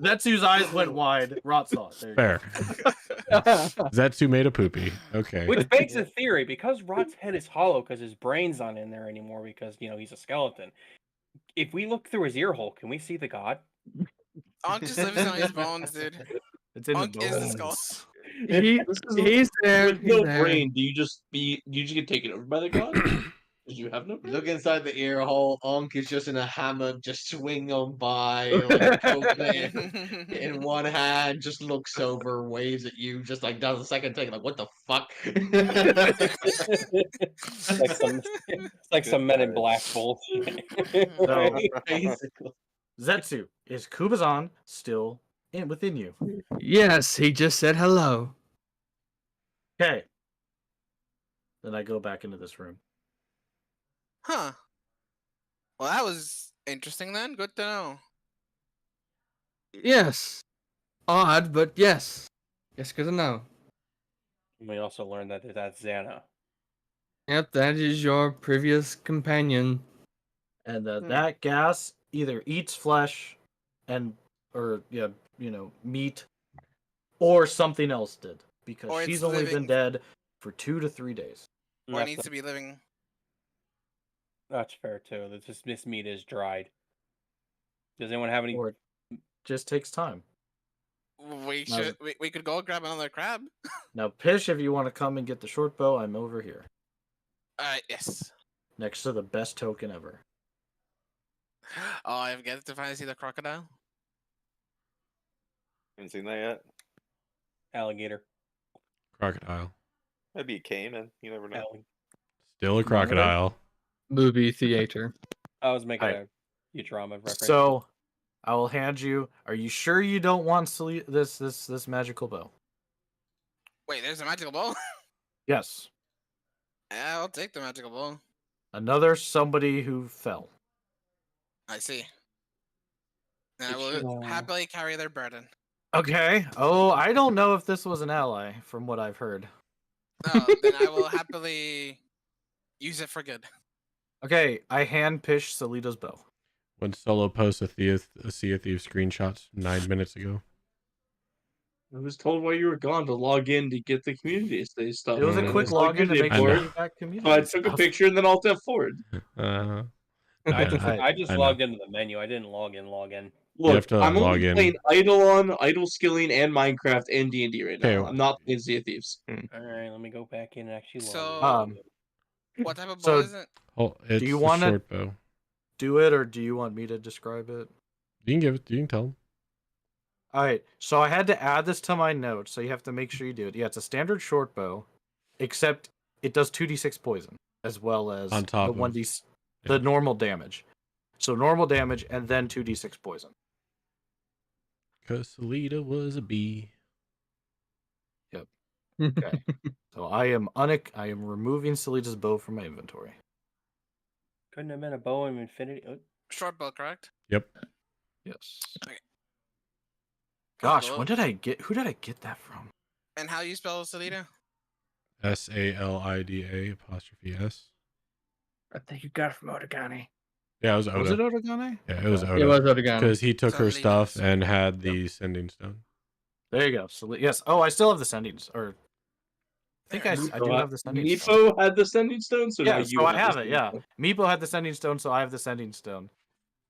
[SPEAKER 7] Zetsu's eyes went wide. Rot saw it. There you
[SPEAKER 1] Fair. Zetsu made a poopy. Okay.
[SPEAKER 9] Which begs the theory, because Rot's head is hollow because his brain's not in there anymore because, he's a skeleton. If we look through his ear hole, can we see the god?
[SPEAKER 5] Ankh just lives on his bones, dude.
[SPEAKER 7] go. It's in the
[SPEAKER 5] Ankh is the
[SPEAKER 7] bones.
[SPEAKER 5] skull.
[SPEAKER 2] He's there.
[SPEAKER 4] With
[SPEAKER 2] He's
[SPEAKER 4] no
[SPEAKER 2] there.
[SPEAKER 4] brain, do you just get taken over by the god? Because you have no brain?
[SPEAKER 8] Look inside the ear hole. Onk is just in a hammock, just swinging on by, like coconut in one hand, just looks over, waves at you, just like does a second take, like what the fuck?
[SPEAKER 9] It's like some Men in Black bullshit.
[SPEAKER 7] So,
[SPEAKER 8] Basically.
[SPEAKER 7] Zetsu, is Kubazan still within you?
[SPEAKER 2] Yes, he just said hello.
[SPEAKER 7] Okay. Then I go back into this room.
[SPEAKER 5] Huh. Well, that was interesting then. Good to know.
[SPEAKER 2] Yes. Odd, but yes. Yes, good to know.
[SPEAKER 9] We also learned that that's Xana.
[SPEAKER 2] Yep, that is your previous companion.
[SPEAKER 7] And that gas either eats flesh or meat, or something else did. Because
[SPEAKER 5] Or
[SPEAKER 7] she's
[SPEAKER 5] it's
[SPEAKER 7] only been
[SPEAKER 5] living.
[SPEAKER 7] dead for 2 to 3 days.
[SPEAKER 5] Or needs to be living.
[SPEAKER 9] That's fair too. This meat is dried. Does anyone have any?
[SPEAKER 7] Or it just takes time.
[SPEAKER 5] We could go grab another crab.
[SPEAKER 7] Now, Pish, if you want to come and get the short bow, I'm over here.
[SPEAKER 5] Yes.
[SPEAKER 7] Next to the best token ever.
[SPEAKER 5] Oh, I've got to finally see the crocodile.
[SPEAKER 3] Haven't seen that yet.
[SPEAKER 9] Alligator.
[SPEAKER 1] Crocodile.
[SPEAKER 3] That'd be a caiman. You never know.
[SPEAKER 1] Still a crocodile.
[SPEAKER 2] Movie theater.
[SPEAKER 9] I was making
[SPEAKER 7] Alright.
[SPEAKER 9] a Futurama reference.
[SPEAKER 7] So, I will hand you. Are you sure you don't want this magical bow?
[SPEAKER 5] Wait, there's a magical bow?
[SPEAKER 7] Yes.
[SPEAKER 5] Yeah, I'll take the magical bow.
[SPEAKER 7] Another somebody who fell.
[SPEAKER 5] I see. And I will happily carry their burden.
[SPEAKER 7] Okay. Oh, I don't know if this was an ally, from what I've heard.
[SPEAKER 5] Oh, then I will happily use it for good.
[SPEAKER 7] Okay, I hand Pish Salita's bow.
[SPEAKER 1] When Solo posted a Sea of Thieves screenshots 9 minutes ago.
[SPEAKER 4] I was told while you were gone to log in to get the community day stuff.
[SPEAKER 7] It was a
[SPEAKER 1] Mm,
[SPEAKER 7] quick
[SPEAKER 4] It's not
[SPEAKER 7] login to
[SPEAKER 4] community
[SPEAKER 7] make
[SPEAKER 1] I
[SPEAKER 7] sure
[SPEAKER 1] know.
[SPEAKER 7] you got community.
[SPEAKER 4] So I took a
[SPEAKER 7] stuff.
[SPEAKER 4] picture and then Alt F4'd.
[SPEAKER 1] Uh,
[SPEAKER 9] I
[SPEAKER 1] I
[SPEAKER 9] just
[SPEAKER 1] know.
[SPEAKER 9] logged into the menu. I didn't log in.
[SPEAKER 1] You have
[SPEAKER 4] Look,
[SPEAKER 1] to
[SPEAKER 4] I'm
[SPEAKER 1] log
[SPEAKER 4] only
[SPEAKER 1] in.
[SPEAKER 4] playing Eidolon, Idle Skilling, and Minecraft and D&D right now.
[SPEAKER 1] Okay.
[SPEAKER 4] I'm not playing Sea of Thieves.
[SPEAKER 9] All right, let me go back in and actually log
[SPEAKER 5] So,
[SPEAKER 9] in.
[SPEAKER 5] what type of bow
[SPEAKER 7] So-
[SPEAKER 5] is it?
[SPEAKER 1] Oh, it's
[SPEAKER 7] you
[SPEAKER 1] the
[SPEAKER 7] wanna-
[SPEAKER 1] short bow.
[SPEAKER 7] Do it, or do you want me to describe it?
[SPEAKER 1] You can give it. You can tell them.
[SPEAKER 7] All right, so I had to add this to my notes, so you have to make sure you do it. Yeah, it's a standard short bow, except it does 2d6 poison as well as
[SPEAKER 1] On top
[SPEAKER 7] the
[SPEAKER 1] of-
[SPEAKER 7] 1d
[SPEAKER 1] yeah.
[SPEAKER 7] the normal damage. So normal damage and then 2d6 poison.
[SPEAKER 1] Because Salita was a bee.
[SPEAKER 7] Okay. So I am removing Salita's bow from my inventory.
[SPEAKER 9] Couldn't have been a bow of infinity. Oh,
[SPEAKER 5] Short bow, correct?
[SPEAKER 1] Yep.
[SPEAKER 7] Yes.
[SPEAKER 5] Okay.
[SPEAKER 7] Gosh,
[SPEAKER 5] Cool.
[SPEAKER 7] who did I get that from?
[SPEAKER 5] And how you spell Salita?
[SPEAKER 1] SALIDA''S.
[SPEAKER 2] I think you got it from Otagani.
[SPEAKER 1] Yeah, it was
[SPEAKER 7] Was it
[SPEAKER 1] Oda.
[SPEAKER 7] Otagane?
[SPEAKER 1] Yeah, it was
[SPEAKER 7] Okay.
[SPEAKER 1] Oda.
[SPEAKER 2] It was Otagani.
[SPEAKER 1] Because he took her
[SPEAKER 5] Salita.
[SPEAKER 1] stuff and had the sending stone.
[SPEAKER 7] There you go. Yes. Oh, I still have the sendings. Or I think I do have the sending stone.
[SPEAKER 4] Meepo had the sending stone, so now
[SPEAKER 7] Yeah,
[SPEAKER 4] you
[SPEAKER 7] so I
[SPEAKER 4] the
[SPEAKER 7] have it.
[SPEAKER 4] sending
[SPEAKER 7] Yeah,
[SPEAKER 4] stone.
[SPEAKER 7] Meepo had the sending stone, so I have the sending stone.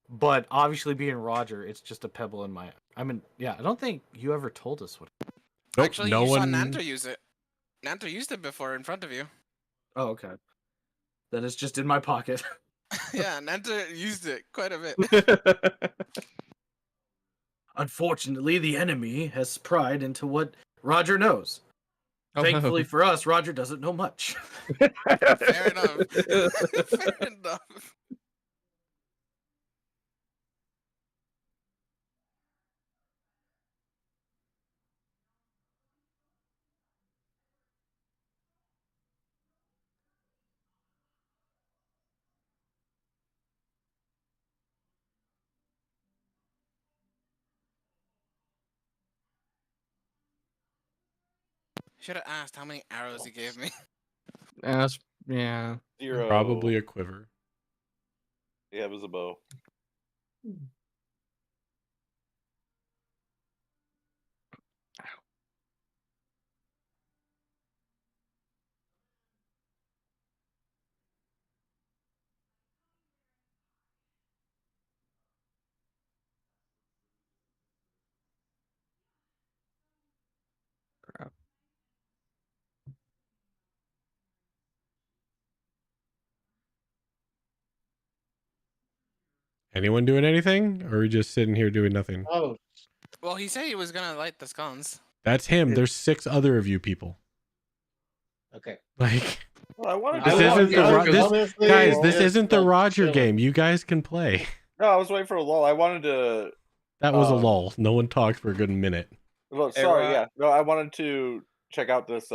[SPEAKER 7] But obviously, being Roger, it's just a pebble in my. I mean, yeah, I don't think you ever told us what.
[SPEAKER 1] Nope,
[SPEAKER 5] Actually,
[SPEAKER 1] no
[SPEAKER 5] you
[SPEAKER 1] one.
[SPEAKER 5] saw Nanto use it. Nanto used it before in front of you.
[SPEAKER 7] Oh, okay. Then it's just in my pocket.
[SPEAKER 5] Yeah, Nanto used it quite a bit.
[SPEAKER 7] Unfortunately, the enemy has pried into what Roger knows.
[SPEAKER 2] Oh,
[SPEAKER 7] Thankfully for us, Roger doesn't know much.
[SPEAKER 5] Fair enough. Fair enough. Should have asked how many arrows he gave me.
[SPEAKER 2] Yeah.
[SPEAKER 3] 0.
[SPEAKER 1] Probably a quiver.
[SPEAKER 3] Yeah, it was a bow.
[SPEAKER 2] Crap.
[SPEAKER 1] Anyone doing anything, or are we just sitting here doing nothing?
[SPEAKER 8] Oh,
[SPEAKER 5] Well, he said he was gonna light the scones.
[SPEAKER 1] That's him. There's 6 other of you people.
[SPEAKER 8] okay.
[SPEAKER 1] Like,
[SPEAKER 3] Well, I wanted
[SPEAKER 1] this
[SPEAKER 3] to.
[SPEAKER 1] isn't the
[SPEAKER 8] honestly,
[SPEAKER 1] guys. This
[SPEAKER 8] just,
[SPEAKER 1] isn't the
[SPEAKER 8] like,
[SPEAKER 1] Roger
[SPEAKER 8] chilling.
[SPEAKER 1] game. You guys can play.
[SPEAKER 3] No, I was waiting for a lull. I wanted to.
[SPEAKER 1] That was a
[SPEAKER 3] Um,
[SPEAKER 1] lull. No one talked for a good minute.
[SPEAKER 3] Well,
[SPEAKER 9] Hey,
[SPEAKER 3] sorry,
[SPEAKER 9] Rod.
[SPEAKER 3] yeah. No, I wanted to check out this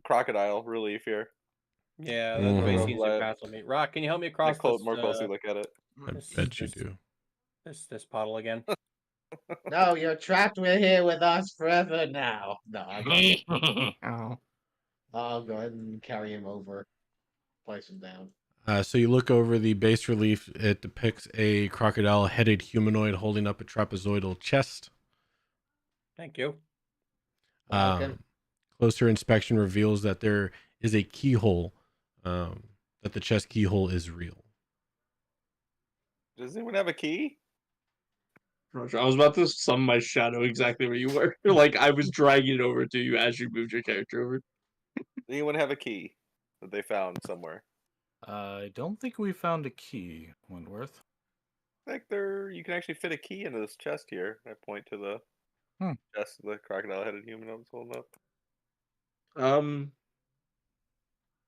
[SPEAKER 3] crocodile relief here.
[SPEAKER 9] Yeah,
[SPEAKER 1] Mhm.
[SPEAKER 9] that face
[SPEAKER 3] Rogue
[SPEAKER 9] seems to
[SPEAKER 3] led.
[SPEAKER 9] pass on me. Rock, can you help me
[SPEAKER 3] Like
[SPEAKER 9] across this,
[SPEAKER 3] more closely look at it.
[SPEAKER 1] I
[SPEAKER 9] this-
[SPEAKER 1] bet you
[SPEAKER 9] this-
[SPEAKER 1] do.
[SPEAKER 9] this puddle again?
[SPEAKER 6] No, you're trapped with here with us forever now.
[SPEAKER 8] No, I got it.
[SPEAKER 2] Oh.
[SPEAKER 8] I'll go ahead and carry him over. Place him down.
[SPEAKER 1] So you look over the base relief. It depicts a crocodile-headed humanoid holding up a trapezoidal chest.
[SPEAKER 9] Thank you.
[SPEAKER 8] Welcome.
[SPEAKER 1] Closer inspection reveals that there is a keyhole. That the chest keyhole is real.
[SPEAKER 3] Does anyone have a key?
[SPEAKER 4] Roger, I was about to summon my shadow exactly where you were. Like I was dragging it over to you as you moved your character over.
[SPEAKER 3] Anyone have a key that they found somewhere?
[SPEAKER 7] I don't think we found a key, Wentworth.
[SPEAKER 3] Like you can actually fit a key into this chest here. I point to the chest of the crocodile-headed human I was holding up.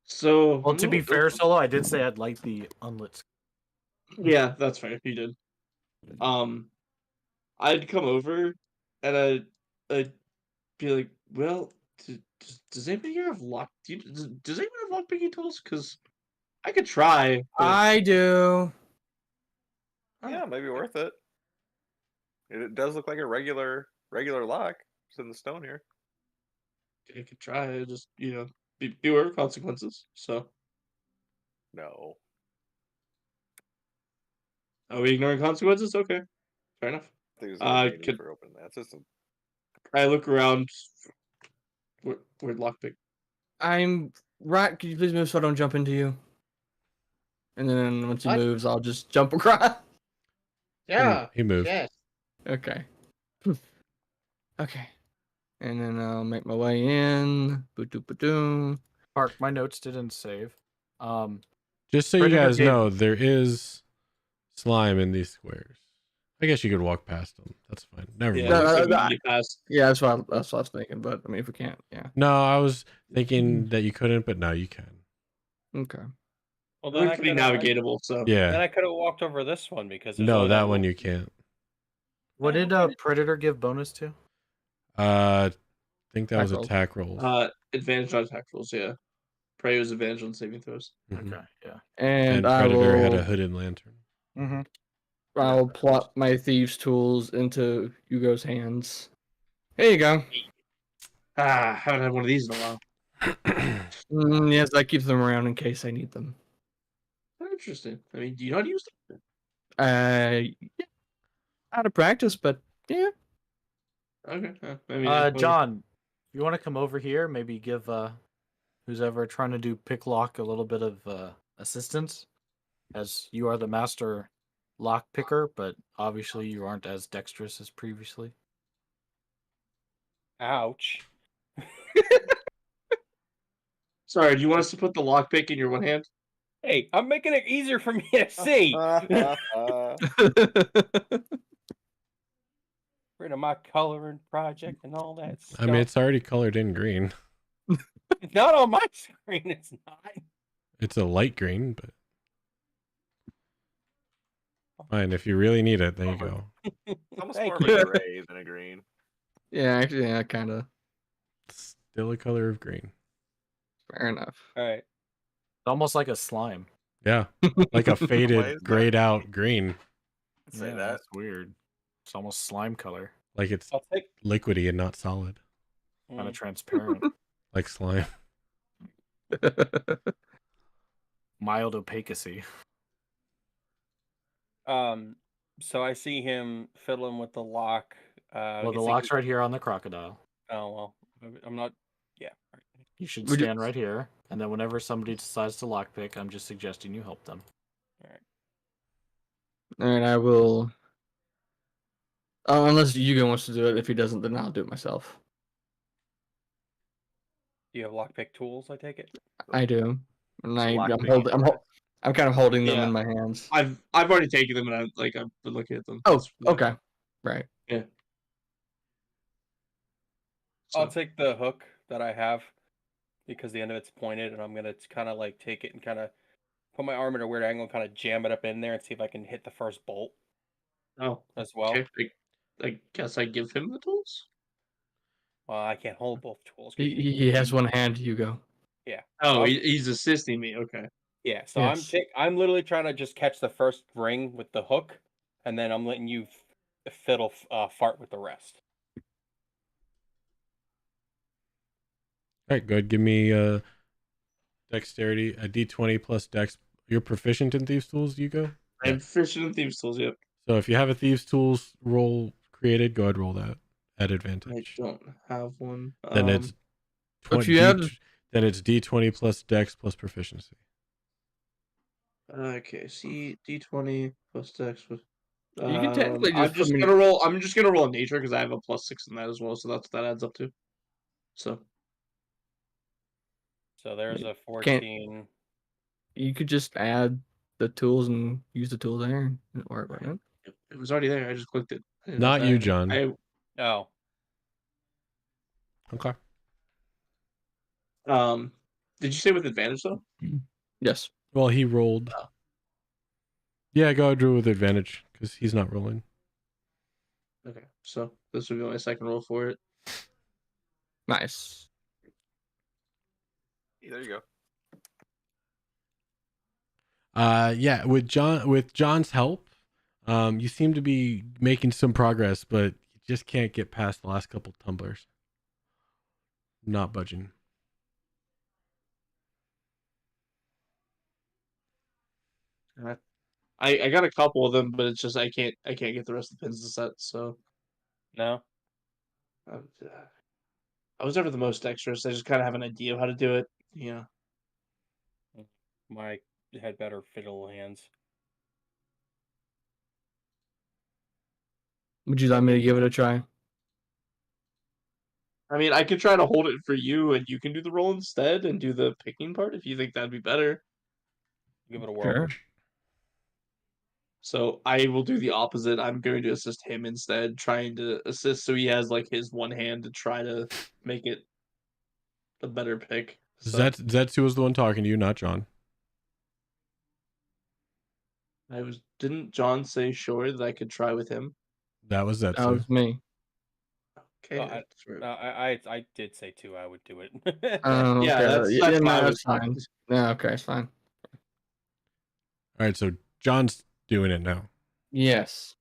[SPEAKER 4] So
[SPEAKER 7] Well, to be fair, Solo, I did say I'd light the unlit.
[SPEAKER 4] yeah, that's fair. You did. I'd come over and I'd be like, well, does anybody here have lock? Does anyone have lockpicking tools? Because I could try. But
[SPEAKER 2] I do.
[SPEAKER 3] Yeah, maybe worth it. It does look like a regular lock. It's in the stone here.
[SPEAKER 4] I could try. Just beware of consequences. So
[SPEAKER 3] No.
[SPEAKER 4] are we ignoring consequences? Okay, fair enough.
[SPEAKER 3] I think there's no need
[SPEAKER 4] Could
[SPEAKER 3] for opening that. It's just a
[SPEAKER 4] I look around? Where'd lockpick?
[SPEAKER 2] I'm right. Could you please move so I don't jump into you? And then once he
[SPEAKER 8] What?
[SPEAKER 2] moves, I'll just jump across.
[SPEAKER 8] Yeah.
[SPEAKER 1] He moved.
[SPEAKER 8] Yes.
[SPEAKER 2] Okay. Okay. And then I'll make my way in. Ba-doom.
[SPEAKER 7] Park, my notes didn't save.
[SPEAKER 1] Just so you
[SPEAKER 7] Predator
[SPEAKER 1] guys
[SPEAKER 7] game.
[SPEAKER 1] know, there is slime in these squares. I guess you could walk past them. That's fine. Never
[SPEAKER 4] Yeah,
[SPEAKER 1] mind.
[SPEAKER 2] No,
[SPEAKER 4] so
[SPEAKER 2] no,
[SPEAKER 4] we
[SPEAKER 2] no,
[SPEAKER 4] get past.
[SPEAKER 2] Yeah, that's what I was thinking. But I mean, if we can't, yeah.
[SPEAKER 1] No, I was thinking that you couldn't, but now you can.
[SPEAKER 2] Okay.
[SPEAKER 9] Well,
[SPEAKER 4] They're pretty navigatable. So
[SPEAKER 9] Then
[SPEAKER 1] Yeah.
[SPEAKER 9] I could have walked over this one because there's
[SPEAKER 1] No,
[SPEAKER 9] only
[SPEAKER 1] that one you can't.
[SPEAKER 7] What did Predator give bonus to?
[SPEAKER 1] I think that
[SPEAKER 2] Attack
[SPEAKER 1] was
[SPEAKER 2] rolls.
[SPEAKER 1] attack rolls.
[SPEAKER 4] advantage on attack rolls. Yeah, prey was advantage on saving throws.
[SPEAKER 1] Mhm.
[SPEAKER 7] Okay, yeah.
[SPEAKER 2] And,
[SPEAKER 1] And Predator had a
[SPEAKER 2] will
[SPEAKER 1] hooded lantern.
[SPEAKER 7] Mm-hmm.
[SPEAKER 2] I'll plop my thieves' tools into Hugo's hands. Here you go.
[SPEAKER 4] Haven't had one of these in a while.
[SPEAKER 2] Yes, I keep them around in case I need them.
[SPEAKER 4] Interesting. I mean, do you know how to use them?
[SPEAKER 2] Yeah, out of practice, but yeah.
[SPEAKER 4] Okay. I mean,
[SPEAKER 7] John, you want to come over here? Maybe give who's ever trying to do pick lock a little bit of assistance, as you are the master lock picker, but obviously you aren't as dexterous as previously.
[SPEAKER 9] Ouch.
[SPEAKER 4] Sorry, do you want us to put the lockpick in your one hand?
[SPEAKER 9] Hey, I'm making it easier for me to see. Rid of my coloring project and all that stuff.
[SPEAKER 1] I mean, it's already colored in green.
[SPEAKER 9] It's not on my screen. It's not.
[SPEAKER 1] It's a light green, but fine. If you really need it, there you go.
[SPEAKER 3] It's almost
[SPEAKER 9] Thank
[SPEAKER 3] more of
[SPEAKER 9] you.
[SPEAKER 3] a gray than a green.
[SPEAKER 2] Yeah, actually, yeah, kind of.
[SPEAKER 1] Still a color of green.
[SPEAKER 2] Fair enough.
[SPEAKER 9] All right.
[SPEAKER 7] It's almost like a slime.
[SPEAKER 1] Yeah, like a
[SPEAKER 3] Why is
[SPEAKER 1] faded,
[SPEAKER 3] that?
[SPEAKER 1] grayed out green.
[SPEAKER 3] Say that.
[SPEAKER 7] That's weird. It's almost slime color,
[SPEAKER 1] Like it's
[SPEAKER 9] I'll take.
[SPEAKER 1] liquidy and not solid,
[SPEAKER 7] kind
[SPEAKER 9] Mm.
[SPEAKER 7] of transparent,
[SPEAKER 1] like slime.
[SPEAKER 7] mild opacacy.
[SPEAKER 9] So I see him fiddling with the lock.
[SPEAKER 7] Well, the
[SPEAKER 9] guessing
[SPEAKER 7] lock's right here on the crocodile.
[SPEAKER 9] Oh well, I'm not. Yeah.
[SPEAKER 7] You should
[SPEAKER 2] Would you-
[SPEAKER 7] stand right here, and then whenever somebody decides to lockpick, I'm just suggesting you help them.
[SPEAKER 9] All right.
[SPEAKER 2] And I will. Oh, unless Yugo wants to do it. If he doesn't, then I'll do it myself.
[SPEAKER 9] Do you have lockpick tools? I take it.
[SPEAKER 2] I do, and I'm
[SPEAKER 4] Lockpicking.
[SPEAKER 2] I'm kind of holding them
[SPEAKER 4] Yeah.
[SPEAKER 2] in my hands.
[SPEAKER 4] I've already taken them and I've been looking at them.
[SPEAKER 2] Oh,
[SPEAKER 4] That's why.
[SPEAKER 2] okay, right.
[SPEAKER 4] Yeah.
[SPEAKER 9] I'll
[SPEAKER 4] So,
[SPEAKER 9] take the hook that I have because the end of it's pointed, and I'm gonna kind of like take it and kind of put my arm at a weird angle and kind of jam it up in there and see if I can hit the first bolt
[SPEAKER 4] oh,
[SPEAKER 9] as well.
[SPEAKER 4] okay. I guess I give him the tools.
[SPEAKER 9] Well, I can't hold both tools. 'cause
[SPEAKER 2] He has one hand, Yugo.
[SPEAKER 9] Yeah.
[SPEAKER 4] Oh,
[SPEAKER 9] I'm-
[SPEAKER 4] he's assisting me. Okay.
[SPEAKER 9] Yeah. So
[SPEAKER 7] Yes.
[SPEAKER 9] I'm literally trying to just catch the first ring with the hook, and then I'm letting you fiddle fart with the rest.
[SPEAKER 1] All right, go ahead. Give me dexterity, a d20 plus dex. You're proficient in thieves' tools, Hugo?
[SPEAKER 4] I'm proficient in thieves tools. Yep.
[SPEAKER 1] So if you have a thieves' tools roll created, go ahead and roll that at
[SPEAKER 4] I
[SPEAKER 1] advantage.
[SPEAKER 4] don't have one.
[SPEAKER 1] Then it's
[SPEAKER 2] If you had-
[SPEAKER 1] then it's d20 plus dex plus proficiency.
[SPEAKER 4] Okay. See, D20 plus Dex.
[SPEAKER 2] You can technically
[SPEAKER 4] I'm
[SPEAKER 2] just
[SPEAKER 4] just
[SPEAKER 2] put me-
[SPEAKER 4] gonna roll. I'm just gonna roll nature because I have a +6 in that as well. So that's what that adds up to. So
[SPEAKER 9] So there's a
[SPEAKER 2] Can't-
[SPEAKER 9] 14.
[SPEAKER 2] You could just add the tools and use the tools there. Don't worry about it.
[SPEAKER 4] it was already there. I just clicked it. I didn't
[SPEAKER 1] Not
[SPEAKER 4] have to
[SPEAKER 1] you,
[SPEAKER 4] add it.
[SPEAKER 1] John.
[SPEAKER 9] Oh,
[SPEAKER 1] Okay.
[SPEAKER 4] Did you say with advantage though?
[SPEAKER 2] Yes.
[SPEAKER 1] Well, he rolled.
[SPEAKER 4] Oh.
[SPEAKER 1] Yeah, go ahead, Drew, with advantage because he's not rolling.
[SPEAKER 4] Okay. So this would be my second roll for it.
[SPEAKER 2] Nice.
[SPEAKER 3] There you go.
[SPEAKER 1] Yeah, with John's help, you seem to be making some progress, but you just can't get past the last couple tumblers. Not budging.
[SPEAKER 4] I got a couple of them, but it's just I can't get the rest of the pins to set. So
[SPEAKER 9] no.
[SPEAKER 4] I was never the most dexterous. I just kind of have an idea of how to do it. Yeah.
[SPEAKER 9] My had better fiddle hands.
[SPEAKER 2] Would you like me to give it a try?
[SPEAKER 4] I mean, I could try to hold it for you, and you can do the roll instead and do the picking part if you think that'd be better.
[SPEAKER 9] Give it a whirl.
[SPEAKER 2] Sure.
[SPEAKER 4] So I will do the opposite. I'm going to assist him instead, trying to assist so he has like his one hand to try to make it a better pick. So
[SPEAKER 1] Zetsu was the one talking to you, not John.
[SPEAKER 4] didn't John say sure that I could try with him?
[SPEAKER 1] That was Zetsu.
[SPEAKER 2] That was me.
[SPEAKER 4] Okay.
[SPEAKER 9] Oh,
[SPEAKER 4] that's right.
[SPEAKER 9] I did say 2. I would do it.
[SPEAKER 2] Oh,
[SPEAKER 4] Yeah,
[SPEAKER 2] okay.
[SPEAKER 4] that's
[SPEAKER 2] Yeah, no,
[SPEAKER 4] fine.
[SPEAKER 2] that's fine. Yeah, okay, it's fine.
[SPEAKER 1] All right, so John's doing it now.
[SPEAKER 2] Yes.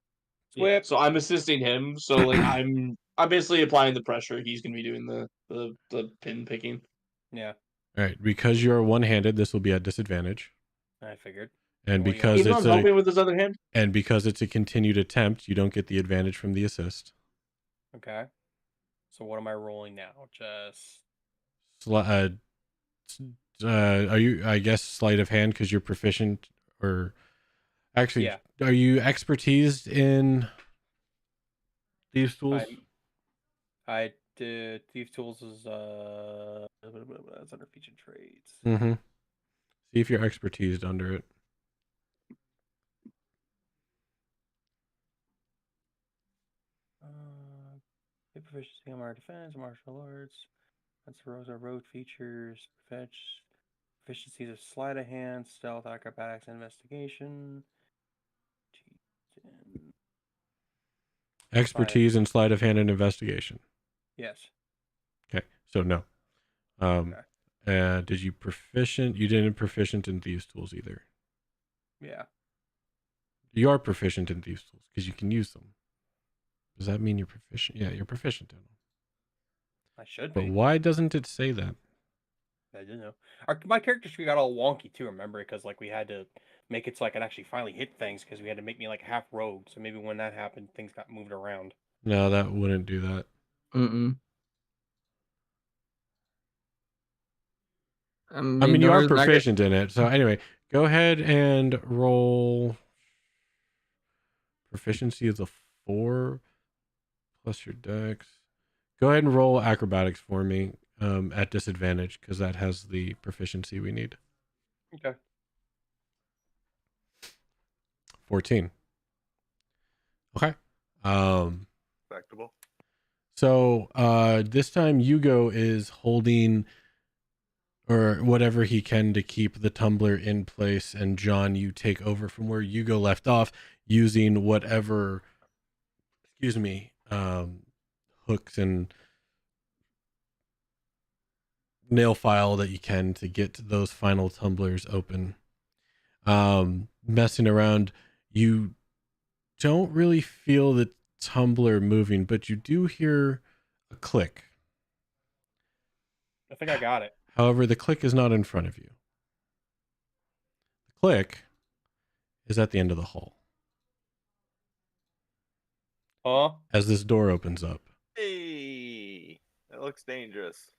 [SPEAKER 4] Yeah, so I'm assisting him. So like I'm basically applying the pressure. He's gonna be doing the pin picking.
[SPEAKER 9] Yeah,
[SPEAKER 1] All right, because you're one-handed, this will be at disadvantage,
[SPEAKER 9] I figured.
[SPEAKER 1] and
[SPEAKER 9] Well, yeah.
[SPEAKER 1] because
[SPEAKER 4] He's not helping with his other hand.
[SPEAKER 1] it's a continued attempt, you don't get the advantage from the assist.
[SPEAKER 9] Okay. So what am I rolling now? Just
[SPEAKER 1] Are you? I guess sleight of hand because you're proficient, or actually,
[SPEAKER 9] Yeah.
[SPEAKER 1] are you expertised in these tools?
[SPEAKER 9] I did Thief Tools is that's under featured traits.
[SPEAKER 1] Mm-hmm. See if you're expertised under it.
[SPEAKER 9] Proficiency in martial defense, martial arts. That's road features. Fetch. Proficiencies of sleight of hand, stealth, acrobatics, investigation.
[SPEAKER 1] Expertise in sleight of hand and investigation.
[SPEAKER 9] Yes.
[SPEAKER 1] Okay, so no. Did you proficient? You didn't proficient in thieves tools either.
[SPEAKER 9] Yeah.
[SPEAKER 1] You are proficient in thieves tools because you can use them. Does that mean you're proficient? Yeah, you're proficient in them.
[SPEAKER 9] I should
[SPEAKER 1] But
[SPEAKER 9] be.
[SPEAKER 1] why doesn't it say that?
[SPEAKER 9] I didn't know. My character sheet got all wonky too. Remember, because like we had to make it so I could actually finally hit things because we had to make me like half rogue. So maybe when that happened, things got moved around.
[SPEAKER 1] No, that wouldn't do that.
[SPEAKER 2] Mm-mm.
[SPEAKER 1] I mean, you are proficient in it. So anyway, go ahead and roll. Proficiency is a 4 plus your dex. Go ahead and roll acrobatics for me at disadvantage because that has the proficiency we need.
[SPEAKER 9] Okay.
[SPEAKER 1] 14. Okay.
[SPEAKER 3] Respectable.
[SPEAKER 1] So this time Hugo is holding or whatever he can to keep the tumbler in place, and John, you take over from where Hugo left off using whatever hooks and nail file that you can to get those final tumblers open. Messing around, you don't really feel the tumbler moving, but you do hear a click.
[SPEAKER 9] I think I got it.
[SPEAKER 1] However, the click is not in front of you. The click is at the end of the hall.
[SPEAKER 9] Huh?
[SPEAKER 1] As this door opens up.
[SPEAKER 3] Hey, that looks dangerous.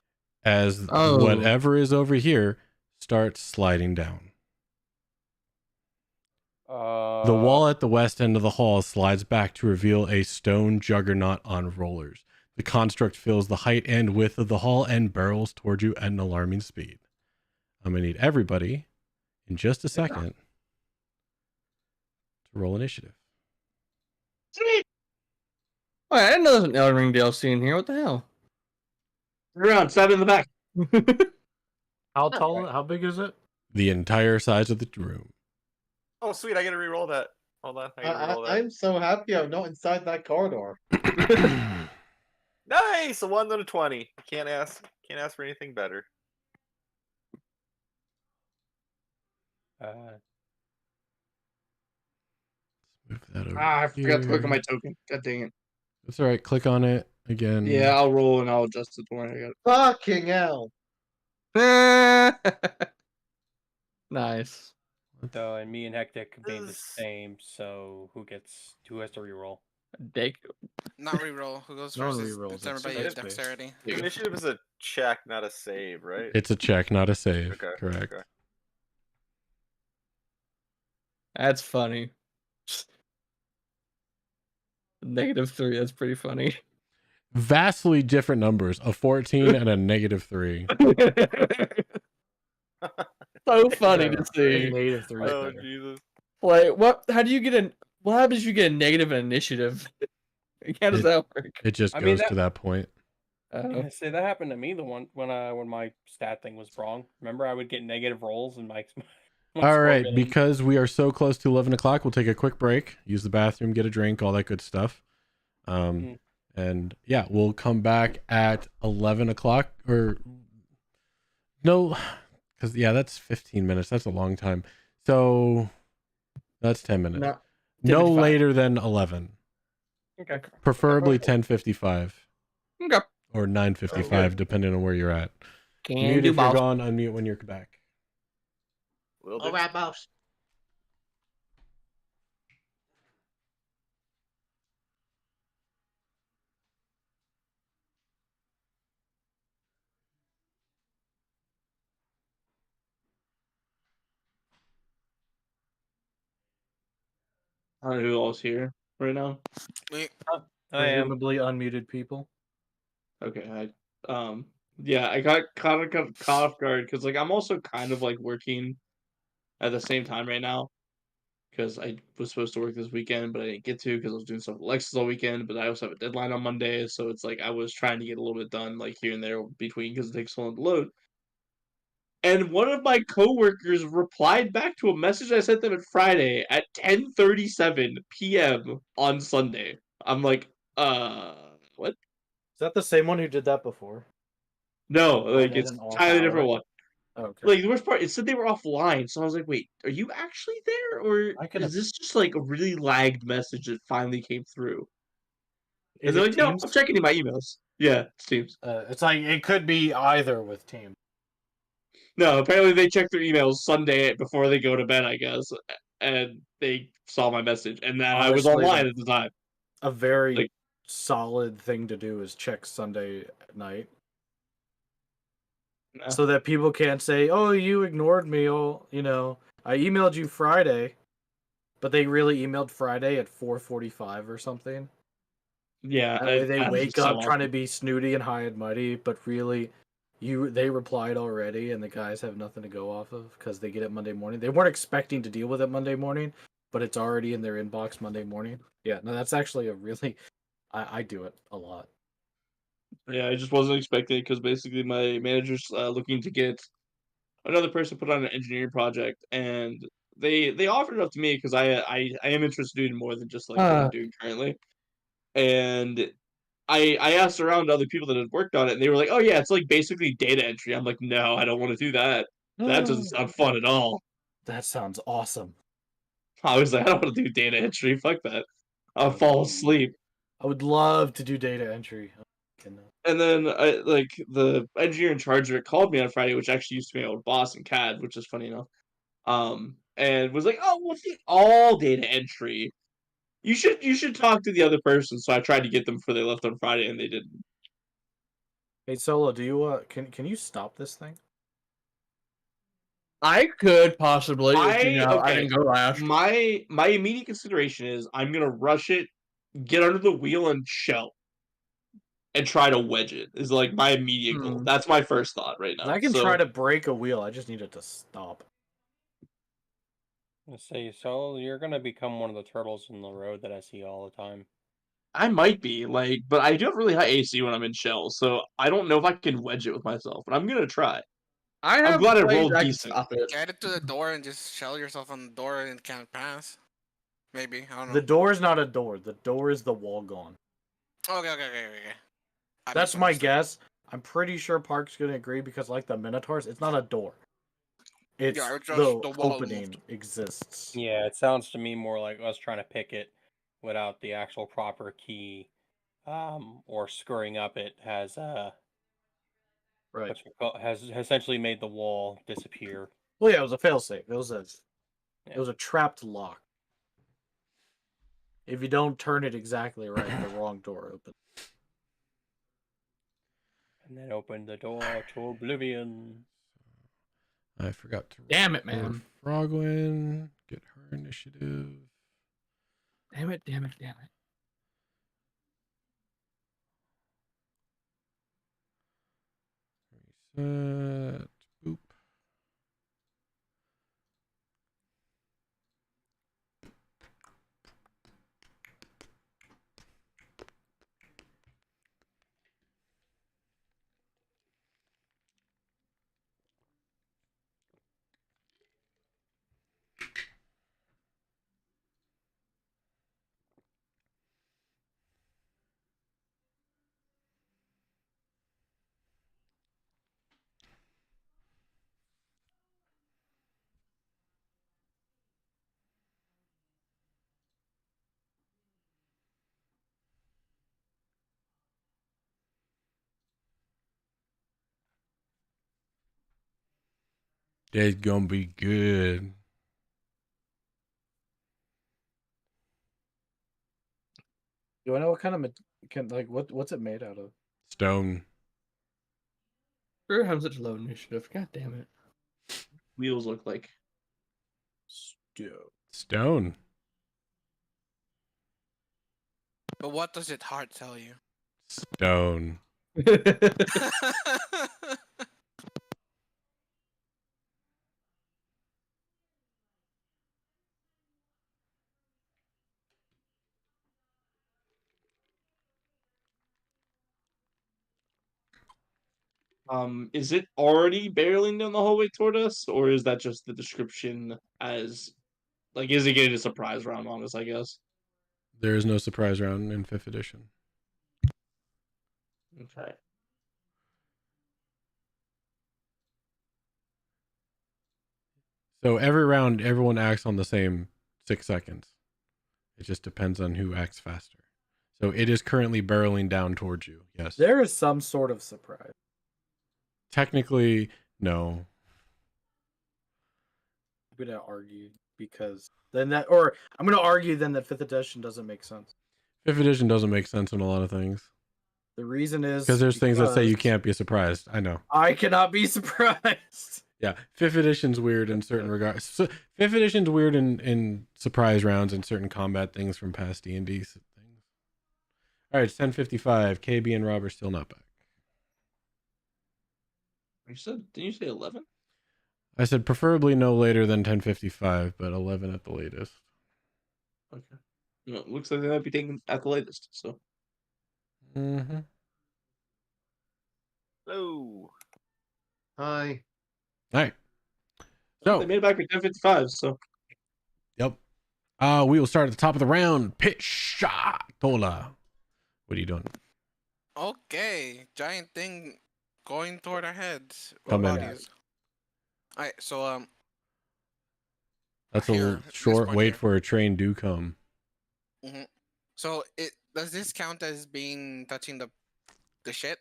[SPEAKER 1] As whatever is over here starts sliding down. The wall at the west end of the hall slides back to reveal a stone juggernaut on rollers. The construct fills the height and width of the hall and barrels toward you at an alarming speed. I'm going to need everybody in just a second to roll initiative.
[SPEAKER 2] Sweet. Oh, I didn't know there was an Elden Ring DLC in here. What the hell?
[SPEAKER 4] Around 7 in the back.
[SPEAKER 7] How tall? How big is it?
[SPEAKER 1] The entire size of the room.
[SPEAKER 3] Oh, sweet! I gotta re-roll that. Hold on, I gotta re-roll that.
[SPEAKER 8] I'm so happy I'm not inside that corridor.
[SPEAKER 3] Nice, a 1 out of 20. Can't ask for anything better.
[SPEAKER 1] Move that over
[SPEAKER 4] I forgot to click on
[SPEAKER 1] here.
[SPEAKER 4] my token. God dang it.
[SPEAKER 1] That's all right. Click on it again.
[SPEAKER 4] Yeah, I'll roll and I'll adjust it when I got it.
[SPEAKER 8] Fucking hell.
[SPEAKER 2] Nice.
[SPEAKER 9] So, and me and Hectic made the
[SPEAKER 3] This-
[SPEAKER 9] same. So who has to reroll?
[SPEAKER 2] Dick.
[SPEAKER 5] Not reroll. Who goes
[SPEAKER 7] No
[SPEAKER 5] first?
[SPEAKER 7] one
[SPEAKER 5] Is
[SPEAKER 7] rerolls,
[SPEAKER 5] determined
[SPEAKER 7] it's
[SPEAKER 5] by your
[SPEAKER 7] space.
[SPEAKER 5] dexterity.
[SPEAKER 3] Initiative is a check, not a save, right?
[SPEAKER 1] It's a check, not a save.
[SPEAKER 3] Okay,
[SPEAKER 1] Correct.
[SPEAKER 3] okay.
[SPEAKER 2] That's funny. -3. That's pretty funny.
[SPEAKER 1] Vastly different numbers. A 14 and a -3.
[SPEAKER 2] So funny to see.
[SPEAKER 7] -3 is
[SPEAKER 3] Oh
[SPEAKER 7] better.
[SPEAKER 3] Jesus!
[SPEAKER 2] Like, what? How do you get a? What happens if you get a negative in initiative? How does that work?
[SPEAKER 1] It just
[SPEAKER 9] I mean,
[SPEAKER 1] goes to that point.
[SPEAKER 9] Yeah, see, that happened to me the one when my stat thing was wrong. Remember, I would get negative rolls and my
[SPEAKER 1] All
[SPEAKER 9] score
[SPEAKER 1] right,
[SPEAKER 9] getting-
[SPEAKER 1] because we are so close to 11 o'clock, we'll take a quick break, use the bathroom, get a drink, all that good stuff. And yeah, we'll come back at 11 o'clock or no, because yeah, that's 15 minutes. That's a long time. So that's 10 minutes. No
[SPEAKER 2] 10:55.
[SPEAKER 1] later than 11.
[SPEAKER 9] Okay.
[SPEAKER 1] Preferably 10:55
[SPEAKER 2] Okay.
[SPEAKER 1] or 9:55, depending on where you're at.
[SPEAKER 2] Can
[SPEAKER 1] Mute
[SPEAKER 2] do
[SPEAKER 1] if you're
[SPEAKER 2] both.
[SPEAKER 1] gone, unmute when you're back.
[SPEAKER 3] Will do.
[SPEAKER 6] All right, boss.
[SPEAKER 4] I don't know who all's here right now.
[SPEAKER 9] I am.
[SPEAKER 7] Presumably unmuted people.
[SPEAKER 4] Okay, yeah, I got caught off guard because like I'm also kind of like working at the same time right now because I was supposed to work this weekend, but I didn't get to because I was doing stuff with Alexis all weekend. But I also have a deadline on Monday, so it's like I was trying to get a little bit done like here and there between because it takes so long to load. And one of my coworkers replied back to a message I sent them on Friday at 10:37 p.m. on Sunday. I'm like, what?
[SPEAKER 7] Is that the same one who did that before?
[SPEAKER 4] No, like
[SPEAKER 7] at
[SPEAKER 4] it's
[SPEAKER 7] an off
[SPEAKER 4] entirely
[SPEAKER 7] hour?
[SPEAKER 4] different one.
[SPEAKER 7] Okay.
[SPEAKER 4] Like the worst part, it said they were offline, so I was like, "Wait, are you actually there, or
[SPEAKER 7] I could
[SPEAKER 4] is
[SPEAKER 7] have-
[SPEAKER 4] this just like a really lagged message that finally came through?"
[SPEAKER 7] Is
[SPEAKER 4] And they're
[SPEAKER 7] it
[SPEAKER 4] like, "No,
[SPEAKER 7] Teams?
[SPEAKER 4] I'm checking in my emails." Yeah, it's Teams.
[SPEAKER 7] It's like it could be either with Teams.
[SPEAKER 4] No, apparently they check their emails Sunday before they go to bed, I guess, and they saw my message, and then I was
[SPEAKER 7] Honestly,
[SPEAKER 4] online at the time.
[SPEAKER 7] A very
[SPEAKER 4] Like-
[SPEAKER 7] solid thing to do is check Sunday night.
[SPEAKER 4] Nah.
[SPEAKER 7] So that people can't say, "Oh, you ignored me." Oh, I emailed you Friday, but they really emailed Friday at 4:45 or something.
[SPEAKER 4] Yeah,
[SPEAKER 7] That way they
[SPEAKER 4] happens
[SPEAKER 7] wake
[SPEAKER 4] so
[SPEAKER 7] up trying to
[SPEAKER 4] often.
[SPEAKER 7] be snooty and high and mighty, but really, they replied already, and the guys have nothing to go off of because they get it Monday morning. They weren't expecting to deal with it Monday morning, but it's already in their inbox Monday morning. Yeah, no, that's actually a really, I do it a lot.
[SPEAKER 4] Yeah, I just wasn't expecting it because basically my manager's looking to get another person put on an engineering project, and they offered it up to me because I am interested in more than just like what I'm doing currently. And I asked around other people that had worked on it, and they were like, "Oh yeah, it's like basically data entry." I'm like, "No, I don't want to do that. That doesn't sound fun at all."
[SPEAKER 7] That sounds awesome.
[SPEAKER 4] I was like, "I don't want to do data entry. Fuck that. I'll fall asleep."
[SPEAKER 7] I would love to do data entry.
[SPEAKER 4] And then like the engineer in charge of it called me on Friday, which actually used to be my old boss in CAD, which is funny enough. And was like, "Oh, what's the all data entry? You should talk to the other person." So I tried to get them before they left on Friday, and they didn't.
[SPEAKER 7] Hey Solo, do you can you stop this thing?
[SPEAKER 2] I could possibly, if, I
[SPEAKER 4] okay.
[SPEAKER 2] didn't go last.
[SPEAKER 4] My immediate consideration is I'm gonna rush it, get under the wheel, and shell, and try to wedge it. Is like my immediate goal. That's my first thought right now.
[SPEAKER 7] I can
[SPEAKER 4] So,
[SPEAKER 7] try to break a wheel. I just need it to stop.
[SPEAKER 9] Let's see. So you're gonna become one of the turtles in the road that I see all the time.
[SPEAKER 4] I might be like, but I do have really high AC when I'm in shells, so I don't know if I can wedge it with myself. But I'm gonna try. I'm glad I rolled decent.
[SPEAKER 2] Stop it.
[SPEAKER 5] Get it to the door and just shell yourself on the door and it can't pass. Maybe, I don't know.
[SPEAKER 7] The door is not a door. The door is the wall gone.
[SPEAKER 5] Okay. I
[SPEAKER 7] That's my
[SPEAKER 5] misunderstood.
[SPEAKER 7] guess. I'm pretty sure Park's gonna agree because, like the Minotaurs, it's not a door. It's
[SPEAKER 5] it's just
[SPEAKER 7] the
[SPEAKER 5] the wall
[SPEAKER 7] opening
[SPEAKER 5] moved.
[SPEAKER 7] exists.
[SPEAKER 9] Yeah, it sounds to me more like us trying to pick it without the actual proper key, or screwing up it has
[SPEAKER 7] Right.
[SPEAKER 9] has essentially made the wall disappear.
[SPEAKER 7] Well, yeah, it was a failsafe. It was a trapped lock. If you don't turn it exactly right, the wrong door opens.
[SPEAKER 9] And then open the door to oblivion.
[SPEAKER 1] I forgot to.
[SPEAKER 2] Damn it,
[SPEAKER 1] roll for
[SPEAKER 2] man.
[SPEAKER 1] Frogwin, get her initiative.
[SPEAKER 2] Damn it.
[SPEAKER 1] Reset. Boop. It's gonna be good.
[SPEAKER 7] Do I know what kind of what's it made out of?
[SPEAKER 1] Stone.
[SPEAKER 2] Sure have such low initiative. God damn it.
[SPEAKER 4] Wheels look like.
[SPEAKER 1] Stone.
[SPEAKER 5] But what does its heart tell you?
[SPEAKER 1] Stone.
[SPEAKER 4] Is it already barreling down the hallway toward us, or is that just the description as, like, is it getting a surprise round on us, I guess?
[SPEAKER 1] There is no surprise round in 5th edition.
[SPEAKER 4] Okay.
[SPEAKER 1] So every round, everyone acts on the same 6 seconds. It just depends on who acts faster. So it is currently barreling down towards you. Yes.
[SPEAKER 7] There is some sort of surprise.
[SPEAKER 1] Technically, no.
[SPEAKER 7] gonna argue because then that, or I'm gonna argue then that 5th edition doesn't make sense.
[SPEAKER 1] 5th edition doesn't make sense in a lot of things.
[SPEAKER 7] The reason is
[SPEAKER 1] Because there's things that say you
[SPEAKER 7] because
[SPEAKER 1] can't be surprised. I know.
[SPEAKER 7] I cannot be surprised.
[SPEAKER 1] Yeah, 5th edition's weird in certain regards. So, 5th edition's weird in surprise rounds and certain combat things from past D&D things. All right, it's 10:55. KB and Rob are still not back.
[SPEAKER 4] Didn't you say 11?
[SPEAKER 1] I said preferably no later than 10:55, but 11 at the latest.
[SPEAKER 4] Okay. Well, it looks like they might be taken at the latest. So.
[SPEAKER 1] Mm-hmm.
[SPEAKER 3] Hello.
[SPEAKER 8] Hi.
[SPEAKER 1] All right.
[SPEAKER 4] They
[SPEAKER 1] So,
[SPEAKER 4] made it back at 10:55. So.
[SPEAKER 1] yep. We will start at the top of the round. Pitch shot. Tola. What are you doing?
[SPEAKER 5] Okay, giant thing going toward our heads.
[SPEAKER 1] Come in.
[SPEAKER 5] Bodies. All right, so
[SPEAKER 1] That's a
[SPEAKER 5] here,
[SPEAKER 1] little
[SPEAKER 5] this
[SPEAKER 1] short.
[SPEAKER 5] point
[SPEAKER 1] Wait
[SPEAKER 5] here.
[SPEAKER 1] for a train. Do come.
[SPEAKER 5] So it does this count as being touching the shit?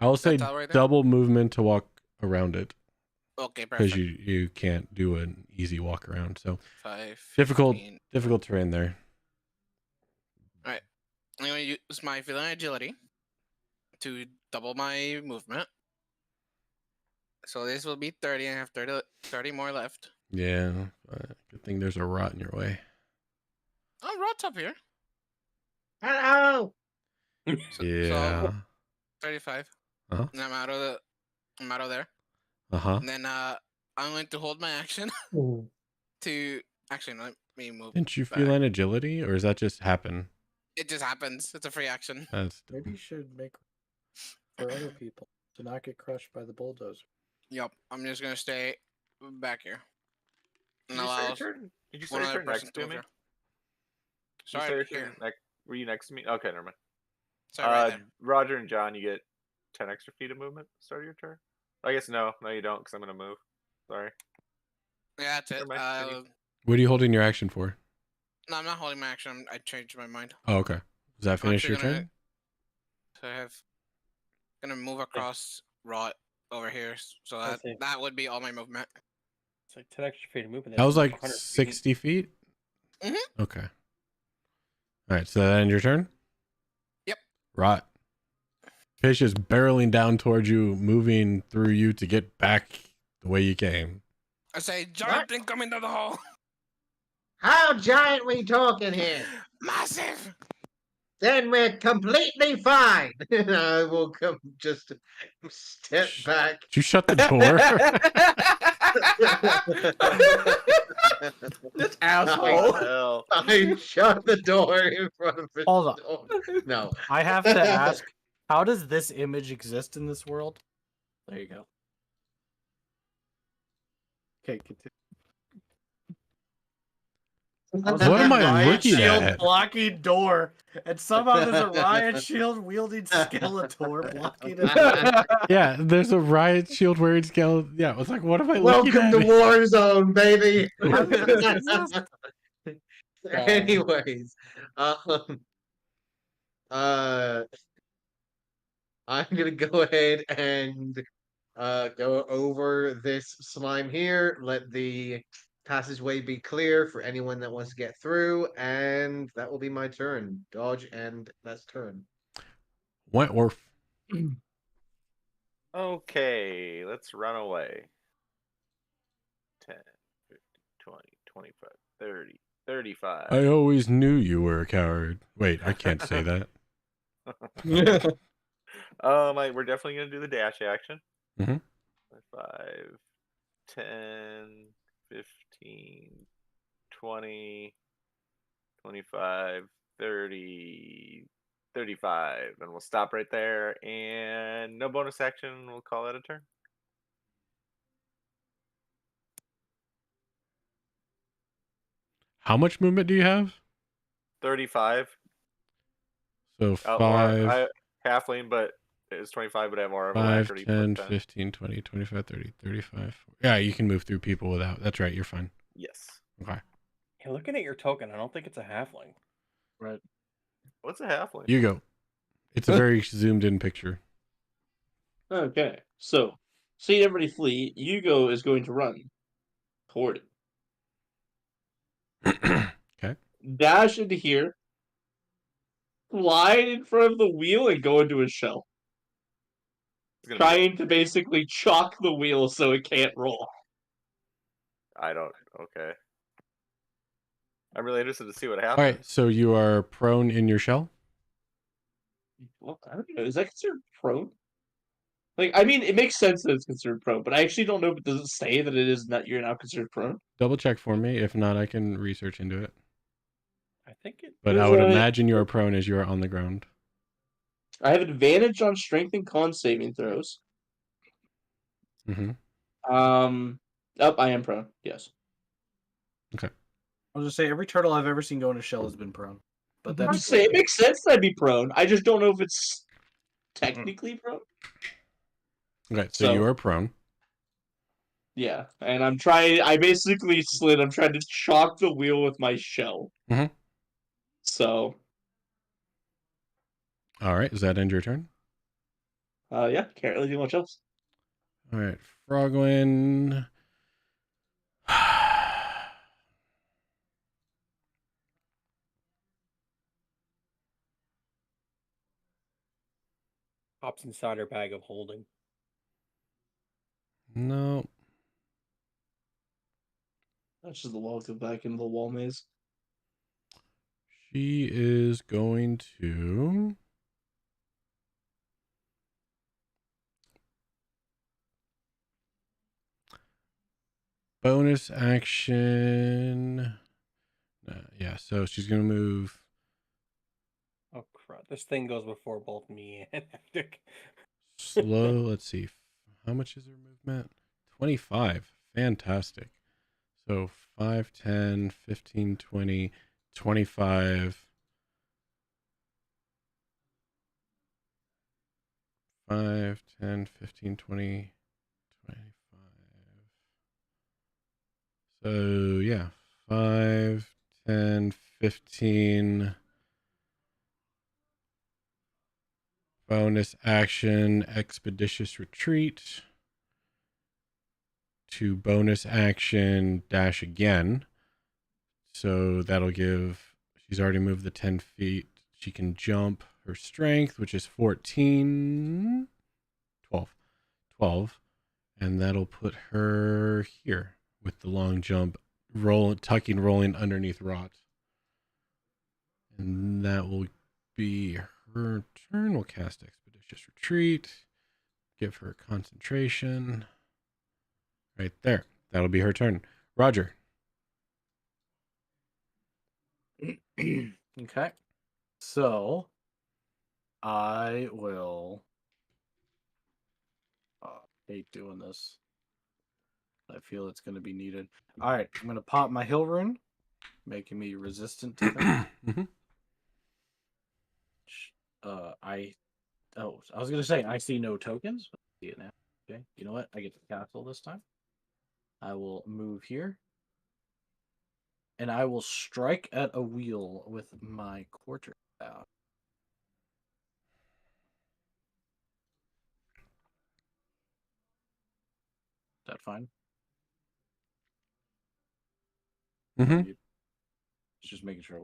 [SPEAKER 1] I'll say
[SPEAKER 5] That's all right there?
[SPEAKER 1] double movement to walk around it
[SPEAKER 5] Okay,
[SPEAKER 1] because
[SPEAKER 5] perfect.
[SPEAKER 1] you can't do an easy walk around. So
[SPEAKER 5] 5,
[SPEAKER 1] difficult
[SPEAKER 5] 15.
[SPEAKER 1] difficult terrain there.
[SPEAKER 5] I'm gonna use my feline agility to double my movement. So this will be 30, and I have 30 more left.
[SPEAKER 1] Yeah. Good thing there's a rot in your way.
[SPEAKER 5] Oh, Rod's up here.
[SPEAKER 6] Hello.
[SPEAKER 5] So,
[SPEAKER 1] Yeah.
[SPEAKER 5] So 35.
[SPEAKER 1] Uh-huh.
[SPEAKER 5] And I'm out of there.
[SPEAKER 1] Uh-huh.
[SPEAKER 5] And then I'm going to hold my action to actually let me move.
[SPEAKER 1] Didn't you
[SPEAKER 5] back.
[SPEAKER 1] feel an agility, or does that just happen?
[SPEAKER 5] It just happens. It's a free action.
[SPEAKER 1] That's
[SPEAKER 7] Maybe you should make for other people to not get crushed by the bulldozer.
[SPEAKER 5] Yep. I'm just gonna stay back here.
[SPEAKER 3] Did
[SPEAKER 5] And
[SPEAKER 3] you start
[SPEAKER 5] allow
[SPEAKER 3] your turn? Did you
[SPEAKER 5] one
[SPEAKER 3] start your
[SPEAKER 5] other
[SPEAKER 3] turn
[SPEAKER 5] person
[SPEAKER 3] next
[SPEAKER 5] to
[SPEAKER 3] to
[SPEAKER 5] move
[SPEAKER 3] me?
[SPEAKER 5] here.
[SPEAKER 3] Did you
[SPEAKER 5] Sorry,
[SPEAKER 3] start your
[SPEAKER 5] here.
[SPEAKER 3] turn were you next to me? Okay, never mind.
[SPEAKER 5] Sorry, right there.
[SPEAKER 3] Roger and John, you get 10 extra feet of movement at the start of your turn. I guess no, you don't, because I'm gonna move. Sorry.
[SPEAKER 5] Yeah, that's it.
[SPEAKER 3] Never mind, continue.
[SPEAKER 1] what are you holding your action for?
[SPEAKER 5] No, I'm not holding my action. I changed my mind.
[SPEAKER 1] Oh, okay. Does that
[SPEAKER 5] I'm
[SPEAKER 1] finish
[SPEAKER 5] actually
[SPEAKER 1] your
[SPEAKER 5] gonna-
[SPEAKER 1] turn?
[SPEAKER 5] So I have gonna move across Rot over here. So
[SPEAKER 9] I
[SPEAKER 5] that
[SPEAKER 9] see.
[SPEAKER 5] that would be all my movement.
[SPEAKER 9] It's like 10 extra feet of movement.
[SPEAKER 1] That was
[SPEAKER 9] that's
[SPEAKER 1] like
[SPEAKER 9] 100 feet.
[SPEAKER 1] 60 feet?
[SPEAKER 5] Mhm.
[SPEAKER 1] Okay. All right, so that end your turn?
[SPEAKER 5] Yep.
[SPEAKER 1] Rot. Fish is barreling down towards you, moving through you to get back the way you came.
[SPEAKER 5] I say, giant thing coming down the hall.
[SPEAKER 6] How giant we talking here?
[SPEAKER 5] Massive.
[SPEAKER 6] Then we're completely fine. I will come just step back.
[SPEAKER 1] Did you shut the door?
[SPEAKER 2] This
[SPEAKER 3] Oh,
[SPEAKER 2] asshole.
[SPEAKER 3] hell.
[SPEAKER 6] I shut the door in front of the
[SPEAKER 7] Hold on.
[SPEAKER 6] door. No.
[SPEAKER 7] I have to ask, how does this image exist in this world? There you go. Okay, continue.
[SPEAKER 1] What am I
[SPEAKER 7] riot
[SPEAKER 1] looking
[SPEAKER 7] shield
[SPEAKER 1] at?
[SPEAKER 7] blocking door, and somehow there's a riot shield wielding Skeletor blocking it.
[SPEAKER 1] Yeah, there's a riot shield wearing skeleton. Yeah, I was like, what am I looking
[SPEAKER 6] Welcome
[SPEAKER 1] at?
[SPEAKER 6] to Warzone, baby.
[SPEAKER 7] How does this exist?
[SPEAKER 6] Anyways, I'm gonna go ahead and go over this slime here. Let the passageway be clear for anyone that wants to get through, and that will be my turn. Dodge, and that's turn.
[SPEAKER 1] Wentworth.
[SPEAKER 3] Okay, let's run away. 10, 15, 20, 25, 30, 35.
[SPEAKER 1] I always knew you were a coward. Wait, I can't say that.
[SPEAKER 3] We're definitely gonna do the dash action.
[SPEAKER 1] Mhm.
[SPEAKER 3] 5, 10, 15, 20, 25, 30, 35, and we'll stop right there. And no bonus action. We'll call that a turn.
[SPEAKER 1] How much movement do you have?
[SPEAKER 3] 35.
[SPEAKER 1] So
[SPEAKER 3] Outlaw,
[SPEAKER 1] 5,
[SPEAKER 3] halfling, but it was 25, but I have more
[SPEAKER 1] 5,
[SPEAKER 3] alacrity.
[SPEAKER 1] 10, 15, 20, 25, 30, 35. Yeah, you can move through people without. That's right, you're fine.
[SPEAKER 3] Yes.
[SPEAKER 1] Okay.
[SPEAKER 9] Hey, looking at your token, I don't think it's a halfling.
[SPEAKER 7] Right.
[SPEAKER 3] What's a halfling?
[SPEAKER 1] You go. It's a very zoomed in picture.
[SPEAKER 4] Okay, so seeing everybody flee, Yugo is going to run. toward it.
[SPEAKER 1] Okay.
[SPEAKER 4] Dash into here, slide in front of the wheel, and go into a shell.
[SPEAKER 3] It's gonna be
[SPEAKER 4] Trying to basically chalk the wheel so it can't roll.
[SPEAKER 3] I don't. Okay. I'm really interested to see what
[SPEAKER 1] All
[SPEAKER 3] happens.
[SPEAKER 1] right. So you are prone in your shell.
[SPEAKER 4] Well, I don't know. Is that considered prone? Like, I mean, it makes sense that it's considered prone, but I actually don't know if it doesn't say that it is not. You're now considered prone.
[SPEAKER 1] Double check for me. If not, I can research into it.
[SPEAKER 9] I think it.
[SPEAKER 1] But I would imagine you are prone as you are on the ground.
[SPEAKER 4] I have advantage on strength and con saving throws.
[SPEAKER 1] Mm-hmm.
[SPEAKER 4] I am prone. Yes.
[SPEAKER 7] I'll just say every turtle I've ever seen go into shell has been prone. But
[SPEAKER 4] I'd
[SPEAKER 7] that's
[SPEAKER 4] say it makes sense that I'd be prone. I just don't know if it's technically prone.
[SPEAKER 1] Okay, so you are prone.
[SPEAKER 4] Yeah, and I'm trying. I basically slid. I'm trying to chalk the wheel with my shell.
[SPEAKER 1] Mhm.
[SPEAKER 4] So,
[SPEAKER 1] All right, does that end your turn?
[SPEAKER 4] yeah, can't really do much else.
[SPEAKER 1] All right, Frogwin.
[SPEAKER 9] Hops inside her bag of holding.
[SPEAKER 1] No.
[SPEAKER 4] That's just the wall go back into the wall maze.
[SPEAKER 1] She is going to. Bonus action. Yeah, so she's going to move.
[SPEAKER 9] Oh crap! This thing goes before both me and Hectic.
[SPEAKER 1] Slow. Let's see. How much is her movement? 25. Fantastic. So 5, 10, 15, 20, 25. 5, 10, 15, 20, 25. So yeah, 5, 10, 15. Bonus action, expeditious retreat. To bonus action, dash again. So that'll give, she's already moved the 10 feet. She can jump her strength, which is 14, 12, 12. And that'll put her here with the long jump, rolling underneath Rot. And that will be her turn. We'll cast Expeditious Retreat. Give her concentration. Right there. That'll be her turn. Roger.
[SPEAKER 7] okay. So I will hate doing this. I feel it's going to be needed. All right, I'm going to pop my hill rune, making me resistant to that.
[SPEAKER 1] Mhm.
[SPEAKER 7] I was going to say I see no tokens, but I see it now. Okay, you know what? I get to castle this time. I will move here, and I will strike at a wheel with my quarter staff. Is that fine?
[SPEAKER 1] Mhm.
[SPEAKER 7] Just making sure.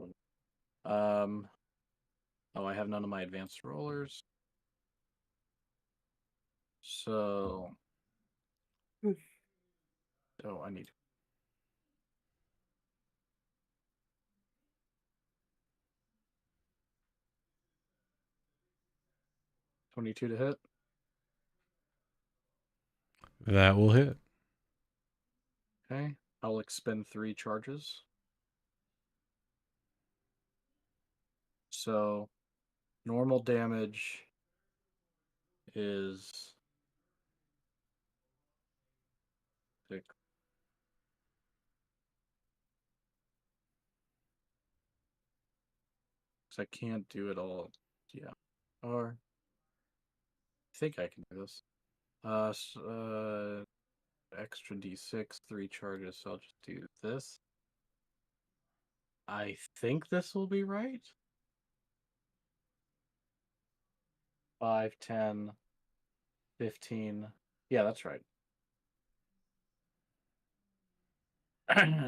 [SPEAKER 7] Oh, I have none of my advanced rollers. So, I need 22 to hit.
[SPEAKER 1] That will hit.
[SPEAKER 7] Okay, I'll expend 3 charges. So, normal damage is 6. I can't do it all. Yeah. Or I think I can do this. Extra d6, 3 charges. So I'll just do this. I think this will be right. 5, 10, 15. Yeah, that's right.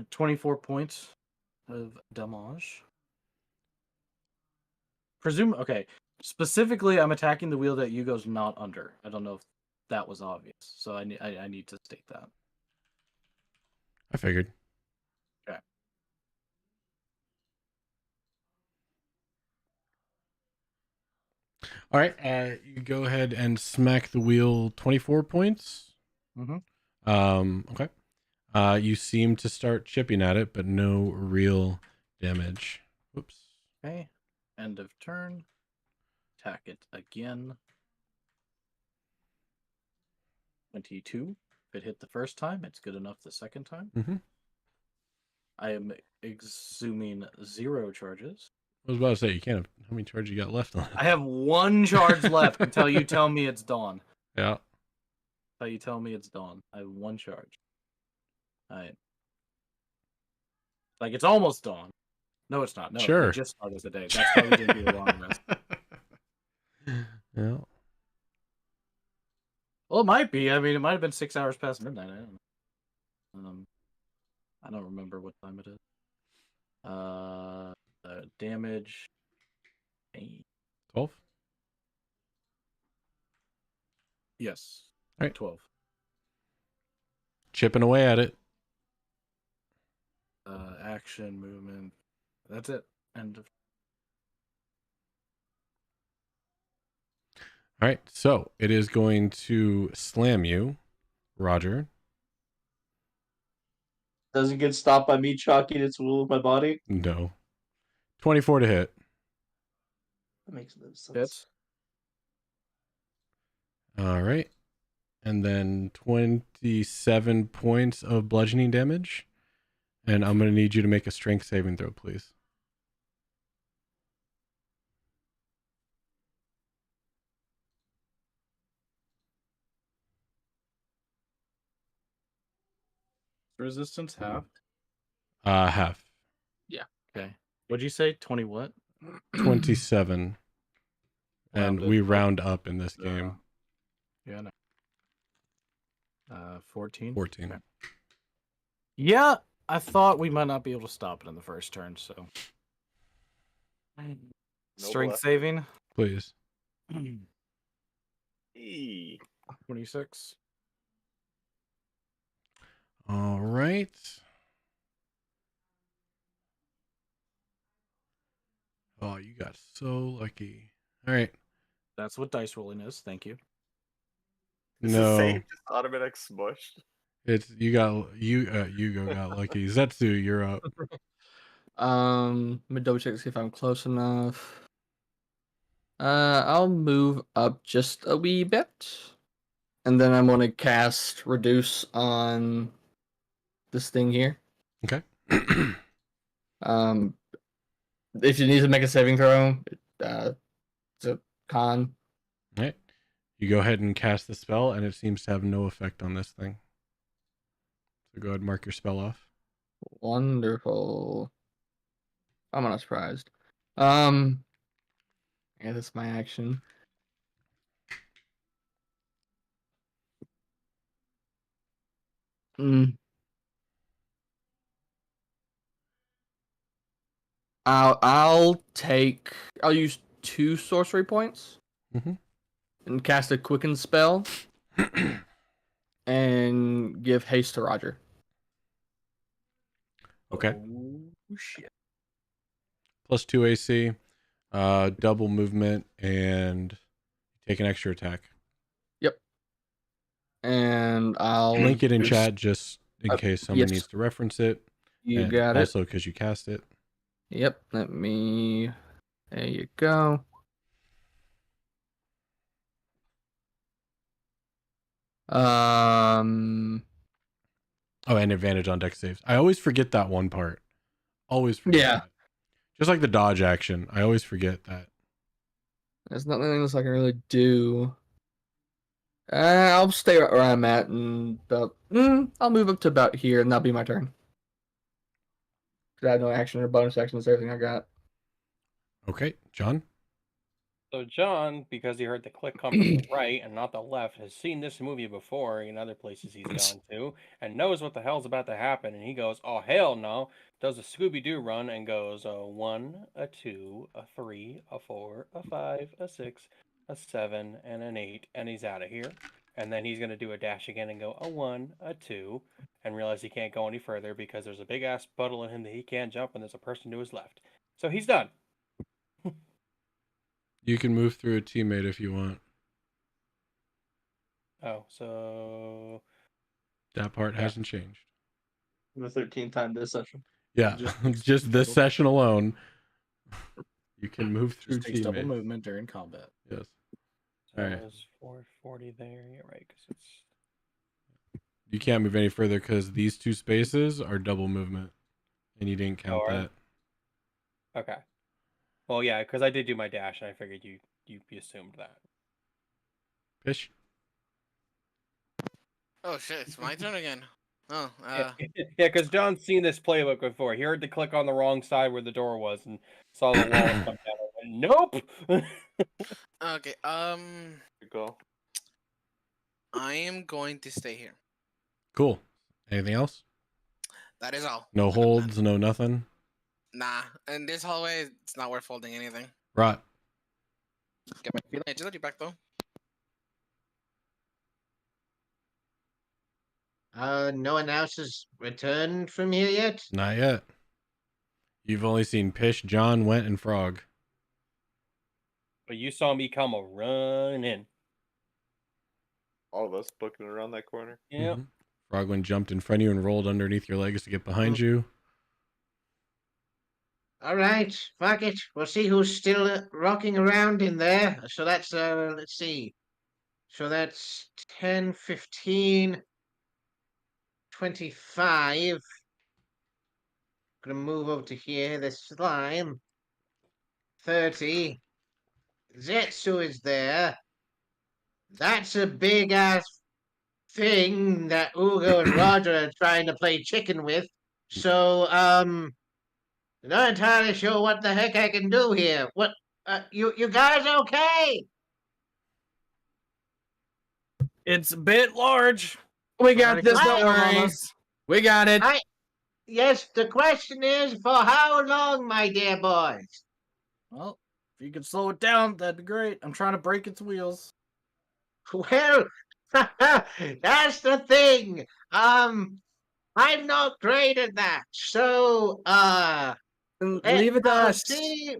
[SPEAKER 7] 24 points of damage. Okay. Specifically, I'm attacking the wheel that Yugo's not under. I don't know if that was obvious, so I need to state that.
[SPEAKER 1] I figured.
[SPEAKER 7] Okay.
[SPEAKER 1] All right. You go ahead and smack the wheel 24 points. Okay. You seem to start chipping at it, but no real damage. Whoops.
[SPEAKER 7] Okay. End of turn. Attack it again. 22. If it hit the first time, it's good enough the second time.
[SPEAKER 1] Mm-hmm.
[SPEAKER 7] I am exhuming 0 charges.
[SPEAKER 1] I was about to say, you can't have... How many charges you got left on it?
[SPEAKER 7] I have 1 charge left until you tell me it's dawn.
[SPEAKER 1] Yeah.
[SPEAKER 7] Until you tell me it's dawn. I have 1 charge. Alright. Like, it's almost dawn. No, it's not. No,
[SPEAKER 1] Sure.
[SPEAKER 7] it just started the day. That's why we didn't do a long rest.
[SPEAKER 1] Yeah.
[SPEAKER 7] Well, it might be. I mean, it might have been 6 hours past midnight. I don't know. I don't remember what time it is. Damage.
[SPEAKER 1] 12?
[SPEAKER 7] Yes.
[SPEAKER 1] All right.
[SPEAKER 7] 12.
[SPEAKER 1] Chipping away at it.
[SPEAKER 7] Action, movement. That's it. End of.
[SPEAKER 1] All right. So it is going to slam you, Roger.
[SPEAKER 4] Doesn't get stopped by me chalking its will with my body.
[SPEAKER 1] No. 24 to hit.
[SPEAKER 4] That makes no sense.
[SPEAKER 7] Hits.
[SPEAKER 1] All right. And then 27 points of bludgeoning damage. And I'm going to need you to make a strength saving throw, please.
[SPEAKER 7] Resistance half.
[SPEAKER 1] Half.
[SPEAKER 7] Okay. What'd you say? 20 what?
[SPEAKER 1] 27. And
[SPEAKER 7] Rounded
[SPEAKER 1] we
[SPEAKER 7] up.
[SPEAKER 1] round up in this game.
[SPEAKER 7] Yeah, no. 14.
[SPEAKER 1] 14.
[SPEAKER 7] Okay. Yeah, I thought we might not be able to stop it in the first turn, so. Strength saving.
[SPEAKER 1] Please.
[SPEAKER 3] Eee.
[SPEAKER 7] 26.
[SPEAKER 1] All right. Oh, you got so lucky. All right.
[SPEAKER 7] That's what dice rolling is. Thank you.
[SPEAKER 3] Is
[SPEAKER 1] No,
[SPEAKER 3] the save just automatic smushed?
[SPEAKER 1] it's Hugo got lucky. Zetsu, you're up.
[SPEAKER 2] Let me double check to see if I'm close enough. I'll move up just a wee bit, and then I'm gonna cast Reduce on this thing here.
[SPEAKER 1] Okay.
[SPEAKER 2] If you need to make a saving throw, it's a con.
[SPEAKER 1] All right. You go ahead and cast the spell, and it seems to have no effect on this thing. So go ahead and mark your spell off.
[SPEAKER 2] Wonderful. I'm not surprised. Yeah, that's my action. I'll use 2 sorcery points
[SPEAKER 1] Mhm.
[SPEAKER 2] and cast a quicken spell and give haste to Roger.
[SPEAKER 1] Okay.
[SPEAKER 7] Oh, shit.
[SPEAKER 1] Plus 2 AC, double movement, and take an extra attack.
[SPEAKER 2] And I'll
[SPEAKER 1] Link it in
[SPEAKER 2] just-
[SPEAKER 1] chat just in case someone
[SPEAKER 2] yes.
[SPEAKER 1] needs to reference it.
[SPEAKER 2] You
[SPEAKER 1] and
[SPEAKER 2] got it.
[SPEAKER 1] also because you cast it.
[SPEAKER 2] Yep. There you go.
[SPEAKER 1] Oh, and advantage on dex saves. I always forget that one part. Always forget
[SPEAKER 2] Yeah.
[SPEAKER 1] that. Just like the dodge action. I always forget that.
[SPEAKER 2] There's nothing else I can really do. I'll stay right where I'm at, and I'll move up to about here, and that'll be my turn. 'Cause I have no action or bonus action. That's everything I got.
[SPEAKER 1] Okay, John?
[SPEAKER 9] So John, because he heard the click come from the right and not the left, has seen this movie before in other places he's gone to, and knows what the hell's about to happen. And he goes, "Oh hell no!" Does a Scooby Doo run and goes, "A 1, a 2, a 3, a 4, a 5, a 6, a 7, and an 8," and he's out of here. And then he's gonna do a dash again and go, "A 1, a 2," and realize he can't go any further because there's a big ass puddle in him that he can't jump, and there's a person to his left. So he's done.
[SPEAKER 1] You can move through a teammate if you want.
[SPEAKER 9] Oh, so
[SPEAKER 1] That part
[SPEAKER 9] Yeah.
[SPEAKER 1] hasn't changed.
[SPEAKER 4] The 13th time this session.
[SPEAKER 1] Yeah, just this session alone, you can move through
[SPEAKER 7] Just takes double
[SPEAKER 1] teammates.
[SPEAKER 7] movement during combat.
[SPEAKER 1] Yes.
[SPEAKER 9] So
[SPEAKER 1] Alright.
[SPEAKER 9] it's 440 there. Yeah, right. Because it's
[SPEAKER 1] You can't move any further because these two spaces are double movement, and you didn't count
[SPEAKER 9] are they?
[SPEAKER 1] that.
[SPEAKER 9] okay. Well, yeah, because I did do my dash, and I figured you assumed that.
[SPEAKER 1] Fish.
[SPEAKER 5] Oh shit, it's my turn again. Oh,
[SPEAKER 9] Yeah, because John's seen this playbook before. He heard the click on the wrong side where the door was, and saw the wall come down. And went, nope.
[SPEAKER 5] okay.
[SPEAKER 3] Good call.
[SPEAKER 5] I am going to stay here.
[SPEAKER 1] Cool. Anything else?
[SPEAKER 5] That is all.
[SPEAKER 1] No holds, no nothing.
[SPEAKER 5] Nah, in this hallway, it's not worth holding anything.
[SPEAKER 1] Rot.
[SPEAKER 5] Get my feeling agility back though.
[SPEAKER 6] No one else has returned from here yet?
[SPEAKER 1] Not yet. You've only seen Pish, John, Went, and Frog.
[SPEAKER 9] But you saw me come a running.
[SPEAKER 3] All of us booking around that corner.
[SPEAKER 9] Yep.
[SPEAKER 1] Mhm. Frog Went jumped in front of you and rolled underneath your legs to get behind you.
[SPEAKER 6] All right, fuck it. We'll see who's still rocking around in there. So that's let's see. So that's 10, 15, 25. Gonna move over to here. There's slime. 30. Zetsu is there. That's a big ass thing that Ugo and Roger are trying to play chicken with. So, not entirely sure what the heck I can do here. What, you guys okay?
[SPEAKER 2] It's a bit large. We got
[SPEAKER 7] Alright,
[SPEAKER 2] this.
[SPEAKER 7] calm
[SPEAKER 2] Don't
[SPEAKER 7] down,
[SPEAKER 2] worry.
[SPEAKER 7] Mama.
[SPEAKER 2] We got it.
[SPEAKER 6] Yes, the question is for how long, my dear boys?
[SPEAKER 7] Well, if you could slow it down, that'd be great. I'm trying to break its wheels.
[SPEAKER 6] Well, that's the thing. I'm not great at that. So,
[SPEAKER 2] Leave it to
[SPEAKER 6] I'll
[SPEAKER 2] us.
[SPEAKER 6] see.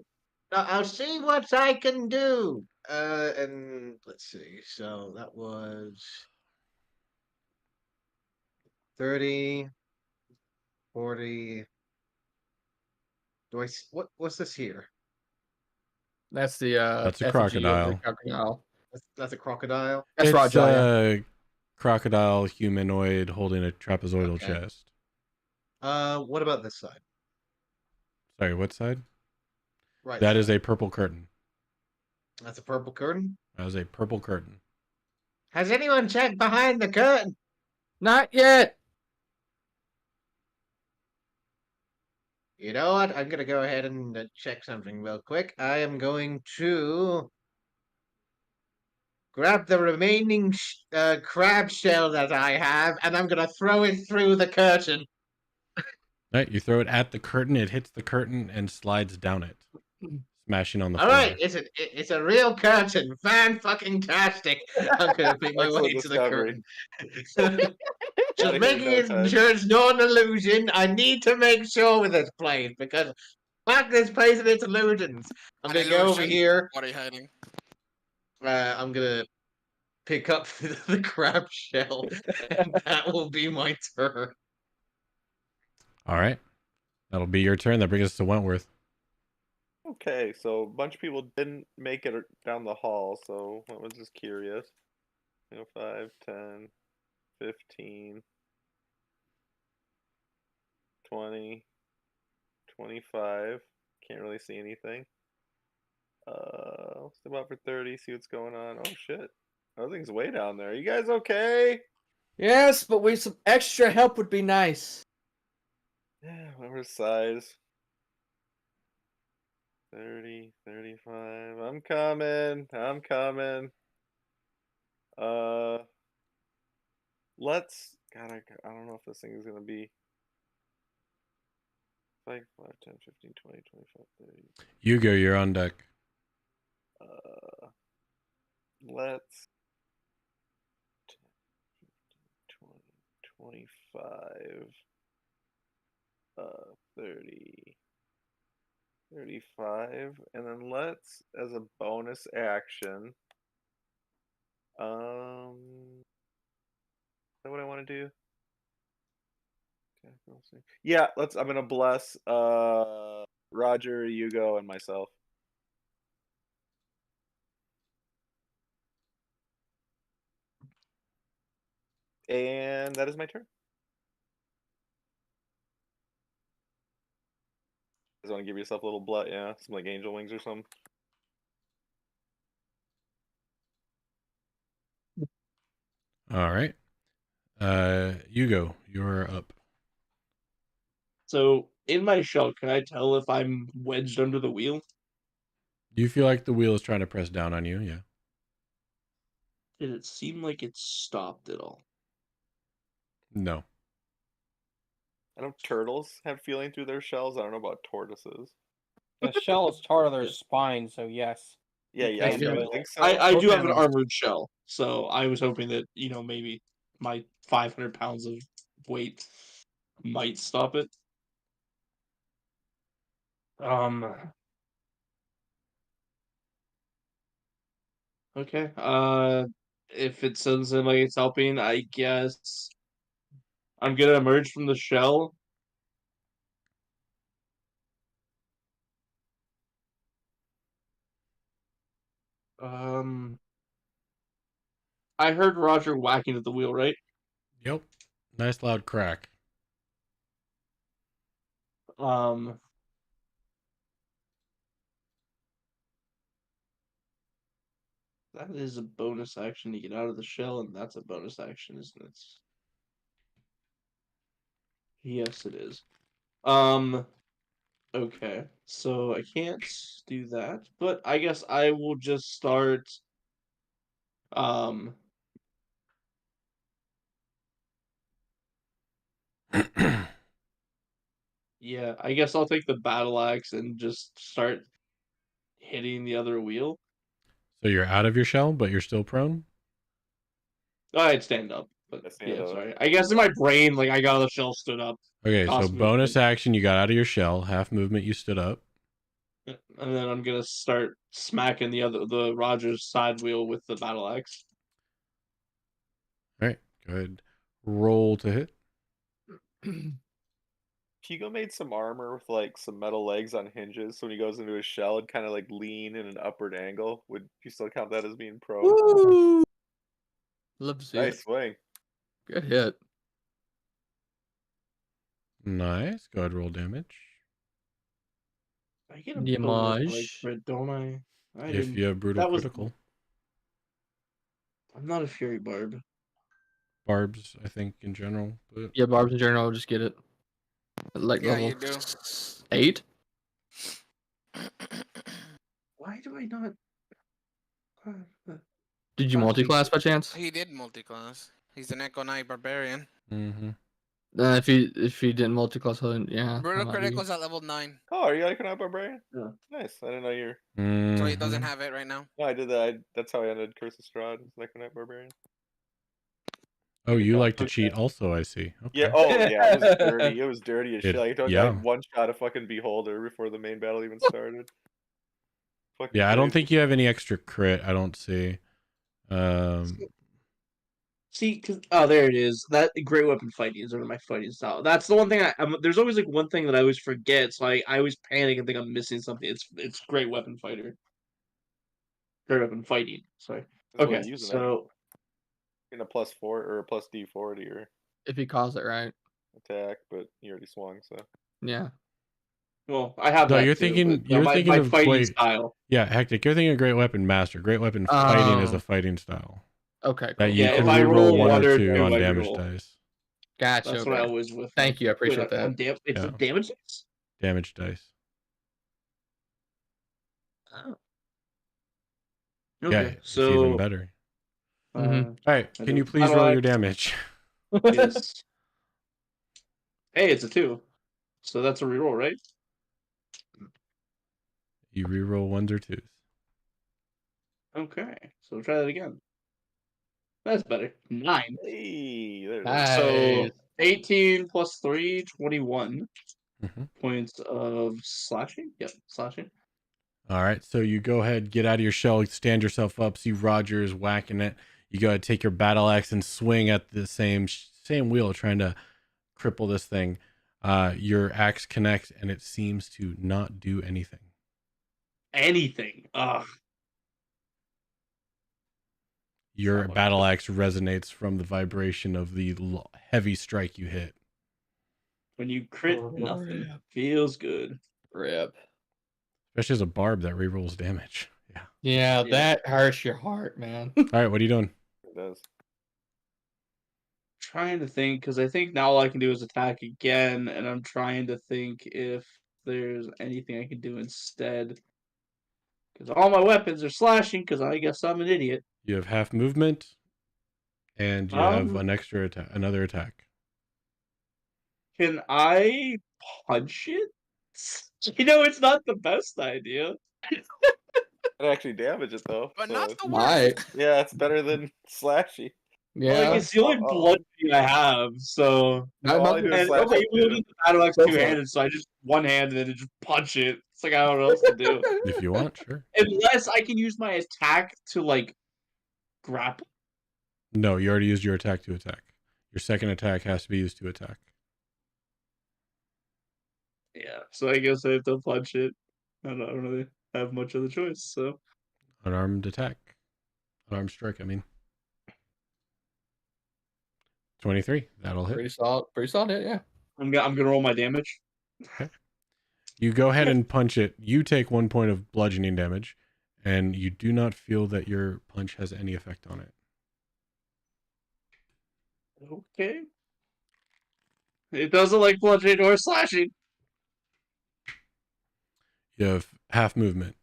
[SPEAKER 6] I'll see what I can do. And let's see. So that was 30, 40. What's this here?
[SPEAKER 2] That's the
[SPEAKER 1] That's a
[SPEAKER 2] effigy of the
[SPEAKER 1] crocodile.
[SPEAKER 2] crocodile.
[SPEAKER 6] That's a crocodile.
[SPEAKER 2] That's
[SPEAKER 1] It's
[SPEAKER 2] Roger. Yeah.
[SPEAKER 1] a crocodile humanoid holding a trapezoidal
[SPEAKER 6] Okay.
[SPEAKER 1] chest.
[SPEAKER 6] What about this side?
[SPEAKER 1] Sorry, what side?
[SPEAKER 6] Right.
[SPEAKER 1] That is
[SPEAKER 6] side.
[SPEAKER 1] a purple curtain.
[SPEAKER 6] That's a purple curtain.
[SPEAKER 1] That is a purple curtain.
[SPEAKER 6] Has anyone checked behind the curtain?
[SPEAKER 2] Not yet.
[SPEAKER 6] You know what? I'm gonna go ahead and check something real quick. I am going to grab the remaining crab shell that I have, and I'm gonna throw it through the curtain.
[SPEAKER 1] Right, you throw it at the curtain, it hits the curtain and slides down it, smashing on the
[SPEAKER 6] All
[SPEAKER 1] floor.
[SPEAKER 6] right, it's a real curtain. Fan-fucking-tastic. I'm gonna make my way
[SPEAKER 3] Excellent
[SPEAKER 6] to the
[SPEAKER 3] discovery.
[SPEAKER 6] curtain.
[SPEAKER 3] Outta
[SPEAKER 6] Just
[SPEAKER 3] here in
[SPEAKER 6] making
[SPEAKER 3] no
[SPEAKER 6] it
[SPEAKER 3] time.
[SPEAKER 6] sure it's not an illusion. I need to make sure with this place because fuck this place and its illusions. I'm
[SPEAKER 5] An
[SPEAKER 6] gonna go over
[SPEAKER 5] illusion?
[SPEAKER 6] here.
[SPEAKER 5] What are you hiding?
[SPEAKER 6] I'm gonna pick up the crab shell, and that will be my turn.
[SPEAKER 1] All right. That'll be your turn. That brings us to Wentworth.
[SPEAKER 3] Okay, so a bunch of people didn't make it down the hall, so I was just curious. 5, 10, 15, 20, 25. Can't really see anything. Let's step out for 30, see what's going on. Oh shit. Everything's way down there. You guys okay?
[SPEAKER 2] Yes, but some extra help would be nice.
[SPEAKER 3] Yeah, whatever size. 30, 35. I'm coming. I'm coming. Let's. God, I don't know if this thing is gonna be. 5, 10, 15, 20, 25, 30.
[SPEAKER 1] Hugo, you're on deck.
[SPEAKER 3] Let's 20, 25, 30, 35, and then let's, as a bonus action, is that what I want to do? Yeah, I'm gonna bless Roger, Hugo, and myself. And that is my turn. You guys want to give yourself a little blood, yeah? Some like angel wings or something.
[SPEAKER 1] All right. Hugo, you're up.
[SPEAKER 4] So in my shell, can I tell if I'm wedged under the wheel?
[SPEAKER 1] Do you feel like the wheel is trying to press down on you? Yeah.
[SPEAKER 4] Did it seem like it stopped at all?
[SPEAKER 1] No.
[SPEAKER 3] I know turtles have feeling through their shells. I don't know about tortoises.
[SPEAKER 9] The shell is part of their
[SPEAKER 4] Yeah.
[SPEAKER 9] spine, so yes.
[SPEAKER 3] Yeah,
[SPEAKER 9] You
[SPEAKER 3] yeah,
[SPEAKER 9] can
[SPEAKER 3] I
[SPEAKER 9] feel
[SPEAKER 3] would
[SPEAKER 9] it.
[SPEAKER 3] think so.
[SPEAKER 4] I do
[SPEAKER 7] Both
[SPEAKER 4] have an
[SPEAKER 7] animals.
[SPEAKER 4] armored shell, so I was hoping that, maybe my 500 pounds of weight might stop it. Okay. If it doesn't seem like it's helping, I guess I'm gonna emerge from the shell. I heard Roger whacking at the wheel, right?
[SPEAKER 1] Yep. Nice loud crack.
[SPEAKER 4] That is a bonus action to get out of the shell, and that's a bonus action, isn't it? Yes, it is. Okay. So I can't do that, but I guess I will just start. Um. Yeah, I guess I'll take the battle axe and just start hitting the other wheel.
[SPEAKER 1] So you're out of your shell, but you're still prone?
[SPEAKER 4] Oh, I'd stand up, but
[SPEAKER 3] Yeah, stand
[SPEAKER 4] yeah,
[SPEAKER 3] up.
[SPEAKER 4] sorry. I guess in my brain, like I got out of the shell, stood up.
[SPEAKER 1] Okay, so
[SPEAKER 4] Cost
[SPEAKER 1] bonus
[SPEAKER 4] movement.
[SPEAKER 1] action, you got out of your shell. Half movement, you stood up.
[SPEAKER 4] And then I'm gonna start smacking the Rogers side wheel with the battle axe.
[SPEAKER 1] All right, go ahead. Roll to hit.
[SPEAKER 3] Hugo made some armor with like some metal legs on hinges, so when he goes into his shell, it'd kind of like lean in an upward angle. Would you still count that as being prone?
[SPEAKER 2] Woo! Love to see
[SPEAKER 3] Nice
[SPEAKER 2] it.
[SPEAKER 3] swing.
[SPEAKER 2] Good hit.
[SPEAKER 1] Nice. Go ahead, roll damage.
[SPEAKER 4] I get a bonus when I
[SPEAKER 2] Damage.
[SPEAKER 4] crit, don't I? I
[SPEAKER 1] If
[SPEAKER 4] didn't.
[SPEAKER 1] you have brutal
[SPEAKER 4] That was.
[SPEAKER 1] critical.
[SPEAKER 4] I'm not a Fury Barb.
[SPEAKER 1] Barbs, I think, in general. But
[SPEAKER 2] Yeah, barbs in general, just get it. Like
[SPEAKER 5] Yeah,
[SPEAKER 2] level
[SPEAKER 5] you do.
[SPEAKER 2] 8.
[SPEAKER 4] Why do I not?
[SPEAKER 2] Did you
[SPEAKER 4] Last week-
[SPEAKER 2] multi-class by chance?
[SPEAKER 5] He did multi-class. He's an Echo Knight Barbarian.
[SPEAKER 1] mm-hmm.
[SPEAKER 2] If he didn't multi-class, then yeah.
[SPEAKER 5] Brutal
[SPEAKER 2] that might be-
[SPEAKER 5] Critical's at level 9,
[SPEAKER 3] Oh, are you like an barbarian?
[SPEAKER 4] Yeah.
[SPEAKER 3] Nice. I didn't know you're.
[SPEAKER 5] so he doesn't
[SPEAKER 1] Mhm.
[SPEAKER 5] have it right now.
[SPEAKER 3] No, I did that. That's how I ended Curse of Strahd. Like a Knight Barbarian.
[SPEAKER 1] Oh, you like to
[SPEAKER 4] Okay.
[SPEAKER 1] cheat also, I see. Okay.
[SPEAKER 3] Yeah. Oh, yeah. It was dirty. It was dirty as
[SPEAKER 1] It-
[SPEAKER 3] shit. Like, I
[SPEAKER 1] yeah.
[SPEAKER 3] one shot a fucking beholder before the main battle even started. Fucking
[SPEAKER 1] Yeah, I don't
[SPEAKER 3] crazy.
[SPEAKER 1] think you have any extra crit. I don't see.
[SPEAKER 4] See, there it is. That great weapon fighting is one of my fighting style. That's the one thing there's always like one thing that I always forget, so I always panic and think I'm missing something. It's great weapon fighter. Great weapon fighting. Sorry.
[SPEAKER 3] What are
[SPEAKER 4] Okay,
[SPEAKER 3] you using
[SPEAKER 4] so
[SPEAKER 3] that? In a +4 or a +D4 to your
[SPEAKER 2] If he calls it right.
[SPEAKER 3] attack, but you already swung, so.
[SPEAKER 2] Yeah.
[SPEAKER 4] well, I have
[SPEAKER 1] No,
[SPEAKER 4] that
[SPEAKER 1] you're
[SPEAKER 4] too,
[SPEAKER 1] thinking.
[SPEAKER 4] but,
[SPEAKER 1] You're
[SPEAKER 4] my
[SPEAKER 1] thinking of
[SPEAKER 4] fighting
[SPEAKER 1] wait.
[SPEAKER 4] style.
[SPEAKER 1] Yeah, Hectic. You're thinking of Great Weapon Master. Great Weapon Fighting is
[SPEAKER 2] Oh.
[SPEAKER 1] a fighting style
[SPEAKER 2] Okay. Cool.
[SPEAKER 1] that you
[SPEAKER 4] Yeah,
[SPEAKER 1] can
[SPEAKER 4] if I
[SPEAKER 1] reroll
[SPEAKER 4] roll
[SPEAKER 1] 1
[SPEAKER 4] one
[SPEAKER 1] or
[SPEAKER 4] or
[SPEAKER 1] 2
[SPEAKER 4] two,
[SPEAKER 1] on
[SPEAKER 4] I
[SPEAKER 1] damage
[SPEAKER 4] reroll.
[SPEAKER 1] dice.
[SPEAKER 2] Gotcha.
[SPEAKER 4] That's
[SPEAKER 2] Okay.
[SPEAKER 4] what I always with.
[SPEAKER 2] Thank you. I appreciate
[SPEAKER 4] Wait,
[SPEAKER 2] that.
[SPEAKER 4] it's
[SPEAKER 1] Yeah.
[SPEAKER 4] damage dice?
[SPEAKER 1] Damage dice.
[SPEAKER 4] Oh.
[SPEAKER 1] Yeah,
[SPEAKER 4] Okay,
[SPEAKER 1] it's even
[SPEAKER 4] so
[SPEAKER 1] better.
[SPEAKER 2] Mhm.
[SPEAKER 1] All right,
[SPEAKER 4] I
[SPEAKER 1] can
[SPEAKER 4] do
[SPEAKER 1] you please
[SPEAKER 4] battle
[SPEAKER 1] roll your
[SPEAKER 4] axe
[SPEAKER 1] damage?
[SPEAKER 4] is hey, it's a 2, so that's a reroll, right?
[SPEAKER 1] You reroll ones or twos.
[SPEAKER 4] Okay, so we'll try that again. That's better. 9.
[SPEAKER 3] Hey, there it is.
[SPEAKER 4] So
[SPEAKER 2] Nice.
[SPEAKER 4] 18 plus 3, 21
[SPEAKER 1] Mhm.
[SPEAKER 4] points of slashing. Yep, slashing.
[SPEAKER 1] All right, so you go ahead, get out of your shell, stand yourself up, see Rogers whacking it. You go ahead, take your battle axe and swing at the same wheel, trying to cripple this thing. Your axe connects, and it seems to not do anything.
[SPEAKER 4] Anything. Ugh.
[SPEAKER 1] Your
[SPEAKER 4] Not what I
[SPEAKER 1] battle
[SPEAKER 4] thought.
[SPEAKER 1] axe resonates from the vibration of the heavy strike you hit.
[SPEAKER 4] When you crit, nothing feels good.
[SPEAKER 2] Rip.
[SPEAKER 1] Especially as a barb that rerolls damage. Yeah.
[SPEAKER 2] Yeah,
[SPEAKER 4] Yeah.
[SPEAKER 2] that hurts your heart, man.
[SPEAKER 1] All right, what are you doing?
[SPEAKER 3] It does.
[SPEAKER 4] Trying to think, because I think now all I can do is attack again, and I'm trying to think if there's anything I can do instead. Because all my weapons are slashing, because I guess I'm an idiot.
[SPEAKER 1] You have half movement, and you have
[SPEAKER 4] Um,
[SPEAKER 1] an extra attack, another attack.
[SPEAKER 4] Can I punch it? You know, it's not the best idea.
[SPEAKER 3] It actually damage it though.
[SPEAKER 5] But
[SPEAKER 3] so
[SPEAKER 5] not
[SPEAKER 3] it's-
[SPEAKER 5] the
[SPEAKER 2] Might.
[SPEAKER 5] worst.
[SPEAKER 3] yeah, it's better than slashy.
[SPEAKER 4] Like,
[SPEAKER 2] Yeah.
[SPEAKER 4] it's the only
[SPEAKER 3] Uh-oh.
[SPEAKER 4] bludgeoning I have, so.
[SPEAKER 3] All I do is
[SPEAKER 4] And
[SPEAKER 3] slash
[SPEAKER 4] okay,
[SPEAKER 3] it
[SPEAKER 4] you
[SPEAKER 3] too.
[SPEAKER 4] need the battle axe
[SPEAKER 2] Go for it.
[SPEAKER 4] two-handed, so I just one hand and then just punch it. It's like I don't know what else to do.
[SPEAKER 1] If you want, sure.
[SPEAKER 4] Unless I can use my attack to like grapple.
[SPEAKER 1] No, you already used your attack to attack. Your second attack has to be used to attack.
[SPEAKER 4] Yeah, so I guess I have to punch it. I don't really have much of the choice, so.
[SPEAKER 1] Unarmed attack. Unarmed strike, I mean. 23. That'll hit.
[SPEAKER 2] Pretty solid. Pretty solid hit, yeah.
[SPEAKER 4] I'm gonna roll my damage.
[SPEAKER 1] You go ahead and punch it. You take 1 point of bludgeoning damage, and you do not feel that your punch has any effect on it.
[SPEAKER 4] Okay. It doesn't like bludgeoning or slashing.
[SPEAKER 1] You have half movement.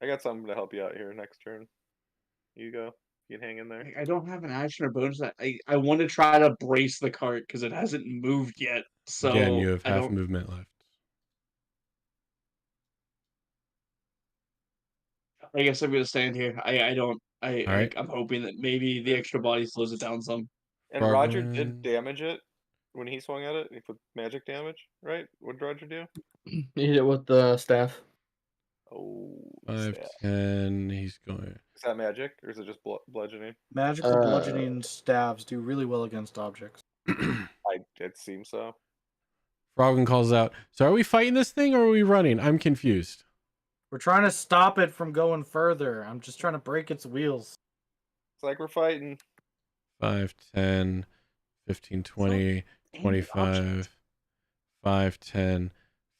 [SPEAKER 3] I got something to help you out here next turn. You go. You can hang in there.
[SPEAKER 4] I don't have an action or bonus. I want to try to brace the cart because it hasn't moved yet. So
[SPEAKER 1] Again, you have
[SPEAKER 4] I
[SPEAKER 1] half
[SPEAKER 4] don't.
[SPEAKER 1] movement left.
[SPEAKER 4] I guess I'm gonna stand here. I don't.
[SPEAKER 1] All right.
[SPEAKER 4] I'm hoping that maybe the extra body slows it down some.
[SPEAKER 3] And Roger did
[SPEAKER 1] Frogman.
[SPEAKER 3] damage it when he swung at it. He put magic damage, right? What did Roger do?
[SPEAKER 2] You hit it with the staff.
[SPEAKER 3] Oh,
[SPEAKER 1] 5,
[SPEAKER 3] sad.
[SPEAKER 1] 10. He's going.
[SPEAKER 3] Is that magic or is it just bludgeoning?
[SPEAKER 7] Magical bludgeoning staves do really well against objects.
[SPEAKER 3] It seems so.
[SPEAKER 1] Frogman calls out. So are we fighting this thing or are we running? I'm confused.
[SPEAKER 7] We're trying to stop it from going further. I'm just trying to break its wheels.
[SPEAKER 3] It's like we're fighting.
[SPEAKER 1] 5, 10, 15, 20, 25, 5, 10,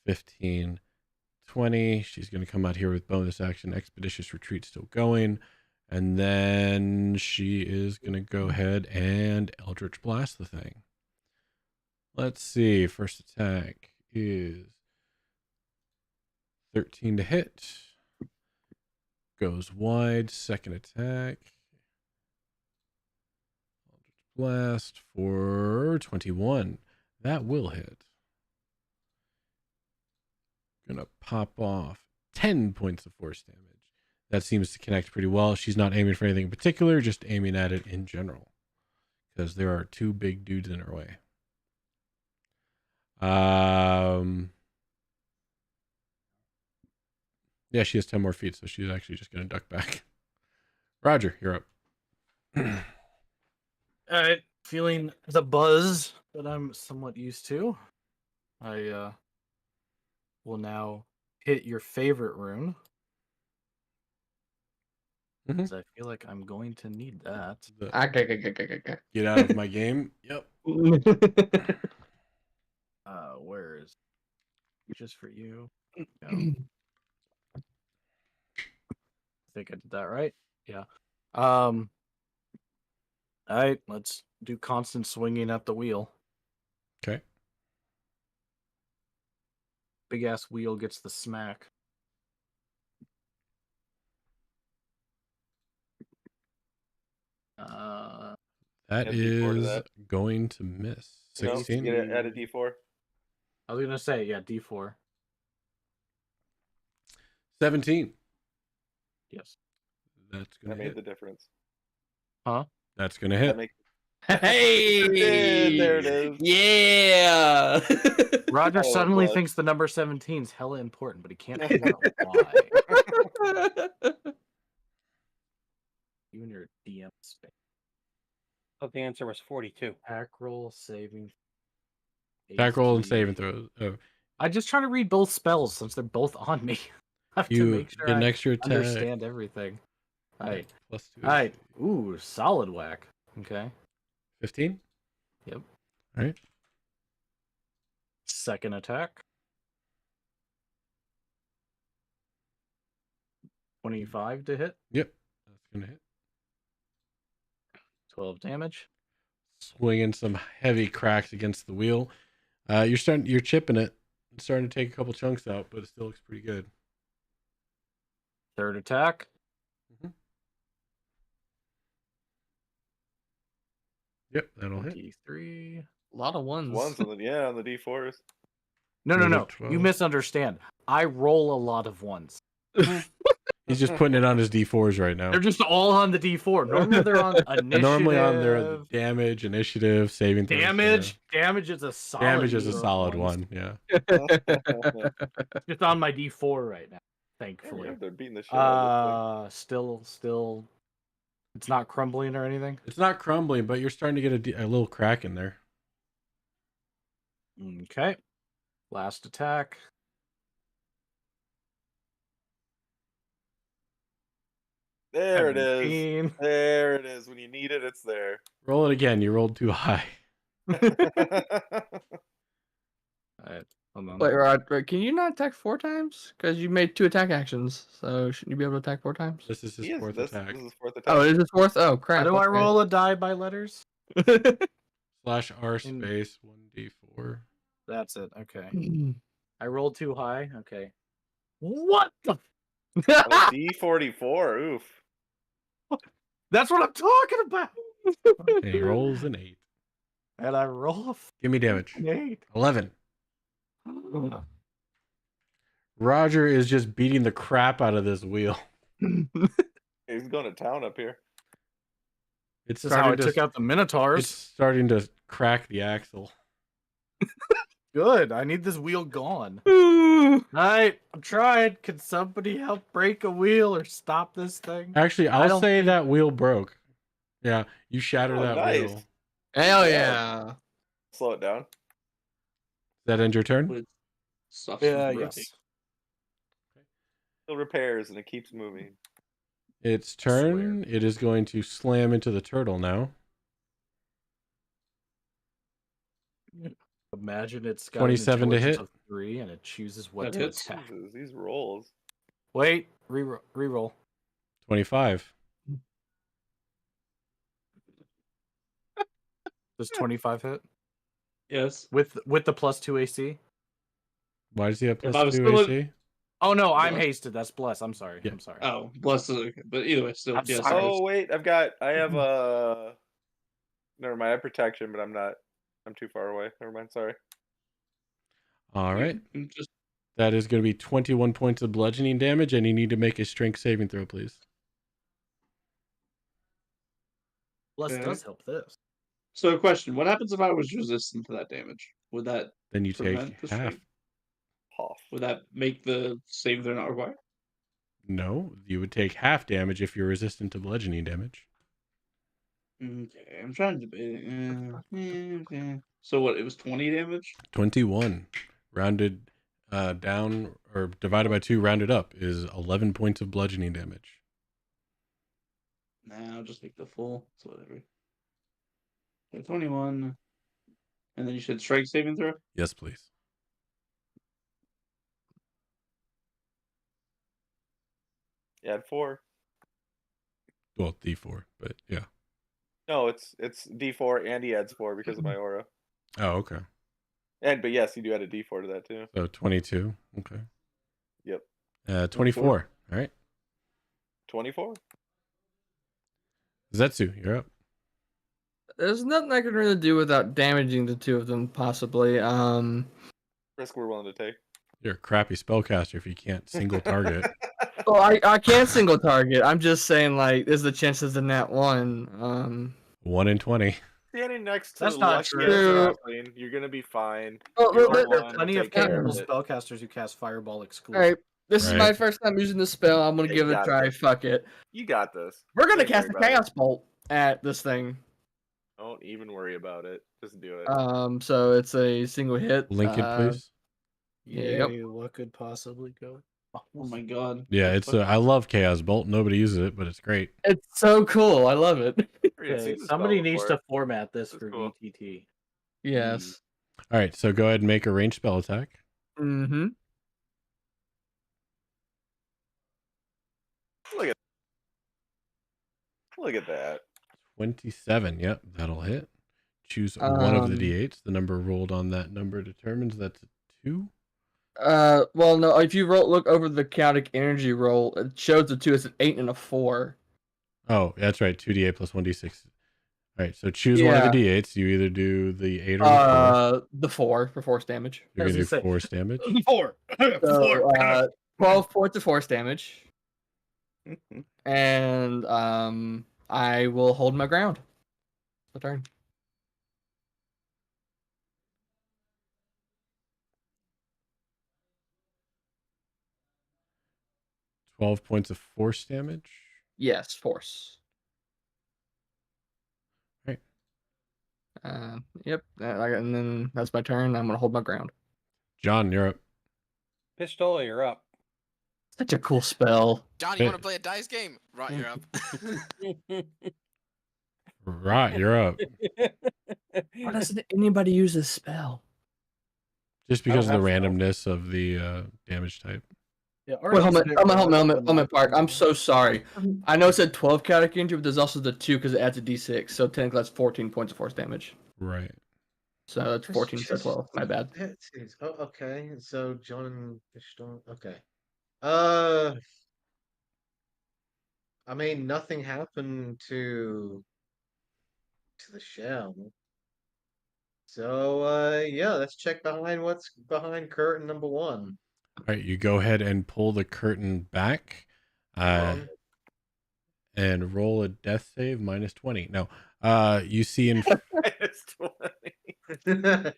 [SPEAKER 1] 15, 20. She's going to come out here with bonus action. Expeditious retreat still going. And then she is going to go ahead and Eldritch Blast the thing. Let's see. First attack is 13 to hit. Goes wide. Second attack. Eldritch Blast for 21. That will hit. Gonna pop off 10 points of force damage. That seems to connect pretty well. She's not aiming for anything in particular, just aiming at it in general. Because there are two big dudes in her way. Yeah, she has 10 more feet, so she's actually just gonna duck back. Roger, you're up.
[SPEAKER 7] All right, feeling the buzz that I'm somewhat used to. I will now hit your favorite rune. Because I feel like I'm going to need that.
[SPEAKER 1] Get out of my game. Yep.
[SPEAKER 7] Where is just for you? No. I think I did that right. Yeah. All right, let's do constant swinging at the wheel.
[SPEAKER 1] Okay.
[SPEAKER 7] Big ass wheel gets the smack.
[SPEAKER 1] That
[SPEAKER 3] Add a D4 to
[SPEAKER 1] is
[SPEAKER 3] that.
[SPEAKER 1] going to miss.
[SPEAKER 3] No,
[SPEAKER 1] 16.
[SPEAKER 3] you get add a D4.
[SPEAKER 7] I was gonna say, yeah, D4.
[SPEAKER 1] 17.
[SPEAKER 7] Yes.
[SPEAKER 1] That's
[SPEAKER 3] That
[SPEAKER 1] gonna
[SPEAKER 3] made
[SPEAKER 1] hit.
[SPEAKER 3] the difference.
[SPEAKER 7] Huh?
[SPEAKER 1] That's gonna
[SPEAKER 3] That
[SPEAKER 1] hit.
[SPEAKER 3] makes
[SPEAKER 2] Hey,
[SPEAKER 3] there it is.
[SPEAKER 2] Yeah.
[SPEAKER 7] Roger
[SPEAKER 3] Oh,
[SPEAKER 7] suddenly
[SPEAKER 3] boy.
[SPEAKER 7] thinks the number 17 is hella important, but he can't figure out why. You and your DM space.
[SPEAKER 9] Oh, the answer was 42.
[SPEAKER 7] Attack roll, saving.
[SPEAKER 1] Attack roll and
[SPEAKER 7] AC.
[SPEAKER 1] save and throw. Oh,
[SPEAKER 7] I'm just trying to read both spells since they're both on me. I have to
[SPEAKER 1] you
[SPEAKER 7] make sure
[SPEAKER 1] get an
[SPEAKER 7] I
[SPEAKER 1] extra attack.
[SPEAKER 7] understand everything. Alright.
[SPEAKER 1] Plus 2.
[SPEAKER 7] Alright. Ooh, solid whack. Okay.
[SPEAKER 1] 15?
[SPEAKER 7] Yep.
[SPEAKER 1] All right.
[SPEAKER 7] Second attack. 25 to hit.
[SPEAKER 1] Yep. That's gonna hit.
[SPEAKER 7] 12 damage.
[SPEAKER 1] Swinging some heavy cracks against the wheel. You're chipping it. It's starting to take a couple chunks out, but it still looks pretty good.
[SPEAKER 7] Third attack.
[SPEAKER 1] Yep, that'll hit.
[SPEAKER 7] 23.
[SPEAKER 2] A lot of ones.
[SPEAKER 3] Ones on the on the D4s.
[SPEAKER 7] No.
[SPEAKER 1] Another
[SPEAKER 7] You
[SPEAKER 1] 12.
[SPEAKER 7] misunderstand. I roll a lot of ones.
[SPEAKER 1] He's just putting it on his D4s right now.
[SPEAKER 7] They're just all on the D4. Normally they're on initiative.
[SPEAKER 1] Normally on their damage, initiative, saving throws.
[SPEAKER 7] Damage. Damage is a solid.
[SPEAKER 1] Damage is a
[SPEAKER 7] zero
[SPEAKER 1] solid
[SPEAKER 7] ones.
[SPEAKER 1] one. Yeah.
[SPEAKER 7] Just on my D4 right now.
[SPEAKER 3] Yeah,
[SPEAKER 7] Thankfully.
[SPEAKER 3] they're beating the shit out of this
[SPEAKER 7] Still. It's not crumbling or anything.
[SPEAKER 1] It's not crumbling, but you're starting to get a little crack in there.
[SPEAKER 7] Okay. Last attack.
[SPEAKER 3] thing. There it is.
[SPEAKER 7] 17.
[SPEAKER 3] There it is. When you need it, it's there.
[SPEAKER 1] Roll it again. You rolled too high.
[SPEAKER 7] Alright, hold on.
[SPEAKER 2] Wait, Rod, can you not attack 4 times? Because you made 2 attack actions, so shouldn't you be able to attack 4 times?
[SPEAKER 1] This is his
[SPEAKER 3] He is-
[SPEAKER 1] fourth
[SPEAKER 3] this,
[SPEAKER 1] attack.
[SPEAKER 3] This is fourth attack.
[SPEAKER 2] Oh, it is his 4th? Oh, crap.
[SPEAKER 7] How do I
[SPEAKER 2] okay.
[SPEAKER 7] roll a die by letters?
[SPEAKER 1] Slash R
[SPEAKER 7] In-
[SPEAKER 1] space 1d4.
[SPEAKER 7] That's it. Okay. I rolled too high. Okay. What the?
[SPEAKER 3] Oh, D44. Oof.
[SPEAKER 7] That's what I'm talking about.
[SPEAKER 1] And he rolls an 8.
[SPEAKER 7] And I roll a
[SPEAKER 1] Give me damage.
[SPEAKER 7] 8.
[SPEAKER 1] 11. Roger is just beating the crap out of this wheel.
[SPEAKER 3] He's going to town up here.
[SPEAKER 1] It's
[SPEAKER 7] This is how I took out the Minotaurs.
[SPEAKER 1] It's starting to crack the axle.
[SPEAKER 7] Good. I need this wheel gone. Alright, I'm trying. Can somebody help break a wheel or stop this thing?
[SPEAKER 1] Actually,
[SPEAKER 7] I
[SPEAKER 1] I'll
[SPEAKER 7] don't
[SPEAKER 1] say that wheel broke. Yeah, you shattered
[SPEAKER 3] Oh,
[SPEAKER 1] that
[SPEAKER 3] nice.
[SPEAKER 1] wheel. Does
[SPEAKER 2] Hell yeah.
[SPEAKER 3] Slow it down.
[SPEAKER 1] that end your turn?
[SPEAKER 4] With stuff
[SPEAKER 7] Yeah,
[SPEAKER 4] breaking.
[SPEAKER 7] yes.
[SPEAKER 3] Still repairs and it keeps moving.
[SPEAKER 1] Its turn. It is going to slam into the turtle now.
[SPEAKER 7] Imagine it's got
[SPEAKER 1] 27
[SPEAKER 7] an
[SPEAKER 1] to
[SPEAKER 7] intelligence
[SPEAKER 1] hit.
[SPEAKER 7] of 3 and it chooses what
[SPEAKER 4] That
[SPEAKER 7] to
[SPEAKER 4] hits.
[SPEAKER 7] attack.
[SPEAKER 3] Jesus, these rolls.
[SPEAKER 7] Wait, reroll.
[SPEAKER 1] 25.
[SPEAKER 7] Does 25 hit?
[SPEAKER 4] Yes.
[SPEAKER 7] With the plus 2 AC?
[SPEAKER 1] Why does he have
[SPEAKER 4] If
[SPEAKER 1] plus
[SPEAKER 4] I was
[SPEAKER 1] 2
[SPEAKER 4] still
[SPEAKER 1] AC?
[SPEAKER 7] Oh no, I'm
[SPEAKER 4] Bless.
[SPEAKER 7] hasted. That's bless. I'm sorry.
[SPEAKER 1] Yeah.
[SPEAKER 7] I'm sorry.
[SPEAKER 4] Oh, bless the. Okay. But either way, still.
[SPEAKER 7] I'm
[SPEAKER 4] Yes.
[SPEAKER 7] sorry.
[SPEAKER 3] Oh wait, I have never mind, I have protection, but I'm too far away. Never mind, sorry.
[SPEAKER 1] All right.
[SPEAKER 4] Just
[SPEAKER 1] That is going to be 21 points of bludgeoning damage, and you need to make a strength saving throw, please.
[SPEAKER 7] Bless
[SPEAKER 4] Okay.
[SPEAKER 7] does help this.
[SPEAKER 4] so, a question: what happens if I was resistant to that damage? Would that
[SPEAKER 1] Then you take
[SPEAKER 4] prevent the
[SPEAKER 1] half.
[SPEAKER 4] strength?
[SPEAKER 3] Hoff.
[SPEAKER 4] Would that make the save they're not required?
[SPEAKER 1] No, you would take half damage if you're resistant to bludgeoning damage.
[SPEAKER 4] Okay, I'm trying to debate it. Okay. So what? It was 20 damage.
[SPEAKER 1] 21. Rounded down, or divided by 2, rounded up, is 11 points of bludgeoning damage.
[SPEAKER 4] Nah, I'll just make the full. So whatever. Okay, 21. And then you said strike saving throw.
[SPEAKER 1] Yes, please.
[SPEAKER 3] You had 4.
[SPEAKER 1] Well, D4, but yeah.
[SPEAKER 3] No, it's D4 and he adds 4 because of my aura.
[SPEAKER 1] Oh, okay.
[SPEAKER 3] But yes, you do add a D4 to that too.
[SPEAKER 1] So 22. Okay.
[SPEAKER 3] Yep.
[SPEAKER 1] 24. All right.
[SPEAKER 3] 24.
[SPEAKER 1] Zetsu, you're up.
[SPEAKER 2] There's nothing I can really do without damaging the two of them, possibly.
[SPEAKER 3] Risk we're willing to take.
[SPEAKER 1] You're a crappy spellcaster if you can't single target.
[SPEAKER 2] Well, I can't single target. I'm just saying, like, there's the chances in that one.
[SPEAKER 1] 1 in 20.
[SPEAKER 3] Standing next to
[SPEAKER 7] That's
[SPEAKER 3] the
[SPEAKER 7] not
[SPEAKER 3] lucky
[SPEAKER 2] true.
[SPEAKER 3] Sapling, you're gonna be fine.
[SPEAKER 2] Well,
[SPEAKER 3] You're
[SPEAKER 2] there-
[SPEAKER 3] the
[SPEAKER 7] There are
[SPEAKER 3] one to
[SPEAKER 7] plenty of
[SPEAKER 3] take care
[SPEAKER 7] capable
[SPEAKER 3] it.
[SPEAKER 7] spellcasters who cast Fireball
[SPEAKER 2] All
[SPEAKER 7] exclusive.
[SPEAKER 2] right, this is
[SPEAKER 1] Right.
[SPEAKER 2] my first time using the spell. I'm gonna
[SPEAKER 3] Yeah,
[SPEAKER 2] give
[SPEAKER 3] you
[SPEAKER 2] it a
[SPEAKER 3] got
[SPEAKER 2] try.
[SPEAKER 3] this.
[SPEAKER 2] Fuck it.
[SPEAKER 3] You got this.
[SPEAKER 2] We're gonna
[SPEAKER 3] Don't
[SPEAKER 2] cast a
[SPEAKER 3] worry about it.
[SPEAKER 2] Chaos Bolt at this thing.
[SPEAKER 3] Don't even worry about it. Just do it.
[SPEAKER 2] So it's a single hit.
[SPEAKER 1] Link it, please.
[SPEAKER 2] Yep.
[SPEAKER 7] Yay, what could possibly go?
[SPEAKER 4] Oh my god.
[SPEAKER 1] Yeah,
[SPEAKER 4] That's
[SPEAKER 1] it's. I love Chaos Bolt. Nobody uses it, but it's great.
[SPEAKER 2] It's so cool. I love it.
[SPEAKER 3] Already
[SPEAKER 7] Okay,
[SPEAKER 3] seen the
[SPEAKER 7] somebody
[SPEAKER 3] spell
[SPEAKER 7] needs
[SPEAKER 3] before.
[SPEAKER 7] to format this
[SPEAKER 3] That's
[SPEAKER 7] for
[SPEAKER 3] cool.
[SPEAKER 7] VTT.
[SPEAKER 2] Yes.
[SPEAKER 1] All right, so go ahead and make a ranged spell attack.
[SPEAKER 2] Mm-hmm.
[SPEAKER 3] Look at that.
[SPEAKER 1] 27. Yep, that'll hit. Choose one of the
[SPEAKER 2] Um,
[SPEAKER 1] d8s. The number rolled on that number determines that's a 2.
[SPEAKER 2] Well, no. If you look over the chaotic energy roll, it shows the 2. It's an 8 and a 4.
[SPEAKER 1] Oh, that's right. 2d8 plus 1d6. All right, so choose one of the d8s. You either do the 8 or the 4.
[SPEAKER 2] The 4 for force damage.
[SPEAKER 1] You're
[SPEAKER 7] as
[SPEAKER 1] gonna
[SPEAKER 7] you
[SPEAKER 1] do
[SPEAKER 7] say.
[SPEAKER 1] force damage.
[SPEAKER 7] 4.
[SPEAKER 2] So, 12 points of force damage, and I will hold my ground. The turn.
[SPEAKER 1] 12 points of force damage.
[SPEAKER 2] Yes, force.
[SPEAKER 1] Right.
[SPEAKER 2] Yep. And then that's my turn. I'm gonna hold my ground.
[SPEAKER 1] John, you're up.
[SPEAKER 9] Pistola, you're up.
[SPEAKER 2] Such a cool spell.
[SPEAKER 5] John, you want to play a dice game? Right, you're up.
[SPEAKER 1] Right, you're up.
[SPEAKER 2] Why doesn't anybody use this spell?
[SPEAKER 1] Just because of the
[SPEAKER 9] have spells.
[SPEAKER 1] randomness of the damage type.
[SPEAKER 7] Yeah,
[SPEAKER 2] Wait, helmet, Park. I'm so sorry. I know it said 12 chaotic energy, but there's also the 2 because it adds a d6. So technically that's 14 points of force damage.
[SPEAKER 1] Right.
[SPEAKER 2] So that's 14 instead of 12. My bad.
[SPEAKER 8] Oh, okay. So John and Fishstone. Okay. I mean, nothing happened to the shell. So yeah, let's check behind what's behind curtain number 1.
[SPEAKER 1] All right, you go ahead and pull the curtain back, and roll a death save -20. No, you see in
[SPEAKER 3] Minus 20.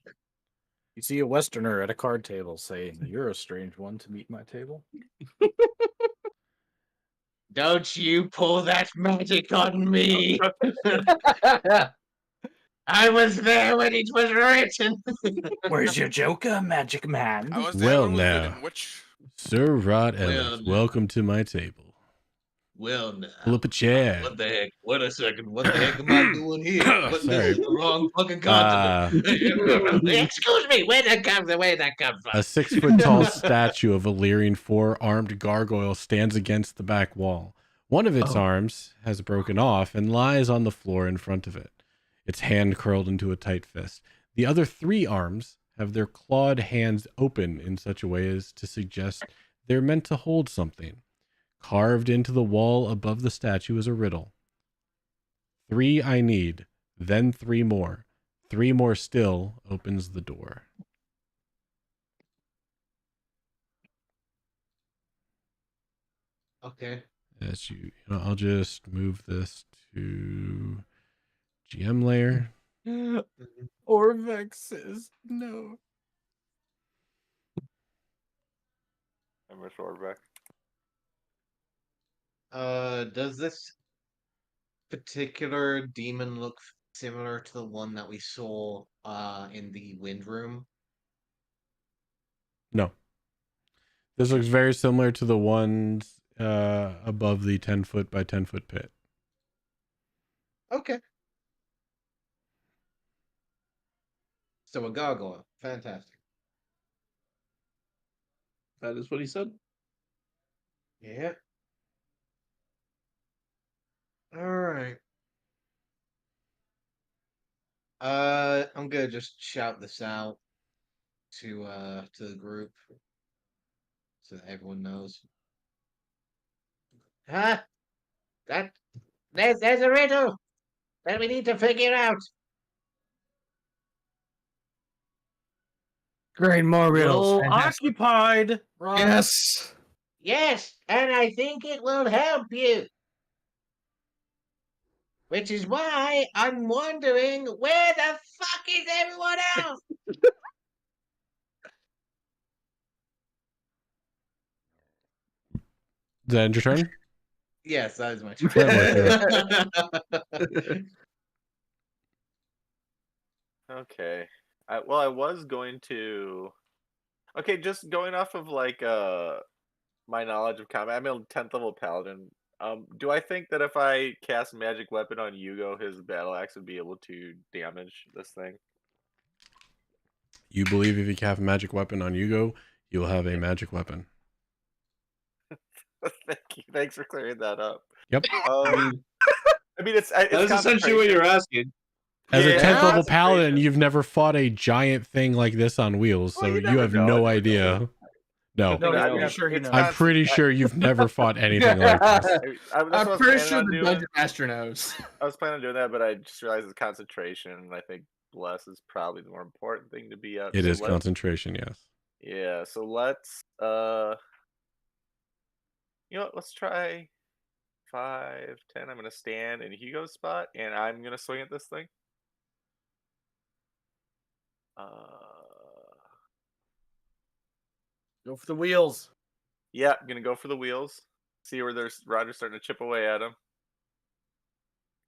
[SPEAKER 7] You see a Westerner at a card table saying, "You're a strange one to meet my table."
[SPEAKER 6] Don't you pull that magic on me. I was there when it was written.
[SPEAKER 7] Where's your joker, magic man?
[SPEAKER 5] I was there
[SPEAKER 1] Well
[SPEAKER 5] when it was
[SPEAKER 1] now.
[SPEAKER 5] written, which
[SPEAKER 1] Sir Rod
[SPEAKER 6] Well,
[SPEAKER 1] Ellis.
[SPEAKER 6] now.
[SPEAKER 1] Welcome to my table.
[SPEAKER 6] Well, now.
[SPEAKER 1] Pull up a chair.
[SPEAKER 6] What the heck? What a second. What the heck am I doing here? What, this
[SPEAKER 1] Sorry.
[SPEAKER 6] is the wrong fucking continent. Excuse me. Where'd that come from?
[SPEAKER 1] A 6-foot-tall statue of a Lyrian 4-armed gargoyle stands against the back wall. One of its arms has broken off and lies on the floor in front of it, its hand curled into a tight fist. The other 3 arms have their clawed hands open in such a way as to suggest they're meant to hold something. Carved into the wall above the statue is a riddle. 3 I need, then 3 more. 3 more still opens the door.
[SPEAKER 8] Okay.
[SPEAKER 1] As I'll just move this to GM layer.
[SPEAKER 2] Orvex says no.
[SPEAKER 3] I'm a Shortback.
[SPEAKER 8] Does this particular demon look similar to the one that we saw in the wind room?
[SPEAKER 1] No. This looks very similar to the ones above the 10-foot by 10-foot pit.
[SPEAKER 8] Okay. So a gargoyle. Fantastic.
[SPEAKER 4] That is what he said.
[SPEAKER 8] Yeah. All right. I'm gonna just shout this out to the group so that everyone knows. Huh? That there's a riddle that we need to figure out.
[SPEAKER 2] Great, more riddles.
[SPEAKER 7] Well
[SPEAKER 2] Fantastic.
[SPEAKER 7] occupied, Ron.
[SPEAKER 2] Yes.
[SPEAKER 6] Yes, and I think it will help you. Which is why I'm wondering where the fuck is everyone else?
[SPEAKER 1] Is that end your turn?
[SPEAKER 8] Yes, that is my turn.
[SPEAKER 3] Okay. I was going to. Okay, just going off of like my knowledge of combat. I'm a 10th level paladin. Do I think that if I cast magic weapon on Yugo, his battle axe would be able to damage this thing?
[SPEAKER 1] You believe if you have a magic weapon on Yugo, you'll have a magic weapon.
[SPEAKER 3] Thank you. Thanks for clearing that up.
[SPEAKER 1] Yep.
[SPEAKER 3] I mean, it's
[SPEAKER 4] That's essentially what you're asking.
[SPEAKER 1] As a
[SPEAKER 3] Yeah,
[SPEAKER 1] 10th level
[SPEAKER 3] concentration.
[SPEAKER 1] paladin, you've never fought a giant thing like this on wheels, so
[SPEAKER 3] Well, you
[SPEAKER 1] you
[SPEAKER 3] never
[SPEAKER 1] have
[SPEAKER 3] know.
[SPEAKER 1] no
[SPEAKER 3] I never
[SPEAKER 1] idea.
[SPEAKER 3] know.
[SPEAKER 1] No,
[SPEAKER 7] No,
[SPEAKER 3] I
[SPEAKER 7] I'm
[SPEAKER 3] mean,
[SPEAKER 7] pretty sure he
[SPEAKER 3] it's
[SPEAKER 7] knows.
[SPEAKER 1] I'm pretty sure you've never fought anything like this.
[SPEAKER 3] That's
[SPEAKER 2] I'm
[SPEAKER 3] what I was
[SPEAKER 2] pretty
[SPEAKER 3] planning
[SPEAKER 2] sure
[SPEAKER 3] on
[SPEAKER 2] the
[SPEAKER 3] doing.
[SPEAKER 2] dungeon master knows.
[SPEAKER 3] I was planning on doing that, but I just realized the concentration, and I think bless is probably the more important thing to be at.
[SPEAKER 1] It
[SPEAKER 3] so
[SPEAKER 1] is
[SPEAKER 3] let's-
[SPEAKER 1] concentration, yes.
[SPEAKER 3] Yeah, so let's you know what, let's try 5, 10. I'm gonna stand in Hugo's spot and I'm gonna swing at this thing.
[SPEAKER 7] Go for the wheels.
[SPEAKER 3] Yeah, I'm gonna go for the wheels. See where there's Roger's starting to chip away at him.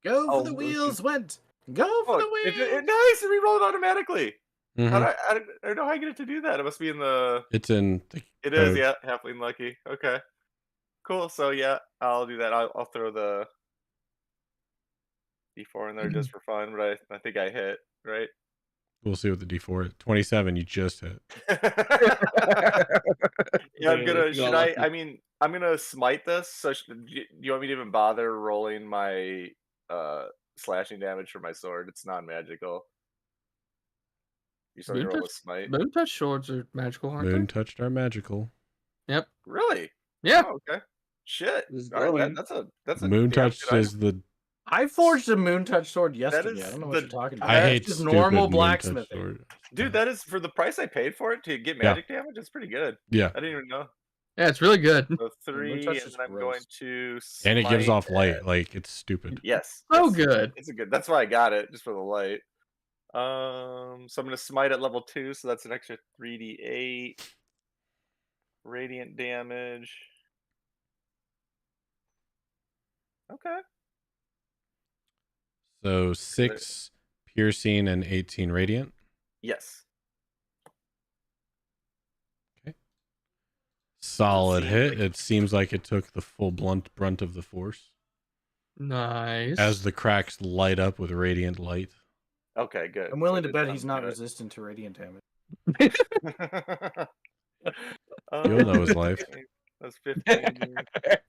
[SPEAKER 7] Go for
[SPEAKER 3] Oh,
[SPEAKER 7] the
[SPEAKER 3] okay.
[SPEAKER 7] wheels. Went. Go for the wheels.
[SPEAKER 3] Nice, it re-rolled automatically.
[SPEAKER 1] Mhm.
[SPEAKER 3] I don't know how I get it to do that. It must be in the.
[SPEAKER 1] It's in the
[SPEAKER 3] It is,
[SPEAKER 1] code.
[SPEAKER 3] yeah. Halfling lucky. Okay, cool. So yeah, I'll do that. I'll throw the D4 in there just for fun, but I think I hit right.
[SPEAKER 1] We'll see what the D4 is. 27, you just hit.
[SPEAKER 3] Yeah, I'm gonna.
[SPEAKER 4] You got
[SPEAKER 3] Should
[SPEAKER 4] lucky.
[SPEAKER 3] I mean, I'm gonna smite this. So do you want me to even bother rolling my slashing damage for my sword? It's non-magical. You still gonna roll a smite?
[SPEAKER 2] Moon touch swords are magical, aren't
[SPEAKER 1] Moon touched are magical.
[SPEAKER 2] they? Yep.
[SPEAKER 3] Really?
[SPEAKER 2] Yeah.
[SPEAKER 3] Oh, okay. Shit.
[SPEAKER 4] This is
[SPEAKER 3] All right,
[SPEAKER 4] glowing.
[SPEAKER 3] that's a
[SPEAKER 1] Moon
[SPEAKER 3] damn
[SPEAKER 1] touch
[SPEAKER 3] good
[SPEAKER 1] is the.
[SPEAKER 7] I forged a moon touch sword yesterday.
[SPEAKER 3] is
[SPEAKER 7] I don't know
[SPEAKER 3] the-
[SPEAKER 7] what you're talking about.
[SPEAKER 1] I
[SPEAKER 3] That's
[SPEAKER 1] hate
[SPEAKER 7] just
[SPEAKER 1] stupid
[SPEAKER 7] normal
[SPEAKER 1] moon touch
[SPEAKER 7] blacksmithing.
[SPEAKER 1] sword.
[SPEAKER 3] Dude, that is for the price I paid for it to get
[SPEAKER 1] Yeah.
[SPEAKER 3] magic damage. It's pretty good.
[SPEAKER 1] Yeah,
[SPEAKER 3] I didn't even know.
[SPEAKER 2] Yeah, it's really good.
[SPEAKER 3] So 3,
[SPEAKER 7] touch
[SPEAKER 3] and
[SPEAKER 7] is
[SPEAKER 3] then I'm
[SPEAKER 7] gross.
[SPEAKER 3] going to.
[SPEAKER 1] and it gives
[SPEAKER 3] smite
[SPEAKER 1] off light.
[SPEAKER 3] at-
[SPEAKER 1] Like it's stupid.
[SPEAKER 3] Yes.
[SPEAKER 2] So
[SPEAKER 3] yes,
[SPEAKER 2] good.
[SPEAKER 3] It's a good. That's why I got it, just for the light. So I'm gonna smite at level 2, so that's an extra 3d8 radiant damage. Okay.
[SPEAKER 1] So 6 piercing and 18 radiant.
[SPEAKER 3] Yes.
[SPEAKER 1] Solid
[SPEAKER 3] seem
[SPEAKER 1] hit.
[SPEAKER 3] like-
[SPEAKER 1] It seems like it took the full brunt of the force
[SPEAKER 2] Nice.
[SPEAKER 1] as the cracks light up with radiant light.
[SPEAKER 3] Okay, good.
[SPEAKER 7] I'm willing
[SPEAKER 3] So
[SPEAKER 7] to
[SPEAKER 3] it
[SPEAKER 7] bet
[SPEAKER 3] did
[SPEAKER 7] he's not
[SPEAKER 3] do it.
[SPEAKER 7] resistant to radiant damage.
[SPEAKER 1] You'll know his life.
[SPEAKER 3] That's 15,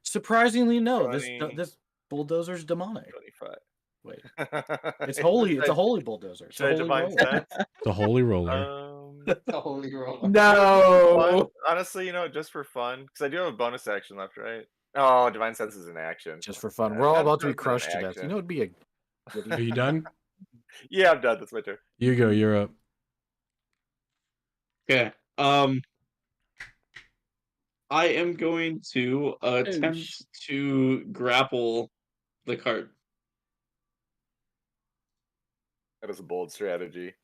[SPEAKER 7] Surprisingly, no. This
[SPEAKER 3] 20.
[SPEAKER 7] this bulldozer's demonic.
[SPEAKER 3] 25.
[SPEAKER 7] Wait, it's holy. It's a holy bulldozer. It's
[SPEAKER 3] Should I
[SPEAKER 7] a holy
[SPEAKER 3] divine
[SPEAKER 7] roller.
[SPEAKER 3] sense?
[SPEAKER 1] It's a holy roller.
[SPEAKER 8] The holy roll.
[SPEAKER 2] No.
[SPEAKER 3] Honestly, just for fun, because I do have a bonus action left, right? Oh, divine sense is an action.
[SPEAKER 7] Just for fun.
[SPEAKER 3] Yeah,
[SPEAKER 7] We're all
[SPEAKER 3] that's-
[SPEAKER 7] about to be
[SPEAKER 3] that's an
[SPEAKER 7] crushed to death. You
[SPEAKER 3] action.
[SPEAKER 7] know, it'd be a.
[SPEAKER 1] Are you done?
[SPEAKER 3] Yeah, I'm done. That's my turn.
[SPEAKER 1] Hugo, you're up.
[SPEAKER 4] Okay. I am going to attempt to grapple the cart.
[SPEAKER 3] That is a bold strategy.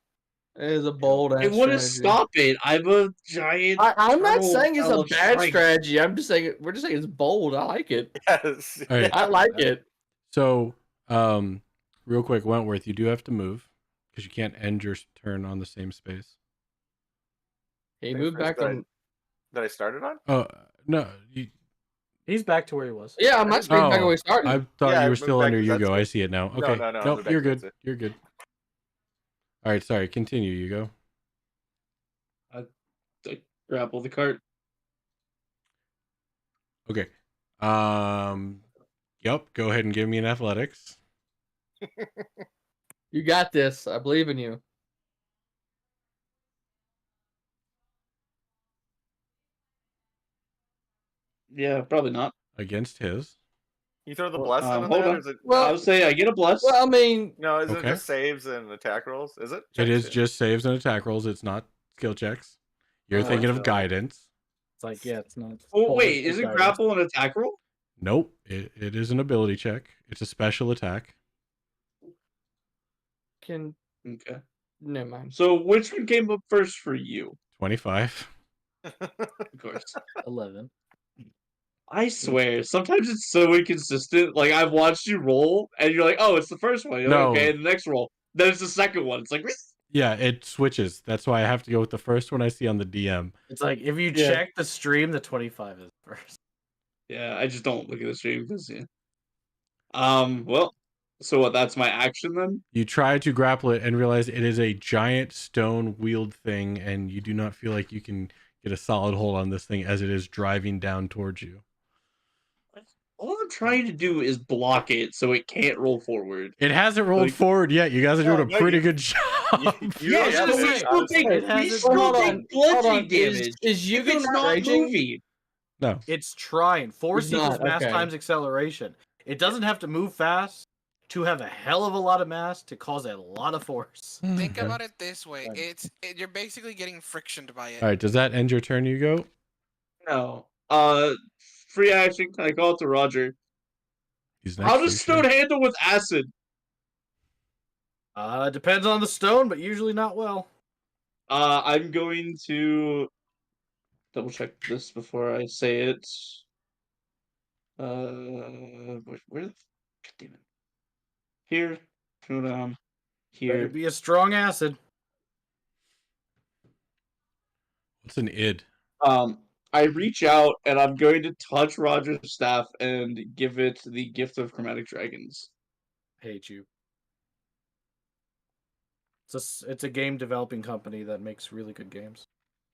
[SPEAKER 2] It is a bold
[SPEAKER 4] I
[SPEAKER 2] ass
[SPEAKER 4] want to
[SPEAKER 2] strategy.
[SPEAKER 4] stop it. I'm a giant.
[SPEAKER 2] I'm not
[SPEAKER 4] turtle
[SPEAKER 2] saying it's a
[SPEAKER 4] fellow
[SPEAKER 2] bad
[SPEAKER 4] strike.
[SPEAKER 2] strategy. I'm just saying we're just saying it's bold. I like it.
[SPEAKER 3] Yes.
[SPEAKER 1] All right.
[SPEAKER 2] I like it.
[SPEAKER 1] So, real quick, Wentworth, you do have to move because you can't end your turn on the same space.
[SPEAKER 2] He
[SPEAKER 3] Thanks
[SPEAKER 2] moved
[SPEAKER 3] for
[SPEAKER 2] back
[SPEAKER 3] that.
[SPEAKER 2] on.
[SPEAKER 3] That I started on?
[SPEAKER 1] Oh no,
[SPEAKER 7] He's back to where he was.
[SPEAKER 2] Yeah, I'm not straight back
[SPEAKER 1] Oh,
[SPEAKER 2] where we started.
[SPEAKER 1] I thought
[SPEAKER 3] Yeah, I
[SPEAKER 1] you were
[SPEAKER 3] moved
[SPEAKER 1] still
[SPEAKER 3] back
[SPEAKER 1] under
[SPEAKER 3] 'cause that's
[SPEAKER 1] Hugo. I
[SPEAKER 3] good.
[SPEAKER 1] see it now.
[SPEAKER 3] No,
[SPEAKER 1] Okay,
[SPEAKER 3] no, I
[SPEAKER 1] nope,
[SPEAKER 3] moved back
[SPEAKER 1] you're
[SPEAKER 3] to
[SPEAKER 1] good.
[SPEAKER 3] Vincent.
[SPEAKER 1] You're good. All right, sorry. Continue, Hugo.
[SPEAKER 4] Grapple the cart.
[SPEAKER 1] Okay. Yep. Go ahead and give me an athletics.
[SPEAKER 2] You got this. I believe in you.
[SPEAKER 4] Yeah, probably not.
[SPEAKER 1] Against his.
[SPEAKER 3] You throw the
[SPEAKER 2] Well,
[SPEAKER 3] bless on
[SPEAKER 4] Hold
[SPEAKER 3] that, or
[SPEAKER 4] on.
[SPEAKER 3] is it?
[SPEAKER 2] Well-
[SPEAKER 4] I would say I get a bless.
[SPEAKER 2] Well, I mean,
[SPEAKER 3] No, is it
[SPEAKER 1] Okay.
[SPEAKER 3] just saves and attack rolls? Is it?
[SPEAKER 1] It
[SPEAKER 3] Checks,
[SPEAKER 1] is
[SPEAKER 3] yeah.
[SPEAKER 1] just saves and attack rolls. It's not skill checks. You're thinking of
[SPEAKER 3] so-
[SPEAKER 1] guidance.
[SPEAKER 7] It's like, yeah, it's not.
[SPEAKER 4] Oh wait,
[SPEAKER 7] holistic
[SPEAKER 4] is it
[SPEAKER 7] guidance.
[SPEAKER 4] grapple and attack roll?
[SPEAKER 1] Nope. It is an ability check. It's a special attack.
[SPEAKER 2] can
[SPEAKER 4] Okay.
[SPEAKER 2] never mind.
[SPEAKER 4] So which one came up first for you?
[SPEAKER 1] 25.
[SPEAKER 4] Of course.
[SPEAKER 7] 11.
[SPEAKER 4] I swear, sometimes it's so inconsistent. Like I've watched you roll, and you're like, "Oh, it's the first one." You're like,
[SPEAKER 1] No.
[SPEAKER 4] okay, and the next roll, then it's the second one. It's like,
[SPEAKER 1] Yeah, it switches. That's why I have to go with the first one I see on the DM.
[SPEAKER 7] It's like if you
[SPEAKER 4] Yeah.
[SPEAKER 7] check the stream, the 25 is first.
[SPEAKER 4] yeah, I just don't look at the stream because yeah. Well, so what? That's my action then.
[SPEAKER 1] You try to grapple it and realize it is a giant stone wheeled thing, and you do not feel like you can get a solid hold on this thing as it is driving down towards you.
[SPEAKER 4] All I'm trying to do is block it so it can't roll forward.
[SPEAKER 1] It hasn't rolled
[SPEAKER 4] Like-
[SPEAKER 1] forward yet. You guys are
[SPEAKER 3] No,
[SPEAKER 1] doing a
[SPEAKER 3] no,
[SPEAKER 1] pretty
[SPEAKER 3] you-
[SPEAKER 1] good job.
[SPEAKER 3] You
[SPEAKER 4] Yes,
[SPEAKER 3] don't
[SPEAKER 4] but
[SPEAKER 3] have
[SPEAKER 4] we
[SPEAKER 3] to-
[SPEAKER 4] still
[SPEAKER 3] honestly,
[SPEAKER 4] take
[SPEAKER 7] it hasn't-
[SPEAKER 4] still
[SPEAKER 2] hold
[SPEAKER 4] take
[SPEAKER 2] on,
[SPEAKER 4] bludgeoning damage.
[SPEAKER 2] Is
[SPEAKER 4] if
[SPEAKER 2] Yugo
[SPEAKER 4] it's
[SPEAKER 2] not
[SPEAKER 4] not
[SPEAKER 2] raging?
[SPEAKER 4] moving.
[SPEAKER 1] No.
[SPEAKER 7] It's trying. Force
[SPEAKER 2] It's not,
[SPEAKER 7] equals mass
[SPEAKER 2] okay.
[SPEAKER 7] times acceleration. It doesn't have to move fast to have a hell of a lot of mass to cause a lot of force.
[SPEAKER 5] Think
[SPEAKER 1] Okay.
[SPEAKER 5] about it this way:
[SPEAKER 7] Fine.
[SPEAKER 5] you're basically getting frictioned by it.
[SPEAKER 1] All right. Does that end your turn, you go?
[SPEAKER 4] No. Free action. Can I call it to Roger?
[SPEAKER 1] He's next
[SPEAKER 4] How
[SPEAKER 1] to
[SPEAKER 4] does
[SPEAKER 1] you,
[SPEAKER 4] stone
[SPEAKER 1] sure.
[SPEAKER 4] handle with acid?
[SPEAKER 7] Depends on the stone, but usually not well.
[SPEAKER 4] I'm going to double check this before I say it. Where the God damn it. Here. Hold on.
[SPEAKER 7] Better
[SPEAKER 4] Here.
[SPEAKER 7] be a strong acid.
[SPEAKER 1] What's an id?
[SPEAKER 4] I reach out and I'm going to touch Roger's staff and give it the gift of chromatic dragons.
[SPEAKER 7] Hate you. It's a game developing company that makes really good games.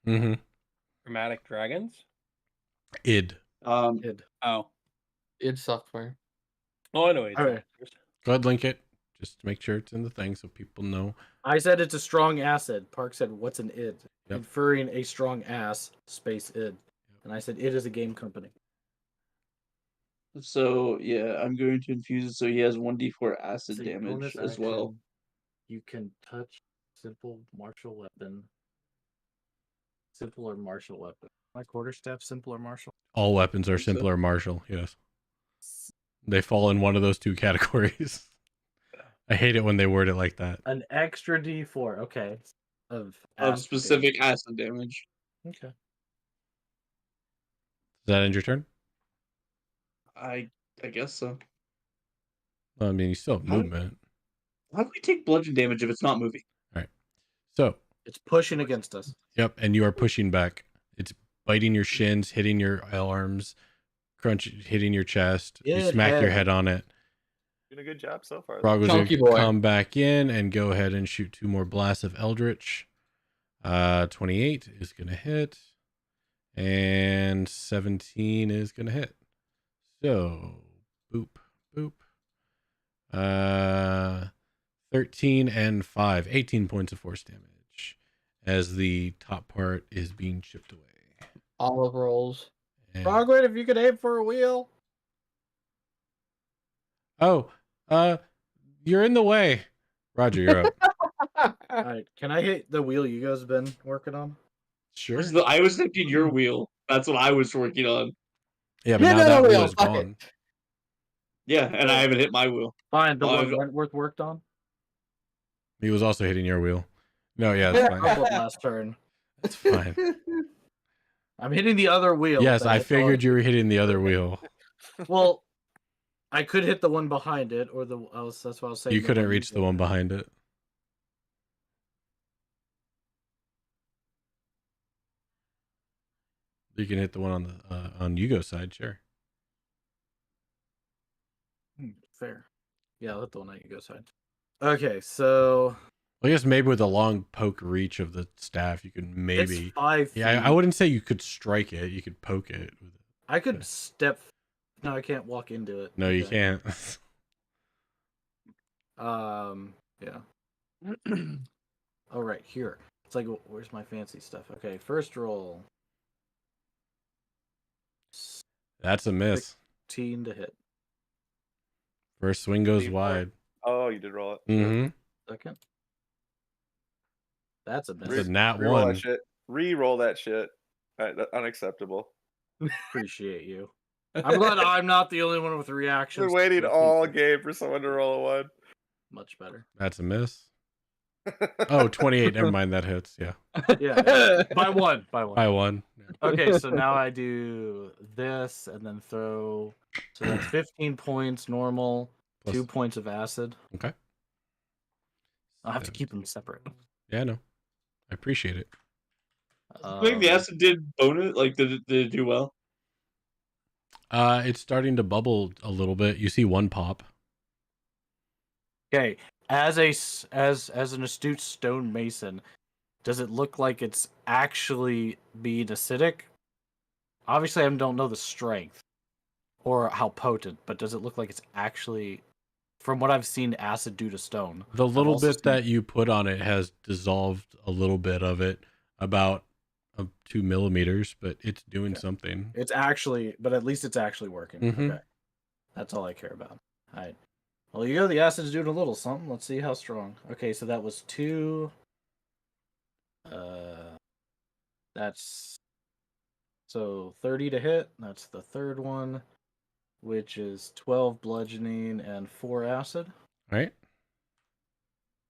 [SPEAKER 1] Mm-hmm.
[SPEAKER 9] Chromatic dragons.
[SPEAKER 1] Id.
[SPEAKER 7] Id.
[SPEAKER 9] Oh,
[SPEAKER 2] It's software.
[SPEAKER 9] I know. It's
[SPEAKER 7] Alright.
[SPEAKER 1] Go ahead, link it. Just to make sure it's in the thing so people know.
[SPEAKER 7] I said it's a strong acid. Park said, "What's an id?"
[SPEAKER 1] Yep.
[SPEAKER 7] Inferring a strong ass space id. And I said, "It is a game company."
[SPEAKER 4] So yeah, I'm going to infuse it so he has 1d4 acid
[SPEAKER 7] So
[SPEAKER 4] damage
[SPEAKER 7] bonus
[SPEAKER 4] as well.
[SPEAKER 7] action, you can touch simple martial weapon. Simple or martial weapon. My quarterstaff, simple or martial.
[SPEAKER 1] All weapons are
[SPEAKER 4] Think so.
[SPEAKER 1] simple or martial. Yes. They fall in one of those two categories. I hate it when they word it like that.
[SPEAKER 7] An extra D4. Okay. Of
[SPEAKER 4] Of
[SPEAKER 7] acid
[SPEAKER 4] specific acid damage.
[SPEAKER 7] damage. Okay.
[SPEAKER 1] Does that end your turn?
[SPEAKER 4] I guess so.
[SPEAKER 1] Well, I mean, you still have
[SPEAKER 4] How-
[SPEAKER 1] movement.
[SPEAKER 4] How do we take bludgeon damage if it's not moving?
[SPEAKER 1] So,
[SPEAKER 7] It's pushing against us.
[SPEAKER 1] yep, and you are pushing back. It's biting your shins, hitting your arms, hitting your chest. You
[SPEAKER 7] Good
[SPEAKER 1] smack your
[SPEAKER 7] head.
[SPEAKER 1] head on it.
[SPEAKER 3] Doing a good job so far.
[SPEAKER 1] Frog was going
[SPEAKER 2] Chunky
[SPEAKER 1] to
[SPEAKER 2] boy.
[SPEAKER 1] come back in and go ahead and shoot 2 more blasts of Eldritch. 28 is going to hit. And 17 is going to hit. So, boop, boop. 13 and 5. 18 points of force damage as the top part is being chipped away.
[SPEAKER 2] Olive rolls.
[SPEAKER 1] And-
[SPEAKER 7] Frogwood, if you could aim for a wheel.
[SPEAKER 1] Oh, you're in the way. Roger, you're up.
[SPEAKER 7] All right. Can I hit the wheel you guys been working on?
[SPEAKER 1] Sure.
[SPEAKER 4] I was thinking your wheel. That's what I was working on.
[SPEAKER 1] Yeah, but
[SPEAKER 2] Yeah,
[SPEAKER 1] now
[SPEAKER 2] no,
[SPEAKER 1] that
[SPEAKER 2] no,
[SPEAKER 1] wheel
[SPEAKER 2] no,
[SPEAKER 1] is
[SPEAKER 2] fuck it.
[SPEAKER 1] gone.
[SPEAKER 4] Yeah, and I haven't hit my wheel.
[SPEAKER 7] Fine. The
[SPEAKER 4] Oh,
[SPEAKER 7] one
[SPEAKER 4] I've-
[SPEAKER 7] Wentworth worked on.
[SPEAKER 1] He was also hitting your wheel. No, yeah, that's
[SPEAKER 7] I'll
[SPEAKER 1] fine.
[SPEAKER 7] put last turn.
[SPEAKER 1] That's fine.
[SPEAKER 7] I'm hitting the other wheel.
[SPEAKER 1] Yes,
[SPEAKER 7] but
[SPEAKER 1] I
[SPEAKER 7] it's all-
[SPEAKER 1] figured you were hitting the other wheel.
[SPEAKER 7] Well, I could hit the one behind it, or that's what I was saying.
[SPEAKER 1] You couldn't reach the one behind it. You can hit the one on the on Yugo's side, sure.
[SPEAKER 7] Fair. Yeah, I'll hit the one on you go side. Okay, so
[SPEAKER 1] Well, I guess maybe with a long poke reach of the staff, you could maybe.
[SPEAKER 7] it's 5 feet.
[SPEAKER 1] Yeah, I wouldn't say you could strike it. You could poke it. With it.
[SPEAKER 7] I could step. No, I can't walk into it.
[SPEAKER 1] No, you
[SPEAKER 7] Okay.
[SPEAKER 1] can't.
[SPEAKER 7] Yeah. Oh, right here. It's like, where's my fancy stuff? Okay, first roll.
[SPEAKER 1] That's a miss.
[SPEAKER 7] 16 to hit.
[SPEAKER 1] First swing goes
[SPEAKER 3] D4.
[SPEAKER 1] wide.
[SPEAKER 3] Oh, you did roll it.
[SPEAKER 1] Mm-hmm.
[SPEAKER 7] Second. That's a
[SPEAKER 1] That's
[SPEAKER 7] miss.
[SPEAKER 1] a nat
[SPEAKER 3] Re-roll
[SPEAKER 1] one.
[SPEAKER 3] that shit. Re-roll that shit. Unacceptable.
[SPEAKER 7] Appreciate you. I'm glad I'm not the only one with reactions.
[SPEAKER 3] Been waiting
[SPEAKER 7] to
[SPEAKER 3] all
[SPEAKER 7] people.
[SPEAKER 3] game for someone to roll a one.
[SPEAKER 7] Much better.
[SPEAKER 1] That's a miss. Oh, 28. Never mind. That hits. Yeah.
[SPEAKER 7] Yeah. By one. By one.
[SPEAKER 1] By one. Yeah.
[SPEAKER 7] Okay, so now I do this and then throw. So that's 15 points normal,
[SPEAKER 1] Plus-
[SPEAKER 7] 2 points of acid.
[SPEAKER 1] Okay.
[SPEAKER 7] I'll have to keep them separate.
[SPEAKER 1] Yeah, no. I appreciate it.
[SPEAKER 4] I think the acid did bonus. Like, did it do well?
[SPEAKER 1] It's starting to bubble a little bit. You see one pop.
[SPEAKER 7] Okay, as an astute stonemason, does it look like it's actually being acidic? Obviously, I don't know the strength or how potent, but does it look like it's actually, from what I've seen, acid due to stone?
[SPEAKER 1] The
[SPEAKER 7] I've
[SPEAKER 1] little
[SPEAKER 7] also
[SPEAKER 1] bit that you put on it has dissolved a little bit of it, about 2 millimeters, but it's doing something.
[SPEAKER 7] It's actually, but at least it's actually working.
[SPEAKER 1] Mhm.
[SPEAKER 7] Okay, that's all I care about. All right. Well, you go. The acid's doing a little something. Let's see how strong. Okay, so that was 2. That's so 30 to hit. That's the third one, which is 12 bludgeoning and 4 acid.
[SPEAKER 1] All right.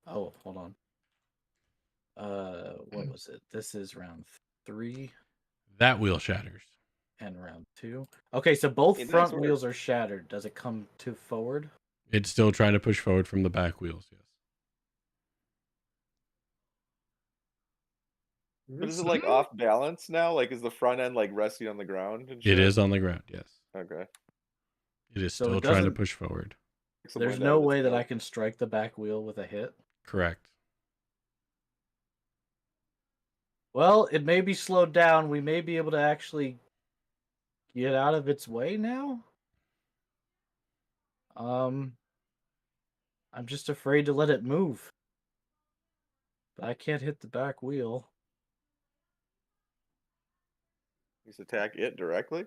[SPEAKER 7] Oh, hold on. What was it? This is round 3
[SPEAKER 1] That wheel shatters.
[SPEAKER 7] and round 2. Okay, so both
[SPEAKER 3] It does
[SPEAKER 7] front
[SPEAKER 3] work.
[SPEAKER 7] wheels are shattered. Does it come to forward?
[SPEAKER 1] It's still trying to push forward from the back wheels. Yes.
[SPEAKER 3] But is it like off balance now? Like, is the front end like resting on the ground and shit?
[SPEAKER 1] It is on the ground. Yes.
[SPEAKER 3] Okay.
[SPEAKER 1] It is
[SPEAKER 7] So
[SPEAKER 1] still
[SPEAKER 7] it
[SPEAKER 1] trying to
[SPEAKER 7] doesn't-
[SPEAKER 1] push forward.
[SPEAKER 3] Some
[SPEAKER 7] There's
[SPEAKER 3] wind
[SPEAKER 7] no
[SPEAKER 3] out of
[SPEAKER 7] way
[SPEAKER 3] its
[SPEAKER 7] that I
[SPEAKER 3] nose.
[SPEAKER 7] can strike the back wheel with a hit.
[SPEAKER 1] Correct.
[SPEAKER 7] Well, it may be slowed down. We may be able to actually get out of its way now. I'm just afraid to let it move. But I can't hit the back wheel.
[SPEAKER 3] Just attack it directly.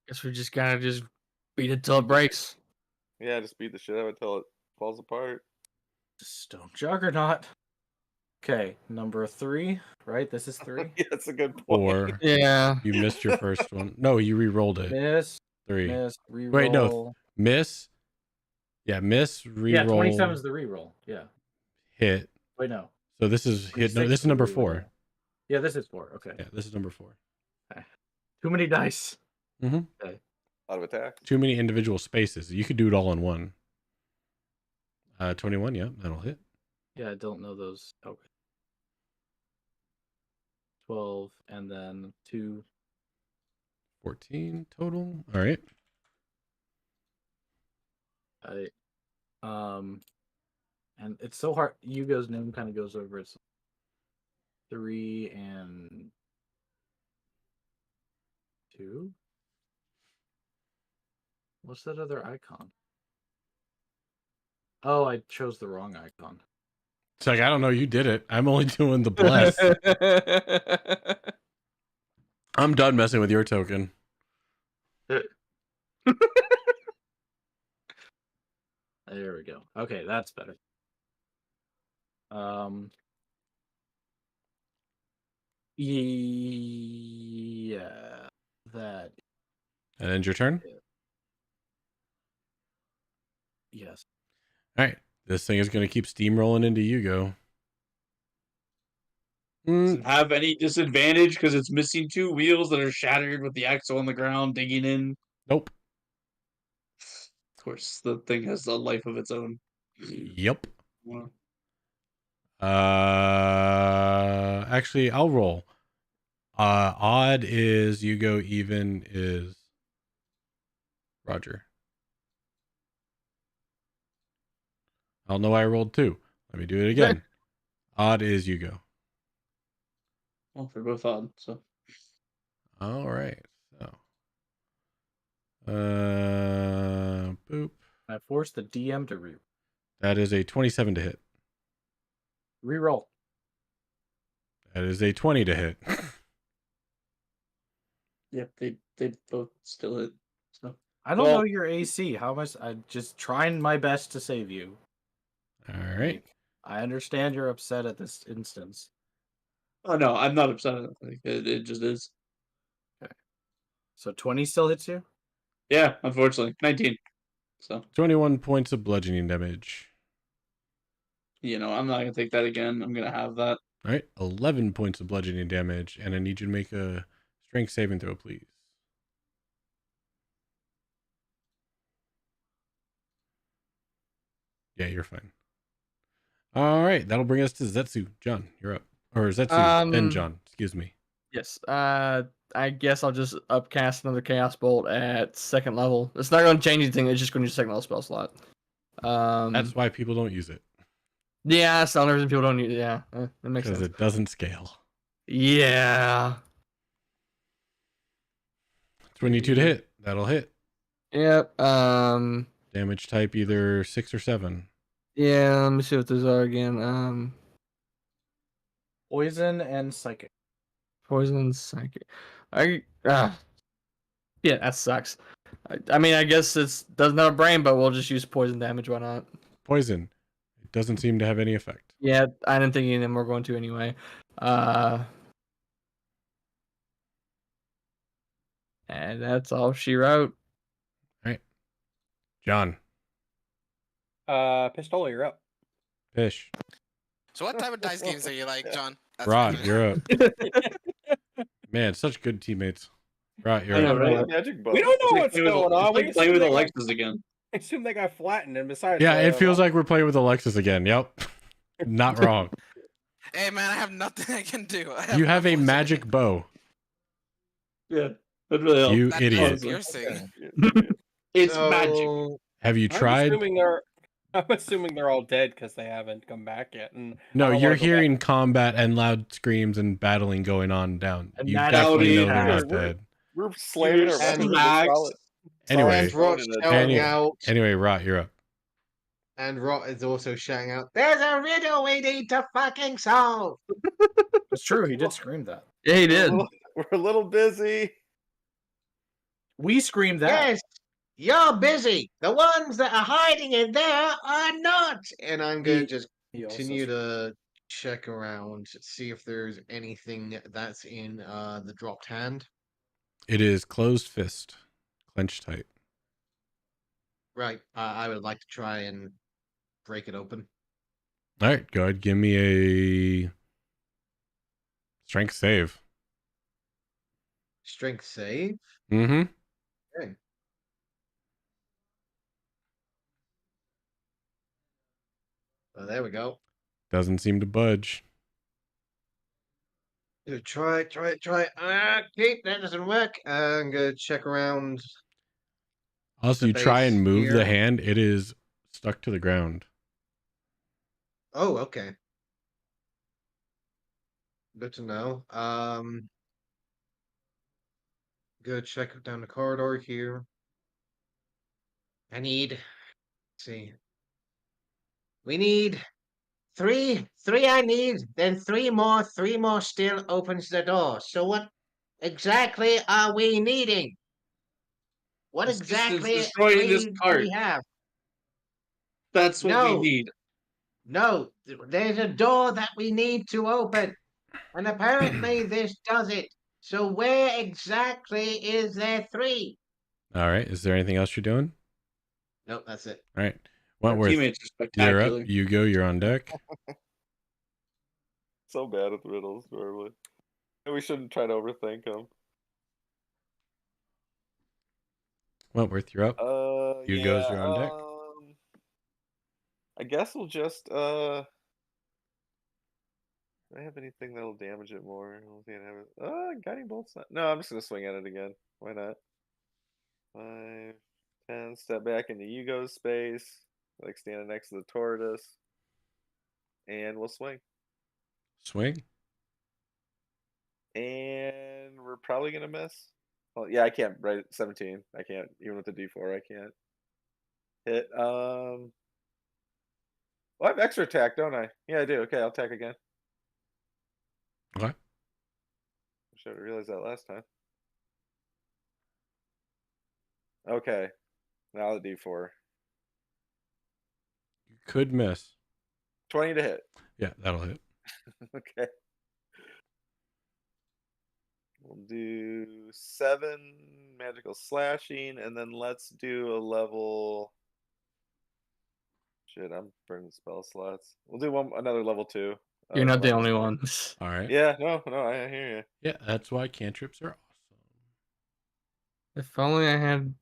[SPEAKER 2] Guess we just gotta just beat it till it breaks.
[SPEAKER 3] Yeah, just beat the shit out of it till it falls apart.
[SPEAKER 7] Stone Juggernaut. Okay, number 3, right? This is 3.
[SPEAKER 3] Yeah, that's a good point.
[SPEAKER 1] 4.
[SPEAKER 2] Yeah.
[SPEAKER 1] You missed your first one. No, you re-rolled it.
[SPEAKER 7] Miss,
[SPEAKER 1] 3.
[SPEAKER 7] miss, reroll.
[SPEAKER 1] Wait, no. Miss. Yeah, miss,
[SPEAKER 7] Yeah,
[SPEAKER 1] re-roll,
[SPEAKER 7] 27 is the reroll. Yeah.
[SPEAKER 1] hit.
[SPEAKER 7] Wait, no.
[SPEAKER 1] So this is hit. No,
[SPEAKER 7] 26
[SPEAKER 1] this is
[SPEAKER 7] the
[SPEAKER 1] number
[SPEAKER 7] reroll.
[SPEAKER 1] 4.
[SPEAKER 7] Yeah, this is 4. Okay.
[SPEAKER 1] Yeah, this is number 4.
[SPEAKER 7] Too many dice.
[SPEAKER 1] Mm-hmm.
[SPEAKER 3] A lot of attacks.
[SPEAKER 1] Too many individual spaces. You could do it all in one. 21. Yeah, that'll hit.
[SPEAKER 7] Yeah, I don't know those. Okay. 12 and then 2.
[SPEAKER 1] 14 total. All right.
[SPEAKER 7] And it's so hard. Yugo's name kind of goes over it. 3 and 2. What's that other icon? Oh, I chose the wrong icon.
[SPEAKER 1] It's like, I don't know. You did it. I'm only doing the bless. I'm done messing with your token.
[SPEAKER 7] There we go. Okay, that's better. Yeah, that.
[SPEAKER 1] And ends your turn.
[SPEAKER 7] Yes.
[SPEAKER 1] All right. This thing is going to keep steamrolling into Yugo.
[SPEAKER 4] Does it have any disadvantage because it's missing 2 wheels that are shattered with the axle on the ground digging in?
[SPEAKER 1] Nope.
[SPEAKER 4] Of course, the thing has a life of its own.
[SPEAKER 1] Yep.
[SPEAKER 4] Wow.
[SPEAKER 1] Actually, I'll roll. Odd is Yugo, even is Roger. I don't know why I rolled 2. Let me do it again. Odd is Yugo.
[SPEAKER 4] Well, they're both odd, so.
[SPEAKER 1] All right. So, boop.
[SPEAKER 7] I forced the DM to read.
[SPEAKER 1] That is a 27 to hit.
[SPEAKER 7] Reroll.
[SPEAKER 1] That is a 20 to hit.
[SPEAKER 4] Yep, they both still hit. So
[SPEAKER 7] I don't
[SPEAKER 4] Well-
[SPEAKER 7] know your AC. How much? I'm just trying my best to save you.
[SPEAKER 1] All right.
[SPEAKER 7] Like, I understand you're upset at this instance.
[SPEAKER 4] oh no, I'm not upset. Like, it just is.
[SPEAKER 7] So 20 still hits you?
[SPEAKER 4] Yeah, unfortunately, 19. So
[SPEAKER 1] 21 points of bludgeoning damage.
[SPEAKER 4] I'm not gonna take that again. I'm gonna have that.
[SPEAKER 1] All right. 11 points of bludgeoning damage. And I need you to make a strength saving throw, please. Yeah, you're fine. All right. That'll bring us to Zetsu. John, you're up. Or Zetsu, then John. Excuse me.
[SPEAKER 2] Yes. I guess I'll just upcast another Chaos Bolt at 2nd level. It's not going to change anything. It's just going to use a 2nd level spell slot.
[SPEAKER 1] That's why people don't use it.
[SPEAKER 2] Yeah, that's the only reason people don't use it. Yeah, that makes
[SPEAKER 1] Because
[SPEAKER 2] sense.
[SPEAKER 1] it doesn't scale.
[SPEAKER 2] Yeah.
[SPEAKER 1] 22 to hit. That'll hit.
[SPEAKER 2] Yep.
[SPEAKER 1] Damage type either 6 or 7.
[SPEAKER 2] Yeah. Let me see what those are again.
[SPEAKER 7] Poison and psychic.
[SPEAKER 2] Poison, psychic. Yeah, that sucks. I mean, I guess it doesn't have a brain, but we'll just use poison damage. Why not?
[SPEAKER 1] Poison. It doesn't seem to have any effect.
[SPEAKER 2] Yeah, I didn't think any of them were going to anyway. And that's all she wrote.
[SPEAKER 1] John.
[SPEAKER 9] Pistola, you're up.
[SPEAKER 1] Fish.
[SPEAKER 5] So what type of dice games are you like, John? That's
[SPEAKER 1] Rod,
[SPEAKER 5] what-
[SPEAKER 1] you're up. Man, such good teammates. Rod, you're
[SPEAKER 4] I know,
[SPEAKER 1] up.
[SPEAKER 4] right?
[SPEAKER 3] Magic book.
[SPEAKER 9] We don't know
[SPEAKER 4] It's
[SPEAKER 9] what's
[SPEAKER 4] like playing with-
[SPEAKER 9] going on.
[SPEAKER 4] It's
[SPEAKER 9] We
[SPEAKER 4] like playing with
[SPEAKER 9] assume they got-
[SPEAKER 4] Alexis again.
[SPEAKER 9] I assume they got flattened, and besides,
[SPEAKER 1] Yeah, it feels like we're playing with Alexis again. Yep. Not wrong.
[SPEAKER 5] Hey man, I have nothing I can do.
[SPEAKER 1] You have a
[SPEAKER 5] no
[SPEAKER 1] magic bow.
[SPEAKER 4] Yeah, that really helps.
[SPEAKER 1] You
[SPEAKER 5] That
[SPEAKER 1] idiot.
[SPEAKER 5] does piercing.
[SPEAKER 4] It's
[SPEAKER 8] So,
[SPEAKER 4] magic.
[SPEAKER 1] Have you tried?
[SPEAKER 9] I'm assuming they're all dead because they haven't come back yet. And I
[SPEAKER 1] No,
[SPEAKER 9] don't
[SPEAKER 1] you're
[SPEAKER 9] wanna go back.
[SPEAKER 1] hearing combat and loud screams and battling going on down.
[SPEAKER 7] And
[SPEAKER 1] You
[SPEAKER 7] that's
[SPEAKER 1] definitely know
[SPEAKER 4] what
[SPEAKER 1] they're
[SPEAKER 4] we
[SPEAKER 1] not
[SPEAKER 3] have.
[SPEAKER 1] dead.
[SPEAKER 3] We're slamming our
[SPEAKER 8] And
[SPEAKER 3] weapons.
[SPEAKER 4] Max-
[SPEAKER 3] Solid.
[SPEAKER 1] Anyway,
[SPEAKER 8] and Rot's
[SPEAKER 3] Solid
[SPEAKER 8] shouting
[SPEAKER 1] Anyway.
[SPEAKER 8] out,
[SPEAKER 1] anyway, Rot, you're up.
[SPEAKER 8] and Rot is also shouting out, "There's a riddle we need to fucking solve."
[SPEAKER 7] It's true. He did scream that.
[SPEAKER 2] Yeah, he did.
[SPEAKER 3] We're a little busy.
[SPEAKER 7] We screamed that.
[SPEAKER 8] Yes, you're busy. The ones that are hiding in there are not. And I'm going
[SPEAKER 7] He-
[SPEAKER 8] to just
[SPEAKER 7] He also
[SPEAKER 8] continue to check around, see if there's anything that's in the dropped hand.
[SPEAKER 1] It is closed fist, clenched tight.
[SPEAKER 8] Right. I would like to try and break it open.
[SPEAKER 1] All right, go ahead. Give me a strength save.
[SPEAKER 8] Strength save.
[SPEAKER 1] Mm-hmm.
[SPEAKER 8] Okay. Oh, there we go.
[SPEAKER 1] Doesn't seem to budge.
[SPEAKER 8] Try. Okay, that doesn't work. I'm gonna check around.
[SPEAKER 1] Also,
[SPEAKER 8] The
[SPEAKER 1] you try
[SPEAKER 8] base
[SPEAKER 1] and move
[SPEAKER 8] here.
[SPEAKER 1] the hand, it is stuck to the ground.
[SPEAKER 8] Oh, okay. Good to know. Go check down the corridor here. I need. Let's see. We need three. I need. Then three more. Three more still opens the door. So what exactly are we needing? What
[SPEAKER 4] Assistance
[SPEAKER 8] exactly
[SPEAKER 4] destroying this
[SPEAKER 8] do
[SPEAKER 4] cart.
[SPEAKER 8] we have?
[SPEAKER 4] That's what
[SPEAKER 8] No.
[SPEAKER 4] we need.
[SPEAKER 8] No, there's a door that we need to open. And apparently this does it. So where exactly is there three?
[SPEAKER 1] All right. Is there anything else you're doing?
[SPEAKER 8] Nope, that's it.
[SPEAKER 1] All right.
[SPEAKER 4] Our
[SPEAKER 1] Wentworth,
[SPEAKER 4] teammates are
[SPEAKER 1] you're
[SPEAKER 4] spectacular.
[SPEAKER 1] up. Hugo, you're on deck.
[SPEAKER 3] So bad with riddles, normally. We shouldn't try to overthink them.
[SPEAKER 1] Wentworth, you're up. Hugo's,
[SPEAKER 3] Yeah,
[SPEAKER 1] you're on deck.
[SPEAKER 3] I guess we'll just do I have anything that'll damage it more? I don't think I have it. Guiding bolt's not. No, I'm just gonna swing at it again. Why not? 5, 10. Step back into Hugo's space, like standing next to the tortoise, and we'll swing.
[SPEAKER 1] Swing.
[SPEAKER 3] And we're probably gonna miss. Well, yeah, I can't. Right, 17. I can't even with the D4. I can't hit. Well, I have extra attack, don't I? Yeah, I do. Okay, I'll attack again.
[SPEAKER 1] Okay.
[SPEAKER 3] Should have realized that last time. Okay. Now the D4.
[SPEAKER 1] You could miss.
[SPEAKER 3] 20 to hit.
[SPEAKER 1] Yeah, that'll hit.
[SPEAKER 3] Okay. We'll do 7 magical slashing, and then let's do a level. Shit, I'm burning spell slots. We'll do another level 2.
[SPEAKER 2] You're not the
[SPEAKER 3] Level
[SPEAKER 2] only
[SPEAKER 3] 2.
[SPEAKER 2] one.
[SPEAKER 1] All right.
[SPEAKER 3] Yeah, no, I hear you.
[SPEAKER 1] Yeah, that's why cantrips are awesome.
[SPEAKER 2] If only I had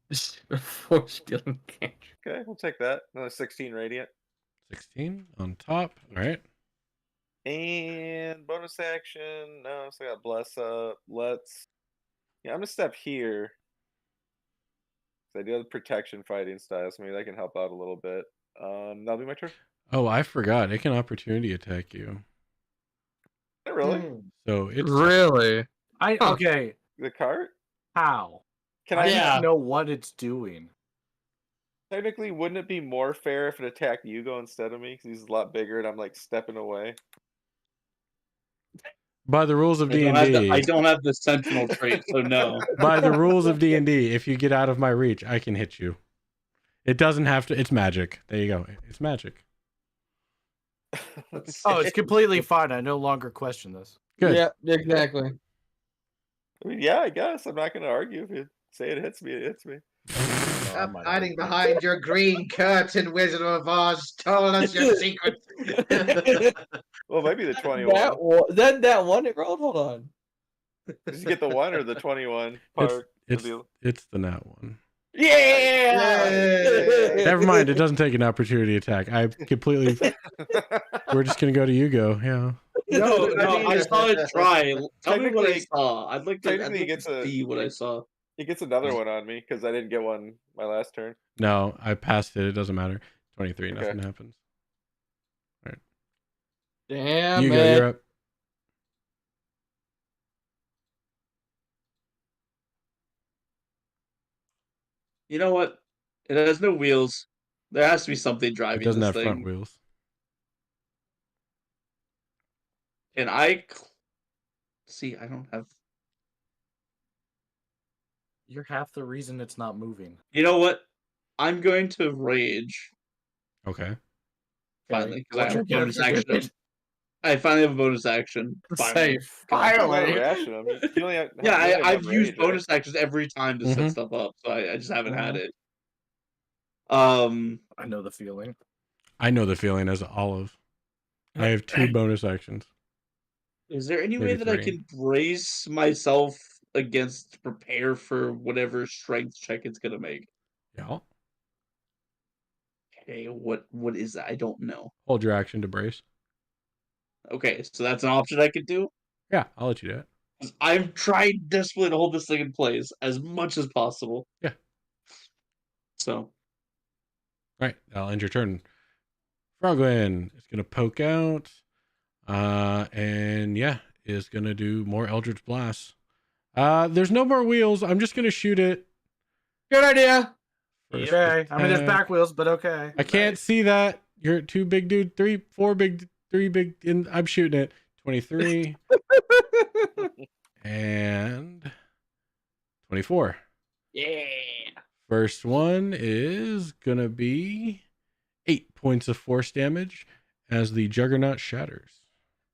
[SPEAKER 2] a force dealing cantrip.
[SPEAKER 3] Okay, we'll take that. Another 16 radiant.
[SPEAKER 1] 16 on top. All right.
[SPEAKER 3] And bonus action. No, so I got bless up. Yeah, I'm gonna step here. I do have protection fighting style, so maybe that can help out a little bit. That'll be my turn.
[SPEAKER 1] Oh, I forgot. It can opportunity attack you.
[SPEAKER 3] Not really.
[SPEAKER 1] So it's
[SPEAKER 2] Really? Huh.
[SPEAKER 7] Okay.
[SPEAKER 3] The cart?
[SPEAKER 7] How?
[SPEAKER 3] Can
[SPEAKER 7] I
[SPEAKER 3] I
[SPEAKER 7] need
[SPEAKER 2] Yeah.
[SPEAKER 7] to know what it's doing.
[SPEAKER 3] technically wouldn't it be more fair if it attacked Hugo instead of me? Because he's a lot bigger and I'm like stepping away.
[SPEAKER 1] by the rules of
[SPEAKER 4] I don't have the,
[SPEAKER 1] D&D.
[SPEAKER 4] I don't have the sentinel trait, so no.
[SPEAKER 1] By the rules of D&D, if you get out of my reach, I can hit you. It doesn't have to. It's magic. There you go. It's magic.
[SPEAKER 7] Oh, it's completely fine. I no longer question this.
[SPEAKER 1] Good.
[SPEAKER 2] Yeah, exactly.
[SPEAKER 3] I mean, yeah, I guess. I'm not going to argue. If you say it hits me, it hits me.
[SPEAKER 8] Stop hiding behind your green curtain, Wizard of Oz. Told us your secret.
[SPEAKER 3] Well, maybe the 21.
[SPEAKER 2] That one it rolled? Hold on.
[SPEAKER 3] Did you get the 1 or the 21 part?
[SPEAKER 1] It's the nat one.
[SPEAKER 2] Yeah!
[SPEAKER 1] Never mind. It doesn't take an opportunity attack. I completely. We're just gonna go to Hugo. Yeah.
[SPEAKER 4] No,
[SPEAKER 8] I
[SPEAKER 4] no,
[SPEAKER 8] mean-
[SPEAKER 4] I saw it try. Tell me what I
[SPEAKER 3] Technically-
[SPEAKER 4] saw. I'd like to
[SPEAKER 3] technically it gets
[SPEAKER 4] see what I saw.
[SPEAKER 3] He gets another one on me because I didn't get one my last turn.
[SPEAKER 1] No, I passed it. It doesn't matter. 23.
[SPEAKER 3] Okay.
[SPEAKER 1] Nothing happens.
[SPEAKER 2] Damn
[SPEAKER 1] Hugo,
[SPEAKER 2] it.
[SPEAKER 1] you're up.
[SPEAKER 4] You know what? It has no wheels. There has to be something
[SPEAKER 1] It
[SPEAKER 4] driving
[SPEAKER 1] doesn't
[SPEAKER 4] this
[SPEAKER 1] have
[SPEAKER 4] thing.
[SPEAKER 1] front wheels.
[SPEAKER 4] And see, I don't have.
[SPEAKER 7] You're half the reason it's not moving.
[SPEAKER 4] You know what? I'm going to rage
[SPEAKER 1] Okay.
[SPEAKER 4] finally because I
[SPEAKER 7] What's
[SPEAKER 4] have a
[SPEAKER 7] your
[SPEAKER 4] bonus
[SPEAKER 7] character
[SPEAKER 4] action. I finally have a bonus action.
[SPEAKER 2] Say,
[SPEAKER 3] Finally.
[SPEAKER 2] finally.
[SPEAKER 3] Ration him. You only have-
[SPEAKER 4] Yeah,
[SPEAKER 3] you only
[SPEAKER 4] I've
[SPEAKER 3] have
[SPEAKER 4] used
[SPEAKER 3] rage, right?
[SPEAKER 4] bonus actions every time to set
[SPEAKER 1] Mhm.
[SPEAKER 4] stuff up, so I just haven't had
[SPEAKER 7] Mhm.
[SPEAKER 4] it.
[SPEAKER 7] I know the feeling.
[SPEAKER 1] I know the feeling as Olive. I have 2 bonus actions.
[SPEAKER 4] Is there any way
[SPEAKER 1] Maybe
[SPEAKER 4] that I
[SPEAKER 1] 3.
[SPEAKER 4] can brace myself against to prepare for whatever strength check it's gonna make?
[SPEAKER 1] Yeah.
[SPEAKER 4] Okay, what is that? I don't know.
[SPEAKER 1] Hold your action to brace.
[SPEAKER 4] Okay, so that's an option I could do.
[SPEAKER 1] Yeah, I'll let you do it.
[SPEAKER 4] 'Cause I've tried desperately to hold this thing in place as much as possible.
[SPEAKER 1] Yeah.
[SPEAKER 4] So
[SPEAKER 1] Right. I'll end your turn. Frogwin is gonna poke out. And yeah, is gonna do more Eldritch Blasts. There's no more wheels. I'm just gonna shoot it.
[SPEAKER 2] Good idea.
[SPEAKER 1] First
[SPEAKER 7] Okay. I mean, there's
[SPEAKER 1] attack.
[SPEAKER 7] back wheels, but okay.
[SPEAKER 1] I can't see that. You're too big, dude. 4 big, 3 big. I'm shooting it. 23 and 24.
[SPEAKER 2] Yeah.
[SPEAKER 1] First one is gonna be 8 points of force damage as the Juggernaut shatters.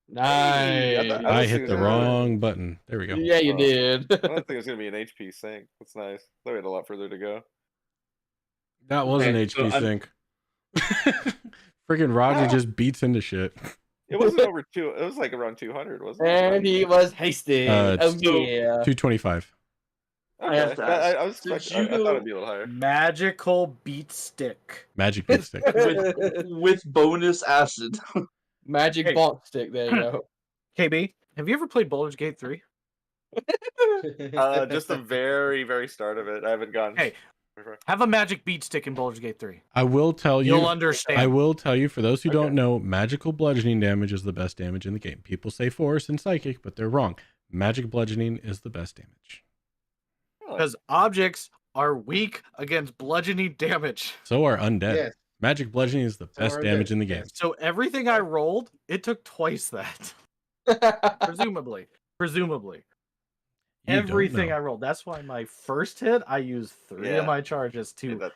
[SPEAKER 3] Hey,
[SPEAKER 2] Nice.
[SPEAKER 3] I
[SPEAKER 1] I
[SPEAKER 3] was
[SPEAKER 1] hit
[SPEAKER 3] thinking
[SPEAKER 1] the
[SPEAKER 3] it was gonna-
[SPEAKER 1] wrong button. There we go.
[SPEAKER 2] Yeah, you
[SPEAKER 3] Oh.
[SPEAKER 2] did.
[SPEAKER 3] I don't think it was going to be an HP sink. That's nice. Thought we had a lot further to go.
[SPEAKER 1] That was an
[SPEAKER 4] Okay,
[SPEAKER 1] HP
[SPEAKER 4] so I'm-
[SPEAKER 1] sync. Freaking Roger
[SPEAKER 3] Ah.
[SPEAKER 1] just beats into shit.
[SPEAKER 3] It wasn't over 2. It was like around 200, wasn't it?
[SPEAKER 2] And he was hasty.
[SPEAKER 1] Uh,
[SPEAKER 2] Oh,
[SPEAKER 4] so-
[SPEAKER 2] yeah.
[SPEAKER 1] 225.
[SPEAKER 3] Okay.
[SPEAKER 4] I have to
[SPEAKER 3] I was
[SPEAKER 4] did
[SPEAKER 3] expecting, I
[SPEAKER 4] you-
[SPEAKER 3] thought it'd be a little higher.
[SPEAKER 7] Magical beat stick.
[SPEAKER 1] Magic beat stick.
[SPEAKER 4] with bonus acid.
[SPEAKER 2] Magic
[SPEAKER 7] Hey.
[SPEAKER 2] bonk stick. There you go.
[SPEAKER 7] KB, have you ever played Baldur's Gate 3?
[SPEAKER 3] Just the very, very start of it. I haven't gone.
[SPEAKER 7] Hey. Have a magic beat stick in Baldur's Gate 3.
[SPEAKER 1] I will tell you.
[SPEAKER 7] You'll understand.
[SPEAKER 1] I will tell you, for those who
[SPEAKER 3] Okay.
[SPEAKER 1] don't know, magical bludgeoning damage is the best damage in the game. People say force and psychic, but they're wrong. Magic bludgeoning is the best damage.
[SPEAKER 3] Oh,
[SPEAKER 7] Because objects are weak against bludgeoning damage.
[SPEAKER 1] So are undead.
[SPEAKER 8] Yes.
[SPEAKER 1] Magic bludgeoning is the best
[SPEAKER 8] Sword
[SPEAKER 1] damage
[SPEAKER 8] is
[SPEAKER 1] in the game.
[SPEAKER 8] best.
[SPEAKER 7] So everything I rolled, it took twice that. Presumably.
[SPEAKER 1] You don't
[SPEAKER 7] Everything
[SPEAKER 1] know.
[SPEAKER 7] I rolled. That's why my first hit, I used 3
[SPEAKER 3] Yeah.
[SPEAKER 7] of my charges
[SPEAKER 3] Yeah,
[SPEAKER 7] to
[SPEAKER 3] that-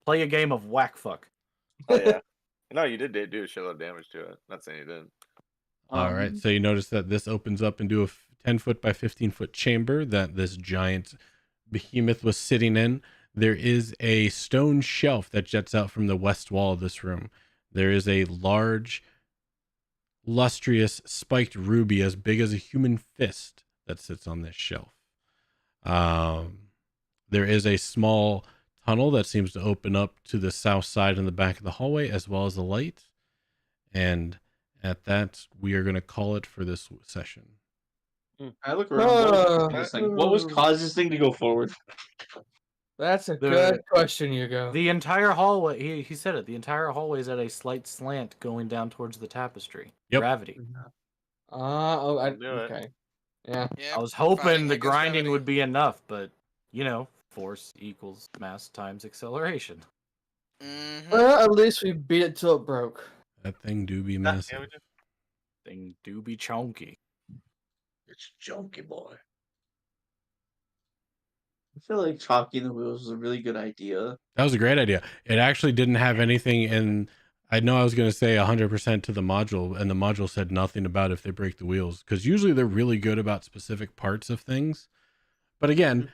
[SPEAKER 7] play a game of whack fuck.
[SPEAKER 3] oh yeah. No, you did do a shitload of damage to it. Not saying you didn't.
[SPEAKER 1] All right. So you notice that this opens up into a 10-foot by 15-foot chamber that this giant behemoth was sitting in. There is a stone shelf that juts out from the west wall of this room. There is a large, lustrous, spiked ruby as big as a human fist that sits on this shelf. There is a small tunnel that seems to open up to the south side in the back of the hallway, as well as a light. And at that, we are going to call it for this session.
[SPEAKER 4] I look around. What was causing this thing to go forward?
[SPEAKER 2] That's a
[SPEAKER 7] The-
[SPEAKER 2] good question, Hugo.
[SPEAKER 7] The entire hallway, he said it, the entire hallway is at a slight slant going down towards the tapestry.
[SPEAKER 1] Yep.
[SPEAKER 7] Gravity.
[SPEAKER 3] I'll do it.
[SPEAKER 2] Okay. Yeah.
[SPEAKER 5] Yeah,
[SPEAKER 7] I was hoping
[SPEAKER 5] fighting
[SPEAKER 7] the
[SPEAKER 5] against
[SPEAKER 7] grinding
[SPEAKER 5] gravity.
[SPEAKER 7] would be enough, but, you know, force equals mass times acceleration.
[SPEAKER 5] Mhm.
[SPEAKER 2] Well, at least we beat it till it broke.
[SPEAKER 1] That thing do be
[SPEAKER 3] That
[SPEAKER 1] massive.
[SPEAKER 3] damage-
[SPEAKER 7] Thing do be chunky.
[SPEAKER 4] It's junky boy. I feel like chalking the wheels is a really good idea.
[SPEAKER 1] That was a great idea. It actually didn't have anything in. I know I was going to say 100% to the module, and the module said nothing about if they break the wheels, because usually they're really good about specific parts of things. But again,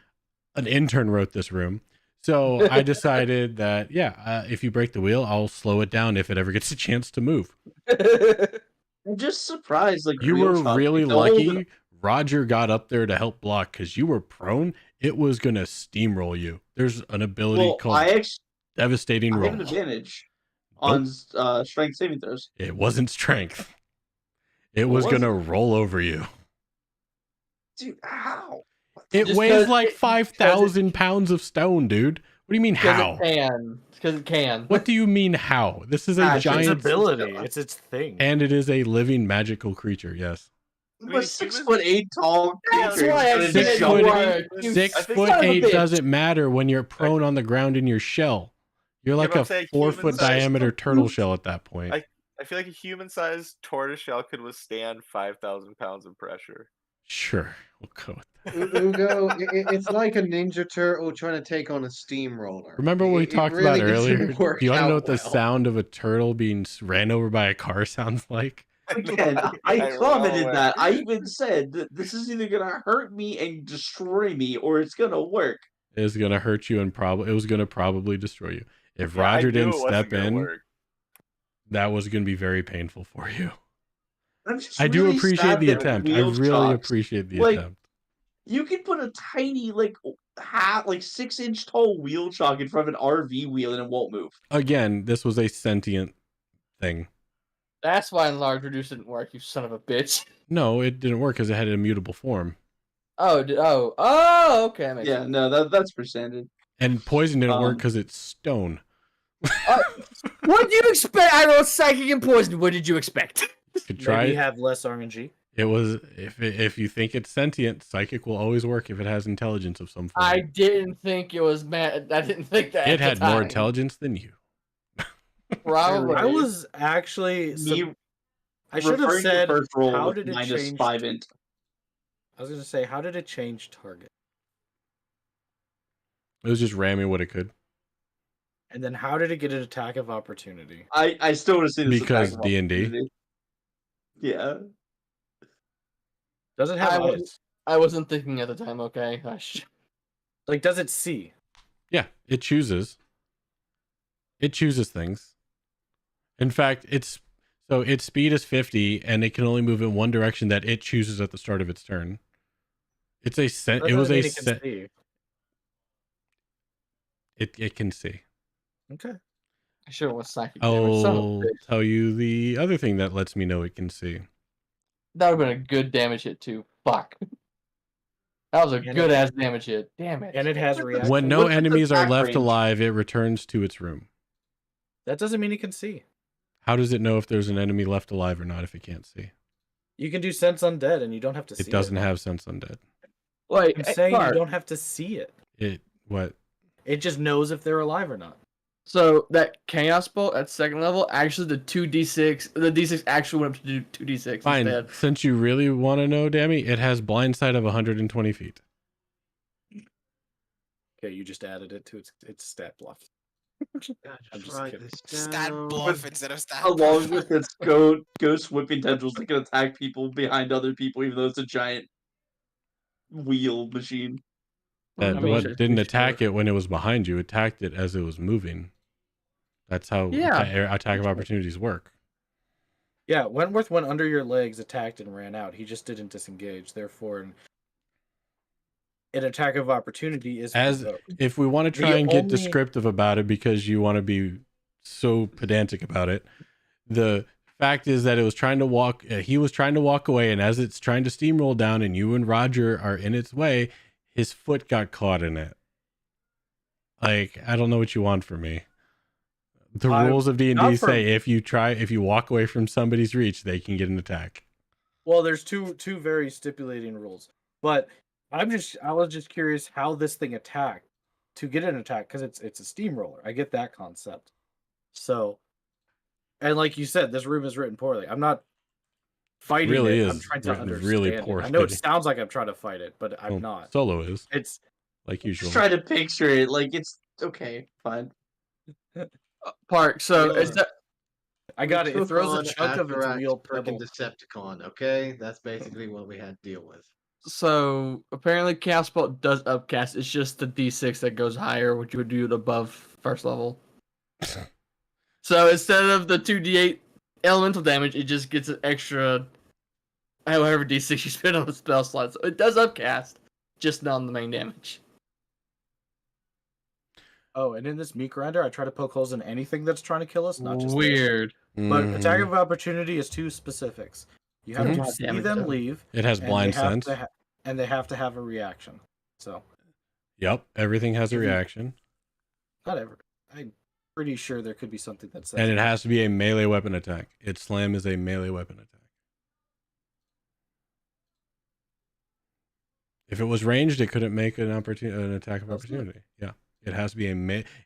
[SPEAKER 1] an intern wrote this room. So I decided that, if you break the wheel, I'll slow it down if it ever gets a chance to move.
[SPEAKER 4] I'm just surprised. Like
[SPEAKER 1] You
[SPEAKER 4] real
[SPEAKER 1] were
[SPEAKER 4] talk,
[SPEAKER 1] really
[SPEAKER 4] the whole-
[SPEAKER 1] lucky Roger got up there to help block, because you were prone. It was going to steamroll you. There's an ability
[SPEAKER 4] Well,
[SPEAKER 1] called
[SPEAKER 4] I actually
[SPEAKER 1] Devastating
[SPEAKER 4] have
[SPEAKER 1] Roll.
[SPEAKER 4] an advantage on strength saving throws.
[SPEAKER 1] It wasn't strength. It was
[SPEAKER 4] was
[SPEAKER 1] going to roll over you.
[SPEAKER 4] Dude, how?
[SPEAKER 1] It
[SPEAKER 2] Just
[SPEAKER 1] weighs
[SPEAKER 2] 'cause
[SPEAKER 1] like
[SPEAKER 2] it-
[SPEAKER 1] 5,000 pounds of stone, dude. What do you mean how?
[SPEAKER 2] Because it can. Because it can.
[SPEAKER 1] What do you mean how? This is a
[SPEAKER 4] Ah,
[SPEAKER 7] It's
[SPEAKER 1] giant,
[SPEAKER 7] its ability. It's its thing.
[SPEAKER 1] and it is a living magical creature. Yes,
[SPEAKER 4] I'm
[SPEAKER 3] mean,
[SPEAKER 4] a 6'8" tall
[SPEAKER 2] That's
[SPEAKER 4] creature.
[SPEAKER 2] why I
[SPEAKER 4] It's
[SPEAKER 2] said
[SPEAKER 4] gonna
[SPEAKER 1] Six
[SPEAKER 2] you
[SPEAKER 1] foot
[SPEAKER 4] jump
[SPEAKER 2] are
[SPEAKER 4] me.
[SPEAKER 2] a cute
[SPEAKER 1] 6'8"
[SPEAKER 2] son of a bitch.
[SPEAKER 1] doesn't matter when you're prone on the ground in your shell. You're like
[SPEAKER 3] but I'm
[SPEAKER 1] a
[SPEAKER 3] saying
[SPEAKER 1] 4-foot
[SPEAKER 3] human-sized
[SPEAKER 1] diameter turtle shell at that point.
[SPEAKER 3] I feel like a human-sized tortoise shell could withstand 5,000 pounds of pressure.
[SPEAKER 1] Sure, we'll go with that.
[SPEAKER 8] Ugo, it's like a Ninja Turtle trying to take on a steamroller.
[SPEAKER 1] Remember what we talked
[SPEAKER 8] really
[SPEAKER 1] about earlier?
[SPEAKER 8] doesn't work
[SPEAKER 1] Do you want to know
[SPEAKER 8] out
[SPEAKER 1] what the
[SPEAKER 8] well.
[SPEAKER 1] sound of a turtle being ran over by a car sounds like?
[SPEAKER 4] Again, I
[SPEAKER 3] I
[SPEAKER 4] commented
[SPEAKER 3] know,
[SPEAKER 4] that. I even said that this is either gonna hurt me and destroy me, or it's gonna work.
[SPEAKER 1] It was gonna hurt you and it was gonna probably destroy you. If
[SPEAKER 3] Yeah, I
[SPEAKER 1] Roger
[SPEAKER 3] knew
[SPEAKER 1] didn't
[SPEAKER 3] it wasn't
[SPEAKER 1] step
[SPEAKER 3] gonna
[SPEAKER 1] in,
[SPEAKER 3] work.
[SPEAKER 1] that was gonna be very painful for you.
[SPEAKER 4] I'm just
[SPEAKER 1] I do
[SPEAKER 4] really
[SPEAKER 1] appreciate
[SPEAKER 4] sad
[SPEAKER 1] the
[SPEAKER 4] that
[SPEAKER 1] attempt. I
[SPEAKER 4] wheel
[SPEAKER 1] really
[SPEAKER 4] chocks-
[SPEAKER 1] appreciate the
[SPEAKER 4] like,
[SPEAKER 1] attempt.
[SPEAKER 4] You could put a tiny, like 6-inch tall wheel chock in front of an RV wheel and it won't move.
[SPEAKER 1] Again, this was a sentient thing.
[SPEAKER 2] That's why Enlarge Reduce didn't work, you son of a bitch.
[SPEAKER 1] No, it didn't work because it had an immutable form.
[SPEAKER 2] Oh, okay. That makes
[SPEAKER 4] Yeah,
[SPEAKER 2] sense.
[SPEAKER 4] no, that's for standard.
[SPEAKER 1] And poison didn't work
[SPEAKER 4] Um,
[SPEAKER 1] because it's stone.
[SPEAKER 2] What did you expect? I wrote Psychic and Poison. What did you expect?
[SPEAKER 1] Could try
[SPEAKER 7] Maybe
[SPEAKER 1] it.
[SPEAKER 7] have less RNG.
[SPEAKER 1] It was if you think it's sentient, psychic will always work if it has intelligence of some form.
[SPEAKER 2] I didn't think it was mad. I didn't think that.
[SPEAKER 1] It
[SPEAKER 2] at the
[SPEAKER 1] had more
[SPEAKER 2] time.
[SPEAKER 1] intelligence than you.
[SPEAKER 2] Probably.
[SPEAKER 7] I was actually.
[SPEAKER 4] Me
[SPEAKER 7] I should have
[SPEAKER 4] referring to
[SPEAKER 7] said,
[SPEAKER 4] first roll
[SPEAKER 7] how
[SPEAKER 4] with
[SPEAKER 7] did it
[SPEAKER 4] minus
[SPEAKER 7] change?
[SPEAKER 4] 5 int.
[SPEAKER 7] I was going to say, how did it change target?
[SPEAKER 1] It was just ramming what it could.
[SPEAKER 7] And then how did it get an attack of opportunity?
[SPEAKER 4] I still want to see this
[SPEAKER 1] Because
[SPEAKER 4] attack of
[SPEAKER 1] D&D.
[SPEAKER 4] opportunity. Yeah.
[SPEAKER 7] Does it have
[SPEAKER 2] I was-
[SPEAKER 7] eyes?
[SPEAKER 2] I wasn't thinking at the time. Okay.
[SPEAKER 7] Like, does it see?
[SPEAKER 1] Yeah, it chooses. It chooses things. In fact, its speed is 50, and it can only move in one direction that it chooses at the start of its turn. It's a set.
[SPEAKER 7] That
[SPEAKER 1] It was
[SPEAKER 7] doesn't
[SPEAKER 1] a
[SPEAKER 7] mean it can
[SPEAKER 1] set.
[SPEAKER 7] see.
[SPEAKER 1] It can see.
[SPEAKER 7] Okay.
[SPEAKER 2] I should have went Psychic damage. Son of a
[SPEAKER 1] I'll
[SPEAKER 2] bitch.
[SPEAKER 1] tell you the other thing that lets me know it can see.
[SPEAKER 2] That would have been a good damage hit too. Fuck. That was a
[SPEAKER 7] And
[SPEAKER 2] good ass damage hit. Damn it.
[SPEAKER 7] And it has reaction.
[SPEAKER 1] When no
[SPEAKER 4] What's its
[SPEAKER 1] enemies are
[SPEAKER 4] attack
[SPEAKER 1] left
[SPEAKER 4] range?
[SPEAKER 1] alive, it returns to its room.
[SPEAKER 7] That doesn't mean it can see.
[SPEAKER 1] How does it know if there's an enemy left alive or not if it can't see?
[SPEAKER 7] You can do Sense Undead and you don't have to see it.
[SPEAKER 1] It doesn't have sense undead.
[SPEAKER 2] Wait,
[SPEAKER 7] I'm saying
[SPEAKER 2] Mark,
[SPEAKER 7] you don't have to see it.
[SPEAKER 1] It what?
[SPEAKER 7] It just knows if they're alive or not.
[SPEAKER 2] So that chaos bolt at second level, actually the 2d6, the d6 actually went up to do 2d6
[SPEAKER 1] Fine.
[SPEAKER 2] instead.
[SPEAKER 1] Since you really want to know, Dammy, it has blind sight of 120 feet.
[SPEAKER 7] Okay, you just added it to its stat bluff.
[SPEAKER 8] God,
[SPEAKER 7] I'm
[SPEAKER 8] just
[SPEAKER 7] just
[SPEAKER 8] write
[SPEAKER 7] kidding.
[SPEAKER 8] this
[SPEAKER 5] Stat
[SPEAKER 8] down.
[SPEAKER 5] bluff instead of stat
[SPEAKER 4] Along
[SPEAKER 5] bluff.
[SPEAKER 4] with its ghost whipping tendrils that can attack people behind other people, even though it's a giant wheel machine.
[SPEAKER 1] That
[SPEAKER 2] I mean,
[SPEAKER 1] what
[SPEAKER 2] sure,
[SPEAKER 1] didn't
[SPEAKER 2] sure.
[SPEAKER 1] attack it when it was behind you. Attacked it as it was moving. That's how
[SPEAKER 2] Yeah.
[SPEAKER 1] attack of opportunities work.
[SPEAKER 7] Yeah, Wentworth went under your legs, attacked, and ran out. He just didn't disengage. Therefore, an attack of opportunity is
[SPEAKER 1] As
[SPEAKER 7] provoked.
[SPEAKER 1] if we want to try
[SPEAKER 7] The
[SPEAKER 1] and get
[SPEAKER 7] only-
[SPEAKER 1] descriptive about it because you want to be so pedantic about it, the fact is that it was trying to walk. He was trying to walk away, and as it's trying to steamroll down, and you and Roger are in its way, his foot got caught in it. Like, I don't know what you want from me. The rules of D&D
[SPEAKER 7] not from-
[SPEAKER 1] say if you walk away from somebody's reach, they can get an attack.
[SPEAKER 7] Well, there's two very stipulating rules, but I was just curious how this thing attacked to get an attack because it's a steamroller. I get that concept. So, and like you said, this room is written poorly. I'm not fighting
[SPEAKER 1] Really
[SPEAKER 7] it. I'm
[SPEAKER 1] is
[SPEAKER 7] trying to
[SPEAKER 1] written
[SPEAKER 7] understand
[SPEAKER 1] really
[SPEAKER 7] it. I know it
[SPEAKER 1] poorly.
[SPEAKER 7] sounds like I'm trying to fight it, but I'm
[SPEAKER 1] Well,
[SPEAKER 7] not.
[SPEAKER 1] Solo is,
[SPEAKER 7] It's
[SPEAKER 1] like usual.
[SPEAKER 4] Just try to picture it. Like, it's okay, fine.
[SPEAKER 2] Park. So is
[SPEAKER 8] Sure.
[SPEAKER 2] that
[SPEAKER 7] I got it. It
[SPEAKER 8] took
[SPEAKER 7] throws a
[SPEAKER 8] on
[SPEAKER 7] chunk of its
[SPEAKER 8] Atherax
[SPEAKER 7] wheel
[SPEAKER 8] frickin'
[SPEAKER 7] pebble.
[SPEAKER 8] Decepticon, okay? That's basically what we had to deal with.
[SPEAKER 2] so? Apparently, chaos bolt does upcast. It's just the d6 that goes higher, which you would do it above first level. So instead of the 2d8 elemental damage, it just gets an extra, however d6 you spend on the spell slot. So it does upcast, just not on the main damage.
[SPEAKER 7] Oh, and in this meat grinder, I try to poke holes in anything that's trying to kill us, not just this.
[SPEAKER 2] Weird.
[SPEAKER 7] But
[SPEAKER 1] Mhm.
[SPEAKER 7] attack of opportunity is two specifics. You have
[SPEAKER 2] Mhm.
[SPEAKER 7] to
[SPEAKER 2] God
[SPEAKER 7] see
[SPEAKER 2] damn it,
[SPEAKER 7] them
[SPEAKER 2] though.
[SPEAKER 7] leave,
[SPEAKER 1] It has
[SPEAKER 7] and
[SPEAKER 1] blind
[SPEAKER 7] they have
[SPEAKER 1] sense.
[SPEAKER 7] to and they have to have a reaction. So
[SPEAKER 1] Yep, everything has a
[SPEAKER 7] If you-
[SPEAKER 1] reaction,
[SPEAKER 7] not ever. I'm pretty sure there could be something that says
[SPEAKER 1] and it
[SPEAKER 7] that.
[SPEAKER 1] has to be a melee weapon attack. Its slam is a melee weapon attack. If it was ranged, it couldn't make an attack of
[SPEAKER 7] That's good.
[SPEAKER 1] opportunity. Yeah, it has to be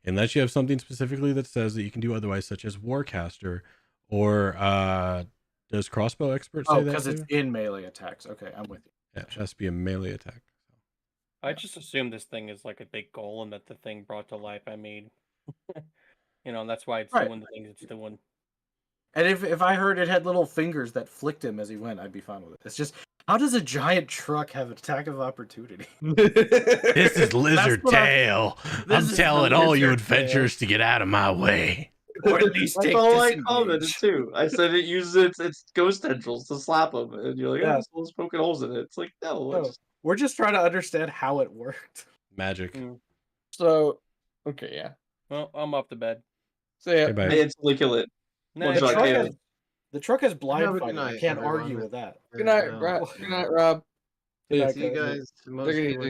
[SPEAKER 1] unless you have something specifically that says that you can do otherwise, such as Warcaster or does Crossbow Expert say
[SPEAKER 7] Oh,
[SPEAKER 1] that
[SPEAKER 7] because it's
[SPEAKER 1] too?
[SPEAKER 7] in melee attacks. Okay, I'm with you.
[SPEAKER 1] Yeah, it has to be a melee attack.
[SPEAKER 9] I just assume this thing is like a big golem that the thing brought to life. I made, and that's why it's
[SPEAKER 7] Right.
[SPEAKER 9] doing the things it's doing.
[SPEAKER 7] And if I heard it had little fingers that flicked him as he went, I'd be fine with it. It's just, how does a giant truck have an attack of opportunity?
[SPEAKER 1] This is Lizard
[SPEAKER 7] what I-
[SPEAKER 1] Tail.
[SPEAKER 7] this
[SPEAKER 1] I'm
[SPEAKER 7] is the
[SPEAKER 1] telling all you
[SPEAKER 7] Lizard Tail.
[SPEAKER 1] adventurers to get out of my way.
[SPEAKER 7] Or at least
[SPEAKER 4] That's
[SPEAKER 7] take
[SPEAKER 4] all I
[SPEAKER 7] disengage.
[SPEAKER 4] commented too. I said it uses its ghost tendrils to slap them, and you're like,
[SPEAKER 7] Yeah.
[SPEAKER 4] "Oh, this one's poking holes in it." It's like, no,
[SPEAKER 7] No,
[SPEAKER 4] it's
[SPEAKER 7] we're just trying to understand how it worked.
[SPEAKER 1] Magic.
[SPEAKER 2] So, okay, yeah.
[SPEAKER 9] Well, I'm off to bed.
[SPEAKER 2] So yeah,
[SPEAKER 1] Hey, bye.
[SPEAKER 4] I instantly kill it. One
[SPEAKER 9] Night.
[SPEAKER 4] shot
[SPEAKER 7] truck
[SPEAKER 4] KO.
[SPEAKER 7] has, the truck has blind
[SPEAKER 8] Have a good
[SPEAKER 7] fighting. I
[SPEAKER 8] night,
[SPEAKER 7] can't
[SPEAKER 8] everyone.
[SPEAKER 7] argue with that.
[SPEAKER 2] good night,
[SPEAKER 8] No.
[SPEAKER 2] Rob. Good night, Rob.
[SPEAKER 7] Good night,
[SPEAKER 8] See you
[SPEAKER 7] guys.
[SPEAKER 8] guys mostly
[SPEAKER 2] easy.
[SPEAKER 8] when